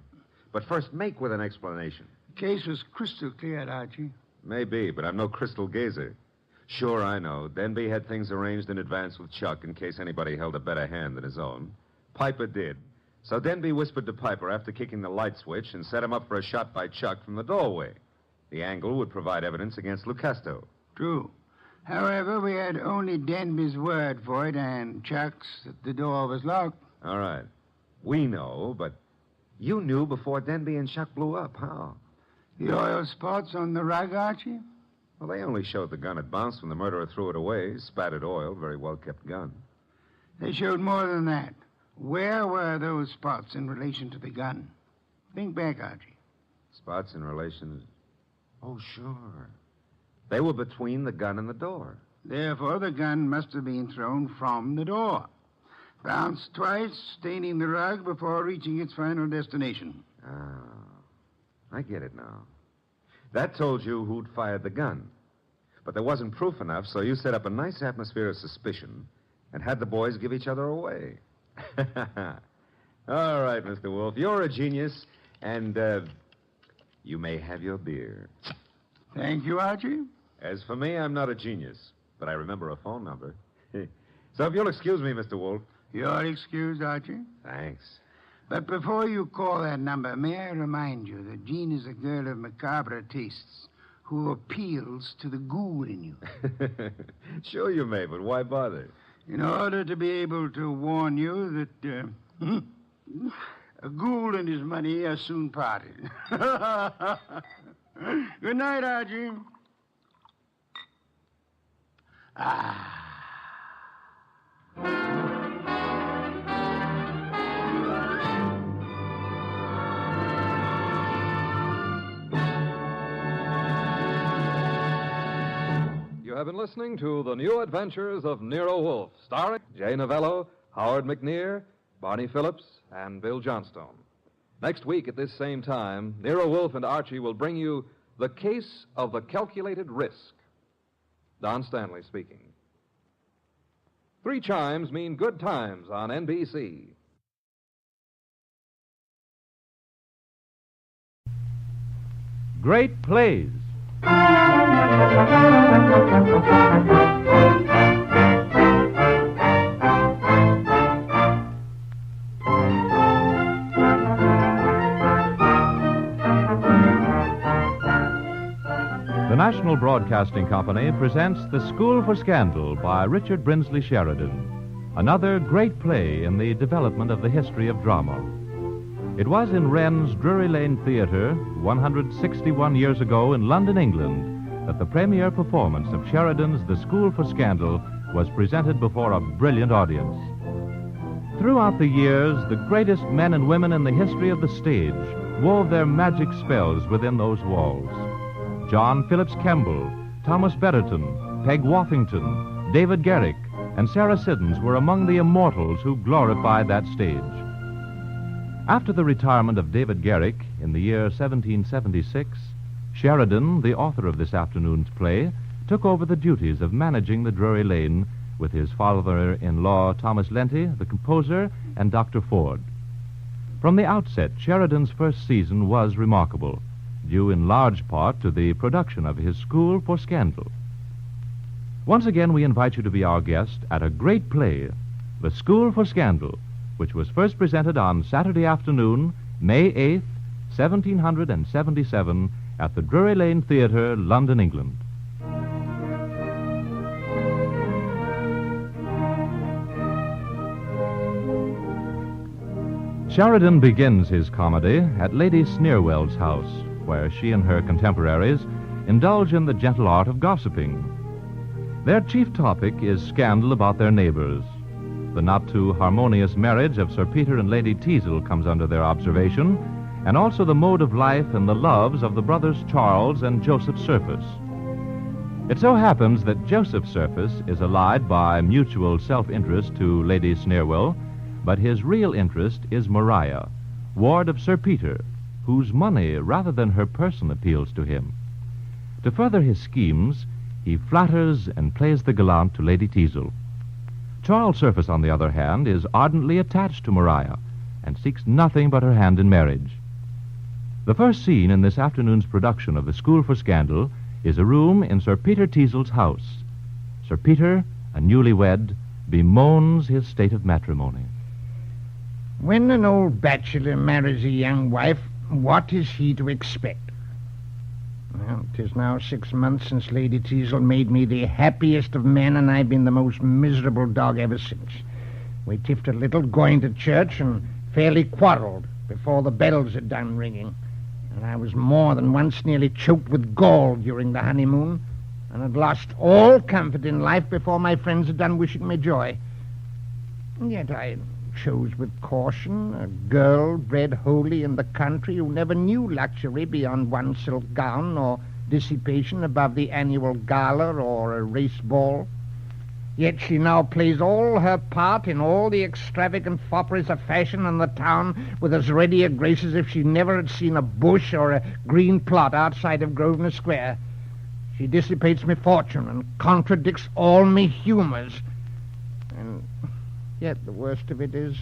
But first, make with an explanation. The case was crystal clear, Archie. Maybe, but I'm no crystal gazer. Sure, I know. Denby had things arranged in advance with Chuck in case anybody held a better hand than his own. Piper did. So Denby whispered to Piper after kicking the light switch and set him up for a shot by Chuck from the doorway. The angle would provide evidence against Lucasto. True. However, we had only Denby's word for it and Chuck's that the door was locked. All right. We know, but you knew before Denby and Chuck blew up. How? The oil spots on the rug, Archie? Well, they only showed the gun had bounced when the murderer threw it away. Spattered oil, very well-kept gun. They showed more than that. Where were those spots in relation to the gun? Think back, Archie. Spots in relation to... Oh, sure. They were between the gun and the door. Therefore, the gun must have been thrown from the door. Bounced twice, staining the rug before reaching its final destination. I get it now. That told you who'd fired the gun. But there wasn't proof enough, so you set up a nice atmosphere of suspicion and had the boys give each other away. All right, Mr. Wolf, you're a genius, and you may have your beer. Thank you, Archie. As for me, I'm not a genius, but I remember a phone number. So if you'll excuse me, Mr. Wolf. You're excused, Archie. Thanks. But before you call that number, may I remind you that Jean is a girl of macabre tastes who appeals to the ghoul in you. Sure you may, but why bother? In order to be able to warn you that a ghoul and his money are soon parted. Good night, Archie. You have been listening to The New Adventures of Nero Wolfe, starring Jay Novello, Howard McNear, Barney Phillips, and Bill Johnstone. Next week at this same time, Nero Wolfe and Archie will bring you The Case of the Calculated Risk. Don Stanley speaking. 3 chimes mean good times on NBC. Great plays. The National Broadcasting Company presents The School for Scandal by Richard Brinsley Sheridan, another great play in the development of the history of drama. It was in Wren's Drury Lane Theatre 161 years ago in London, England, that the premiere performance of Sheridan's The School for Scandal was presented before a brilliant audience. Throughout the years, the greatest men and women in the history of the stage wove their magic spells within those walls. John Phillips Kemble, Thomas Betterton, Peg Woffington, David Garrick, and Sarah Siddons were among the immortals who glorified that stage. After the retirement of David Garrick in the year 1776, Sheridan, the author of this afternoon's play, took over the duties of managing the Drury Lane with his father-in-law Thomas Lenty, the composer, and Dr. Ford. From the outset, Sheridan's first season was remarkable, due in large part to the production of his School for Scandal. Once again, we invite you to be our guest at a great play, The School for Scandal, which was first presented on Saturday afternoon, May 8th, 1777, at the Drury Lane Theatre, London, England. Sheridan begins his comedy at Lady Sneerwell's house, where she and her contemporaries indulge in the gentle art of gossiping. Their chief topic is scandal about their neighbors. The not-too-harmonious marriage of Sir Peter and Lady Teazle comes under their observation, and also the mode of life and the loves of the brothers Charles and Joseph Surface. It so happens that Joseph Surface is allied by mutual self-interest to Lady Sneerwell, but his real interest is Maria, ward of Sir Peter, whose money rather than her person appeals to him. To further his schemes, he flatters and plays the gallant to Lady Teazle. Charles Surface, on the other hand, is ardently attached to Maria and seeks nothing but her hand in marriage. The first scene in this afternoon's production of The School for Scandal is a room in Sir Peter Teazle's house. Sir Peter, a newlywed, bemoans his state of matrimony. When an old bachelor marries a young wife, what is he to expect? Well, 'tis now 6 months since Lady Teazle made me the happiest of men, and I've been the most miserable dog ever since. We tiffed a little, going to church, and fairly quarreled before the bells had done ringing. And I was more than once nearly choked with gall during the honeymoon, and had lost all comfort in life before my friends had done wishing me joy. And yet I chose with caution a girl bred wholly in the country who never knew luxury beyond one silk gown or dissipation above the annual gala or a race ball. Yet she now plays all her part in all the extravagant fopperies of fashion in the town with as ready a grace as if she never had seen a bush or a green plot outside of Grosvenor Square. She dissipates me fortune and contradicts all me humours. And yet the worst of it is,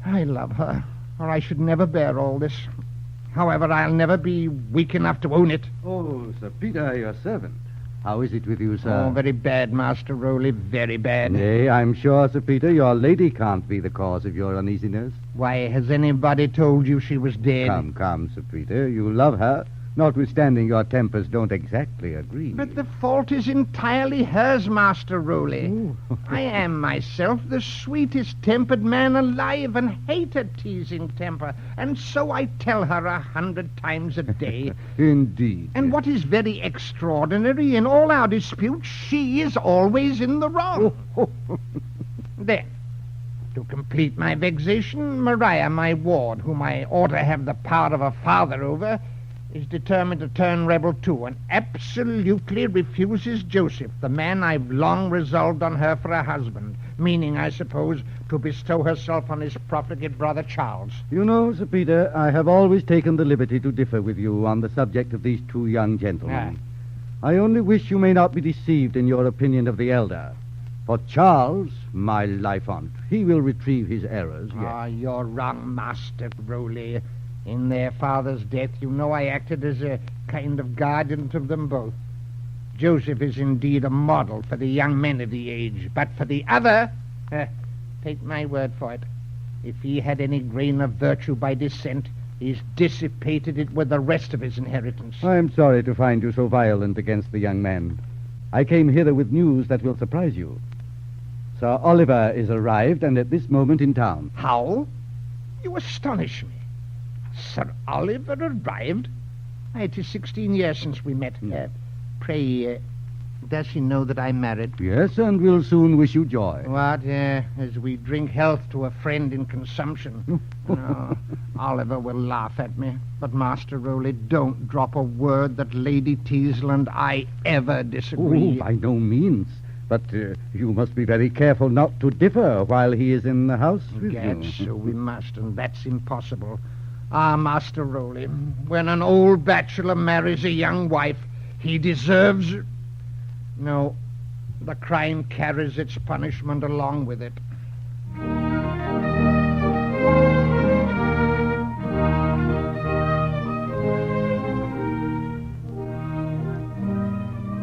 I love her, or I should never bear all this. However, I'll never be weak enough to own it. Oh, Sir Peter, your servant. How is it with you, sir? Oh, very bad, Master Rowley, very bad. Nay, I'm sure, Sir Peter, your lady can't be the cause of your uneasiness. Why, has anybody told you she was dead? Come, Sir Peter, you love her, notwithstanding your tempers don't exactly agree. But the fault is entirely hers, Master Rowley. I am myself the sweetest-tempered man alive and hate a teasing temper, and so I tell her 100 times a day. Indeed. And what is very extraordinary, in all our disputes, she is always in the wrong. Then, to complete my vexation, Maria, my ward, whom I ought to have the power of a father over, is determined to turn rebel too, and absolutely refuses Joseph, the man I've long resolved on her for a husband, meaning, I suppose, to bestow herself on his profligate brother Charles. You know, Sir Peter, I have always taken the liberty to differ with you on the subject of these two young gentlemen. I only wish you may not be deceived in your opinion of the elder. For Charles, my life on't, he will retrieve his errors, yes. You're wrong, Master Rowley. In their father's death, you know I acted as a kind of guardian to them both. Joseph is indeed a model for the young men of the age, but for the other, take my word for it, if he had any grain of virtue by descent, he's dissipated it with the rest of his inheritance. I'm sorry to find you so violent against the young man. I came hither with news that will surprise you. Sir Oliver is arrived and at this moment in town. How? You astonish me. Sir Oliver arrived? It is 16 years since we met. Pray, does he know that I'm married? Yes, and will soon wish you joy. What? As we drink health to a friend in consumption. No, Oliver will laugh at me. But, Master Rowley, don't drop a word that Lady Teazle and I ever disagree. Oh, by no means. But you must be very careful not to differ while he is in the house with you. So we must, and that's impossible. Master Rowley, when an old bachelor marries a young wife, he deserves... No, the crime carries its punishment along with it.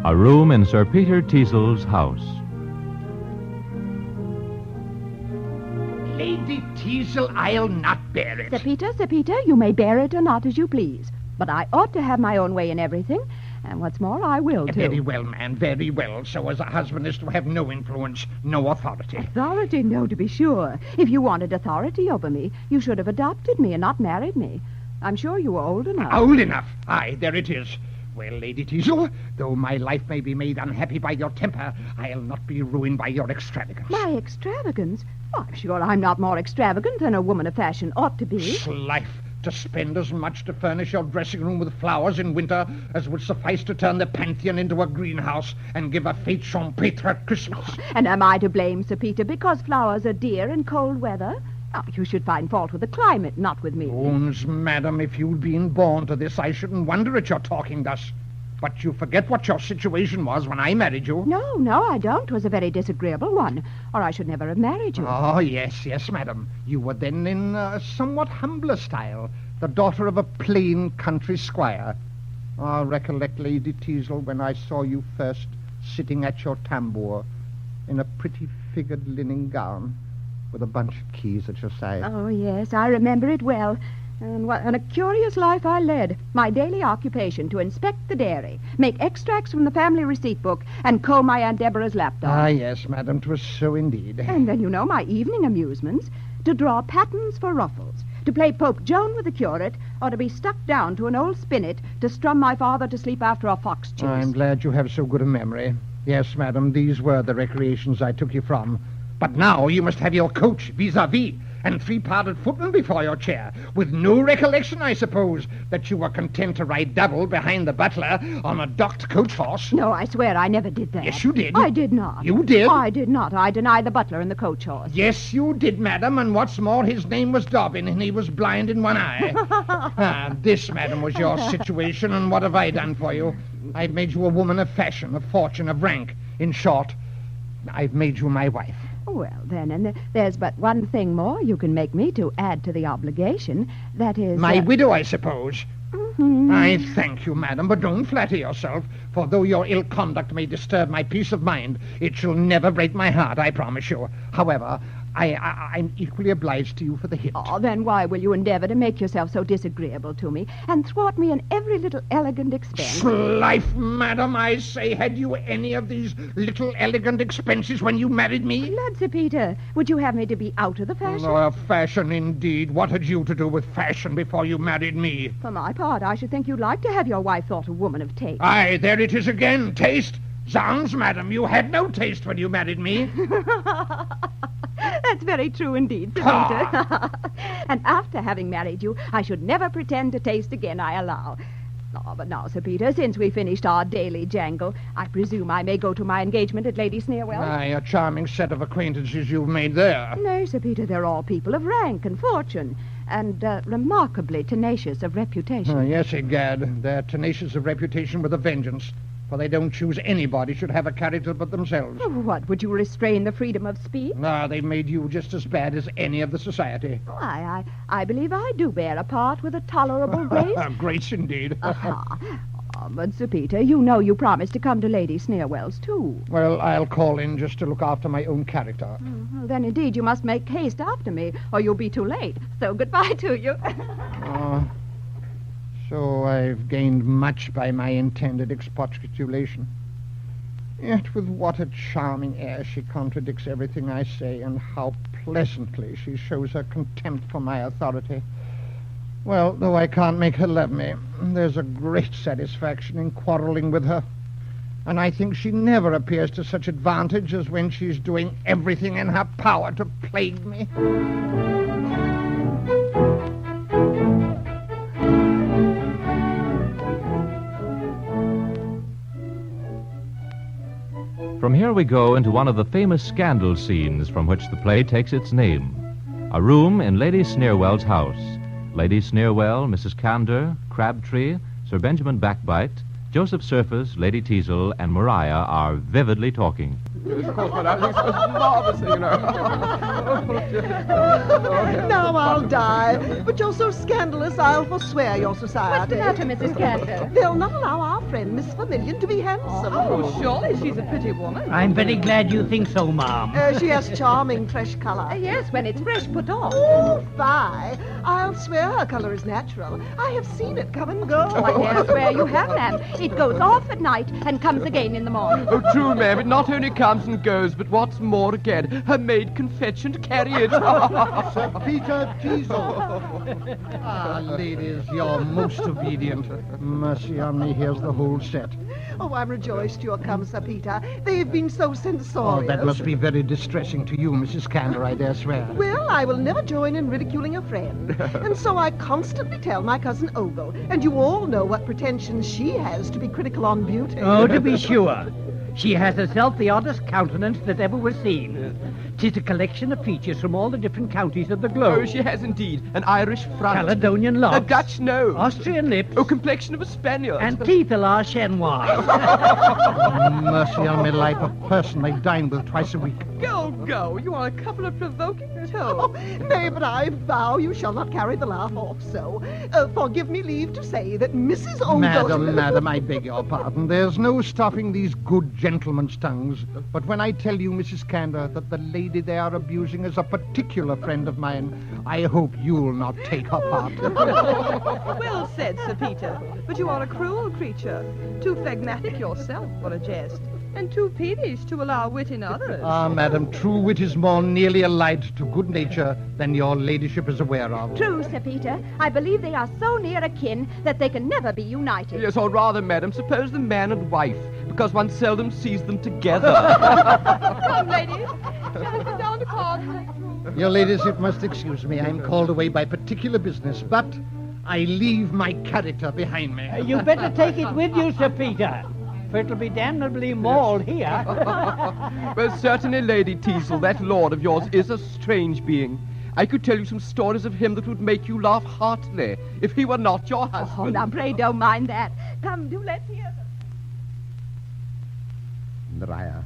A room in Sir Peter Teazle's house. Lady Teazle, I'll not bear it. Sir Peter, you may bear it or not as you please. But I ought to have my own way in everything. And what's more, I will, too. Very well, ma'am, very well. So as a husband is to have no influence, no authority. Authority? No, to be sure. If you wanted authority over me, you should have adopted me and not married me. I'm sure you were old enough. Old enough? Aye, there it is. Well, Lady Teazle, though my life may be made unhappy by your temper, I'll not be ruined by your extravagance. My extravagance? Oh, I'm sure I'm not more extravagant than a woman of fashion ought to be. Life, to spend as much to furnish your dressing room with flowers in winter as would suffice to turn the Pantheon into a greenhouse and give a fete champetre at Christmas. And am I to blame, Sir Peter, because flowers are dear in cold weather? Oh, you should find fault with the climate, not with me. Bones, madam, if you'd been born to this, I shouldn't wonder at your talking thus. But you forget what your situation was when I married you. No, I don't. 'Twas a very disagreeable one, or I should never have married you. Oh, yes, madam. You were then in a somewhat humbler style, the daughter of a plain country squire. I recollect, Lady Teazle, when I saw you first sitting at your tambour in a pretty figured linen gown with a bunch of keys at your side. Oh, yes, I remember it well. And a curious life I led. My daily occupation to inspect the dairy, make extracts from the family receipt book, and comb my Aunt Deborah's lapdog. Ah, yes, madam, 'twas so indeed. And then, my evening amusements, to draw patterns for ruffles, to play Pope Joan with the curate, or to be stuck down to an old spinet to strum my father to sleep after a fox chase. I'm glad you have so good a memory. Yes, madam, these were the recreations I took you from. But now you must have your coach vis-a-vis and 3-parted footman before your chair, with no recollection, I suppose, that you were content to ride double behind the butler on a docked coach horse. No, I swear I never did that. Yes, you did. I did not. You did. I did not. I deny the butler and the coach horse. Yes, you did, madam, and what's more, his name was Dobbin, and he was blind in one eye. This, madam, was your situation, and what have I done for you? I've made you a woman of fashion, of fortune, of rank. In short, I've made you my wife. Well, then, and there's but one thing more you can make me to add to the obligation. That is... My widow, I suppose. Mm-hmm. I thank you, madam, but don't flatter yourself, for though your ill conduct may disturb my peace of mind, it shall never break my heart, I promise you. However, I'm equally obliged to you for the hint. Oh, then why will you endeavor to make yourself so disagreeable to me and thwart me in every little elegant expense? Life, madam, I say, had you any of these little elegant expenses when you married me? Lord, Sir Peter, would you have me to be out of the fashion? Oh, fashion, indeed. What had you to do with fashion before you married me? For my part, I should think you'd like to have your wife thought a woman of taste. Aye, there it is again, taste. Zounds, madam, you had no taste when you married me. That's very true indeed, Sir Peter. And after having married you, I should never pretend to taste again, I allow. Oh, but now, Sir Peter, since we finished our daily jangle, I presume I may go to my engagement at Lady Sneerwell's. Aye, a charming set of acquaintances you've made there. No, Sir Peter, they're all people of rank and fortune, and remarkably tenacious of reputation. Yes, egad, they're tenacious of reputation with a vengeance. For they don't choose anybody should have a character but themselves. Oh, what, would you restrain the freedom of speech? No, they've made you just as bad as any of the society. Oh, I believe I do bear a part with a tolerable grace. Grace, indeed. But, Sir Peter, you know you promised to come to Lady Sneerwell's, too. Well, I'll call in just to look after my own character. Well, then, indeed, you must make haste after me, or you'll be too late. So goodbye to you. So I've gained much by my intended expostulation. Yet with what a charming air she contradicts everything I say, and how pleasantly she shows her contempt for my authority. Well, though I can't make her love me, there's a great satisfaction in quarreling with her. And I think she never appears to such advantage as when she's doing everything in her power to plague me. From here we go into one of the famous scandal scenes from which the play takes its name. A room in Lady Sneerwell's house. Lady Sneerwell, Mrs. Candor, Crabtree, Sir Benjamin Backbite, Joseph Surface, Lady Teazle, and Maria are vividly talking. Now I'll die. But you're so scandalous, I'll forswear your society. What's the matter, Mrs. Cantor? They'll not allow our friend, Miss Vermillion, to be handsome. Oh, surely she's a pretty woman. I'm very glad you think so, Mom. She has charming fresh color. Yes, when it's fresh put on. Oh, fie. I'll swear her color is natural. I have seen it come and go. Oh, I dare swear you have, ma'am. It goes off at night and comes again in the morning. Oh, true, ma'am. It not only comes and goes, but what's more again, her maid can fetch and carry it. Sir Peter Teasel. Ah, ladies, you're most obedient. Mercy on me, here's the whole set. Oh, I'm rejoiced you're come, Sir Peter. They've been so censorious. Oh, that must be very distressing to you, Mrs. Candor, I dare swear. Well, I will never join in ridiculing a friend. And so I constantly tell my cousin Ogle, and you all know what pretensions she has to be critical on beauty. Oh, to be sure. She has herself the oddest countenance that ever was seen. 'Tis a collection of features from all the different counties of the globe. Oh, she has indeed. An Irish front. Caledonian locks. A Dutch nose. Austrian lips. Oh, complexion of a Spaniard. And teeth a la Chenois. Mercy on me life, a person I dine with twice a week. Go. You are a couple of provoking toads. Oh, nay, but I vow you shall not carry the laugh off so. Forgive me leave to say that Mrs. Ogle... Madam, I beg your pardon. There's no stopping these good gentlemen's tongues. But when I tell you, Mrs. Candor, that the lady they are abusing is a particular friend of mine, I hope you'll not take her part. Well said, Sir Peter. But you are a cruel creature. Too phlegmatic yourself for a jest. And too peevish to allow wit in others. Ah, madam, true wit is more nearly allied to good nature than your ladyship is aware of. True, Sir Peter. I believe they are so near akin that they can never be united. Yes, or rather, madam, suppose the man and wife, because one seldom sees them together. Come, ladies. Shall we sit down to cards? Your ladyship must excuse me. I'm called away by particular business, but I leave my character behind me. You better take it with you, Sir Peter. For it'll be damnably mauled here. Well, certainly, Lady Teasel, that lord of yours is a strange being. I could tell you some stories of him that would make you laugh heartily if he were not your husband. Oh, now, pray don't mind that. Come, do let's hear them. Maria,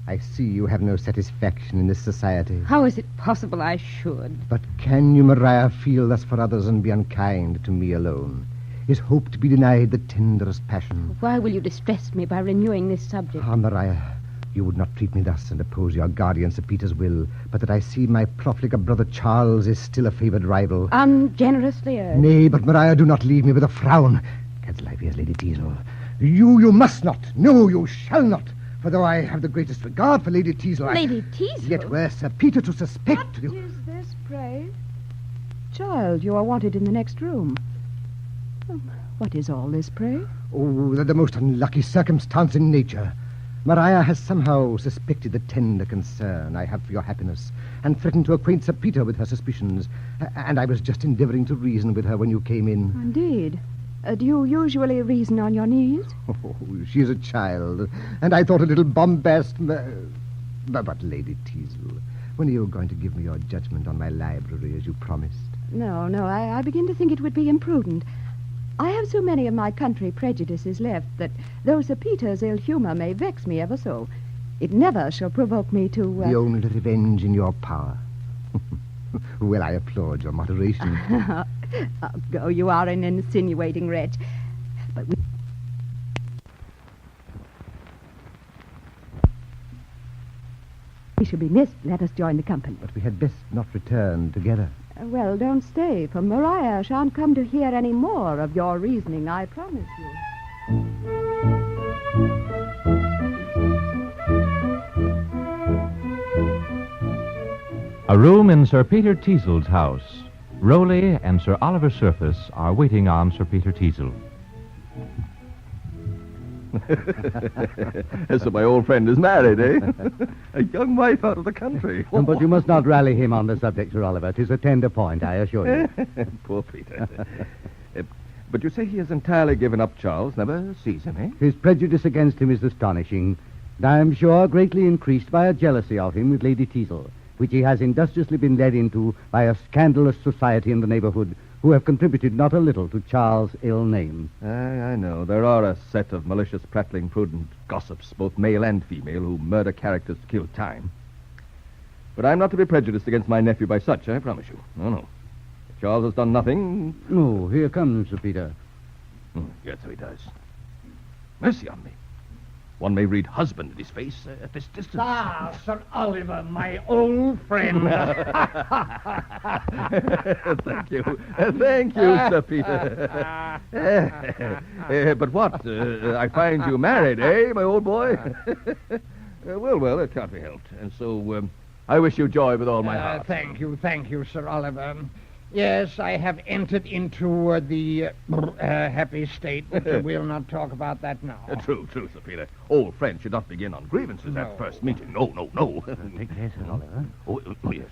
I see you have no satisfaction in this society. How is it possible I should? But can you, Maria, feel thus for others and be unkind to me alone? Is hope to be denied the tenderest passion? Why will you distress me by renewing this subject? Ah, Maria, you would not treat me thus and oppose your guardian Sir Peter's will, but that I see my profligate brother Charles is still a favoured rival. Ungenerously urged. Nay, but Maria, do not leave me with a frown. Cancel thy fears, Lady Teasel. You must not. No, you shall not. For though I have the greatest regard for Lady Teasel, Lady Teasel? Yet were Sir Peter to suspect What you... is this, pray? Child, you are wanted in the next room. What is all this, pray? Oh, the most unlucky circumstance in nature. Maria has somehow suspected the tender concern I have for your happiness, and threatened to acquaint Sir Peter with her suspicions. And I was just endeavouring to reason with her when you came in. Indeed. Do you usually reason on your knees? Oh, she is a child, and I thought a little bombast... But, Lady Teasel, when are you going to give me your judgment on my library, as you promised? No, I begin to think it would be imprudent. I have so many of my country prejudices left that though Sir Peter's ill humour may vex me ever so, it never shall provoke me to... The only revenge in your power. Well, I applaud your moderation. Oh, you are an insinuating wretch. But we shall be missed. Let us join the company. But we had best not return together. Well, don't stay, for Maria shan't come to hear any more of your reasoning, I promise you. A room in Sir Peter Teasel's house. Rowley and Sir Oliver Surface are waiting on Sir Peter Teasel. So my old friend is married, eh? A young wife out of the country. But you must not rally him on the subject, Sir Oliver. 'Tis a tender point, I assure you. Poor Peter. But you say he has entirely given up Charles, never sees him, eh? His prejudice against him is astonishing, and I am sure greatly increased by a jealousy of him with Lady Teasel, which he has industriously been led into by a scandalous society in the neighbourhood who have contributed not a little to Charles' ill name. I know. There are a set of malicious, prattling, prudent gossips, both male and female, who murder characters to kill time. But I'm not to be prejudiced against my nephew by such, I promise you. No. If Charles has done nothing... Oh, here comes Sir Peter. Yes, so he does. Mercy on me. One may read husband in his face at this distance. Ah, Sir Oliver, my old friend. Thank you. Thank you, Sir Peter. But what? I find you married, eh, my old boy? Well, it can't be helped. And so I wish you joy with all my heart. Thank you, Sir Oliver. Yes, I have entered into the happy state, but we'll not talk about that now. True, Sir Peter. Old friends should not begin on grievances at first meeting. No. Take care, Sir Oliver. Oh, yes.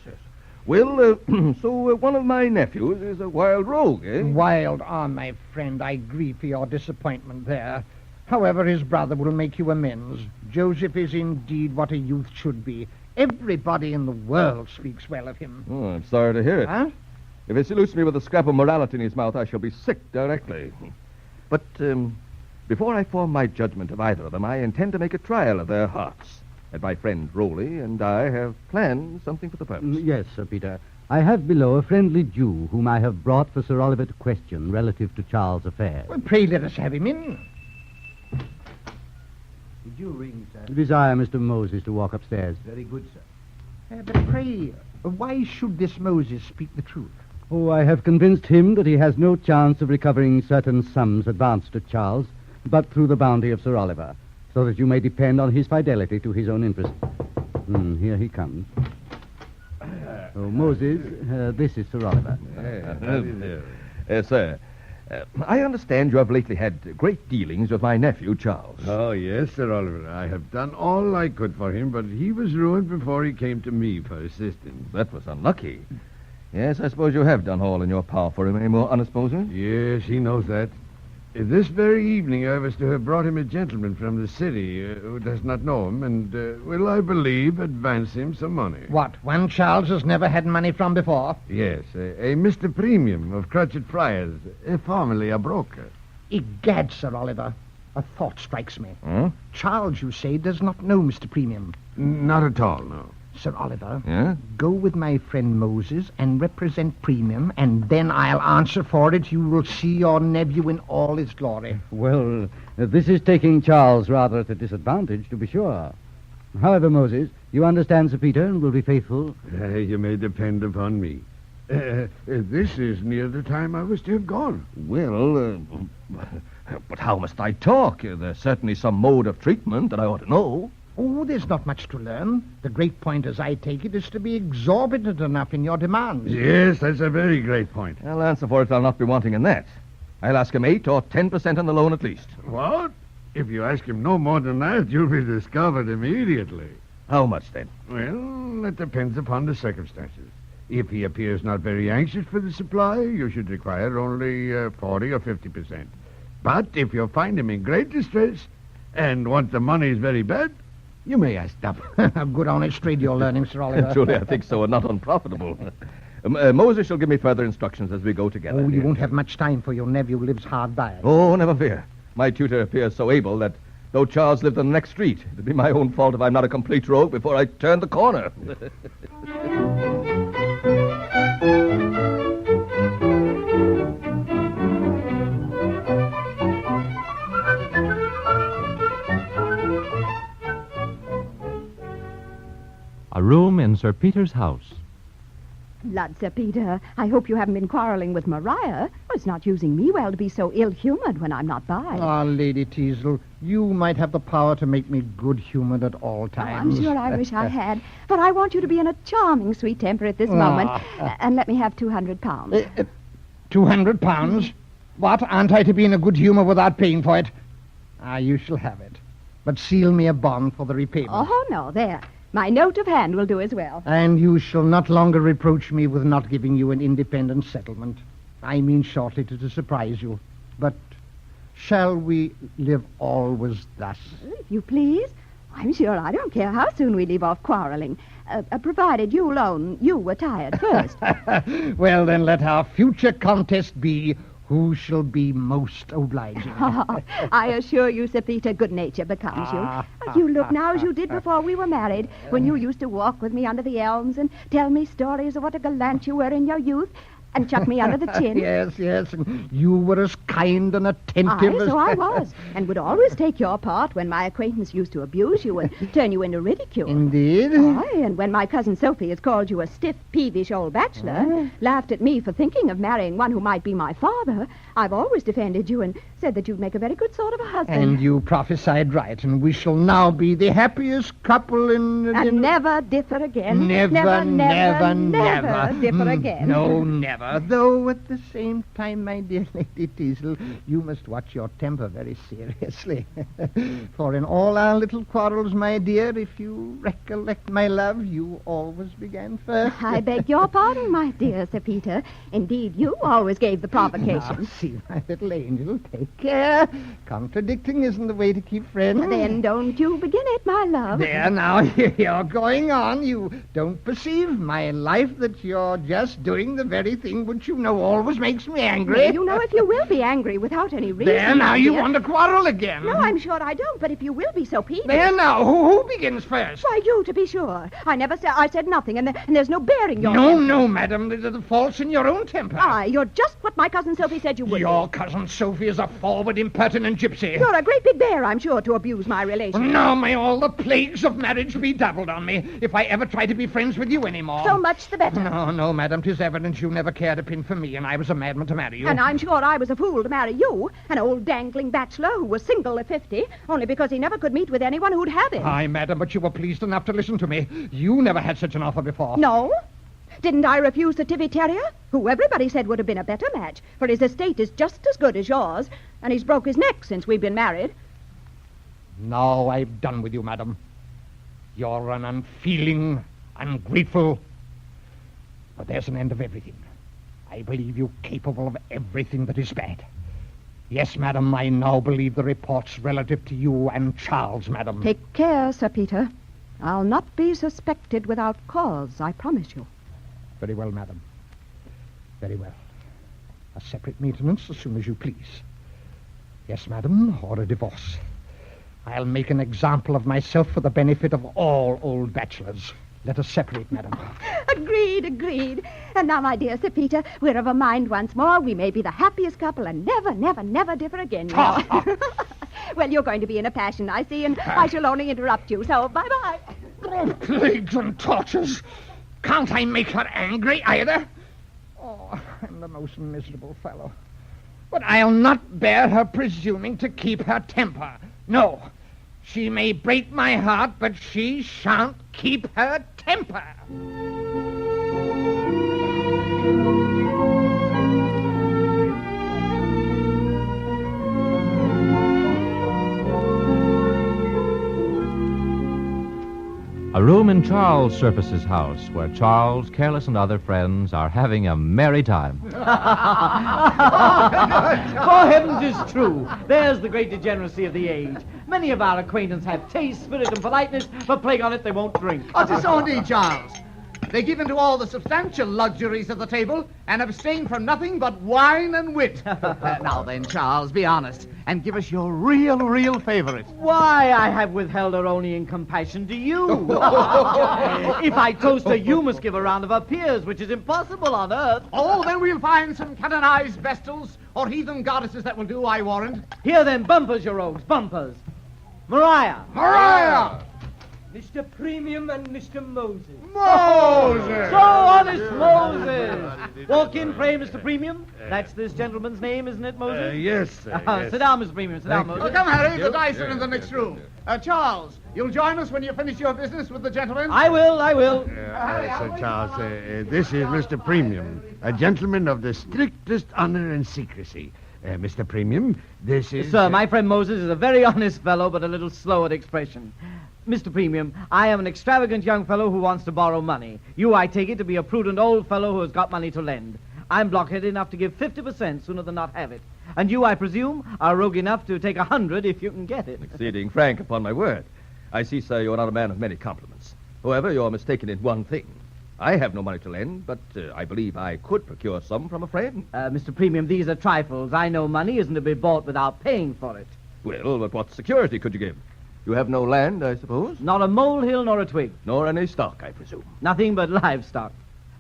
Well, so one of my nephews is a wild rogue, eh? Wild, my friend. I grieve for your disappointment there. However, his brother will make you amends. Joseph is indeed what a youth should be. Everybody in the world speaks well of him. Oh, I'm sorry to hear it. Huh? If he salutes me with a scrap of morality in his mouth, I shall be sick directly. But before I form my judgment of either of them, I intend to make a trial of their hearts. And my friend Rowley and I have planned something for the purpose. Yes, Sir Peter. I have below a friendly Jew whom I have brought for Sir Oliver to question relative to Charles' affairs. Well, pray let us have him in. The Jew rings, sir. Desire Mr. Moses to walk upstairs. Very good, sir. But pray, why should this Moses speak the truth? Oh, I have convinced him that he has no chance of recovering certain sums advanced to Charles, but through the bounty of Sir Oliver, so that you may depend on his fidelity to his own interest. Here he comes. Oh, Moses, this is Sir Oliver. Sir, I understand you have lately had great dealings with my nephew, Charles. Oh, yes, Sir Oliver. I have done all I could for him, but he was ruined before he came to me for assistance. That was unlucky. Yes, I suppose you have done all in your power for him, eh, more honest Moses? Yes, he knows that. This very evening I was to have brought him a gentleman from the city who does not know him and will, I believe, advance him some money. What, one Charles has never had money from before? Yes, a Mr. Premium of Crutchet Friars, formerly a broker. Egad, Sir Oliver, a thought strikes me. Huh? Charles, you say, does not know Mr. Premium. Not at all, no. Sir Oliver, Yeah? go with my friend Moses and represent Premium, and then I'll answer for it you will see your nephew in all his glory. Well, this is taking Charles rather at a disadvantage, to be sure. However, Moses, you understand Sir Peter and will be faithful? You may depend upon me. This is near the time I was to have gone. Well, but how must I talk? There's certainly some mode of treatment that I ought to know. Oh, there's not much to learn. The great point, as I take it, is to be exorbitant enough in your demands. Yes, that's a very great point. I'll answer for it I'll not be wanting in that. I'll ask him 8 or 10% on the loan at least. What? If you ask him no more than that, you'll be discovered immediately. How much, then? Well, it depends upon the circumstances. If he appears not very anxious for the supply, you should require only 40 or 50%. But if you find him in great distress and want the money very bad, you may ask double. A good honest trade you're learning, Sir Oliver. Truly, I think so, and not unprofitable. Moses shall give me further instructions as we go together. Oh, you won't have much time, for your nephew lives hard by. Oh, never fear. My tutor appears so able that though Charles lived on the next street, it'd be my own fault if I'm not a complete rogue before I turn the corner. A room in Sir Peter's house. Lud, Sir Peter, I hope you haven't been quarreling with Maria. It's not using me well to be so ill-humored when I'm not by. Ah, Lady Teasel, you might have the power to make me good-humored at all times. I'm sure I wish I had. But I want you to be in a charming sweet temper at this moment. And let me have £200. £200? What? Aren't I to be in a good humor without paying for it? You shall have it. But seal me a bond for the repayment. Oh, no, there. My note of hand will do as well. And you shall not longer reproach me with not giving you an independent settlement. I mean shortly to surprise you. But shall we live always thus? If you please. I'm sure I don't care how soon we leave off quarreling. Provided you were tired first. Well, then let our future contest be who shall be most obliging. I assure you, Sir Peter, good nature becomes you. You look now as you did before we were married, when you used to walk with me under the elms and tell me stories of what a gallant you were in your youth. And chuck me under the chin. Yes, and you were as kind and attentive as... So I was, and would always take your part when my acquaintance used to abuse you and turn you into ridicule. Indeed? Aye, and when my cousin Sophie has called you a stiff, peevish old bachelor, laughed at me for thinking of marrying one who might be my father, I've always defended you and said that you'd make a very good sort of a husband. And you prophesied right, and we shall now be the happiest couple in... And never differ again. Never differ again. No, never. Though at the same time, my dear Lady Teasel, you must watch your temper very seriously. For in all our little quarrels, my dear, if you recollect, my love, you always began first. I beg your pardon, my dear Sir Peter. Indeed, you always gave the provocation. Now, see, my little angel, take care. Contradicting isn't the way to keep friends. Then don't you begin it, my love. There, now, you're going on. You don't perceive, my life, that you're just doing the very thing which you know always makes me angry. Well, you know, if you will be angry without any reason... There, now, you want to quarrel again. No, I'm sure I don't, but if you will be so peevish... There, now, who begins first? Why, you, to be sure. I said nothing, and there's no bearing your No, temper. no, madam, there's the fault's in your own temper. Aye, you're just what my cousin Sophie said you would Your cousin Sophie is a forward, impertinent gypsy. You're a great big bear, I'm sure, to abuse my relation. Now may all the plagues of marriage be doubled on me if I ever try to be friends with you anymore. So much the better. No, madam, 'tis evident you never cared a pin for me, and I was a madman to marry you. And I'm sure I was a fool to marry you, an old dangling bachelor who was single at 50, only because he never could meet with anyone who'd have him. Aye, madam, but you were pleased enough to listen to me. You never had such an offer before. No? Didn't I refuse the Tivy Terrier, who everybody said would have been a better match, for his estate is just as good as yours, and he's broke his neck since we've been married. Now I've done with you, madam. You're an unfeeling, ungrateful... But there's an end of everything. I believe you capable of everything that is bad. Yes, madam, I now believe the reports relative to you and Charles, madam. Take care, Sir Peter. I'll not be suspected without cause, I promise you. Very well, madam. Very well. A separate maintenance as soon as you please. Yes, madam, or a divorce. I'll make an example of myself for the benefit of all old bachelors. Let us separate, madam. Agreed. And now, my dear Sir Peter, we're of a mind once more. We may be the happiest couple and never differ again. You know. Well, you're going to be in a passion, I see, and I shall only interrupt you, so bye-bye. Oh, plagues and tortures. Can't I make her angry either? Oh, I'm the most miserable fellow. But I'll not bear her presuming to keep her temper. No. She may break my heart, but she shan't keep her temper. A room in Charles Surface's house, where Charles, Careless, and other friends are having a merry time. For heavens, it's true. There's the great degeneracy of the age. Many of our acquaintance have taste, spirit, and politeness, but plague on it, they won't drink. So indeed, Charles. They give in to all the substantial luxuries of the table and abstain from nothing but wine and wit. Now then, Charles, be honest and give us your real favorite. Why, I have withheld her only in compassion to you. If I toast her, you must give a round of her peers, which is impossible on earth. Oh, then we'll find some canonized vestals or heathen goddesses that will do, I warrant. Here then, bumpers, your rogues, bumpers. Maria! Mr. Premium and Mr. Moses. Moses! So honest Moses! Walk in, pray, Mr. Premium. That's this gentleman's name, isn't it, Moses? Yes, sir. Yes. Sit down, Mr. Premium. Sit down, Moses. Oh, come, Harry, the dice are in the next room. Charles, you'll join us when you finish your business with the gentlemen? I will. Sir Charles, this is Mr. Premium, a gentleman of the strictest honor and secrecy. Mr. Premium, this is... Sir, my friend Moses is a very honest fellow, but a little slow at expression. Mr. Premium, I am an extravagant young fellow who wants to borrow money. You, I take it, to be a prudent old fellow who has got money to lend. I'm blockheaded enough to give 50% sooner than not have it. And you, I presume, are rogue enough to take 100 if you can get it. Exceeding frank, upon my word. I see, sir, you're not a man of many compliments. However, you're mistaken in one thing. I have no money to lend, but I believe I could procure some from a friend. Mr. Premium, these are trifles. I know money isn't to be bought without paying for it. Well, but what security could you give? You have no land, I suppose? Not a molehill nor a twig. Nor any stock, I presume. Nothing but livestock.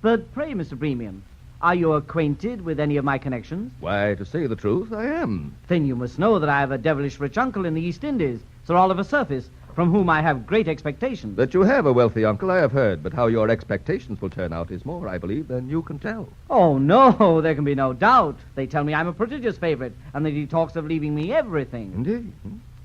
But pray, Mr. Premium, Are you acquainted with any of my connections? Why, to say the truth, I am. Then you must know that I have a devilish rich uncle in the East Indies, Sir Oliver Surface, from whom I have great expectations. That you have a wealthy uncle, I have heard, but how your expectations will turn out is more, I believe, than you can tell. Oh, no, there can be no doubt. They tell me I'm a prodigious favorite, and that he talks of leaving me everything. Indeed.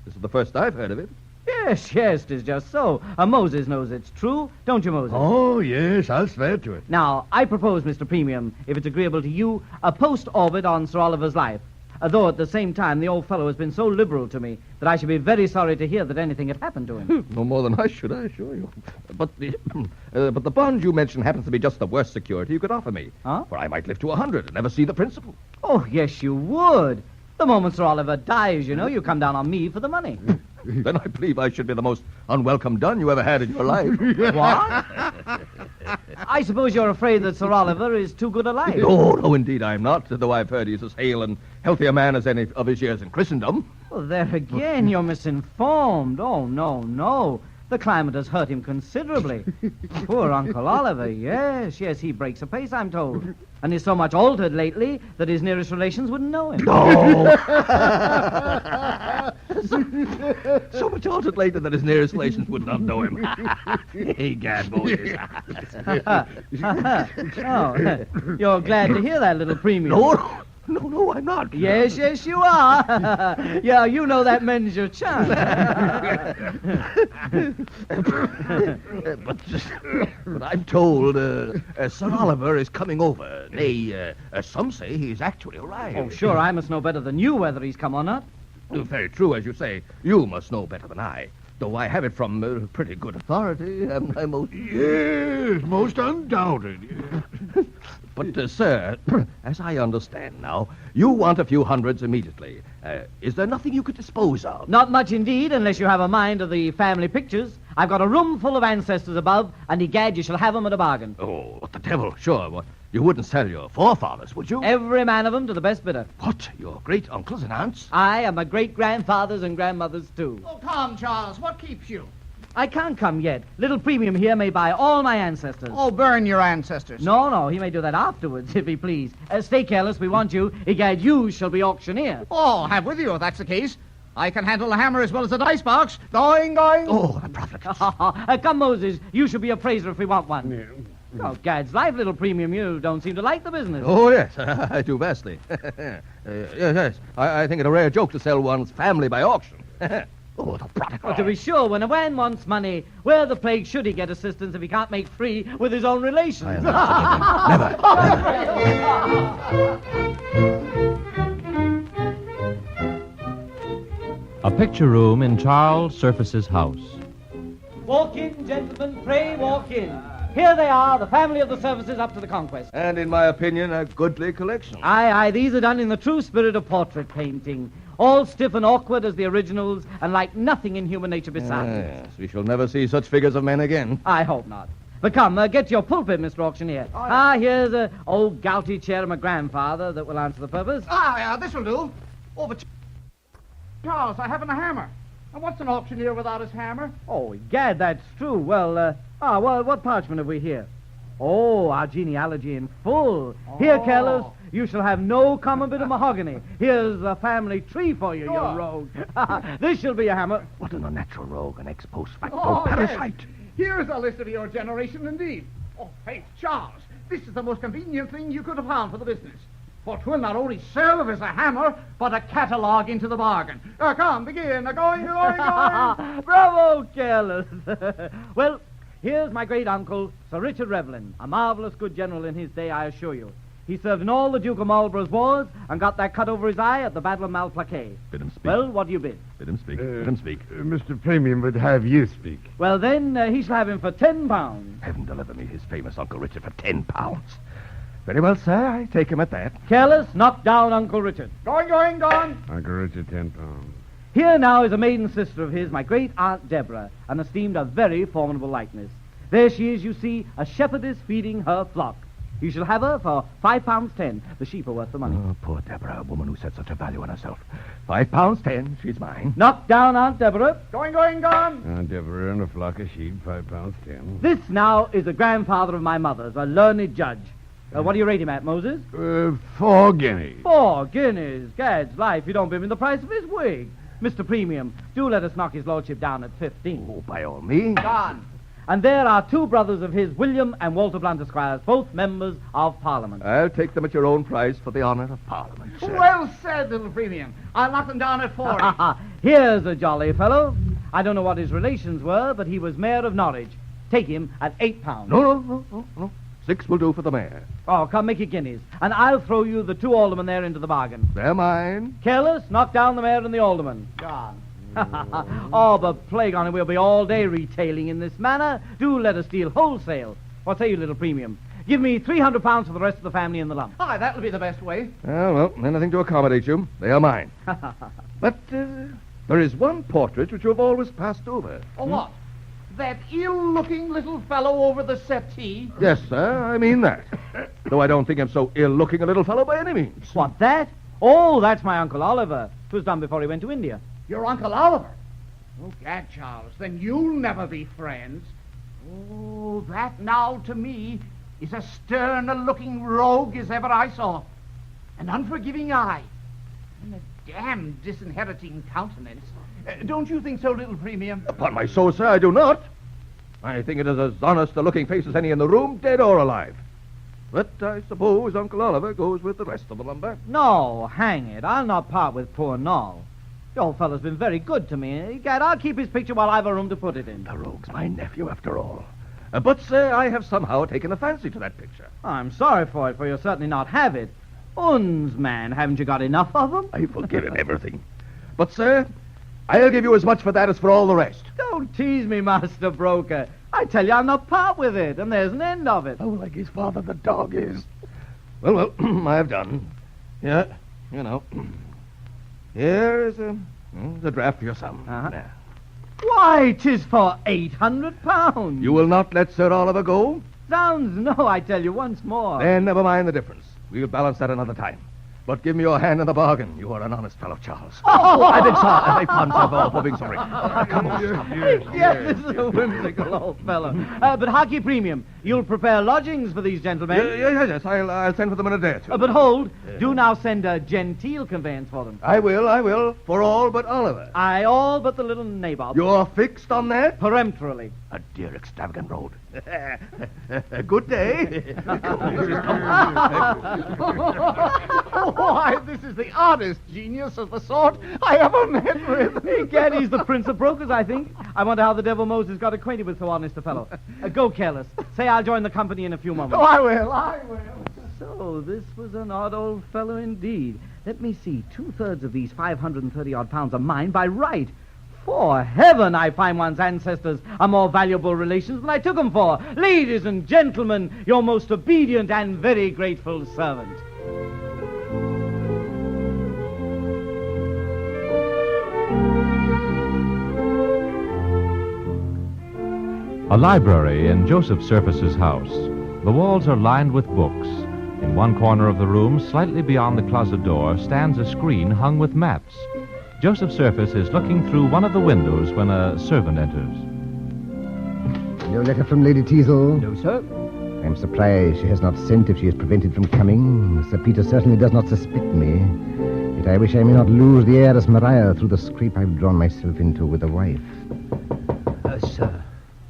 This is the first I've heard of it. Yes, 'tis just so. Moses knows it's true, don't you, Moses? Oh, yes, I'll swear to it. Now, I propose, Mr. Premium, if it's agreeable to you, a post-orbit on Sir Oliver's life. Though at the same time, the old fellow has been so liberal to me that I should be very sorry to hear that anything had happened to him. No more than I should, I assure you. But the bond you mentioned happens to be just the worst security you could offer me. Huh? For I might live to 100 and never see the principal. Oh, yes, you would. The moment Sir Oliver dies, you know, you come down on me for the money. Then I believe I should be the most unwelcome dun you ever had in your life. What? I suppose you're afraid that Sir Oliver is too good a life. No, indeed I'm not, though I've heard he's as hale and healthy a man as any of his years in Christendom. Well, there again, you're misinformed. Oh, no. The climate has hurt him considerably. Poor Uncle Oliver, yes, he breaks a pace, I'm told. And he's so much altered lately that his nearest relations wouldn't know him. No! so much altered lately that his nearest relations would not know him. Hey, gad, Moses. Oh, you're glad to hear that, little premium. No, I'm not. Yes, you are. Yeah, you know that mends your charm. but I'm told Sir Oliver is coming over. Nay, some say he's actually arrived. Oh, sure, I must know better than you whether he's come or not. Very true, as you say. You must know better than I. Though I have it from pretty good authority, and I most... Yes, most undoubted. But, sir, as I understand now, you want a few hundreds immediately. Is there nothing you could dispose of? Not much indeed, unless you have a mind of the family pictures. I've got a room full of ancestors above, and egad, you shall have them at a bargain. Oh, what the devil, sure. Well, you wouldn't sell your forefathers, would you? Every man of them to the best bidder. What, your great-uncles and aunts? I am my great-grandfathers and grandmothers, too. Oh, come, Charles, what keeps you? I can't come yet. Little Premium here may buy all my ancestors. Oh, burn your ancestors. No, he may do that afterwards, if he please. Stay careless, we want you. Egad, you shall be auctioneer. Oh, have with you, if that's the case. I can handle the hammer as well as the dice box. Going. Oh, the prophet. Come, Moses, you shall be appraiser if we want one. Yeah. Oh, gad's life, little Premium, you don't seem to like the business. Oh, yes, I do vastly. Yes, I think it a rare joke to sell one's family by auction. Oh, the prodigal. Well, to be sure, when a man wants money, where the plague should he get assistance if he can't make free with his own relations? Never. A picture room in Charles Surface's house. Walk in, gentlemen, pray walk in. Here they are, the family of the Surfaces up to the conquest. And in my opinion, a goodly collection. Aye, these are done in the true spirit of portrait painting. All stiff and awkward as the originals, and like nothing in human nature besides. Yes, we shall never see such figures of men again. I hope not. But come, get your pulpit, Mr. Auctioneer. Oh, yeah. Here's an old gouty chair of my grandfather that will answer the purpose. This will do. Oh, but Charles, I haven't a hammer. And what's an auctioneer without his hammer? Oh, gad, that's true. Well, what parchment have we here? Oh, our genealogy in full. Oh. Here, careless, you shall have no common bit of mahogany. Here's a family tree for you, you rogue. This shall be a hammer. What an unnatural rogue, an ex post facto parasite. Yes. Here's a list of your generation, indeed. Oh, faith, Charles, this is the most convenient thing you could have found for the business. For 'twill not only serve as a hammer, but a catalogue into the bargain. Come, begin. Going. Bravo, careless. Well, here's my great-uncle, Sir Richard Revelin, a marvelous good general in his day, I assure you. He served in all the Duke of Marlborough's wars and got that cut over his eye at the Battle of Malplaquet. Bid him speak. Well, what do you bid? Bid him speak. Bid him speak. Mr. Premium would have you speak. Well, then, he shall have him for £10. Heaven deliver me his famous Uncle Richard for £10. Very well, sir. I take him at that. Careless, knock down Uncle Richard. Going. Uncle Richard, £10. Here now is a maiden sister of his, my great-aunt Deborah, and esteemed a very formidable likeness. There she is, you see, a shepherdess feeding her flock. You shall have her for £5.10. The sheep are worth the money. Oh, poor Deborah, a woman who set such a value on herself. £5.10, she's mine. Knock down Aunt Deborah. Going. Aunt Deborah and a flock of sheep, £5.10. This now is the grandfather of my mother's, a learned judge. What do you rate him at, Moses? 4 guineas. 4 guineas. Gad's life, you don't give him the price of his wig. Mr. Premium, do let us knock his lordship down at 15. Oh, by all means. Gone. And there are 2 brothers of his, William and Walter Blunt Esquires, both members of Parliament. I'll take them at your own price for the honor of Parliament, sir. Well said, little premium. I'll knock them down at 40. Here's a jolly fellow. I don't know what his relations were, but he was mayor of Norwich. Take him at £8. No. 6 will do for the mayor. Oh, come, make it guineas. And I'll throw you the 2 aldermen there into the bargain. They're mine. Careless, knock down the mayor and the alderman. Gone. Oh, but plague on it, we'll be all day retailing in this manner. Do let us deal wholesale. What say you, little premium? Give me £300 for the rest of the family in the lump. Aye, that'll be the best way. Well, anything to accommodate you. They are mine. But there is one portrait which you have always passed over. Oh, what? That ill-looking little fellow over the settee? Yes, sir, I mean that. Though I don't think him so ill-looking a little fellow by any means. What, that? Oh, that's my Uncle Oliver. It was done before he went to India. Your Uncle Oliver? Oh, gad, Charles, then you'll never be friends. Oh, that now to me is as stern-a-looking rogue as ever I saw. An unforgiving eye. And a damned disinheriting countenance. Don't you think so, little premium? Upon my soul, sir, I do not. I think it is as honest a looking face as any in the room, dead or alive. But I suppose Uncle Oliver goes with the rest of the lumber. No, hang it. I'll not part with poor Noll. The old fellow's been very good to me. Gad, I'll keep his picture while I've a room to put it in. The rogue's my nephew, after all. But, sir, I have somehow taken a fancy to that picture. I'm sorry for it, for you'll certainly not have it. Uns, man, haven't you got enough of them? I forgive him everything. But, sir, I'll give you as much for that as for all the rest. Don't tease me, Master Broker. I tell you, I'll not part with it, and there's an end of it. Oh, like his father, the dog is. Well, I've done. Yeah, you know. Here is a draft for your sum. There. Why, 'tis for £800. You will not let Sir Oliver go? Zounds, no, I tell you once more. Then never mind the difference. We'll balance that another time. But give me your hand in the bargain. You are an honest fellow, Charles. Oh! I beg pardon for being sorry. Come on. Yes, this is a whimsical old fellow. But hark ye, premium. You'll prepare lodgings for these gentlemen. Yes. I'll send for them in a day or two. But hold. Do now send a genteel conveyance for them. I will. For all but Oliver. Aye, all but the little nabob. You're fixed on that? Peremptorily. A dear extravagant road. Good day. Why, this is the oddest genius of the sort I ever met with. Egad, he's the prince of brokers, I think. I wonder how the devil Moses got acquainted with so honest a fellow. Go, Careless. Say I'll join the company in a few moments. Oh, I will. So, this was an odd old fellow indeed. Let me see. 2/3 of these 530-odd pounds are mine by right. For heaven, I find one's ancestors are more valuable relations than I took them for. Ladies and gentlemen, your most obedient and very grateful servant. A library in Joseph Surface's house. The walls are lined with books. In one corner of the room, slightly beyond the closet door, stands a screen hung with maps. Joseph Surface is looking through one of the windows when a servant enters. No letter from Lady Teazle? No, sir. I'm surprised she has not sent if she is prevented from coming. Sir Peter certainly does not suspect me. Yet I wish I may not lose the heiress Maria through the scrape I've drawn myself into with a wife. Sir,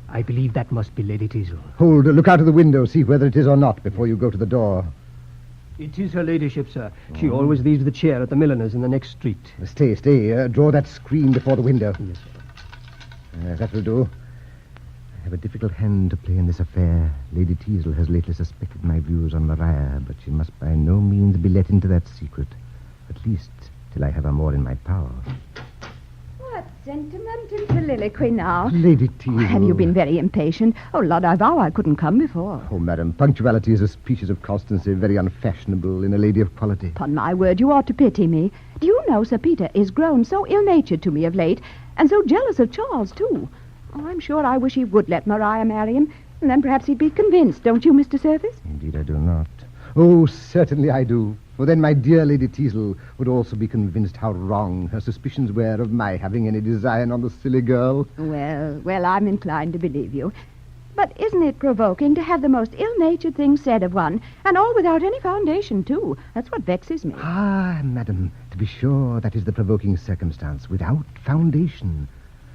I believe that must be Lady Teazle. Hold, look out of the window, see whether it is or not before you go to the door. It is her ladyship, sir. She always leaves the chair at the milliner's in the next street. Stay. Draw that screen before the window. Yes, sir. That will do. I have a difficult hand to play in this affair. Lady Teazle has lately suspected my views on Maria, but she must by no means be let into that secret. At least till I have her more in my power. What sentiment and soliloquy now. Lady Teazle. Have you been very impatient? Oh, Lord, I vow I couldn't come before. Oh, madam, punctuality is a species of constancy very unfashionable in a lady of quality. Upon my word, you ought to pity me. Do you know Sir Peter is grown so ill-natured to me of late, and so jealous of Charles, too. Oh, I'm sure I wish he would let Maria marry him, and then perhaps he'd be convinced, don't you, Mr. Surface? Indeed, I do not. Oh, certainly I do. For then my dear Lady Teazle would also be convinced how wrong her suspicions were of my having any design on the silly girl. Well, I'm inclined to believe you. But isn't it provoking to have the most ill-natured things said of one, and all without any foundation, too? That's what vexes me. Ah, madam, to be sure, that is the provoking circumstance, without foundation.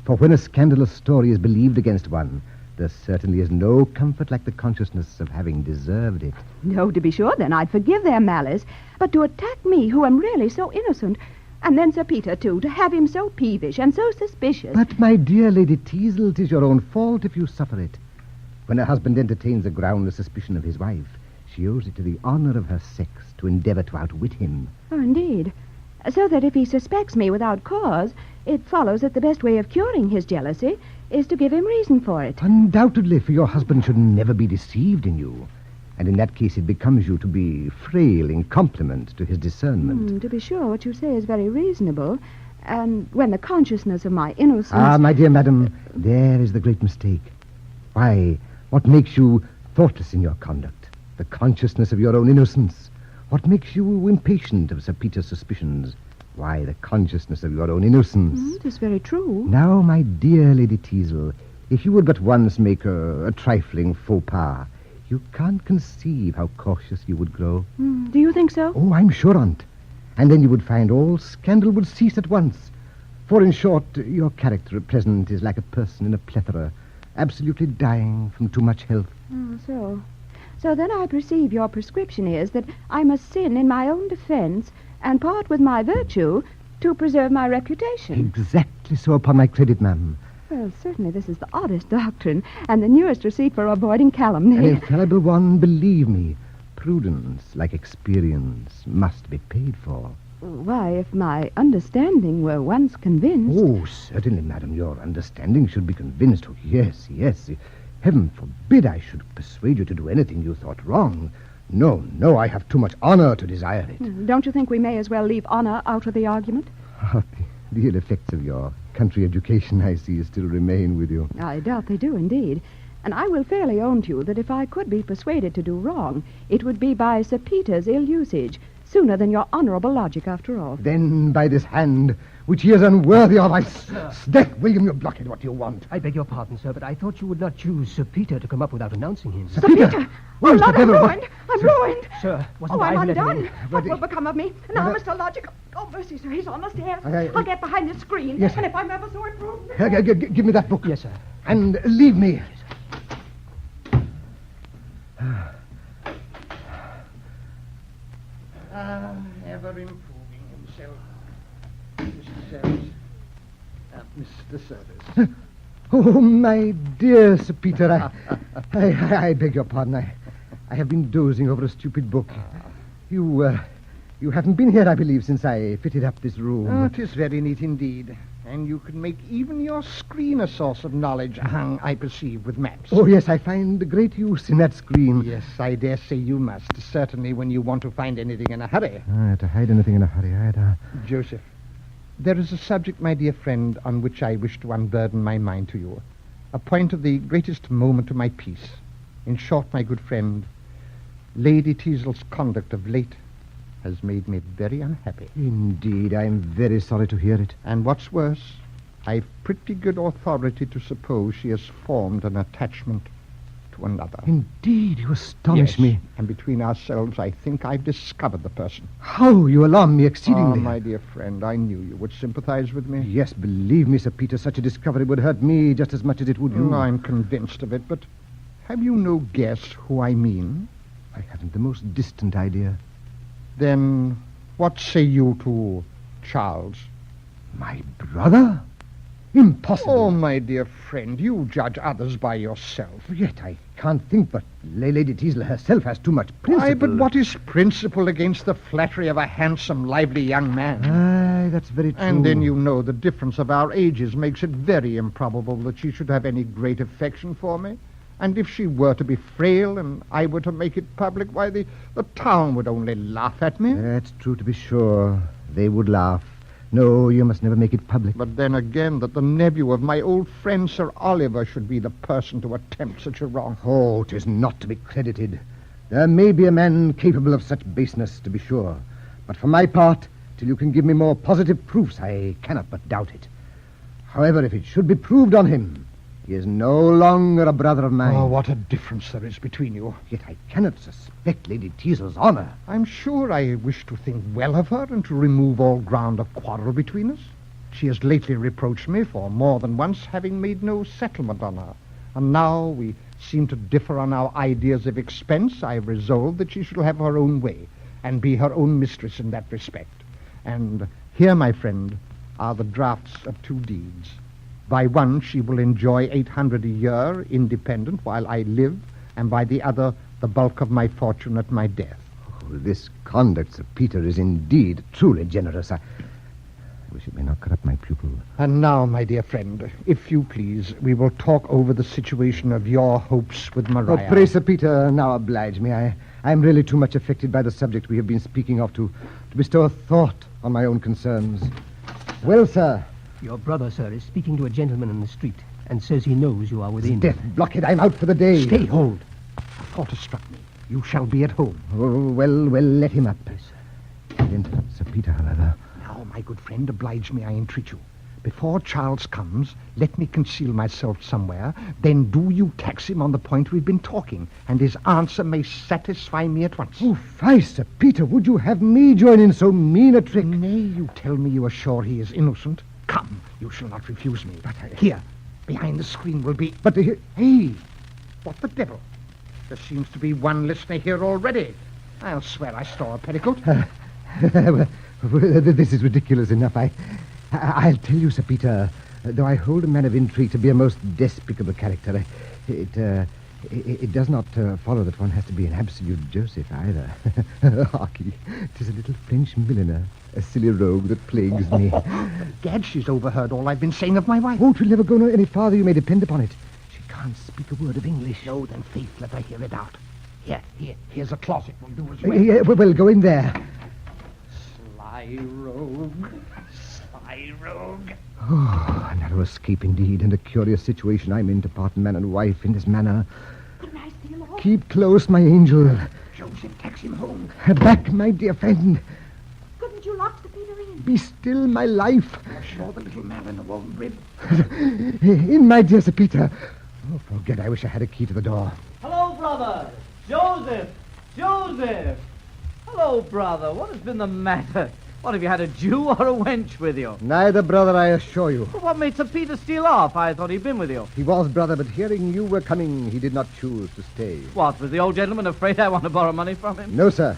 For when a scandalous story is believed against one, there certainly is no comfort like the consciousness of having deserved it. No, to be sure, then, I'd forgive their malice. But to attack me, who am really so innocent, and then Sir Peter, too, to have him so peevish and so suspicious. But, my dear Lady Teazle, 'tis your own fault if you suffer it. When a husband entertains a groundless suspicion of his wife, she owes it to the honor of her sex to endeavor to outwit him. Oh, indeed. So that if he suspects me without cause, it follows that the best way of curing his jealousy is to give him reason for it. Undoubtedly, for your husband should never be deceived in you. And in that case, it becomes you to be frail in compliment to his discernment. To be sure, what you say is very reasonable. And when the consciousness of my innocence... Ah, my dear madam, there is the great mistake. Why, what makes you thoughtless in your conduct? The consciousness of your own innocence. What makes you impatient of Sir Peter's suspicions? Why, the consciousness of your own innocence. It is very true. Now, my dear Lady Teazle, if you would but once make a trifling faux pas, you can't conceive how cautious you would grow. Do you think so? Oh, I'm sure on't. And then you would find all scandal would cease at once. For, in short, your character at present is like a person in a plethora, absolutely dying from too much health. So then I perceive your prescription is that I must sin in my own defense and part with my virtue to preserve my reputation. Exactly so, upon my credit, ma'am. Well, certainly this is the oddest doctrine and the newest receipt for avoiding calumny. An infallible one, believe me. Prudence, like experience, must be paid for. Why, if my understanding were once convinced... Oh, certainly, madam, your understanding should be convinced. Oh, yes. Heaven forbid I should persuade you to do anything you thought wrong. No, I have too much honor to desire it. Don't you think we may as well leave honor out of the argument? Oh, the ill effects of your country education, I see, still remain with you. I doubt they do, indeed. And I will fairly own to you that if I could be persuaded to do wrong, it would be by Sir Peter's ill usage, sooner than your honorable logic, after all. Then by this hand, which he is unworthy of, I... Death, William, you blockhead, what do you want? I beg your pardon, sir, but I thought you would not choose Sir Peter to come up without announcing him. Sir Peter! Where's the devil? I'm ruined. Sir, wasn't I'm I who let him undone. in? What will become of me? Now, Mr. Logic... Oh, mercy, sir, he's on the stairs. I'll get behind the screen. Yes, and if I'm ever so improved... Give me that book. Yes, sir. And leave me. Ever improving himself. Mr. Service. Oh, my dear Sir Peter, I beg your pardon. I have been dozing over a stupid book. You haven't been here, I believe, since I fitted up this room. Oh, it is very neat indeed. And you can make even your screen a source of knowledge, hung, I perceive, with maps. Oh, yes, I find great use in that screen. Yes, I dare say you must, certainly when you want to find anything in a hurry. To hide anything in a hurry, Joseph, there is a subject, my dear friend, on which I wish to unburden my mind to you. A point of the greatest moment to my peace. In short, my good friend, Lady Teazle's conduct of late has made me very unhappy. Indeed, I'm very sorry to hear it. And what's worse, I've pretty good authority to suppose she has formed an attachment to another. Indeed, you astonish me. And between ourselves, I think I've discovered the person. How you alarm me exceedingly. Oh, my dear friend, I knew you would sympathize with me. Yes, believe me, Sir Peter, such a discovery would hurt me just as much as it would you. I'm convinced of it, but have you no guess who I mean? I haven't the most distant idea. Then what say you to Charles? My brother? Impossible. Oh, my dear friend, you judge others by yourself. Yet I can't think but Lady Teazle herself has too much principle. Aye, but what is principle against the flattery of a handsome, lively young man? Aye, that's very true. And then you know the difference of our ages makes it very improbable that she should have any great affection for me. And if she were to be frail and I were to make it public, why, the town would only laugh at me. That's true, to be sure. They would laugh. No, you must never make it public. But then again, that the nephew of my old friend Sir Oliver should be the person to attempt such a wrong. Oh, 'tis not to be credited. There may be a man capable of such baseness, to be sure. But for my part, till you can give me more positive proofs, I cannot but doubt it. However, if it should be proved on him, He is no longer a brother of mine. Oh, what a difference there is between you. Yet I cannot suspect Lady Teasel's honor. I'm sure I wish to think well of her and to remove all ground of quarrel between us. She has lately reproached me for more than once having made no settlement on her. And now we seem to differ on our ideas of expense. I have resolved that she shall have her own way and be her own mistress in that respect. And here, my friend, are the drafts of 2 deeds. By one, she will enjoy 800 a year, independent, while I live, and by the other, the bulk of my fortune at my death. Oh, this conduct, Sir Peter, is indeed truly generous. I wish it may not corrupt my pupil. And now, my dear friend, if you please, we will talk over the situation of your hopes with Maria. Oh, pray, Sir Peter, now oblige me. I am really too much affected by the subject we have been speaking of to bestow a thought on my own concerns. Well, sir. Your brother, sir, is speaking to a gentleman in the street and says he knows you are within. Death, blockhead, I'm out for the day. Stay, hold. A thought has struck me. You shall be at home. Oh, well, let him up. Yes, sir. Then, Sir Peter, however. Now, my good friend, oblige me, I entreat you. Before Charles comes, let me conceal myself somewhere. Then do you tax him on the point we've been talking, and his answer may satisfy me at once. Oh, fie, Sir Peter, would you have me join in so mean a trick? Nay, you tell me you are sure he is innocent. Come, you shall not refuse me. But here, behind the screen will be... But hey, what the devil? There seems to be one listener here already. I'll swear I stole a petticoat. Well, this is ridiculous enough. I'll tell you, Sir Peter, though I hold a man of intrigue to be a most despicable character, it does not follow that one has to be an absolute Joseph either. Harky, 'tis a little French milliner, a silly rogue that plagues me. Gad, she's overheard all I've been saying of my wife. Oh, 'twill never go no any farther, you may depend upon it. She can't speak a word of English. No, then faith, let her hear it out. Here's a closet will do as well. Well, go in there. Sly rogue. Sly rogue. Oh, a narrow escape indeed, and a curious situation I'm in to part man and wife in this manner. Good night, dear Lord. Keep close, my angel. Joseph, tax him home. Back, my dear friend. Couldn't you lock the Peter in? Be still, my life. I saw the little man in the woolen rib. In, my dear Sir Peter. Oh, forget, I wish I had a key to the door. Hello, brother. Joseph. Hello, brother. What has been the matter? What, have you had a Jew or a wench with you? Neither, brother, I assure you. Well, what made Sir Peter steal off? I thought he'd been with you. He was, brother, but hearing you were coming, he did not choose to stay. What, was the old gentleman afraid I want to borrow money from him? No, sir.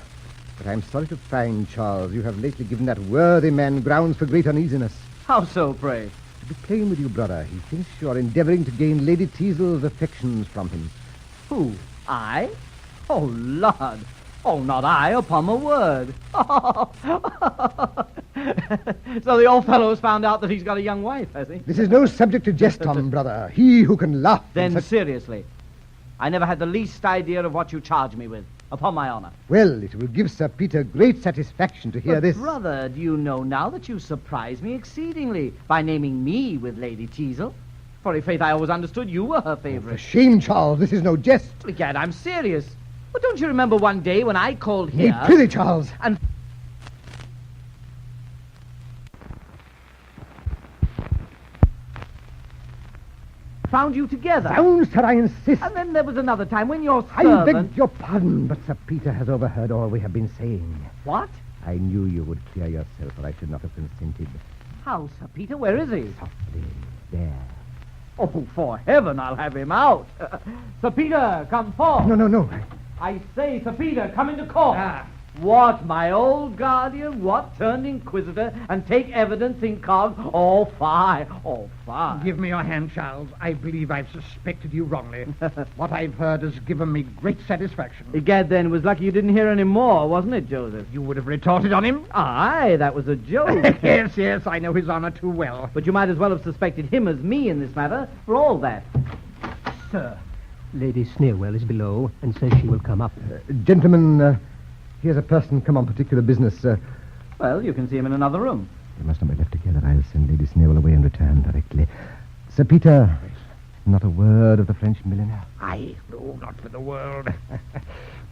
But I'm sorry to find, Charles, you have lately given that worthy man grounds for great uneasiness. How so, pray? To be plain with you, brother, he thinks you are endeavoring to gain Lady Teasel's affections from him. Who? I? Oh, Lord. Oh, not I, upon my word. So the old fellow's found out that he's got a young wife, has he? This is no subject to jest on, brother. He who can laugh... Then seriously, I never had the least idea of what you charge me with, upon my honor. Well, it will give Sir Peter great satisfaction to hear this. Brother, do you know now that you surprise me exceedingly by naming me with Lady Teasel? For in faith I always understood you were her favorite. For shame, Charles, this is no jest. Egad, I'm serious. But don't you remember one day when I called here... Hey, prithee, Charles. And... found you together. Found, sir, I insist. And then there was another time when your servant... I beg your pardon, but Sir Peter has overheard all we have been saying. What? I knew you would clear yourself, or I should not have consented. How, Sir Peter? Where is he? Softly. There. Oh, for heaven, I'll have him out. Sir Peter, come forth. No. I say, Sir Peter, come into court. What, my old guardian? What, turned inquisitor and take evidence incog? Oh, fie. Give me your hand, Charles. I believe I've suspected you wrongly. What I've heard has given me great satisfaction. Egad, then, it was lucky you didn't hear any more, wasn't it, Joseph? You would have retorted on him? Aye, that was a joke. Yes, I know his honor too well. But you might as well have suspected him as me in this matter, for all that. Sir, Lady Sneerwell is below and says she will come up. Gentlemen, here's a person come on particular business. Well, you can see him in another room. They must not be left together. I'll send Lady Sneerwell away and return directly. Sir Peter, Not a word of the French milliner. Aye, no, not for the world.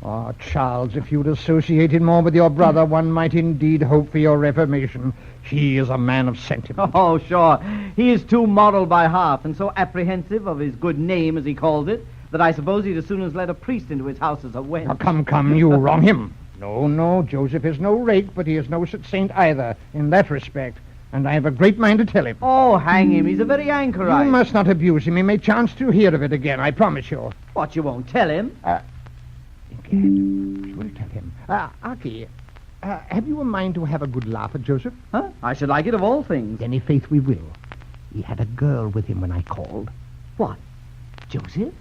Oh, Charles, if you'd associated more with your brother, one might indeed hope for your reformation. He is a man of sentiment. Oh, sure. He is too moral by half and so apprehensive of his good name, as he calls it, that I suppose he'd as soon as let a priest into his house as a wench. Now, come, you wrong him. No, Joseph is no rake, but he is no such saint either, in that respect. And I have a great mind to tell him. Oh, hang him. He's a very anchorite. You must not abuse him. He may chance to hear of it again, I promise you. What, you won't tell him? We'll tell him. Aki, have you a mind to have a good laugh at Joseph? Huh? I should like it of all things. Then, i' faith, we will. He had a girl with him when I called. What? Joseph?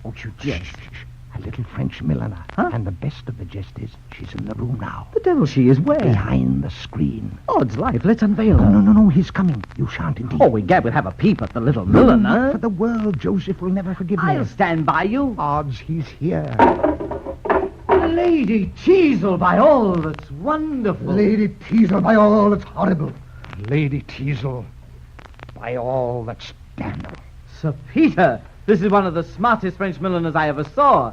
Oh, you jest. Shh. A little French milliner. Huh? And the best of the jest is she's in the room now. The devil she is where? Behind the screen. Odds life, let's unveil her. No, he's coming. You shan't indeed. Oh, we gad would have a peep at the little milliner. Not for the world. Joseph will never forgive me. I'll stand by you. Odds, he's here. Lady Teazle, by all that's wonderful. Lady Teazle, by all that's horrible. Lady Teazle, by all that's damnable. Sir Peter, this is one of the smartest French milliners I ever saw.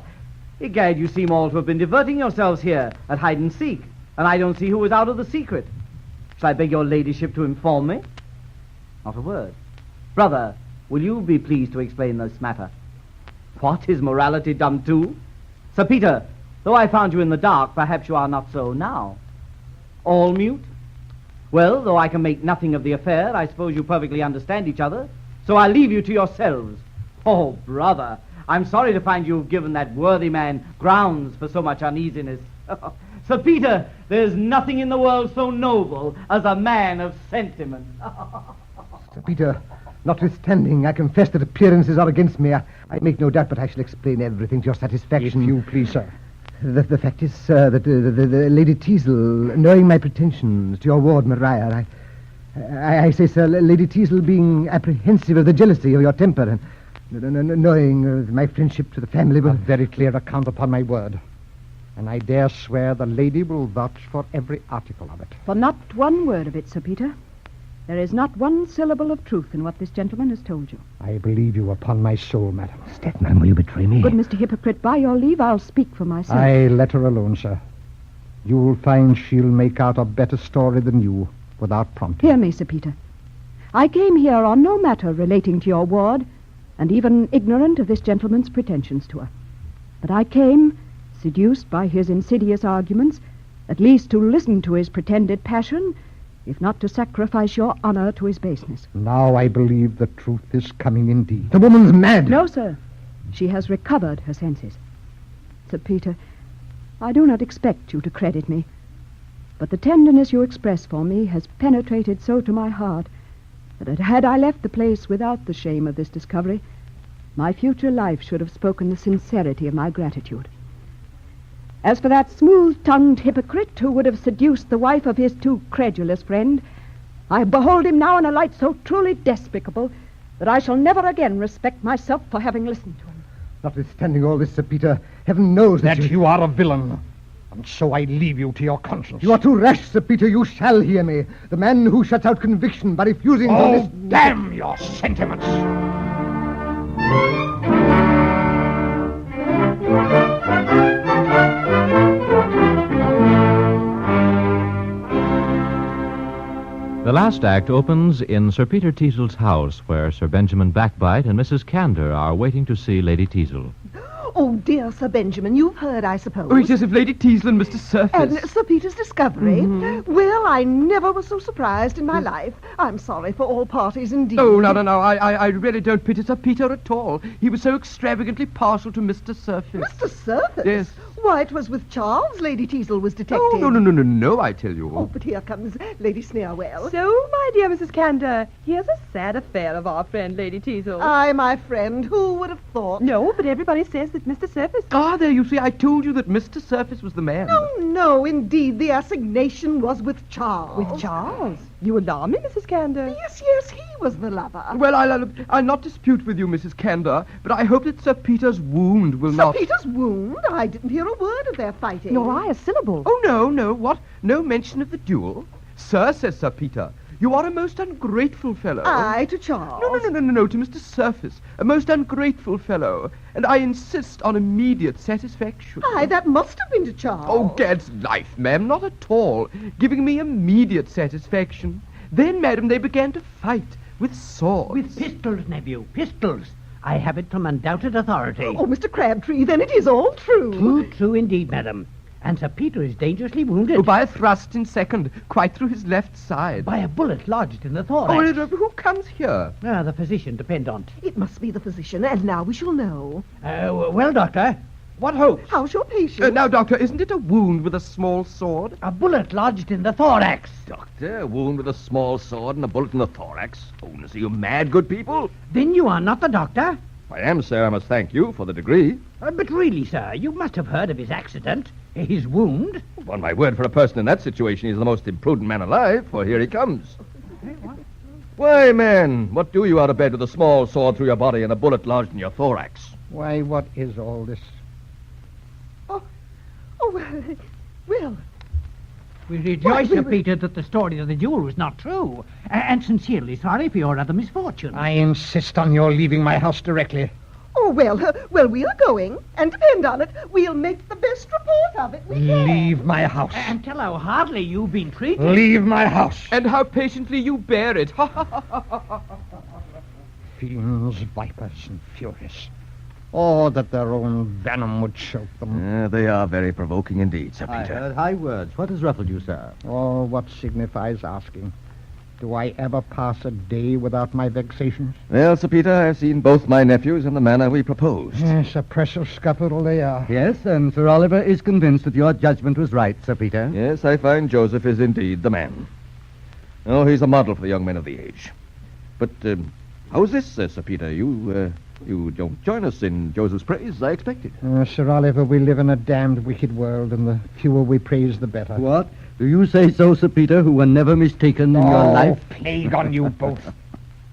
Egad, you seem all to have been diverting yourselves here at hide and seek, and I don't see who is out of the secret. Shall I beg your ladyship to inform me? Not a word. Brother, will you be pleased to explain this matter? What, is morality dumb too? Sir Peter, though I found you in the dark, perhaps you are not so now. All mute? Well, though I can make nothing of the affair, I suppose you perfectly understand each other, so I leave you to yourselves. Oh, brother, I'm sorry to find you've given that worthy man grounds for so much uneasiness. Sir Peter, there's nothing in the world so noble as a man of sentiment. Sir Peter, notwithstanding, I confess that appearances are against me. I make no doubt, but I shall explain everything to your satisfaction. If you please, sir. The fact is, sir, that the Lady Teazle, knowing my pretensions to your ward, Maria, I say, sir, Lady Teazle being apprehensive of the jealousy of your temper, and knowing my friendship to the family will... A very clear account upon my word. And I dare swear the lady will vouch for every article of it. For not one word of it, Sir Peter. There is not one syllable of truth in what this gentleman has told you. I believe you upon my soul, madam. Stepman, will you betray me? Good Mr. Hypocrite, by your leave, I'll speak for myself. I let her alone, sir. You'll find she'll make out a better story than you, without prompting. Hear me, Sir Peter. I came here on no matter relating to your ward, and even ignorant of this gentleman's pretensions to her. But I came, seduced by his insidious arguments, at least to listen to his pretended passion, if not to sacrifice your honor to his baseness. Now I believe the truth is coming indeed. The woman's mad. No, sir. She has recovered her senses. Sir Peter, I do not expect you to credit me, but the tenderness you express for me has penetrated so to my heart that had I left the place without the shame of this discovery, my future life should have spoken the sincerity of my gratitude. As for that smooth-tongued hypocrite who would have seduced the wife of his too credulous friend, I behold him now in a light so truly despicable that I shall never again respect myself for having listened to him. Notwithstanding all this, Sir Peter, heaven knows that you are a villain, and so I leave you to your conscience. You are too rash, Sir Peter. You shall hear me. The man who shuts out conviction by refusing... Oh, damn your sentiments! The last act opens in Sir Peter Teazle's house, where Sir Benjamin Backbite and Mrs. Candor are waiting to see Lady Teazle. Oh, dear Sir Benjamin, you've heard, I suppose. Oh, yes, of Lady Teazle and Mr. Surface. And Sir Peter's discovery. Mm-hmm. Well, I never was so surprised in my life. I'm sorry for all parties indeed. Oh, no. I really don't pity Sir Peter at all. He was so extravagantly partial to Mr. Surface. Mr. Surface? Yes. Why, it was with Charles Lady Teazle was detected. Oh, no, I tell you. Oh, but here comes Lady Sneerwell. So, my dear Mrs. Candor, here's a sad affair of our friend Lady Teazle. Aye, my friend. Who would have thought? No, but everybody says that Mr. Surface... Ah, there, you see, I told you that Mr. Surface was the man. No, indeed, the assignation was with Charles. With Charles? You alarm me, Mrs. Candor. Yes, he was the lover. Well, I'll not dispute with you, Mrs. Candor, but I hope that Sir Peter's wound will not... Sir Peter's wound? I didn't hear a word of their fighting. Nor I a syllable. Oh, no, what? No mention of the duel? Sir, says Sir Peter, You are a most ungrateful fellow. Aye, to Charles. No, to Mr. Surface. A most ungrateful fellow. And I insist on immediate satisfaction. Aye, that must have been to Charles. Oh, gad's life, ma'am, not at all. Giving me immediate satisfaction. Then, madam, they began to fight with swords. With pistols, nephew, pistols. I have it from undoubted authority. Oh, Mr. Crabtree, then it is all true. Too true indeed, madam. And Sir Peter is dangerously wounded. Oh, by a thrust in second, quite through his left side. By a bullet lodged in the thorax. Oh, who comes here? The physician, depend on it. It must be the physician, and now we shall know. Well, Doctor, what hopes? How's your patient? Now, Doctor, isn't it a wound with a small sword? A bullet lodged in the thorax. Doctor, a wound with a small sword and a bullet in the thorax. Oh, are you mad, good people? Then you are not the doctor? I am, sir. I must thank you for the degree. But really, sir, you must have heard of his accident. His wound. On my word, for a person in that situation, he's the most imprudent man alive, for here he comes. Why, man, what do you out of bed with a small sword through your body and a bullet lodged in your thorax? Why, what is all this? Well. We rejoice, Sir Peter, that the story of the duel was not true, and sincerely sorry for your other misfortune. I insist on your leaving my house directly. Oh, well, we are going, and depend on it, we'll make the best report of it we can. Leave my house. And tell how hardly you've been treated. Leave my house. And how patiently you bear it. Fiends, vipers, and furies. Oh, that their own venom would choke them. They are very provoking indeed, Sir Peter. I heard high words. What has ruffled you, sir? Oh, what signifies asking? Do I ever pass a day without my vexations? Well, Sir Peter, I've seen both my nephews in the manner we proposed. Yes, a precious scuffle they are. Yes, and Sir Oliver is convinced that your judgment was right, Sir Peter. Yes, I find Joseph is indeed the man. Oh, he's a model for the young men of the age. But how's this, Sir Peter? You don't join us in Joseph's praise, as I expected. Sir Oliver, we live in a damned wicked world, and the fewer we praise, the better. What? Do you say so, Sir Peter, who were never mistaken in your life? Oh, plague on you both.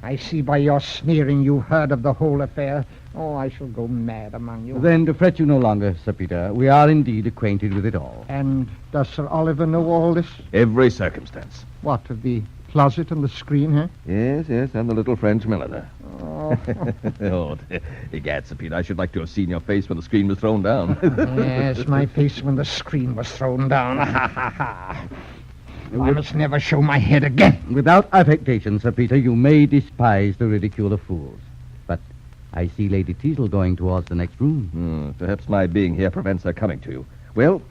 I see by your sneering you've heard of the whole affair. Oh, I shall go mad among you. Then to fret you no longer, Sir Peter. We are indeed acquainted with it all. And does Sir Oliver know all this? Every circumstance. What, of the closet and the screen, huh? Yes, and the little French milliner. Oh. Oh, egad, Sir Peter, I should like to have seen your face when the screen was thrown down. Yes, my face when the screen was thrown down. Ha, ha, ha. I must never show my head again. Without affectation, Sir Peter, you may despise the ridicule of fools. But I see Lady Teazle going towards the next room. Perhaps my being here prevents her coming to you. Well,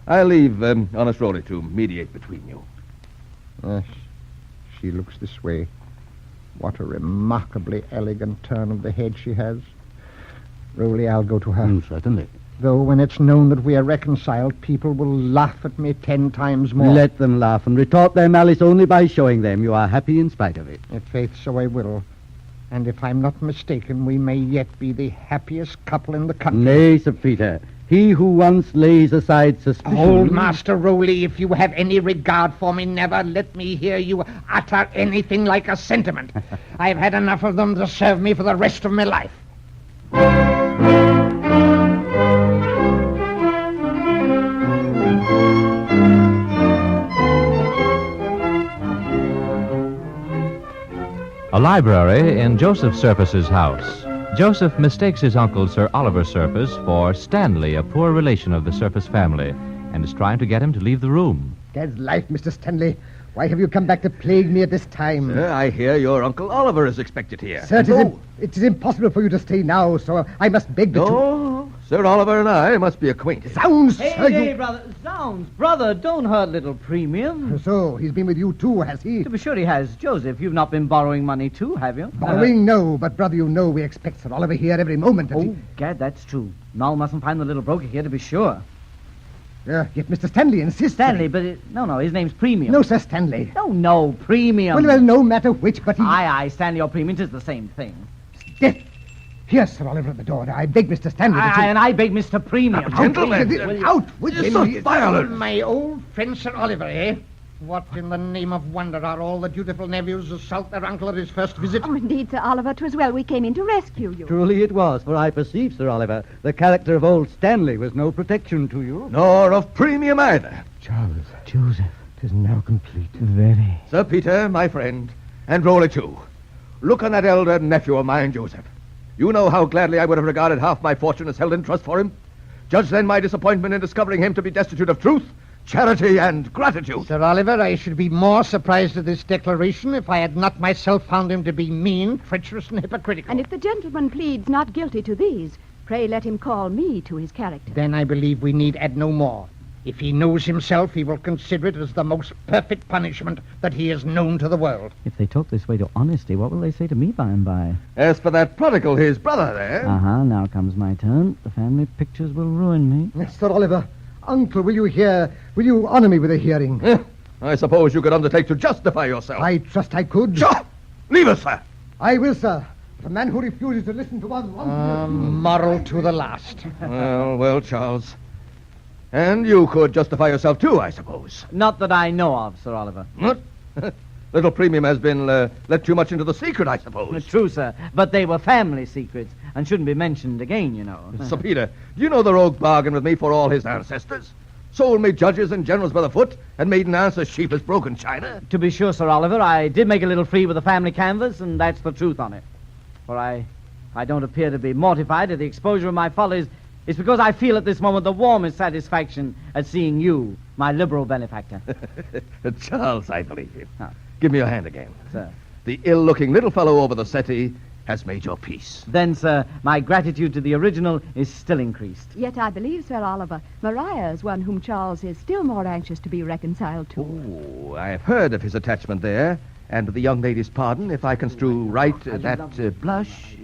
I'll leave honest Rowley to mediate between you. Yes, she looks this way. What a remarkably elegant turn of the head she has. Rowley, I'll go to her. Certainly. Though when it's known that we are reconciled, people will laugh at me 10 times more. Let them laugh and retort their malice only by showing them you are happy in spite of it. In faith, so I will. And if I'm not mistaken, we may yet be the happiest couple in the country. Nay, Sir Peter. He who once lays aside suspicion... Old Master Rowley, if you have any regard for me, never let me hear you utter anything like a sentiment. I've had enough of them to serve me for the rest of my life. A library in Joseph Surface's house. Joseph mistakes his uncle, Sir Oliver Surface, for Stanley, a poor relation of the Surface family, and is trying to get him to leave the room. Gad's life, Mr. Stanley. Why have you come back to plague me at this time? Sir, I hear your Uncle Oliver is expected here. Sir, it is impossible for you to stay now, so I must beg that No, Sir Oliver and I must be acquainted. Zounds, Hey, sir, brother. Zounds, brother, don't hurt little Premium. So, he's been with you too, has he? To be sure he has. Joseph, you've not been borrowing money too, have you? Borrowing, no, but brother, you know we expect Sir Oliver here every moment. Gad, that's true. Noel mustn't find the little broker here to be sure. Yet Mr. Stanley insists. Stanley, but no, his name's Premium. No, Sir Stanley. No, Premium. Well, no matter which, but he... Aye, Stanley or Premium, 'tis the same thing. Death. Here's Sir Oliver at the door. I beg Mr. Stanley to... And I beg Mr. Premium. Gentlemen! Out with You're him. so violent. My old friend Sir Oliver, eh? What in the name of wonder are all the dutiful nephews assault their uncle at his first visit? Oh, indeed, Sir Oliver, 'twas well we came in to rescue you. Truly it was, for I perceive, Sir Oliver, the character of old Stanley was no protection to you. Nor of Premium either. Charles. Joseph. is now complete. Very. Sir Peter, my friend, and Roller too. Look on that elder nephew of mine, Joseph. You know how gladly I would have regarded half my fortune as held in trust for him. Judge then my disappointment in discovering him to be destitute of truth, charity, and gratitude. Sir Oliver, I should be more surprised at this declaration if I had not myself found him to be mean, treacherous, and hypocritical. And if the gentleman pleads not guilty to these, pray let him call me to his character. Then I believe we need add no more. If he knows himself, he will consider it as the most perfect punishment that he has known to the world. If they talk this way to honesty, what will they say to me by and by? As for that prodigal, his brother there... Now comes my turn. The family pictures will ruin me. Sir Oliver, Uncle, will you honor me with a hearing? I suppose you could undertake to justify yourself. I trust I could. Sure. Leave us, sir. I will, sir. But a man who refuses to listen to one... Moral to the last. Well, Charles... And you could justify yourself, too, I suppose. Not that I know of, Sir Oliver. What? Little Premium has been let too much into the secret, I suppose. True, sir. But they were family secrets and shouldn't be mentioned again, you know. Sir Peter, do you know the rogue bargained with me for all his ancestors? Sold me judges and generals by the foot and made an ounce as cheap as broken china? To be sure, Sir Oliver, I did make a little free with the family canvas, and that's the truth on it. For I don't appear to be mortified at the exposure of my follies. It's because I feel at this moment the warmest satisfaction at seeing you, my liberal benefactor. Charles, I believe you. Give me your hand again. Sir. The ill-looking little fellow over the settee has made your peace. Then, sir, my gratitude to the original is still increased. Yet I believe, Sir Oliver, Maria is one whom Charles is still more anxious to be reconciled to. Oh, I have heard of his attachment there, and the young lady's pardon, if I construe right, that blush...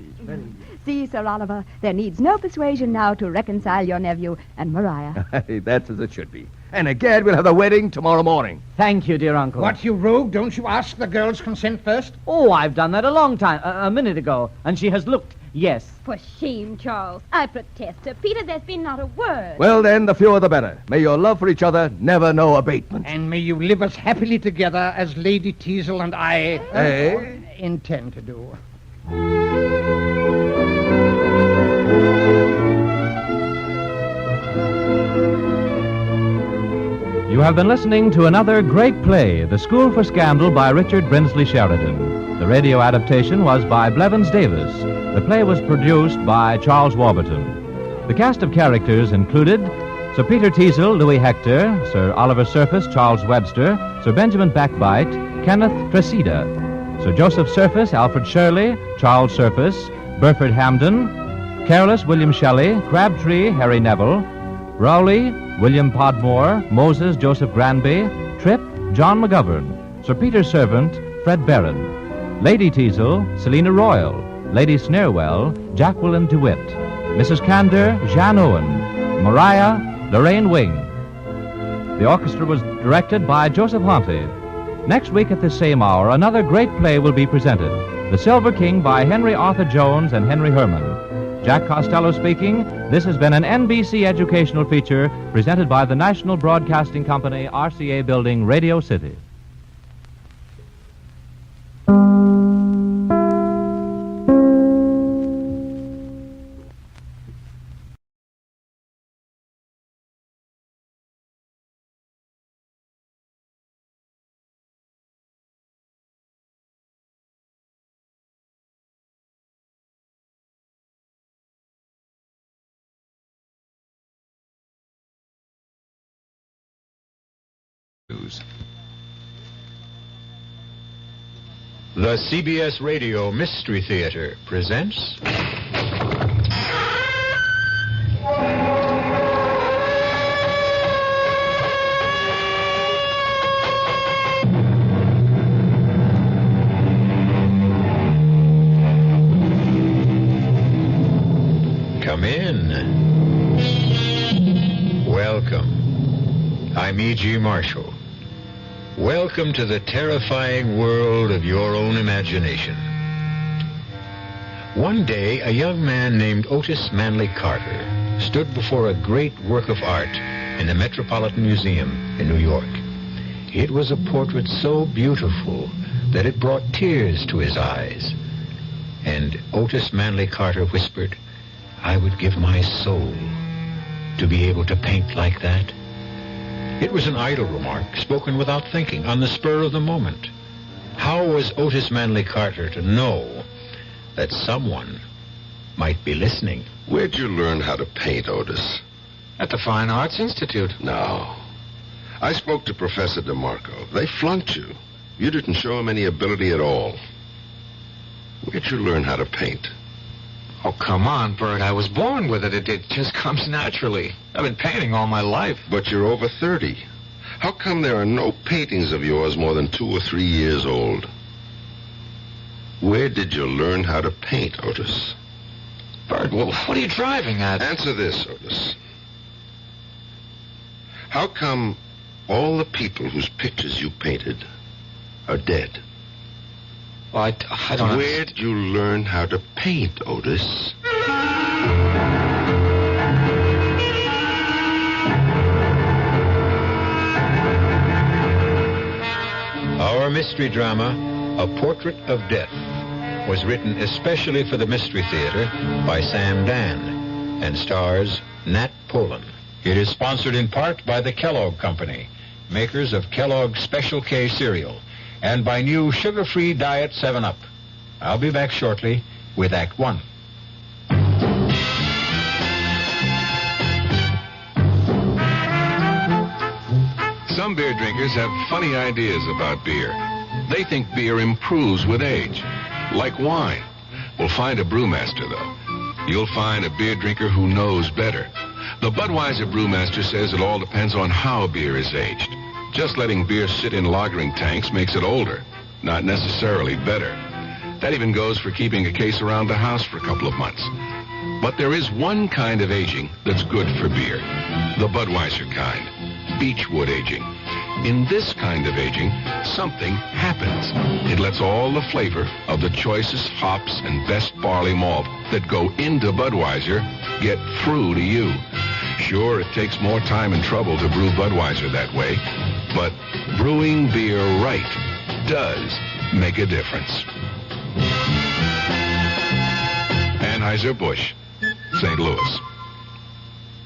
See, Sir Oliver, there needs no persuasion now to reconcile your nephew and Maria. That's as it should be. And again, we'll have the wedding tomorrow morning. Thank you, dear uncle. What, you rogue? Don't you ask the girl's consent first? Oh, I've done that a long time, a minute ago, and she has looked yes. For shame, Charles. I protest. Sir Peter, there's been not a word. Well, then, the fewer the better. May your love for each other never know abatement. And may you live as happily together as Lady Teazle and I intend to do. You have been listening to another great play, The School for Scandal by Richard Brinsley Sheridan. The radio adaptation was by Blevins Davis. The play was produced by Charles Warburton. The cast of characters included Sir Peter Teazle, Louis Hector, Sir Oliver Surface, Charles Webster, Sir Benjamin Backbite, Kenneth Cressida, Sir Joseph Surface, Alfred Shirley, Charles Surface, Burford Hamden, Careless, William Shelley, Crabtree, Harry Neville, Rowley, William Podmore, Moses, Joseph Granby, Tripp, John McGovern, Sir Peter's servant, Fred Barron, Lady Teazle, Selina Royal, Lady Snareswell, Jacqueline DeWitt, Mrs. Candor, Jean Owen, Maria, Lorraine Wing. The orchestra was directed by Joseph Honte. Next week at this same hour, another great play will be presented, The Silver King by Henry Arthur Jones and Henry Herman. Jack Costello speaking. This has been an NBC educational feature presented by the National Broadcasting Company, RCA Building, Radio City. The CBS Radio Mystery Theater presents... Come in. Welcome. I'm E.G. Marshall. Welcome to the terrifying world of your own imagination. One day, a young man named Otis Manley Carter stood before a great work of art in the Metropolitan Museum in New York. It was a portrait so beautiful that it brought tears to his eyes. And Otis Manley Carter whispered, "I would give my soul to be able to paint like that." It was an idle remark, spoken without thinking, on the spur of the moment. How was Otis Manley Carter to know that someone might be listening? Where'd you learn how to paint, Otis? At the Fine Arts Institute. No. I spoke to Professor DeMarco. They flunked you. You didn't show him any ability at all. Where'd you learn how to paint? Oh, come on, Bert. I was born with it. It just comes naturally. I've been painting all my life. But you're over 30. How come there are no paintings of yours more than 2 or 3 years old? Where did you learn how to paint, Otis? Bert, well, what are you driving at? Answer this, Otis. How come all the people whose pictures you painted are dead? Well, I don't know. Where'd you learn how to paint, Otis? Our mystery drama, A Portrait of Death, was written especially for the Mystery Theater by Sam Dan and stars Nat Polen. It is sponsored in part by the Kellogg Company, makers of Kellogg's Special K cereal, and by new sugar-free Diet 7-Up. I'll be back shortly with Act 1. Some beer drinkers have funny ideas about beer. They think beer improves with age, like wine. Well, find a brewmaster, though. You'll find a beer drinker who knows better. The Budweiser brewmaster says it all depends on how beer is aged. Just letting beer sit in lagering tanks makes it older, not necessarily better. That even goes for keeping a case around the house for a couple of months. But there is one kind of aging that's good for beer, the Budweiser kind, beechwood aging. In this kind of aging, something happens. It lets all the flavor of the choicest hops and best barley malt that go into Budweiser get through to you. Sure, it takes more time and trouble to brew Budweiser that way, but brewing beer right does make a difference. Anheuser-Busch, St. Louis.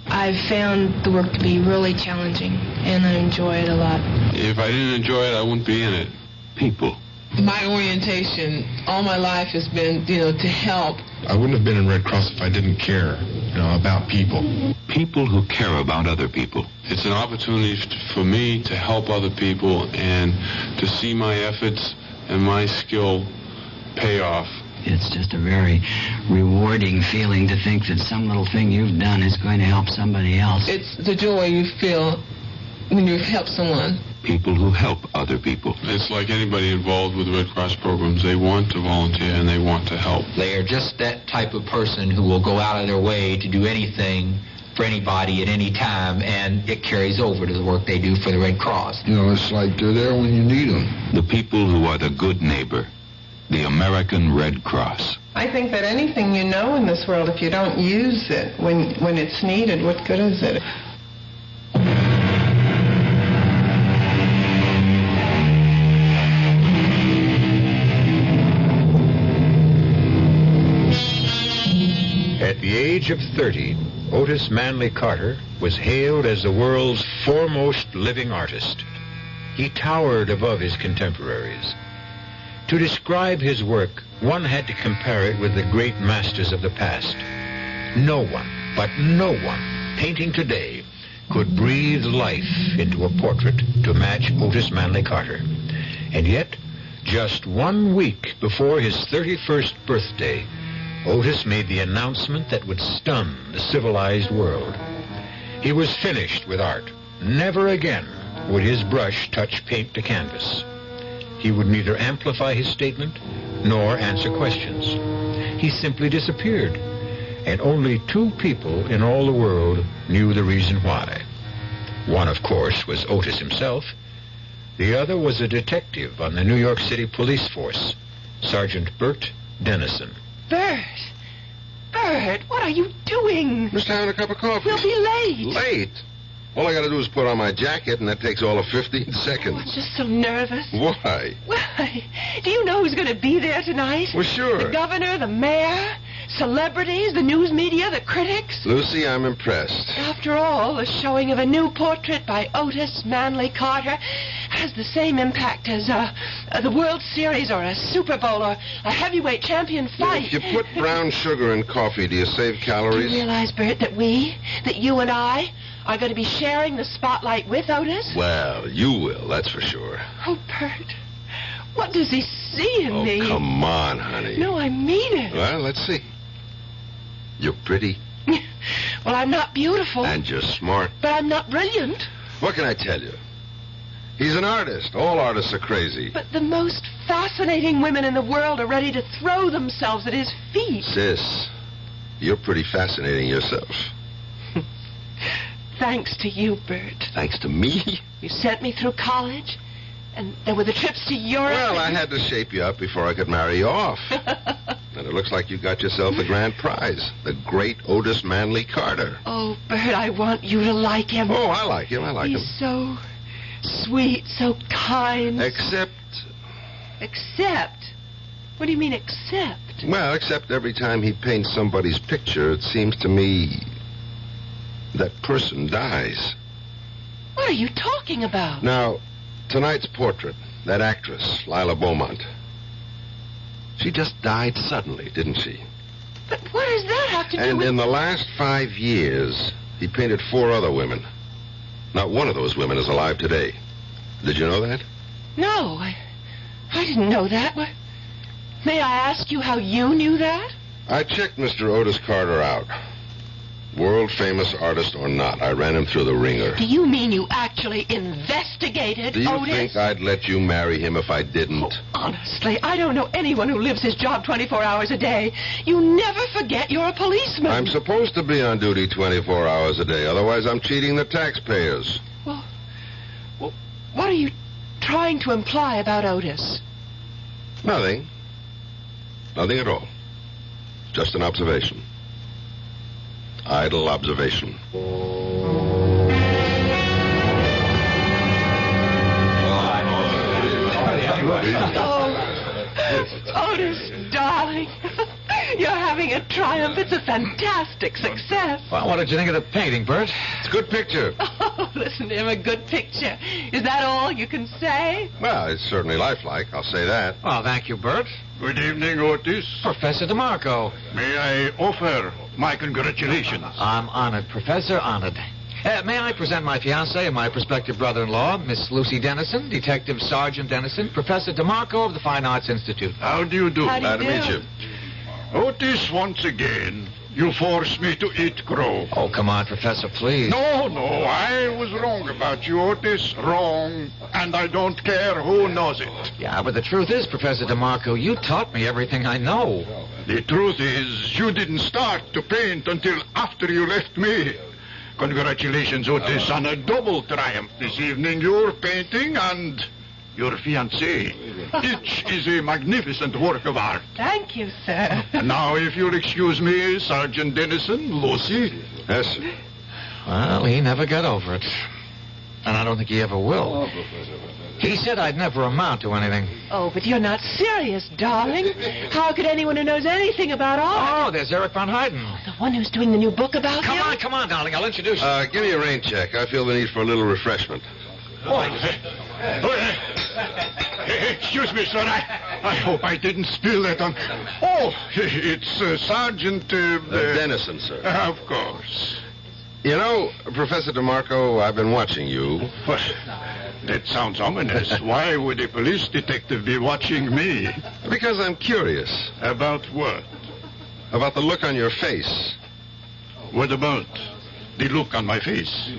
I've found the work to be really challenging, and I enjoy it a lot. If I didn't enjoy it, I wouldn't be in it. People. My orientation all my life has been, to help. I wouldn't have been in Red Cross if I didn't care, about people. People who care about other people. It's an opportunity for me to help other people and to see my efforts and my skill pay off. It's just a very rewarding feeling to think that some little thing you've done is going to help somebody else. It's the joy you feel when you help someone. People who help other people. It's like anybody involved with Red Cross programs. They want to volunteer and they want to help. They are just that type of person who will go out of their way to do anything for anybody at any time, and it carries over to the work they do for the Red Cross. It's like they're there when you need them. The people who are the good neighbor. The American Red Cross. I think that anything you know in this world, if you don't use it when it's needed, what good is it? At the age of 30, Otis Manley Carter was hailed as the world's foremost living artist. He towered above his contemporaries. To describe his work, one had to compare it with the great masters of the past. No one, but no one, painting today could breathe life into a portrait to match Otis Manley Carter. And yet, just 1 week before his 31st birthday, Otis made the announcement that would stun the civilized world. He was finished with art. Never again would his brush touch paint to canvas. He would neither amplify his statement nor answer questions. He simply disappeared, and only 2 people in all the world knew the reason why. One, of course, was Otis himself. The other was a detective on the New York City police force, Sergeant Bert Dennison. Bert! Bert, what are you doing? Just having a cup of coffee. We'll be late. Late? All I got to do is put on my jacket, and that takes all of 15 seconds. I'm just so nervous. Why? Why? Do you know who's going to be there tonight? Well, sure. The governor, the mayor, celebrities, the news media, the critics. Lucy, I'm impressed. After all, the showing of a new portrait by Otis Manley Carter has the same impact as the World Series or a Super Bowl or a heavyweight champion fight. If you put brown sugar in coffee, do you save calories? Do you realize, Bert, that you and I are going to be sharing the spotlight with Otis? Well, you will, that's for sure. Oh, Bert, what does he see in me? Oh, come on, honey. No, I mean it. Well, let's see. You're pretty. Well, I'm not beautiful. And you're smart. But I'm not brilliant. What can I tell you? He's an artist. All artists are crazy. But the most fascinating women in the world are ready to throw themselves at his feet. Sis, you're pretty fascinating yourself. Thanks to you, Bert. Thanks to me? You sent me through college, and there were the trips to Europe. Well, I had to shape you up before I could marry you off. And it looks like you got yourself the grand prize, the great Otis Manley Carter. Oh, Bert, I want you to like him. Oh, I like him. He's so sweet, so kind. Except? What do you mean, except? Well, except every time he paints somebody's picture, it seems to me that person dies. What are you talking about? Now, tonight's portrait, that actress, Lila Beaumont. She just died suddenly, didn't she? But what does that have to do And with... in the last 5 years, he painted 4 other women. Not one of those women is alive today. Did you know that? No, I didn't know that. May I ask you how you knew that? I checked Mr. Otis Carter out. World-famous artist or not, I ran him through the ringer. Do you mean you actually investigated Do you Otis? think I'd let you marry him if I didn't? Oh, honestly, I don't know anyone who lives his job 24 hours a day. You never forget you're a policeman. I'm supposed to be on duty 24 hours a day, otherwise I'm cheating the taxpayers. Well, what are you trying to imply about Otis? Nothing. Nothing at all. Just an observation. Idle observation. Oh, Otis, darling. You're having a triumph. It's a fantastic success. Well, what did you think of the painting, Bert? It's a good picture. Oh, listen to him, a good picture. Is that all you can say? Well, it's certainly lifelike, I'll say that. Well, thank you, Bert. Good evening, Otis. Professor DeMarco. May I offer my congratulations? I'm honored, Professor, honored. May I present my fiancée and my prospective brother-in-law, Miss Lucy Dennison, Detective Sergeant Dennison, Professor DeMarco of the Fine Arts Institute. How do you do? Glad to meet you. Otis, once again, you forced me to eat crow. Oh, come on, Professor, please. No, I was wrong about you, Otis. Wrong. And I don't care who knows it. Yeah, but the truth is, Professor DeMarco, you taught me everything I know. The truth is, you didn't start to paint until after you left me. Congratulations, Otis, on a double triumph this evening. Your painting and your fiancée. Each is a magnificent work of art. Thank you, sir. And now, if you'll excuse me, Sergeant Dennison, Lucy. Yes, sir. Well, he never got over it. And I don't think he ever will. He said I'd never amount to anything. Oh, but you're not serious, darling. How could anyone who knows anything about art... Oh, there's Eric Von Hayden. The one who's doing the new book about him? Come on, darling. I'll introduce you. Give me a rain check. I feel the need for a little refreshment. Excuse me, sir. I hope I didn't spill that on... Oh, it's Sergeant... Dennison, sir. Of course. You know, Professor DeMarco, I've been watching you. What? That sounds ominous. Why would a police detective be watching me? Because I'm curious. About what? About the look on your face. What about the look on my face?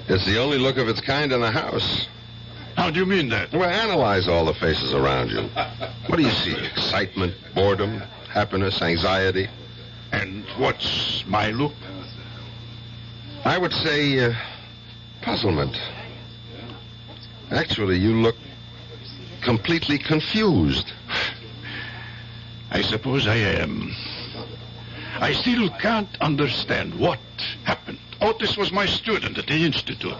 It's the only look of its kind in the house. How do you mean that? Well, analyze all the faces around you. What do you see? Excitement, boredom, happiness, anxiety? And what's my look? I would say puzzlement. Actually, you look completely confused. I suppose I am. I still can't understand what happened. Otis was my student at the Institute.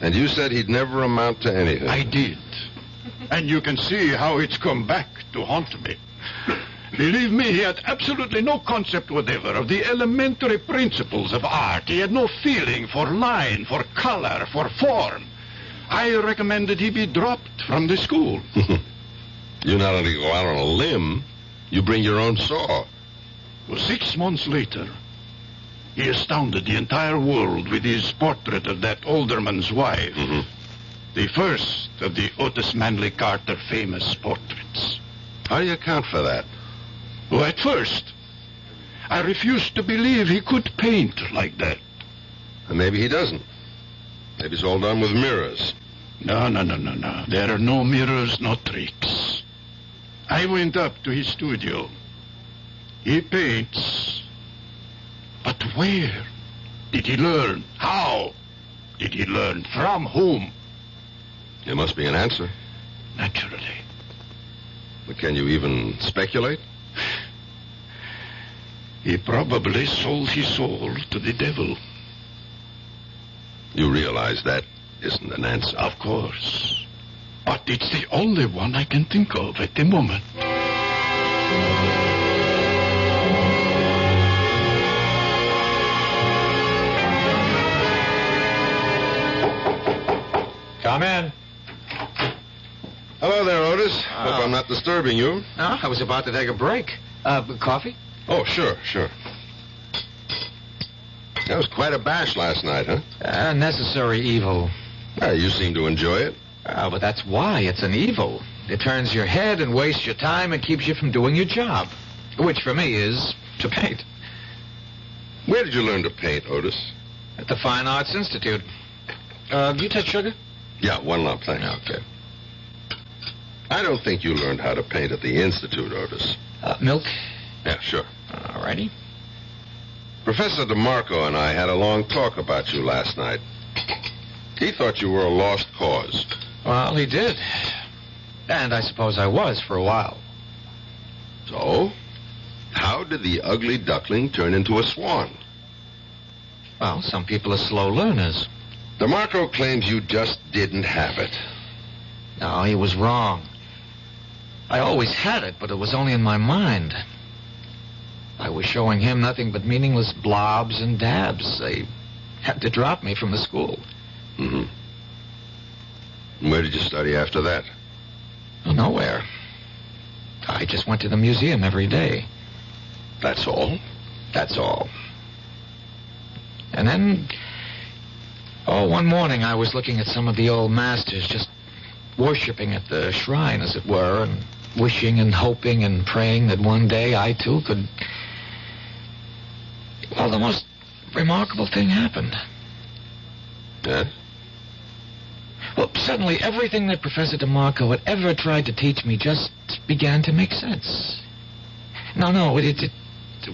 And you said he'd never amount to anything. I did. And you can see how it's come back to haunt me. Believe me, he had absolutely no concept whatever of the elementary principles of art. He had no feeling for line, for color, for form. I recommended he be dropped from the school. You not only go out on a limb, you bring your own saw. Well, 6 months later, he astounded the entire world with his portrait of that alderman's wife. The first of the Otis Manley Carter famous portraits. How do you account for that? Well, at first, I refused to believe he could paint like that. And maybe he doesn't. Maybe it's all done with mirrors. No. There are no mirrors, no tricks. I went up to his studio. He paints. But where did he learn? How did he learn? From whom? There must be an answer. Naturally. But can you even speculate? He probably sold his soul to the devil. You realize that isn't an answer? Of course. But it's the only one I can think of at the moment. Come in. Hello there, Otis. Hope I'm not disturbing you. No, I was about to take a break. Coffee? Oh, sure. That was quite a bash last night, huh? Necessary evil. You seem to enjoy it. But that's why it's an evil. It turns your head and wastes your time and keeps you from doing your job, which for me is to paint. Where did you learn to paint, Otis? At the Fine Arts Institute. Do you take sugar? Yeah, 1 lump, thanks. Okay. I don't think you learned how to paint at the Institute, Otis. Milk? Yeah, sure. All righty. Professor DeMarco and I had a long talk about you last night. He thought you were a lost cause. Well, he did. And I suppose I was for a while. So, how did the ugly duckling turn into a swan? Well, some people are slow learners. DeMarco claims you just didn't have it. No, he was wrong. I always had it, but it was only in my mind. I was showing him nothing but meaningless blobs and dabs. They had to drop me from the school. And where did you study after that? Well, nowhere. I just went to the museum every day. That's all? That's all. And then, one morning I was looking at some of the old masters, just worshipping at the shrine, as it were, and wishing and hoping and praying that one day I, too, could... Well, the most remarkable thing happened. Yes? Well, suddenly everything that Professor DeMarco had ever tried to teach me just began to make sense. No, it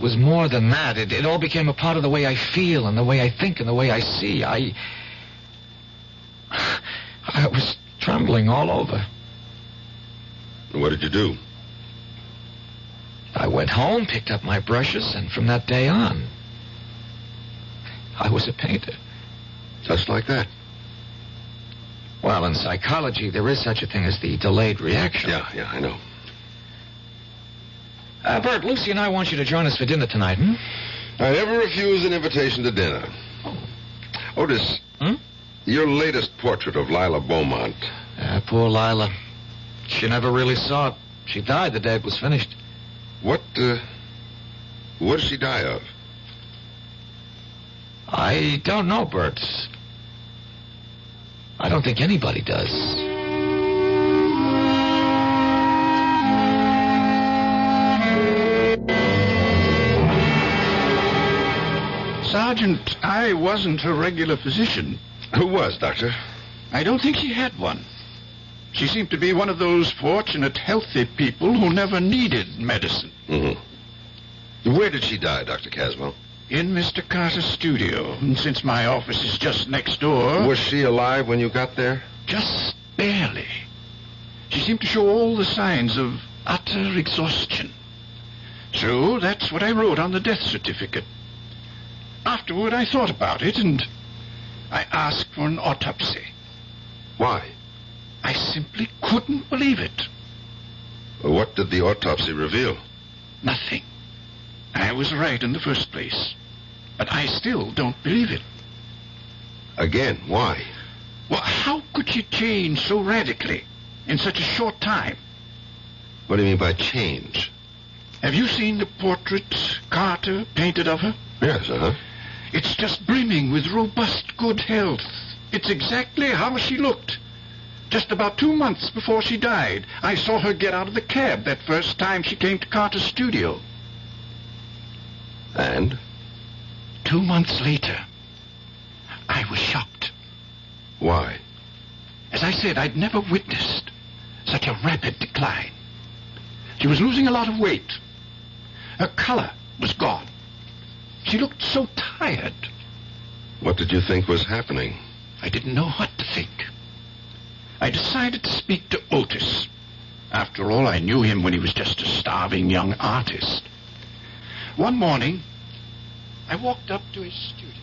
was more than that. It all became a part of the way I feel and the way I think and the way I see. I was trembling all over. What did you do? I went home, picked up my brushes, and from that day on, I was a painter. Just like that? Well, in psychology, there is such a thing as the delayed reaction. Yeah, I know. Bert, Lucy and I want you to join us for dinner tonight, I never refuse an invitation to dinner. Otis, your latest portrait of Lila Beaumont. Poor Lila. She never really saw it. She died the day it was finished. What did she die of? I don't know, Bert. I don't think anybody does. Sergeant, I wasn't her regular physician. Who was, Doctor? I don't think she had one. She seemed to be one of those fortunate, healthy people who never needed medicine. Where did she die, Dr. Caswell? In Mr. Carter's studio. And since my office is just next door... Was she alive when you got there? Just barely. She seemed to show all the signs of utter exhaustion. So that's what I wrote on the death certificate. Afterward, I thought about it, and I asked for an autopsy. Why? I simply couldn't believe it. What did the autopsy reveal? Nothing. I was right in the first place. But I still don't believe it. Again, why? Well, how could she change so radically in such a short time? What do you mean by change? Have you seen the portrait Carter painted of her? Yes, It's just brimming with robust good health. It's exactly how she looked. Just about 2 months before she died, I saw her get out of the cab that first time she came to Carter's studio. And? 2 months later, I was shocked. Why? As I said, I'd never witnessed such a rapid decline. She was losing a lot of weight. Her color was gone. She looked so tired. What did you think was happening? I didn't know what to think. I decided to speak to Otis. After all, I knew him when he was just a starving young artist. One morning, I walked up to his studio.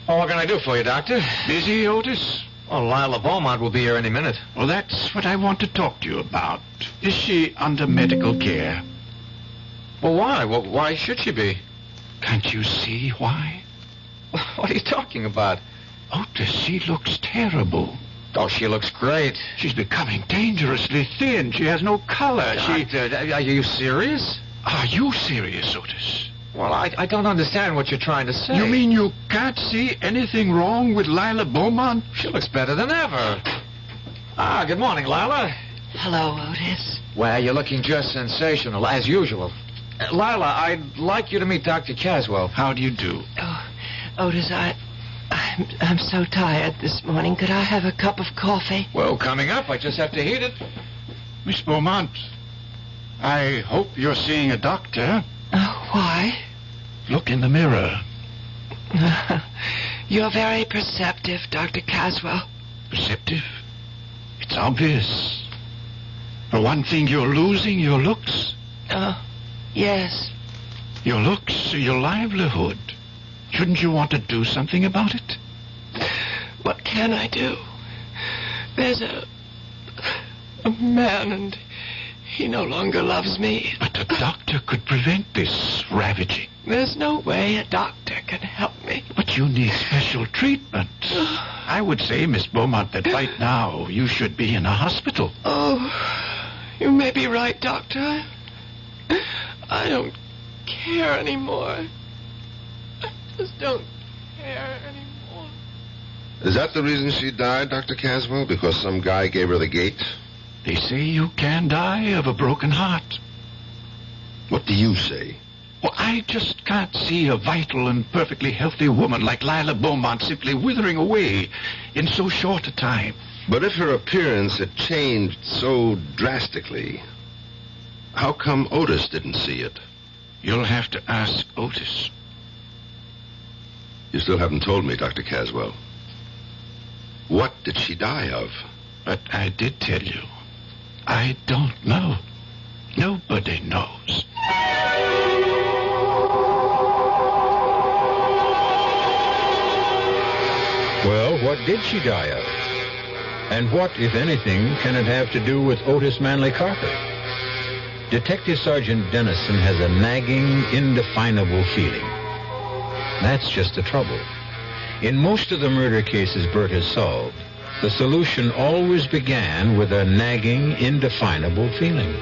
Oh, what can I do for you, Doctor? Busy, Otis? Oh, Lila Beaumont will be here any minute. Well, that's what I want to talk to you about. Is she under medical care? Well, why? Well, why should she be? Can't you see why? What are you talking about? Otis, she looks terrible. Oh, she looks great. She's becoming dangerously thin. She has no color. Doctor, are you serious? Are you serious, Otis? Well, I don't understand what you're trying to say. You mean you can't see anything wrong with Lila Beaumont? She looks better than ever. Ah, good morning, Lila. Hello, Otis. Well, you're looking just sensational, as usual. Lila, I'd like you to meet Dr. Caswell. How do you do? Oh, Otis, I'm so tired this morning. Could I have a cup of coffee? Well, coming up. I just have to heat it. Miss Beaumont, I hope you're seeing a doctor. Why? Look in the mirror. You're very perceptive, Dr. Caswell. Perceptive? It's obvious. For one thing, you're losing your looks. Yes. Your looks are your livelihood. Shouldn't you want to do something about it? What can I do? There's a man, and he no longer loves me. But a doctor could prevent this ravaging. There's no way a doctor can help me. But you need special treatment. I would say, Miss Beaumont, that right now you should be in a hospital. Oh, you may be right, Doctor. I don't care anymore. I just don't care anymore. Is that the reason she died, Dr. Caswell? Because some guy gave her the gate? They say you can die of a broken heart. What do you say? Well, I just can't see a vital and perfectly healthy woman like Lila Beaumont simply withering away in so short a time. But if her appearance had changed so drastically, how come Otis didn't see it? You'll have to ask Otis. You still haven't told me, Dr. Caswell. What did she die of? But I did tell you. I don't know. Nobody knows. Well, what did she die of? And what, if anything, can it have to do with Otis Manley Carter? Detective Sergeant Dennison has a nagging, indefinable feeling. That's just the trouble. In most of the murder cases Bert has solved, the solution always began with a nagging, indefinable feeling.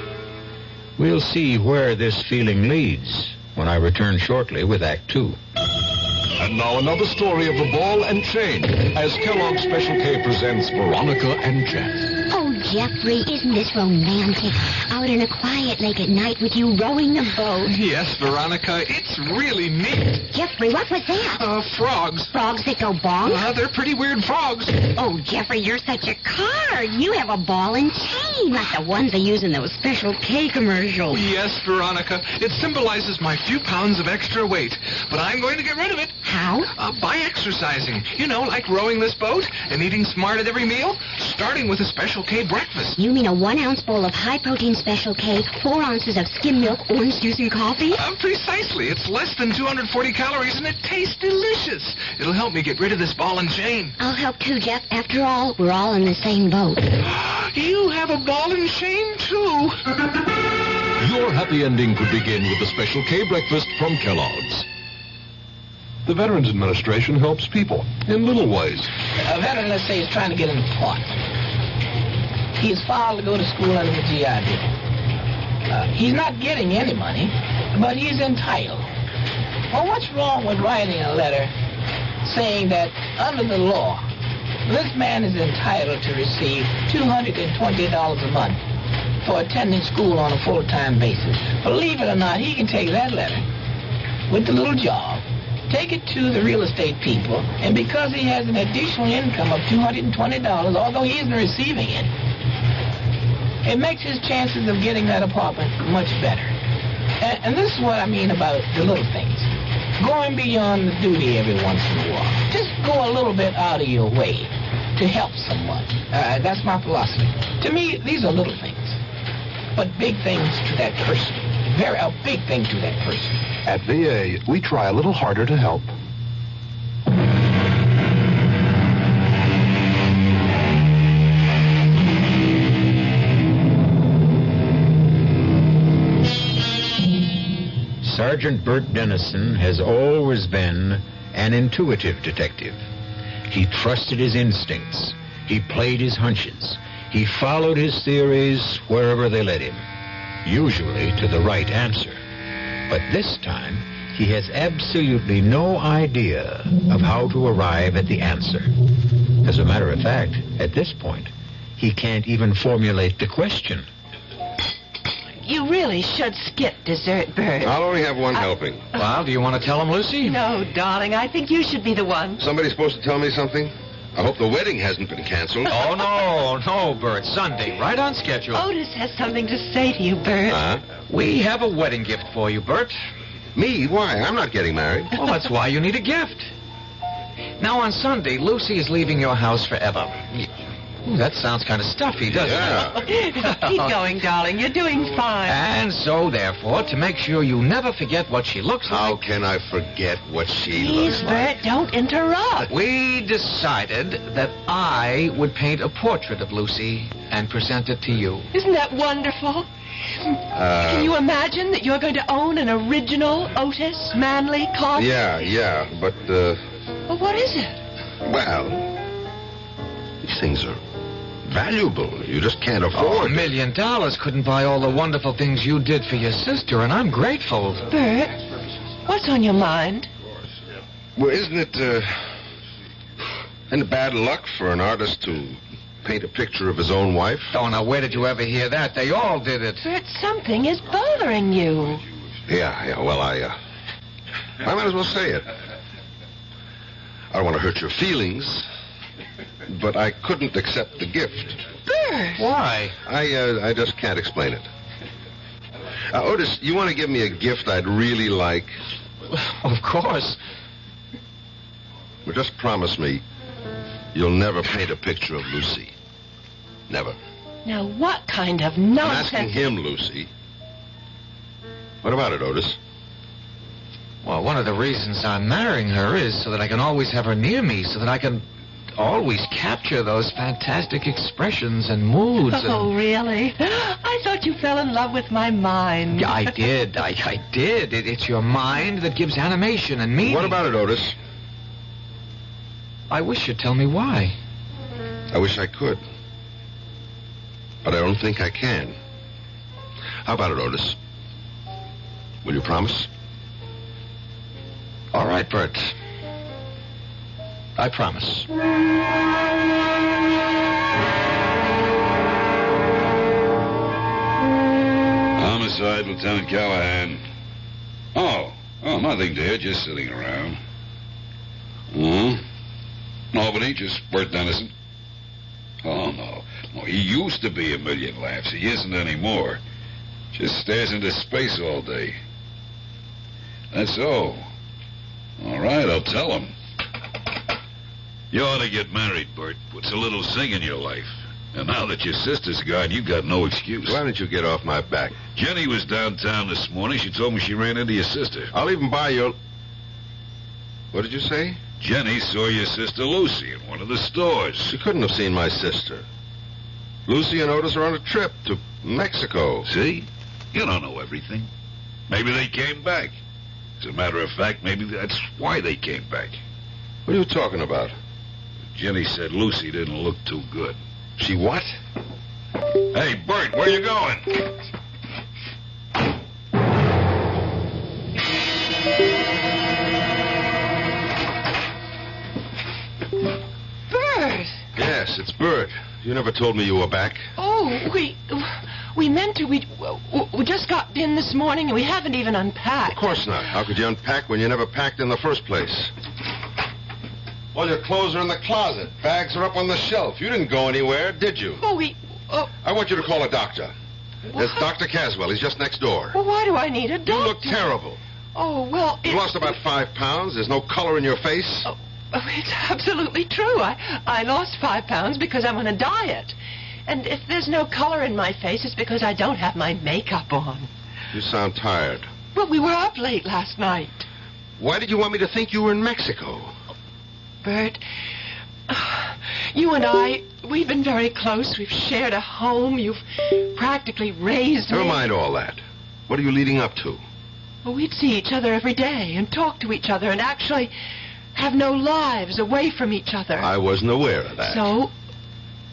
We'll see where this feeling leads when I return shortly with Act 2. And now another story of the ball and chain as Kellogg's Special K presents Veronica and Jeff. Oh, Jeffrey, isn't this romantic? Out in a quiet lake at night with you rowing the boat. Yes, Veronica, it's really neat. Jeffrey, what was that? Frogs. Frogs that go bonk? They're pretty weird frogs. Oh, Jeffrey, you're such a card. You have a ball and chain, like the ones they use in those Special K commercials. Yes, Veronica, it symbolizes my few pounds of extra weight. But I'm going to get rid of it. How? By exercising. You know, like rowing this boat and eating smart at every meal, starting with a Special K breakfast. You mean a 1-ounce bowl of high-protein Special K, 4 ounces of skim milk, orange juice, and coffee? Precisely. It's less than 240 calories, and it tastes delicious. It'll help me get rid of this ball and chain. I'll help too, Jeff. After all, we're all in the same boat. You have a ball and chain, too. Your your happy ending could begin with the Special K breakfast from Kellogg's. The Veterans Administration helps people in little ways. A veteran, let's say, is trying to get into port. He is filed to go to school under the GI Bill. He's not getting any money, but he's entitled. Well, what's wrong with writing a letter saying that under the law, this man is entitled to receive $220 a month for attending school on a full-time basis? Believe it or not, he can take that letter with the little job, take it to the real estate people, and because he has an additional income of $220, although he isn't receiving it, it makes his chances of getting that apartment much better. And this is what I mean about the little things. Going beyond the duty every once in a while. Just go a little bit out of your way to help someone. That's my philosophy. To me, these are little things, but big things to that person. A big thing to that person. At VA, we try a little harder to help. Sergeant Bert Dennison has always been an intuitive detective. He trusted his instincts. He played his hunches. He followed his theories wherever they led him, usually to the right answer. But this time, he has absolutely no idea of how to arrive at the answer. As a matter of fact, at this point, he can't even formulate the question. You really should skip dessert, Bert. I'll only have one helping. Well, do you want to tell him, Lucy? No, darling, I think you should be the one. Somebody's supposed to tell me something? I hope the wedding hasn't been canceled. Oh, no, Bert. Sunday, right on schedule. Otis has something to say to you, Bert. We have a wedding gift for you, Bert. Me? Why? I'm not getting married. Well, that's why you need a gift. Now, on Sunday, Lucy is leaving your house forever. Ooh, that sounds kind of stuffy, doesn't it? Keep going, darling. You're doing fine. And so, therefore, to make sure you never forget what she looks like... How can I forget what she Please, looks like? Bert, don't interrupt. We decided that I would paint a portrait of Lucy and present it to you. Isn't that wonderful? Can you imagine that you're going to own an original Otis Manley Carter? Yeah, but, Well, what is it? Well, these things are valuable. You just can't afford $1 million couldn't buy all the wonderful things you did for your sister, and I'm grateful. Bert, what's on your mind? Well, isn't it bad luck for an artist to paint a picture of his own wife? Oh, now, where did you ever hear that? They all did it. Bert, something is bothering you. Yeah, well, I might as well say it. I don't want to hurt your feelings, but I couldn't accept the gift. Bert! Why? I just can't explain it. Otis, you want to give me a gift I'd really like? Of course. Well, just promise me you'll never paint a picture of Lucy. Never. Now, what kind of nonsense... I'm asking him, Lucy. What about it, Otis? Well, one of the reasons I'm marrying her is so that I can always have her near me, so that I can always capture those fantastic expressions and moods. Oh, really? I thought you fell in love with my mind. Yeah, I did. I did. It's your mind that gives animation and meaning. What about it, Otis? I wish you'd tell me why. I wish I could. But I don't think I can. How about it, Otis? Will you promise? All right, Bert. I promise. Homicide, Lieutenant Callahan. Oh, nothing, dear. Just sitting around. Nobody, just Bert Dennison. Oh, no. He used to be a million laughs. He isn't anymore. Just stares into space all day. That's so. All right, I'll tell him. You ought to get married, Bert. Puts a little zing in your life. And now that your sister's gone, you've got no excuse. Why don't you get off my back? Jenny was downtown this morning. She told me she ran into your sister. I'll even buy you... What did you say? Jenny saw your sister Lucy in one of the stores. She couldn't have seen my sister. Lucy and Otis are on a trip to Mexico. See? You don't know everything. Maybe they came back. As a matter of fact, maybe that's why they came back. What are you talking about? Jenny said Lucy didn't look too good. She what? Hey, Bert, where you going? Bert! Yes, it's Bert. You never told me you were back. Oh, we meant to. We just got in this morning and we haven't even unpacked. Of course not. How could you unpack when you never packed in the first place? All your clothes are in the closet. Bags are up on the shelf. You didn't go anywhere, did you? I want you to call a doctor. There's Dr. Caswell. He's just next door. Well, why do I need a doctor? You look terrible. Oh, well... You've lost about 5 pounds. There's no color in your face. Oh, it's absolutely true. I lost 5 pounds because I'm on a diet. And if there's no color in my face, it's because I don't have my makeup on. You sound tired. Well, we were up late last night. Why did you want me to think you were in Mexico? Bert, you and I, we've been very close. We've shared a home. You've practically raised me. Never mind all that. What are you leading up to? Well, we'd see each other every day and talk to each other and actually have no lives away from each other. I wasn't aware of that. So,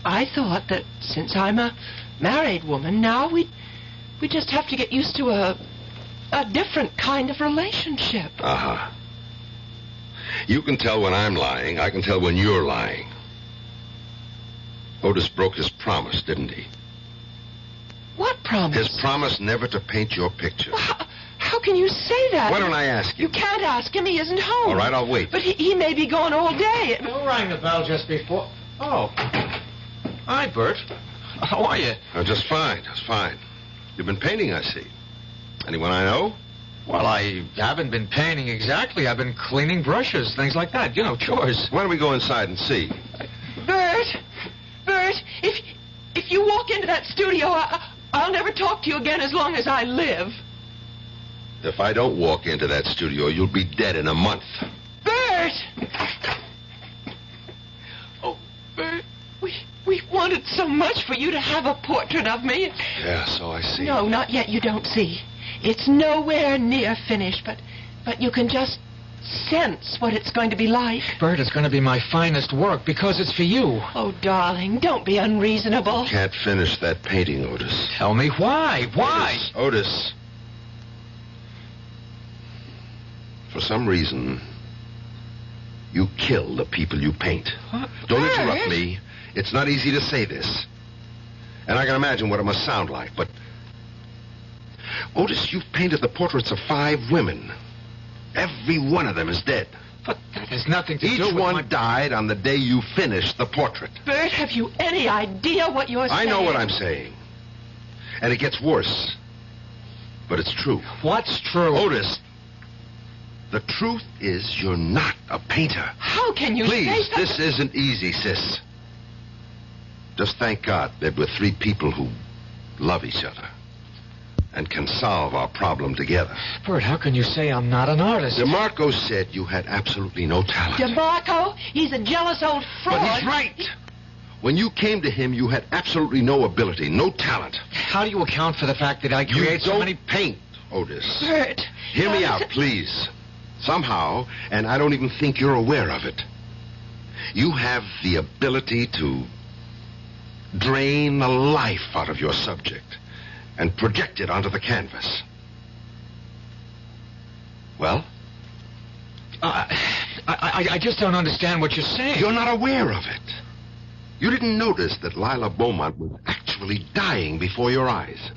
I thought that since I'm a married woman, now we just have to get used to a different kind of relationship. Uh-huh. You can tell when I'm lying. I can tell when you're lying. Otis broke his promise, didn't he? What promise? His promise never to paint your picture. Well, how can you say that? Why don't I ask him? You can't ask him. He isn't home. All right, I'll wait. But he may be gone all day. Who rang the bell just before? Oh. Hi, Bert. How are you? Just fine. Just fine. You've been painting, I see. Anyone I know? Well, I haven't been painting exactly. I've been cleaning brushes, things like that. You know, chores. Why don't we go inside and see? Bert, if you walk into that studio, I'll never talk to you again as long as I live. If I don't walk into that studio, you'll be dead in a month. Bert! Oh, Bert, we wanted so much for you to have a portrait of me. Yeah, so I see. No, not yet. You don't see. It's nowhere near finished, but you can just sense what it's going to be like. Bert, it's going to be my finest work because it's for you. Oh, darling, don't be unreasonable. You can't finish that painting, Otis. Tell me why. Why? Otis. For some reason, you kill the people you paint. What? Don't interrupt me. It's not easy to say this. And I can imagine what it must sound like, but... Otis, you've painted the portraits of 5 women. Every one of them is dead. But that has nothing to do with Each one died on the day you finished the portrait. Bert, have you any idea what you're saying? I know what I'm saying. And it gets worse. But it's true. What's true? Otis, the truth is you're not a painter. How can you say Please, that? this isn't easy, sis. Just thank God that we're 3 people who love each other and can solve our problem together. Bert, how can you say I'm not an artist? DeMarco said you had absolutely no talent. DeMarco? He's a jealous old fraud. But he's right. When you came to him, you had absolutely no ability, no talent. How do you account for the fact that I create so many... paint, Otis. Bert. Hear me out, please. Somehow, and I don't even think you're aware of it, you have the ability to drain the life out of your subject and project it onto the canvas. Well? I just don't understand what you're saying. You're not aware of it. You didn't notice that Lila Beaumont was actually dying before your eyes,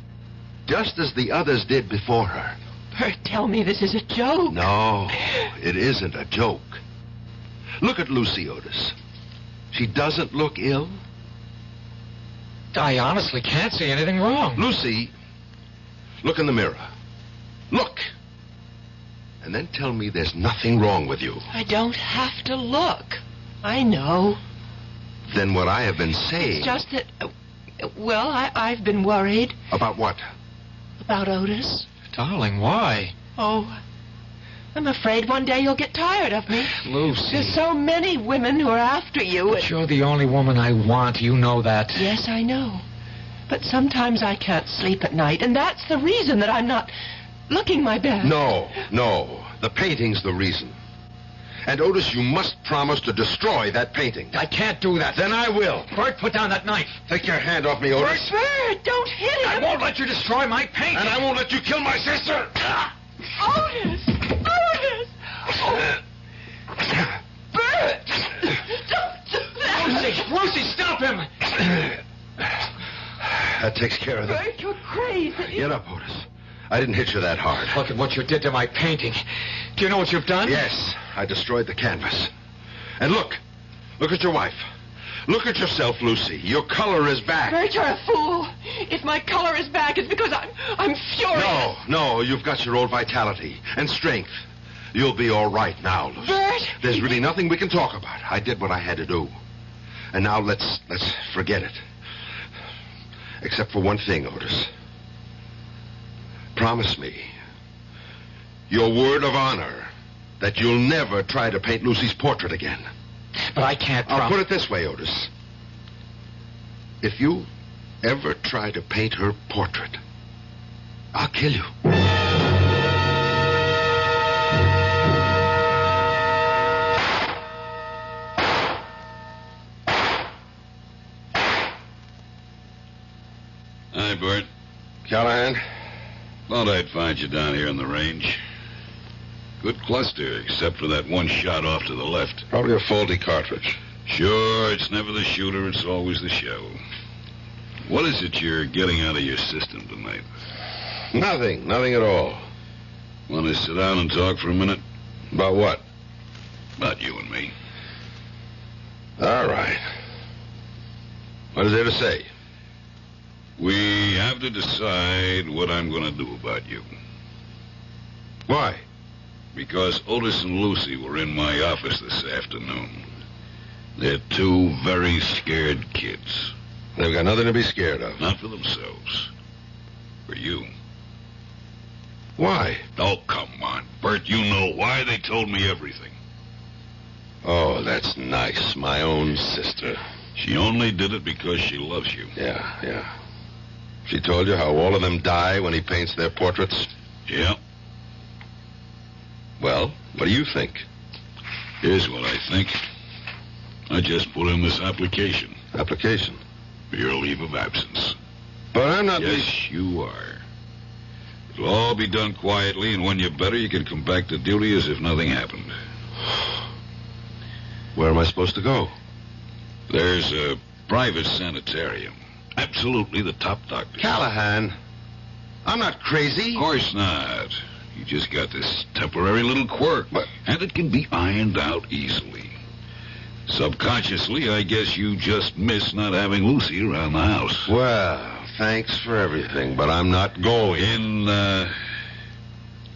just as the others did before her. Bert, tell me this is a joke. No, it isn't a joke. Look at Lucy, Otis. She doesn't look ill. I honestly can't see anything wrong. Lucy, look in the mirror. Look. And then tell me there's nothing wrong with you. I don't have to look. I know. Then what I have been saying... It's just that... well, I've been worried. About what? About Otis. Darling, why? Oh, I'm afraid one day you'll get tired of me. Lucy. There's so many women who are after you. But you're the only woman I want. You know that. Yes, I know. But sometimes I can't sleep at night, and that's the reason that I'm not looking my best. No. The painting's the reason. And, Otis, you must promise to destroy that painting. I can't do that. Then I will. Bert, put down that knife. Take your hand off me, Otis. Bert, don't hit him. I won't let you destroy my painting. And I won't let you kill my sister. Otis! Bert! Don't do that! Lucy, stop him! That takes care of that. Bert, you're crazy. Get up, Otis. I didn't hit you that hard. Look at what you did to my painting. Do you know what you've done? Yes, I destroyed the canvas. And look at your wife. Look at yourself, Lucy. Your color is back. Bert, you're a fool. If my color is back, it's because I'm furious. No, you've got your old vitality and strength. You'll be all right now, Lucy. Bert! There's really nothing we can talk about. I did what I had to do. And now let's forget it. Except for one thing, Otis. Promise me your word of honor that you'll never try to paint Lucy's portrait again. But I can't I'll put it this way, Otis. If you ever try to paint her portrait, I'll kill you. Hi, Bert. Callahan? Thought I'd find you down here in the range. Good cluster, except for that one shot off to the left. Probably a faulty cartridge. Sure, it's never the shooter, it's always the shell. What is it you're getting out of your system tonight? Nothing at all. Want to sit down and talk for a minute? About what? About you and me. All right. What is there to say? We have to decide what I'm going to do about you. Why? Because Otis and Lucy were in my office this afternoon. They're two very scared kids. They've got nothing to be scared of. Not for themselves. For you. Why? Oh, come on, Bert. You know why. They told me everything. Oh, that's nice. My own sister. She only did it because she loves you. Yeah. She told you how all of them die when he paints their portraits? Yeah. Well, what do you think? Here's what I think. I just put in this application. Application? For your leave of absence. But I'm not... Yes, you are. It'll all be done quietly, and when you're better, you can come back to duty as if nothing happened. Where am I supposed to go? There's a private sanitarium. Absolutely the top doctor. Callahan, I'm not crazy. Of course not. You just got this temporary little quirk, and it can be ironed out easily. Subconsciously, I guess you just miss not having Lucy around the house. Well, thanks for everything, but I'm not going.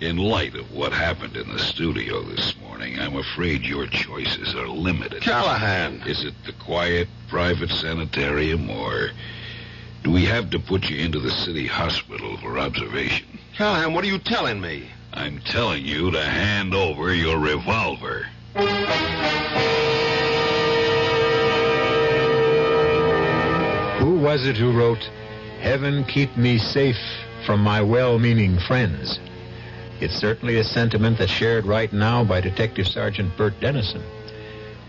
In light of what happened in the studio this morning, I'm afraid your choices are limited. Callahan! Is it the quiet, private sanitarium, or do we have to put you into the city hospital for observation? Callahan, what are you telling me? I'm telling you to hand over your revolver. Who was it who wrote, "Heaven keep me safe from my well-meaning friends"? It's certainly a sentiment that's shared right now by Detective Sergeant Bert Dennison.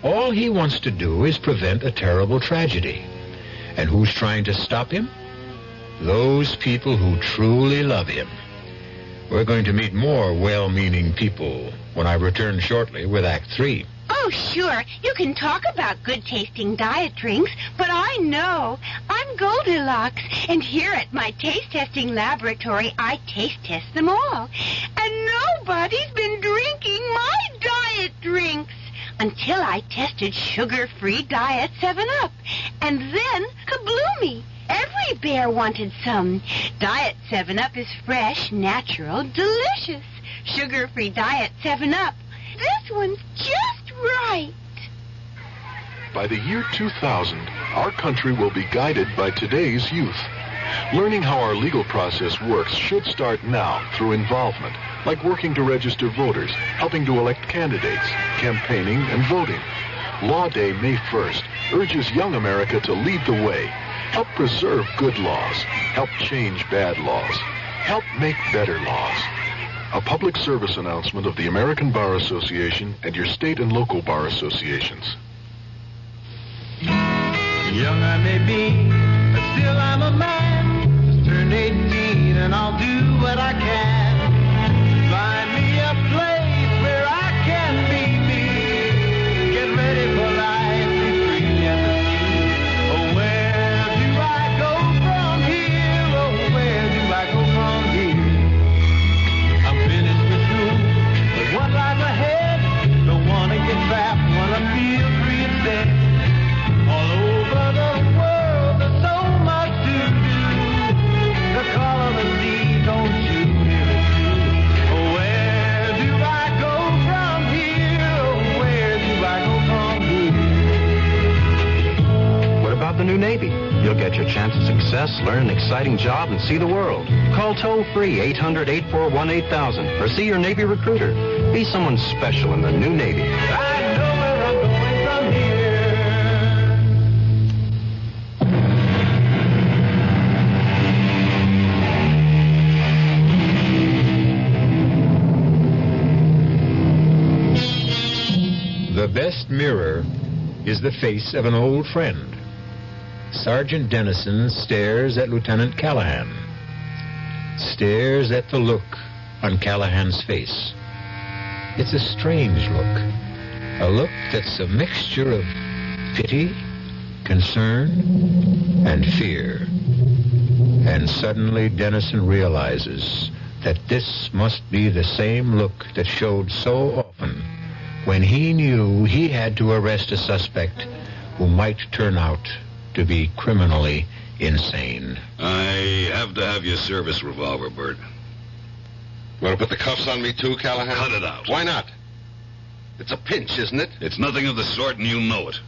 All he wants to do is prevent a terrible tragedy. And who's trying to stop him? Those people who truly love him. We're going to meet more well-meaning people when I return shortly with Act 3. Oh, sure. You can talk about good-tasting diet drinks, but I know. I'm Goldilocks, and here at my taste-testing laboratory, I taste-test them all. And nobody's been drinking my diet drinks until I tested sugar-free Diet 7-Up. And then, kabloomy! Every bear wanted some. Diet 7-Up is fresh, natural, delicious. Sugar-free Diet 7-Up. This one's just right. By the year 2000, our country will be guided by today's youth. Learning how our legal process works should start now through involvement, like working to register voters, helping to elect candidates, campaigning, and voting. Law Day, May 1st, urges young America to lead the way. Help preserve good laws. Help change bad laws. Help make better laws. A public service announcement of the American Bar Association and your state and local bar associations. Young I may be, but still I'm a man. Just turned 18 and I'll do what I can. Find me a place where I can be me. Get ready for life, be free and the sea. Oh, where do I go from here? Oh, where do I go from here? I'm finished with school, but what lies ahead? Don't want to get trapped, want to feel free instead. All over the world, there's so much to do. The call of the sea, don't you hear it too? Oh, where do I go from here? Oh, where do I go from here? What about the new Navy? You'll get your chance at success, learn an exciting job, and see the world. Call toll-free 800-841-8000 or see your Navy recruiter. Be someone special in the new Navy. I know where I'm going from here. The best mirror is the face of an old friend. Sergeant Dennison stares at Lieutenant Callahan. Stares at the look on Callahan's face. It's a strange look. A look that's a mixture of pity, concern, and fear. And suddenly Dennison realizes that this must be the same look that showed so often when he knew he had to arrest a suspect who might turn out to be criminally insane. I have to have your service revolver, Bert. Want to put the cuffs on me too, Callahan? Cut it out. Why not? It's a pinch, isn't it? It's nothing of the sort, and you know it.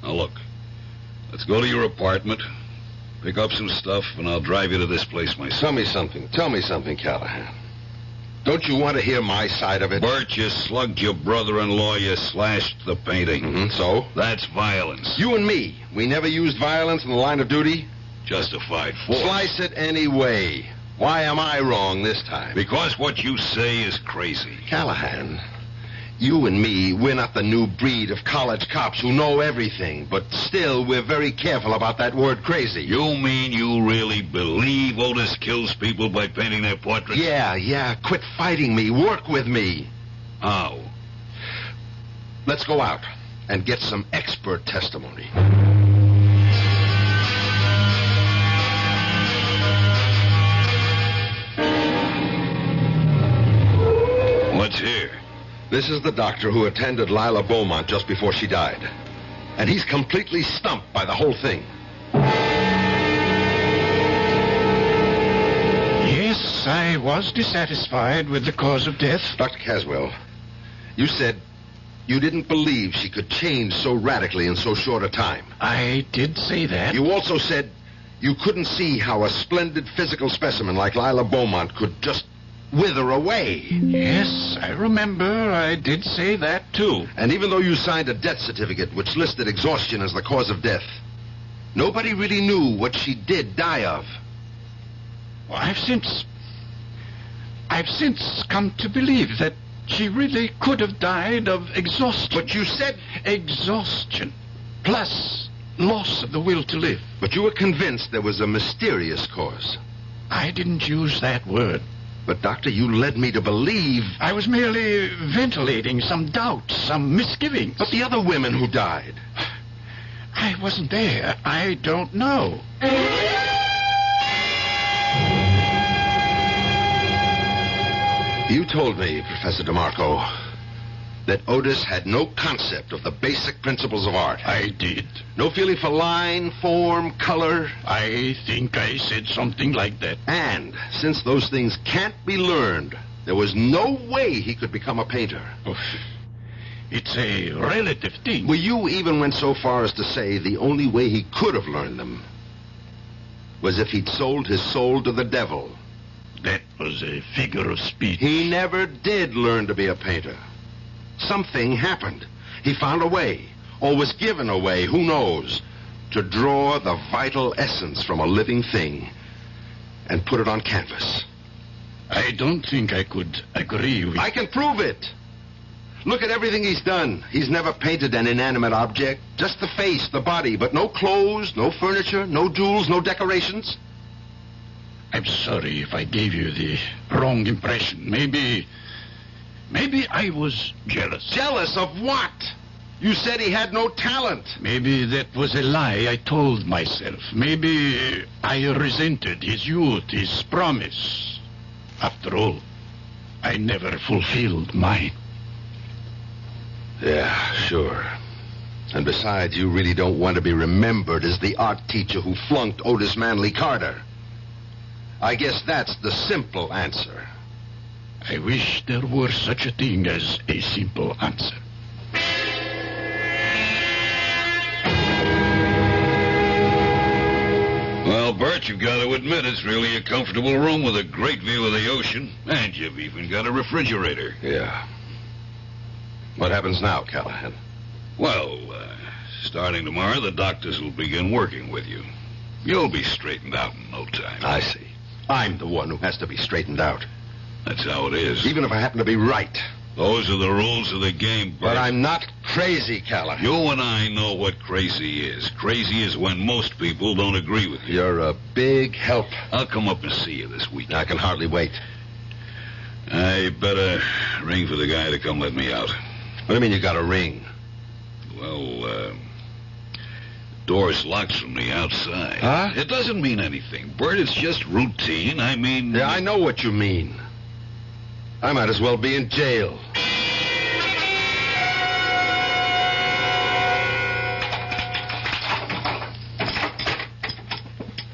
Now, look. Let's go to your apartment, pick up some stuff, and I'll drive you to this place myself. Tell me something, Callahan. Don't you want to hear my side of it? Bert, you slugged your brother-in-law, you slashed the painting. Mm-hmm, so? That's violence. You and me, we never used violence in the line of duty? Justified force. Slice it any way. Why am I wrong this time? Because what you say is crazy. Callahan, you and me, we're not the new breed of college cops who know everything, but still we're very careful about that word crazy. You mean you really believe Otis kills people by painting their portraits? Yeah. Quit fighting me. Work with me. How? Let's go out and get some expert testimony. What's here? This is the doctor who attended Lila Beaumont just before she died. And he's completely stumped by the whole thing. Yes, I was dissatisfied with the cause of death. Dr. Caswell, you said you didn't believe she could change so radically in so short a time. I did say that. You also said you couldn't see how a splendid physical specimen like Lila Beaumont could just wither away. Yes, I remember I did say that, too. And even though you signed a death certificate which listed exhaustion as the cause of death, nobody really knew what she did die of. Well, I've since come to believe that she really could have died of exhaustion. But you said... Exhaustion, plus loss of the will to live. But you were convinced there was a mysterious cause. I didn't use that word. But, Doctor, you led me to believe... I was merely ventilating some doubts, some misgivings. But the other women who died... I wasn't there. I don't know. You told me, Professor DeMarco, that Otis had no concept of the basic principles of art. I did. No feeling for line, form, color. I think I said something like that. And since those things can't be learned, there was no way he could become a painter. Oh, it's a relative thing. Well, you even went so far as to say the only way he could have learned them was if he'd sold his soul to the devil. That was a figure of speech. He never did learn to be a painter. Something happened. He found a way, or was given a way, who knows. to draw the vital essence from a living thing and put it on canvas. I don't think I could agree with... I can prove it. Look at everything he's done. He's never painted an inanimate object. Just the face, the body, but no clothes, no furniture, no jewels, no decorations. I'm sorry if I gave you the wrong impression. Maybe I was jealous. Jealous of what? You said he had no talent. Maybe that was a lie I told myself. Maybe I resented his youth, his promise. After all, I never fulfilled mine. Yeah, sure. And besides, you really don't want to be remembered as the art teacher who flunked Otis Manley Carter. I guess that's the simple answer. I wish there were such a thing as a simple answer. Well, Bert, you've got to admit it's really a comfortable room with a great view of the ocean. And you've even got a refrigerator. Yeah. What happens now, Callahan? Well, starting tomorrow, the doctors will begin working with you. You'll be straightened out in no time. I see. I'm the one who has to be straightened out. That's how it is. Even if I happen to be right. Those are the rules of the game, Bert. But I'm not crazy, Callahan. You and I know what crazy is. Crazy is when most people don't agree with you. You're a big help. I'll come up and see you this weekend. I can hardly wait. I better ring for the guy to come let me out. What do you mean you got a ring? Well, door's locked from the outside. Huh? It doesn't mean anything, Bert. It's just routine. I mean... Yeah, I know what you mean. I might as well be in jail.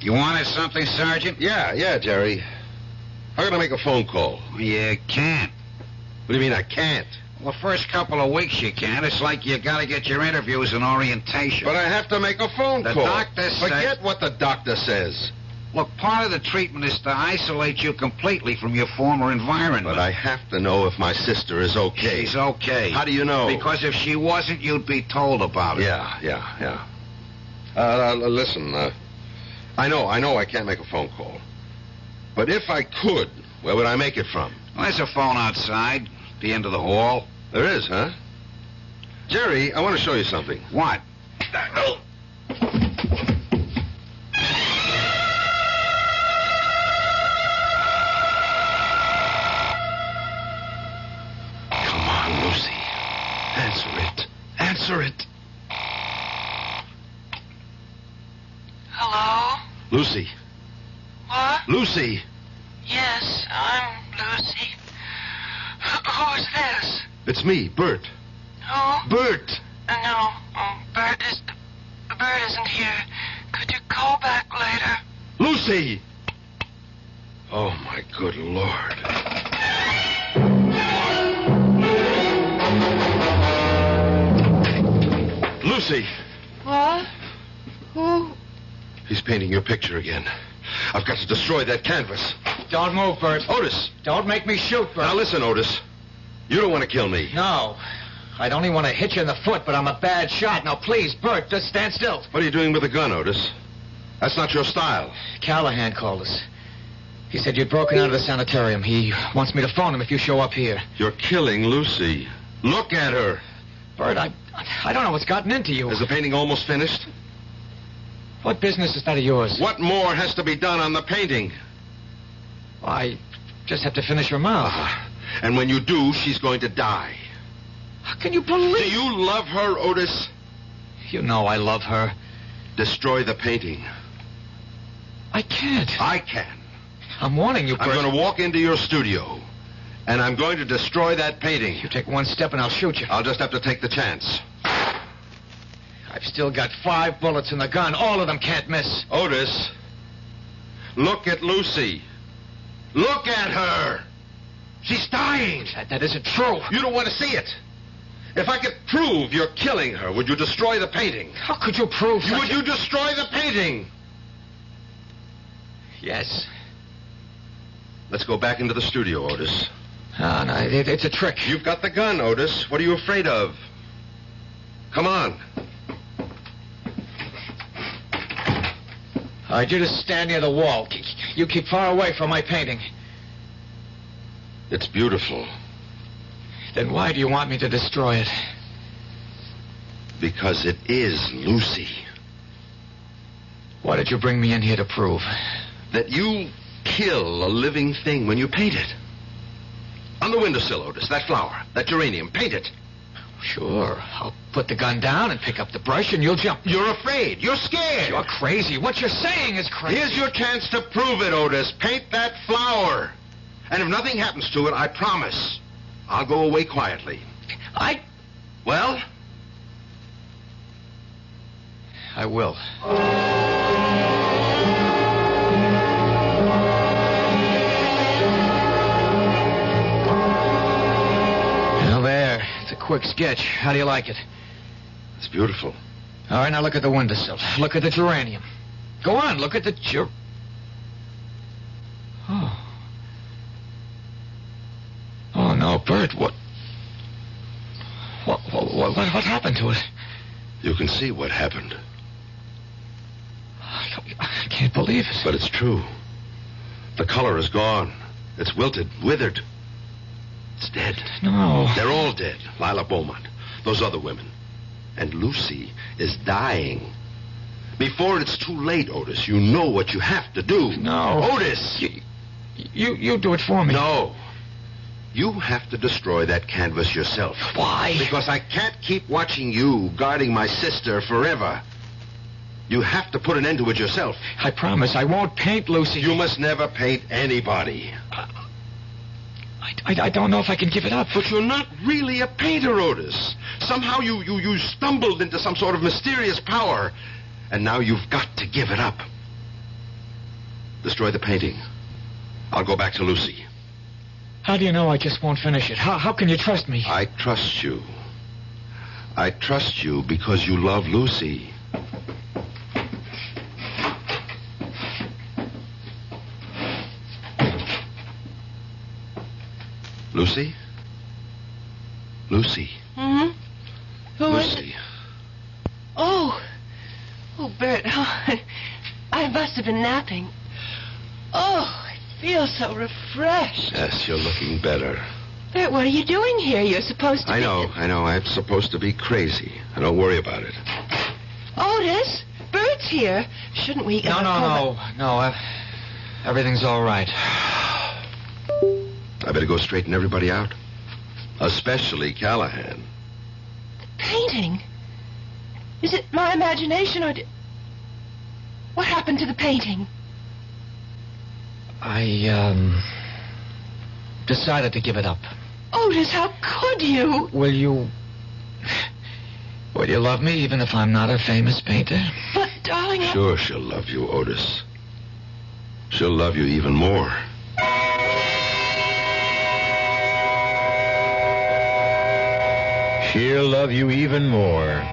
You wanted something, Sergeant? Yeah, Jerry. I gotta make a phone call. You can't. What do you mean I can't? Well, the first couple of weeks you can. It's like you gotta get your interviews and orientation. But I have to make a phone call. The doctor says... Forget what the doctor says. Look, part of the treatment is to isolate you completely from your former environment. But I have to know if my sister is okay. She's okay. How do you know? Because if she wasn't, you'd be told about it. Yeah. Listen, I know I can't make a phone call. But if I could, where would I make it from? Well, there's a phone outside, the end of the hall. There is, huh? Jerry, I want to show you something. What? Come on, Lucy. Answer it. Hello? Lucy. What? Lucy. Yes, I'm Lucy. Who's this? It's me, Bert. Who? Bert. No, Bert isn't here. Could you call back later? Lucy! Oh, my good Lord. Lucy! What? Who? He's painting your picture again. I've got to destroy that canvas. Don't move, Bert. Otis! Don't make me shoot, Bert. Now listen, Otis. You don't want to kill me. No. I'd only want to hit you in the foot, but I'm a bad shot. Now, please, Bert, just stand still. What are you doing with a gun, Otis? That's not your style. Callahan called us. He said you'd broken out of the sanitarium. He wants me to phone him if you show up here. You're killing Lucy. Look at her. Bert, I don't know what's gotten into you. Is the painting almost finished? What business is that of yours? What more has to be done on the painting? I just have to finish her mouth. And when you do, she's going to die. How can you believe... Do you love her, Otis? You know I love her. Destroy the painting. I can't. I can. I'm warning you, Bert. I'm going to walk into your studio, and I'm going to destroy that painting. You take one step and I'll shoot you. I'll just have to take the chance. I've still got 5 bullets in the gun. All of them can't miss. Otis, look at Lucy. Look at her. She's dying. That isn't true. You don't want to see it. If I could prove you're killing her, would you destroy the painting? How could you prove such Would you destroy the painting? Yes. Let's go back into the studio, Otis. Oh, no, it's a trick. You've got the gun, Otis. What are you afraid of? Come on. All right, you just stand near the wall. You keep far away from my painting. It's beautiful. Then why do you want me to destroy it? Because it is Lucy. What did you bring me in here to prove? That you kill a living thing when you paint it. On the windowsill, Otis, that flower, that geranium, paint it. Sure. I'll put the gun down and pick up the brush and you'll jump. You're afraid. You're scared. You're crazy. What you're saying is crazy. Here's your chance to prove it, Otis. Paint that flower. And if nothing happens to it, I promise, I'll go away quietly. Well? I will. Well, there. It's a quick sketch. How do you like it? It's beautiful. All right, now look at the windowsill. Look at the geranium. Go on, look at the Oh, no, Bert, what happened to it? You can see what happened. I can't believe it. But it's true. The color is gone. It's wilted, withered. It's dead. No. They're all dead. Lila Beaumont, those other women. And Lucy is dying. Before it's too late, Otis, you know what you have to do. No. Otis! You do it for me. No. You have to destroy that canvas yourself. Why? Because I can't keep watching you guarding my sister forever. You have to put an end to it yourself. I promise I won't paint Lucy. You must never paint anybody. I don't know if I can give it up. But you're not really a painter, Otis. Somehow you stumbled into some sort of mysterious power. And now you've got to give it up. Destroy the painting. I'll go back to Lucy. How do you know I just won't finish it? How can you trust me? I trust you. I trust you because you love Lucy. Lucy? Lucy. Mm-hmm. Who is Lucy. it? Oh, Bert. Oh, I must have been napping. Oh, I feel so refreshed. Yes, you're looking better. Bert, what are you doing here? You're supposed to I know. I'm supposed to be crazy. Don't worry about it. Otis, Bert's here. Shouldn't we... No. Everything's all right. I better go straighten everybody out. Especially Callahan. The painting? Is it my imagination or... What happened to the painting? I, decided to give it up. Otis, how could you? Will you love me even if I'm not a famous painter? But, darling, Sure she'll love you, Otis. She'll love you even more. She'll love you even more.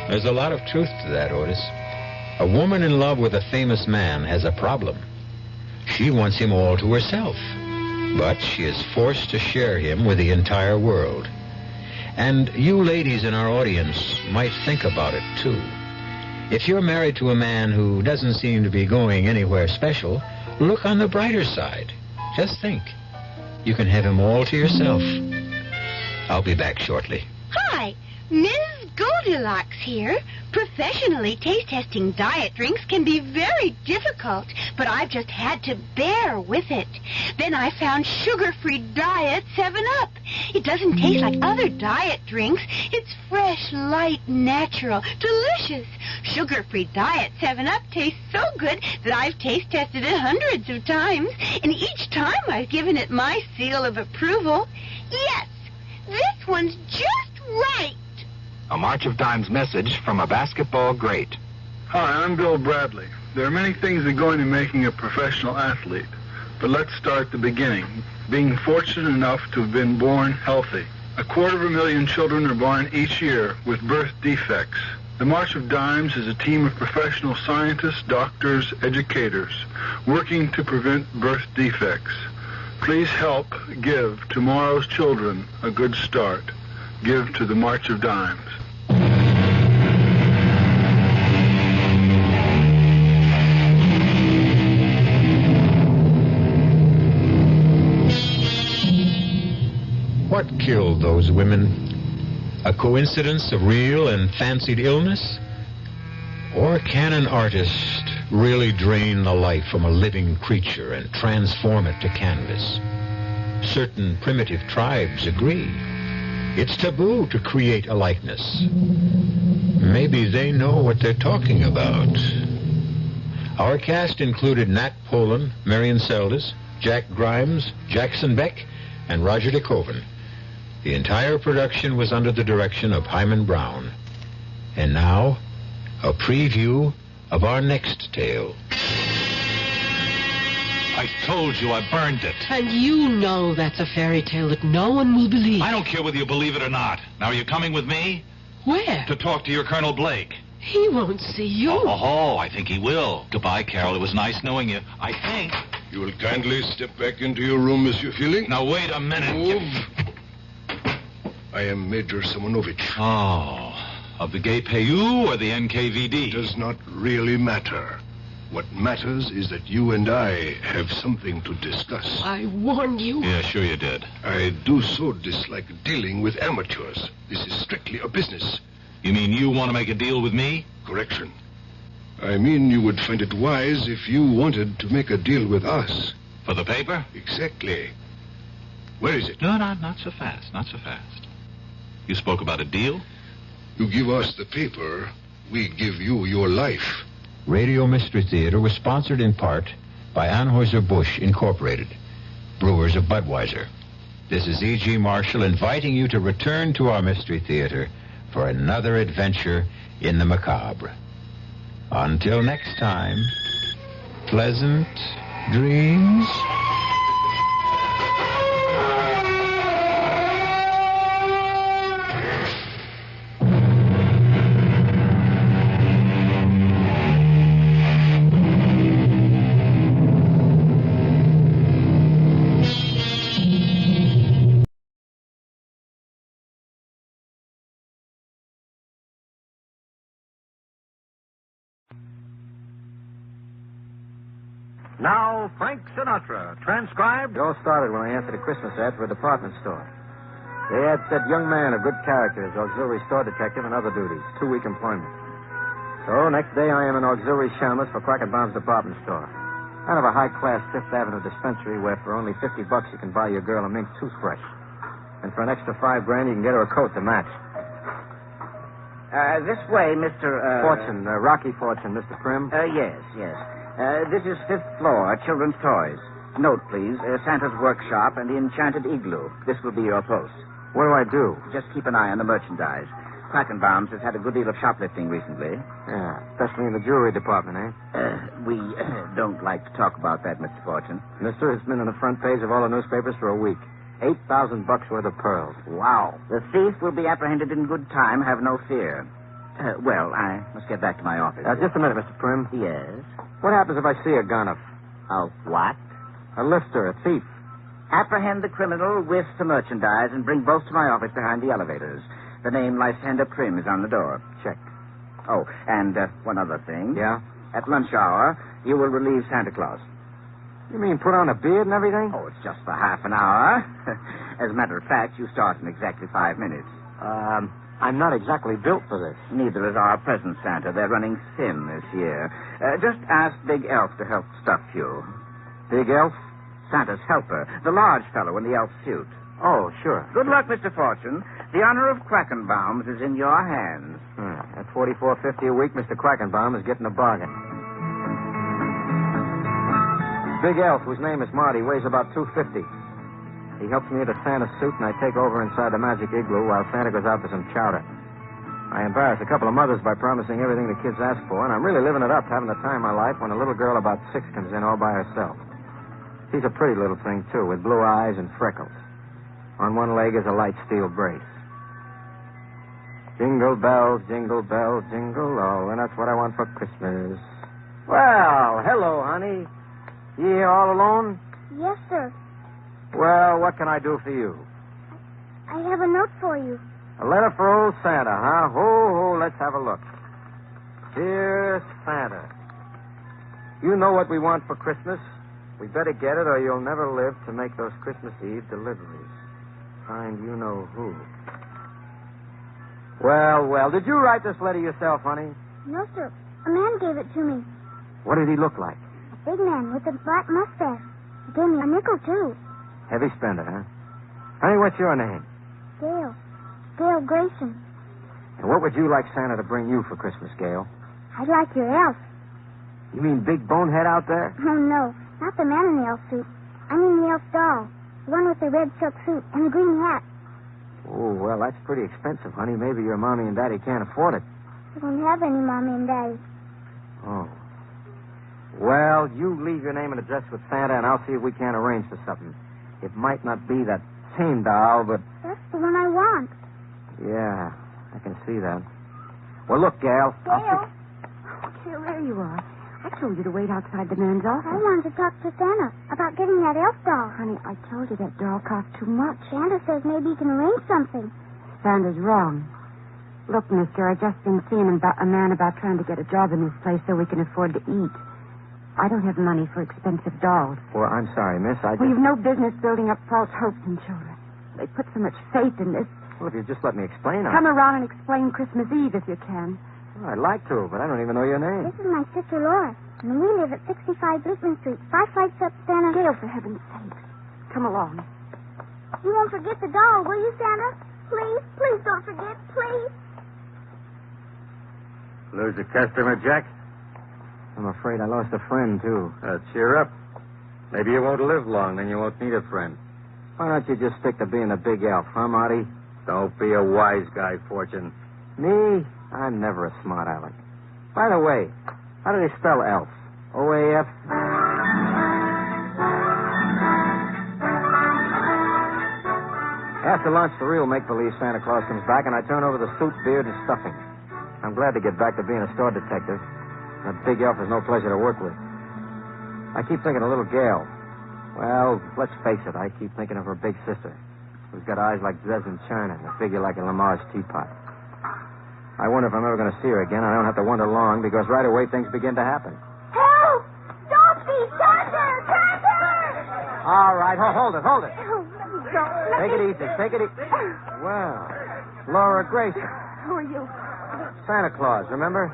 There's a lot of truth to that, Otis. A woman in love with a famous man has a problem. She wants him all to herself, but she is forced to share him with the entire world. And you ladies in our audience might think about it, too. If you're married to a man who doesn't seem to be going anywhere special, look on the brighter side. Just think. You can have him all to yourself. I'll be back shortly. Hi, Ms. Goldilocks here. Professionally taste-testing diet drinks can be very difficult, but I've just had to bear with it. Then I found sugar-free Diet 7-Up. It doesn't taste like other diet drinks. It's fresh, light, natural, delicious. Sugar-free Diet 7-Up tastes so good that I've taste-tested it hundreds of times, and each time I've given it my seal of approval. Yes, this one's just right. A March of Dimes message from a basketball great. Hi, I'm Bill Bradley. There are many things that go into making a professional athlete. But let's start at the beginning. Being fortunate enough to have been born healthy. 250,000 children are born each year with birth defects. The March of Dimes is a team of professional scientists, doctors, educators, working to prevent birth defects. Please help give tomorrow's children a good start. Give to the March of Dimes. What killed those women? A coincidence of real and fancied illness? Or can an artist really drain the life from a living creature and transform it to canvas? Certain primitive tribes agree. It's taboo to create a likeness. Maybe they know what they're talking about. Our cast included Nat Polan, Marion Seldes, Jack Grimes, Jackson Beck, and Roger de Koven. The entire production was under the direction of Hyman Brown. And now, a preview of our next tale. I told you I burned it. And you know that's a fairy tale that no one will believe. I don't care whether you believe it or not. Now, are you coming with me? Where? To talk to your Colonel Blake. He won't see you. Oh, I think he will. Goodbye, Carol. It was nice knowing you. I think. You will kindly step back into your room, Monsieur Feeling. Now, wait a minute. Move. I am Major Simonovich. Oh, of the Gay Payou or the NKVD? It does not really matter. What matters is that you and I have something to discuss. I warned you. Yeah, sure you did. I do so dislike dealing with amateurs. This is strictly a business. You mean you want to make a deal with me? Correction. I mean you would find it wise if you wanted to make a deal with us. For the paper? Exactly. Where is it? No, not so fast. Not so fast. You spoke about a deal? You give us the paper, we give you your life. Radio Mystery Theater was sponsored in part by Anheuser-Busch Incorporated, brewers of Budweiser. This is E.G. Marshall inviting you to return to our Mystery Theater for another adventure in the macabre. Until next time, pleasant dreams. Now, Frank Sinatra, transcribed. It all started when I answered a Christmas ad for a department store. The ad said, young man of good character as auxiliary store detective and other duties, 2-week employment. So, next day I am an auxiliary shameless for Quackenbaum's department store. Kind of a high-class Fifth Avenue dispensary where for only $50 you can buy your girl a mink toothbrush. And for an extra $5,000 you can get her a coat to match. This way, Mr. Fortune, Rocky Fortune, Mr. Prim. Yes. This is 5th floor, children's toys. Note, please, Santa's workshop and the Enchanted Igloo. This will be your post. What do I do? Just keep an eye on the merchandise. Quackenbaum's has had a good deal of shoplifting recently. Yeah, especially in the jewelry department, eh? We don't like to talk about that, Mr. Fortune. Mister, it's been on the front page of all the newspapers for a week. $8,000 worth of pearls. Wow. The thief will be apprehended in good time, have no fear. Well, I must get back to my office. Just a minute, Mr. Prim. Yes? What happens if I see a gun? A what? A lifter, a thief. Apprehend the criminal with the merchandise and bring both to my office behind the elevators. The name Lysander Prim is on the door. Check. Oh, and one other thing. Yeah? At lunch hour, you will relieve Santa Claus. You mean put on a beard and everything? Oh, it's just for half an hour. As a matter of fact, you start in exactly 5 minutes. I'm not exactly built for this. Neither is our present Santa. They're running thin this year. Just ask Big Elf to help stuff you. Big Elf? Santa's helper. The large fellow in the elf suit. Oh, sure. Good luck, Mr. Fortune. The honor of Quackenbaum's is in your hands. At $44.50 a week, Mr. Quackenbaum is getting a bargain. Big Elf, whose name is Marty, weighs about 250. He helps me into Santa's suit, and I take over inside the magic igloo while Santa goes out for some chowder. I embarrass a couple of mothers by promising everything the kids ask for, and I'm really living it up, having the time of my life when a little girl about 6 comes in all by herself. She's a pretty little thing, too, with blue eyes and freckles. On one leg is a light steel brace. Jingle bells, jingle, all, and that's what I want for Christmas. Well, hello, honey. You here all alone? Yes, sir. Well, what can I do for you? I have a note for you. A letter for old Santa, huh? Ho, let's have a look. Dear Santa, you know what we want for Christmas. We better get it or you'll never live to make those Christmas Eve deliveries. Signed you-know-who. Well, did you write this letter yourself, honey? No, sir. A man gave it to me. What did he look like? A big man with a black mustache. He gave me a nickel, too. Heavy spender, huh? Honey, what's your name? Gail. Gail Grayson. And what would you like Santa to bring you for Christmas, Gail? I'd like your elf. You mean Big Bonehead out there? Oh, no. Not the man in the elf suit. I mean the elf doll. The one with the red silk suit and the green hat. Oh, well, that's pretty expensive, honey. Maybe your mommy and daddy can't afford it. I don't have any mommy and daddy. Oh. Well, you leave your name and address with Santa, and I'll see if we can't arrange for something. It might not be that same doll, but... That's the one I want. Yeah, I can see that. Well, look, Gail. Gail? Gail, there you are. I told you to wait outside the man's office. I wanted to talk to Santa about getting that elf doll. Honey, I told you that doll cost too much. Santa says maybe he can arrange something. Santa's wrong. Look, mister, I just been seeing a man about trying to get a job in this place so we can afford to eat. I don't have money for expensive dolls. Well, I'm sorry, miss. Well, you've no business building up false hopes in children. They put so much faith in this. Well, if you just let me explain... Come around and explain Christmas Eve if you can. Well, I'd like to, but I don't even know your name. This is my sister Laura, and we live at 65 Lisbon Street, 5 flights up, Santa. Gail, for heaven's sake. Come along. You won't forget the doll, will you, Santa? Please, please don't forget, please. Lose a customer, Jack? I'm afraid I lost a friend, too. Cheer up. Maybe you won't live long, then you won't need a friend. Why don't you just stick to being a big elf, huh, Marty? Don't be a wise guy, Fortune. Me? I'm never a smart aleck. By the way, how do they spell elf? O-A-F? After lunch, the real make-believe Santa Claus comes back, and I turn over the suit, beard, and stuffing. I'm glad to get back to being a store detective. That big elf is no pleasure to work with. I keep thinking of little Gail. Well, let's face it, I keep thinking of her big sister, who's got eyes like Dresden china and a figure like a Lamar's teapot. I wonder if I'm ever going to see her again. I don't have to wonder long, because right away things begin to happen. Help! Don't be Santa! Santa! All right, hold it. Oh, don't. Take it easy. Well, Laura Grayson. Who are you? Santa Claus, remember?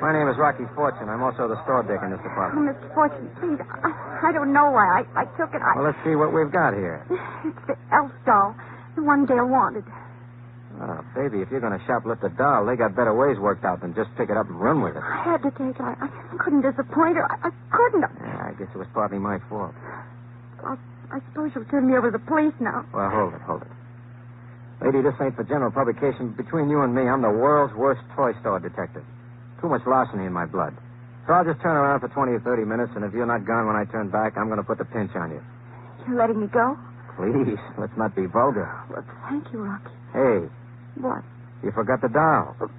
My name is Rocky Fortune. I'm also the store dick in this Oh, department. Mr. Fortune, please. I don't know why. I took it. Well, let's see what we've got here. It's the elf doll. The one Gail wanted. Oh, baby, if you're going to shoplift a doll, they got better ways worked out than just pick it up and run with it. I had to take it. I couldn't disappoint her. I couldn't. Yeah, I guess it was partly my fault. I suppose you'll turn me over to the police now. Well, hold it. Lady, this ain't for general publication. Between you and me, I'm the world's worst toy store detective. Too much larceny in my blood. So I'll just turn around for 20 or 30 minutes, and if you're not gone when I turn back, I'm going to put the pinch on you. You're letting me go? Please, let's not be vulgar. Well, thank you, Rocky. Hey. What? You forgot the doll. But...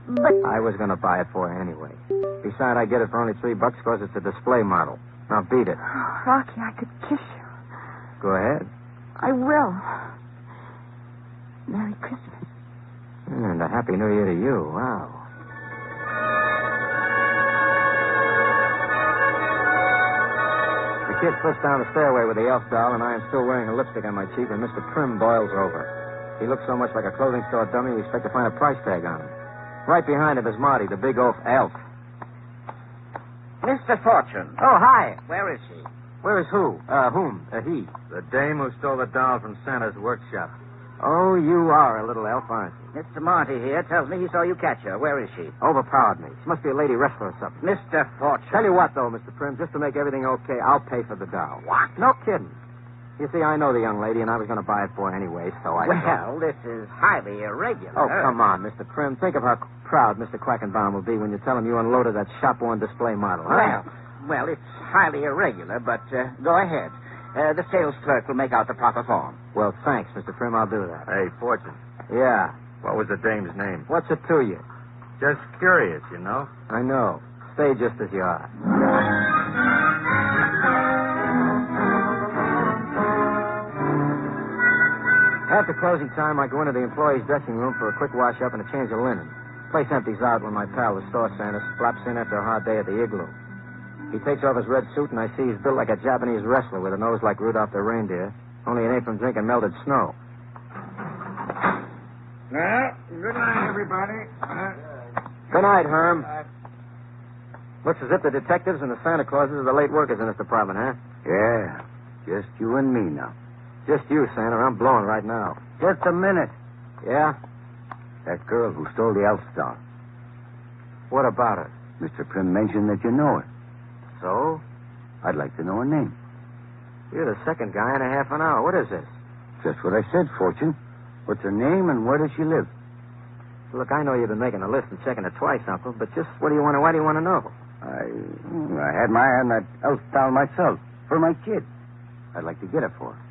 I was going to buy it for her anyway. Besides, I get it for only $3 because it's a display model. Now, beat it. Oh, Rocky, I could kiss you. Go ahead. I will. Merry Christmas. And a Happy New Year to you. Wow. The kid slips down the stairway with the elf doll, and I am still wearing a lipstick on my cheek when Mr. Trim boils over. He looks so much like a clothing store dummy, you expect to find a price tag on him. Right behind him is Marty, the big oaf elf. Mr. Fortune. Oh, hi. Where is he? Where is who? Whom? He. The dame who stole the doll from Santa's workshop. Oh, you are a little elf, aren't you? Mr. Monty here tells me he saw you catch her. Where is she? Overpowered me. She must be a lady wrestler or something. Mr. Fortune. Tell you what, though, Mr. Prim, just to make everything okay, I'll pay for the doll. What? No kidding. You see, I know the young lady, and I was going to buy it for her anyway, so I... Well, this is highly irregular. Oh, come on, Mr. Prim. Think of how proud Mr. Quackenbaum will be when you tell him you unloaded that shop-worn display model. Huh? Well, it's highly irregular, but go ahead. The sales clerk will make out the proper form. Well, thanks, Mr. Prim. I'll do that. Hey, Fortune. Yeah. What was the dame's name? What's it to you? Just curious, you know. I know. Stay just as you are. After closing time, I go into the employee's dressing room for a quick wash-up and a change of linen. Place empties out when my pal, the store Santa, flops in after a hard day at the igloo. He takes off his red suit, and I see he's built like a Japanese wrestler with a nose like Rudolph the reindeer, only it ain't from drinking melted snow. Well, good night, everybody. Good night, Herm. Looks as if the detectives and the Santa Clauses are the late workers in this department, huh? Yeah, just you and me now. Just you, Santa. I'm blowing right now. Just a minute. Yeah? That girl who stole the elf doll. What about her? Mr. Prim mentioned that you know her. So? I'd like to know her name. You're the second guy in a half an hour. What is this? Just what I said, Fortune. What's her name and where does she live? Look, I know you've been making a list and checking it twice, Uncle, but just why do you want to know? I had my eye on that elf doll myself. For my kid. I'd like to get it for her.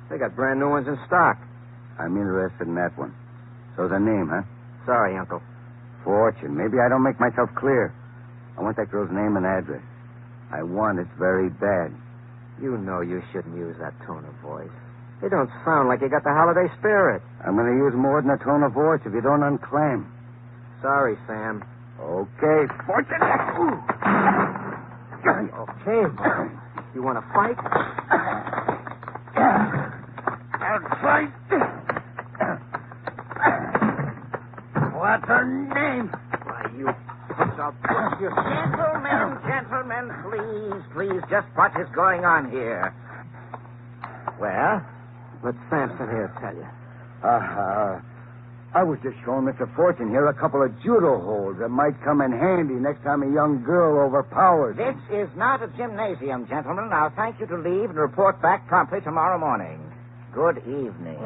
They got brand new ones in stock. I'm interested in that one. So the name, huh? Sorry, Uncle. Fortune. Maybe I don't make myself clear. I want that girl's name and address. I want it very bad. You know you shouldn't use that tone of voice. It don't sound like you got the holiday spirit. I'm going to use more than a tone of voice if you don't unclaim. Sorry, Sam. Okay, Fortune. Okay, boy. You want to fight? I'll fight. What's her name? Why, you push-up. Gentlemen, please, just what is going on here? Well, let Samson here tell you. I was just showing Mr. Fortune here a couple of judo holds that might come in handy next time a young girl overpowers This him. is not a gymnasium, gentlemen. Now, thank you to leave and report back promptly tomorrow morning. Good evening.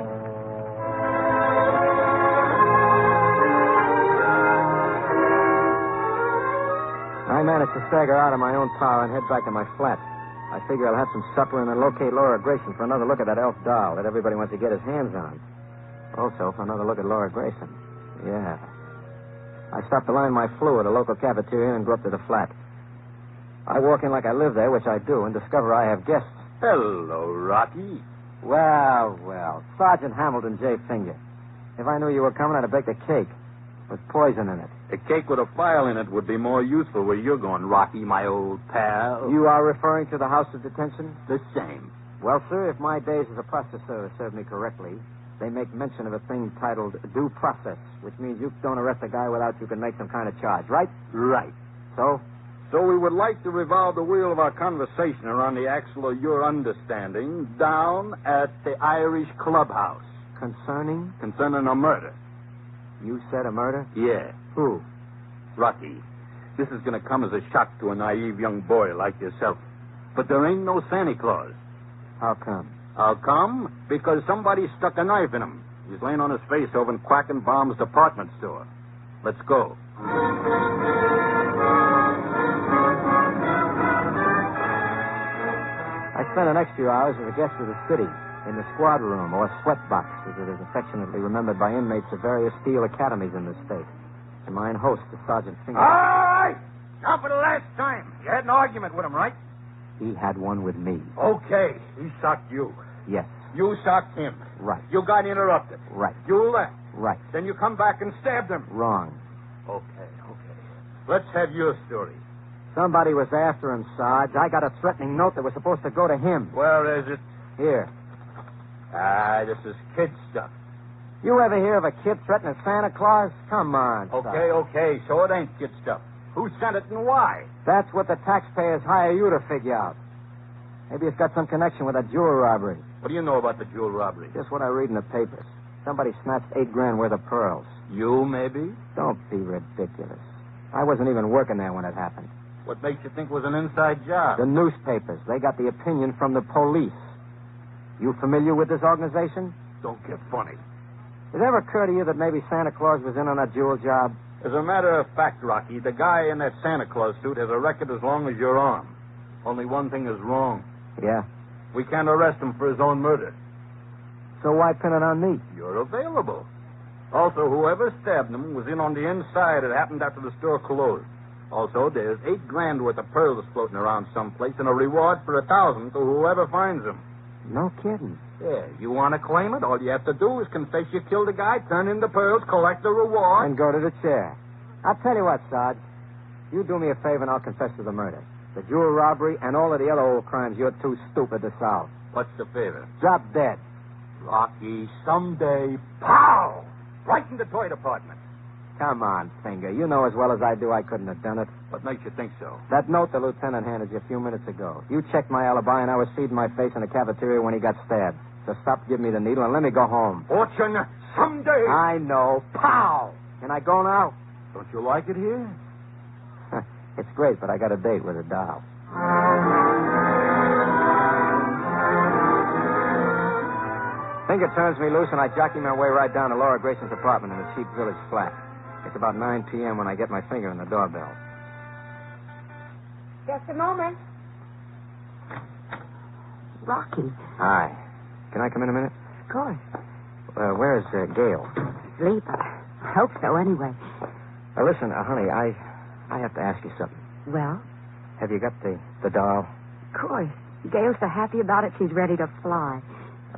I managed to stagger out of my own power and head back to my flat. I figure I'll have some supper and then locate Laura Grayson for another look at that elf doll that everybody wants to get his hands on. Also, for another look at Laura Grayson. Yeah. I stopped to line my flu at a local cafeteria and go up to the flat. I walk in like I live there, which I do, and discover I have guests. Hello, Rocky. Well. Sergeant Hamilton J. Finger. If I knew you were coming, I'd have baked a cake with poison in it. A cake with a file in it would be more useful where you're going, Rocky, my old pal. You are referring to the House of Detention? The same. Well, sir, if my days as a processor serve me correctly, they make mention of a thing titled due process, which means you don't arrest a guy without you can make some kind of charge, right? Right. So? So we would like to revolve the wheel of our conversation around the axle of your understanding down at the Irish Clubhouse. Concerning a murder. You said a murder? Yeah. Who? Rocky, this is going to come as a shock to a naive young boy like yourself. But there ain't no Santa Claus. How come? How come? Because somebody stuck a knife in him. He's laying on his face over in Quackenbaum's department store. Let's go. I spent the next few hours as a guest of the city in the squad room, or sweat box, as it is affectionately remembered by inmates of various steel academies in this state. And mine host is Sergeant Finger. All right! Now for the last time. You had an argument with him, right? He had one with me. Okay. He socked you. Yes. You socked him. Right. You got interrupted. Right. You left. Right. Then you come back and stabbed him. Wrong. Okay. Let's have your story. Somebody was after him, Sarge. I got a threatening note that was supposed to go to him. Where is it? Here. This is kid stuff. You ever hear of a kid threatening Santa Claus? Come on, Okay, okay. So it ain't kid stuff. Who sent it and why? That's what the taxpayers hire you to figure out. Maybe it's got some connection with a jewel robbery. What do you know about the jewel robbery? Just what I read in the papers. Somebody snatched $8,000 worth of pearls. You, maybe? Don't be ridiculous. I wasn't even working there when it happened. What makes you think it was an inside job? The newspapers. They got the opinion from the police. You familiar with this organization? Don't get funny. Did it ever occur to you that maybe Santa Claus was in on that jewel job? As a matter of fact, Rocky, the guy in that Santa Claus suit has a record as long as your arm. Only one thing is wrong. Yeah. We can't arrest him for his own murder. So why pin it on me? You're available. Also, whoever stabbed him was in on the inside. It happened after the store closed. Also, there's $8,000 worth of pearls floating around someplace and a reward for 1,000 to whoever finds them. No kidding. Yeah, you want to claim it? All you have to do is confess you killed a guy, turn in the pearls, collect the reward. And go to the chair. I'll tell you what, Sarge. You do me a favor and I'll confess to the murder. The jewel robbery and all of the other old crimes you're too stupid to solve. What's the favor? Drop dead. Rocky, someday, pow! right in the toy department. Come on, Finger. You know as well as I do I couldn't have done it. What makes you think so? That note the lieutenant handed you a few minutes ago. You checked my alibi, and I was feeding my face in the cafeteria when he got stabbed. So stop giving me the needle and let me go home. Fortune, someday. I know. Pow! Can I go now? Don't you like it here? It's great, but I got a date with a doll. Finger turns me loose, and I jockey my way right down to Laura Grayson's apartment in the cheap village flat. It's about 9 p.m. when I get my finger in the doorbell. Just a moment. Rocky. Hi. Can I come in a minute? Of course. Where's Gail? Sleep. I hope so, anyway. Listen, honey, I have to ask you something. Well? Have you got the doll? Of course. Gail's so happy about it, she's ready to fly.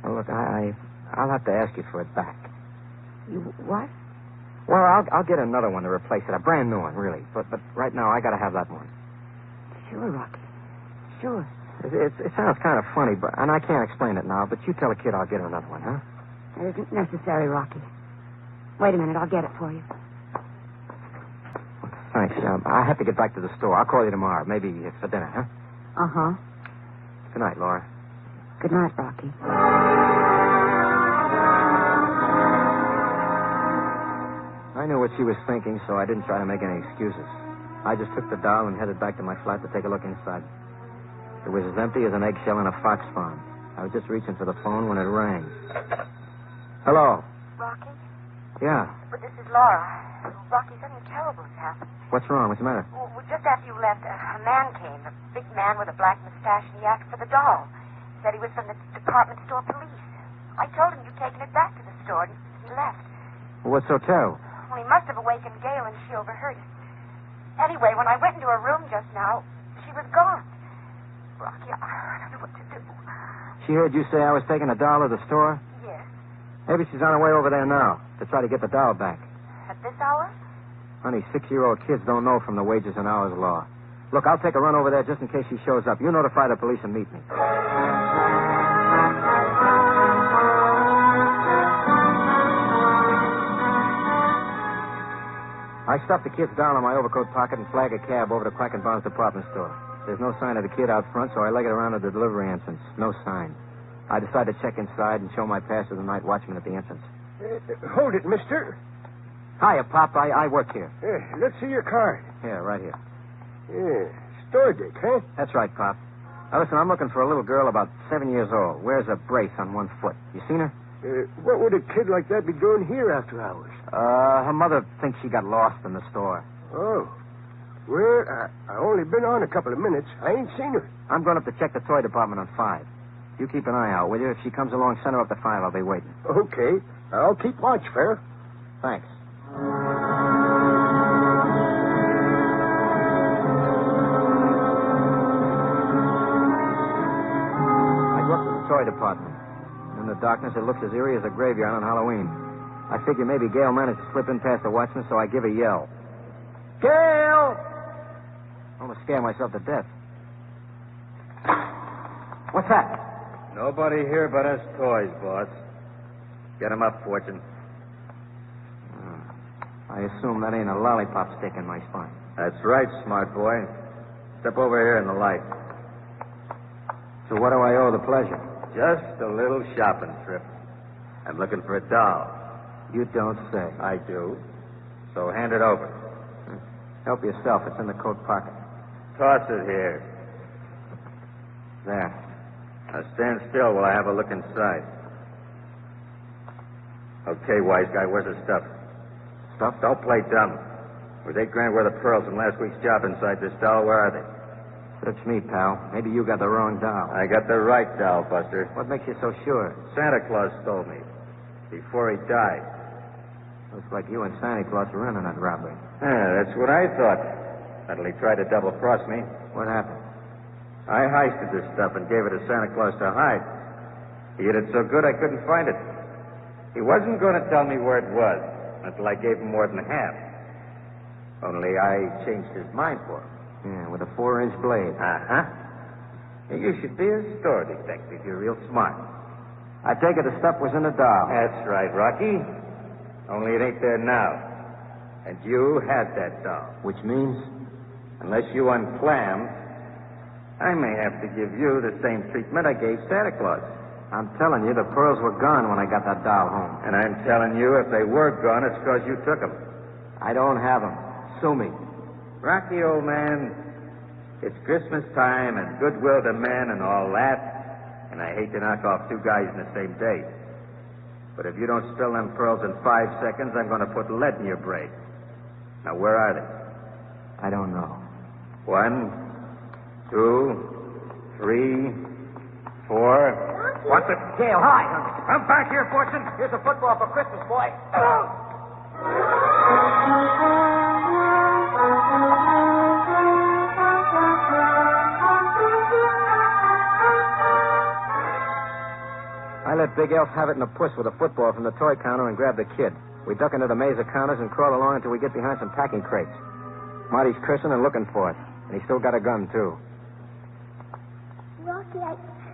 Look, I'll have to ask you for it back. You what? Well, I'll get another one to replace it, a brand new one, really. But right now, I got to have that one. Sure, Rocky. Sure. It sounds kind of funny, and I can't explain it now, but you tell the kid I'll get her another one, huh? It isn't necessary, Rocky. Wait a minute, I'll get it for you. Thanks. I have to get back to the store. I'll call you tomorrow, maybe for dinner, huh? Uh-huh. Good night, Laura. Good night, Rocky. I knew what she was thinking, so I didn't try to make any excuses. I just took the doll and headed back to my flat to take a look inside. It was as empty as an eggshell in a fox farm. I was just reaching for the phone when it rang. Hello? Rocky? Yeah. But this is Laura. Rocky, something terrible's happened. What's wrong? What's the matter? Well, just after you left, a man came, a big man with a black mustache, and he asked for the doll. Said he was from the department store police. I told him you'd taken it back to the store, and he left. Well, what's so terrible? Well, he must have awakened Gail, and she overheard it. Anyway, when I went into her room just now, she was gone. Rocky, I don't know what to do. She heard you say I was taking a doll to the store? Yes. Maybe she's on her way over there now to try to get the doll back. At this hour? Honey, 6-year-old kids don't know from the wages and hours law. Look, I'll take a run over there just in case she shows up. You notify the police and meet me. I stuffed the kid's doll in my overcoat pocket and flagged a cab over to Quackenbaum's department store. There's no sign of the kid out front, so I leg it around to the delivery entrance. No sign. I decide to check inside and show my pass to the night watchman at the entrance. Hold it, mister. Hiya, Pop. I work here. Let's see your card. Here, right here. Yeah, store dick, huh? That's right, Pop. Now, listen, I'm looking for a little girl about 7 years old. Wears a brace on one foot. You seen her? What would a kid like that be doing here after hours? Her mother thinks she got lost in the store. Oh. Well, I only been on a couple of minutes. I ain't seen her. I'm going up to check the toy department on 5. You keep an eye out, will you? If she comes along, send her up to 5. I'll be waiting. Okay. I'll keep watch, Fair. Thanks. I go up to the toy department. In the darkness, it looks as eerie as a graveyard on Halloween. I figure maybe Gail managed to slip in past the watchman, so I give a yell. Gail! I'm going to scare myself to death. What's that? Nobody here but us toys, boss. Get him up, Fortune. I assume that ain't a lollipop stick in my spine. That's right, smart boy. Step over here in the light. So what do I owe the pleasure? Just a little shopping trip. I'm looking for a doll. You don't say. I do. So hand it over. Help yourself. It's in the coat pocket. Toss it here. There. Now stand still while I have a look inside. Okay, wise guy, where's the stuff? Stuff? Don't play dumb. With $8 worth of pearls from last week's job inside this doll, where are they? Search me, pal. Maybe you got the wrong doll. I got the right doll, Buster. What makes you so sure? Santa Claus stole me. Before he died. Looks like you and Santa Claus were in on that robbery. Yeah, that's what I thought. Until he tried to double-cross me. What happened? I heisted this stuff and gave it to Santa Claus to hide. He hid it so good I couldn't find it. He wasn't going to tell me where it was until I gave him more than half. Only I changed his mind for him. Yeah, with a 4-inch blade. Uh-huh. You should be a store detective. You're real smart. I take it the stuff was in the doll. That's right, Rocky. Only it ain't there now. And you had that doll. Which means? Unless you unclam, I may have to give you the same treatment I gave Santa Claus. I'm telling you, the pearls were gone when I got that doll home. And I'm telling you, if they were gone, it's because you took them. I don't have them. Sue me. Rocky, old man, it's Christmas time and goodwill to men and all that, and I hate to knock off two guys in the same day. But if you don't spill them pearls in 5 seconds, I'm going to put lead in your brain. Now, where are they? I don't know. 1, 2, 3, 4. What's it? Gale, hi. Come back here, Fortune. Here's a football for Christmas, boy. I let Big Elf have it in the puss with a football from the toy counter and grab the kid. We duck into the maze of counters and crawl along until we get behind some packing crates. Marty's cursing and looking for it. And he's still got a gun, too. Rocky,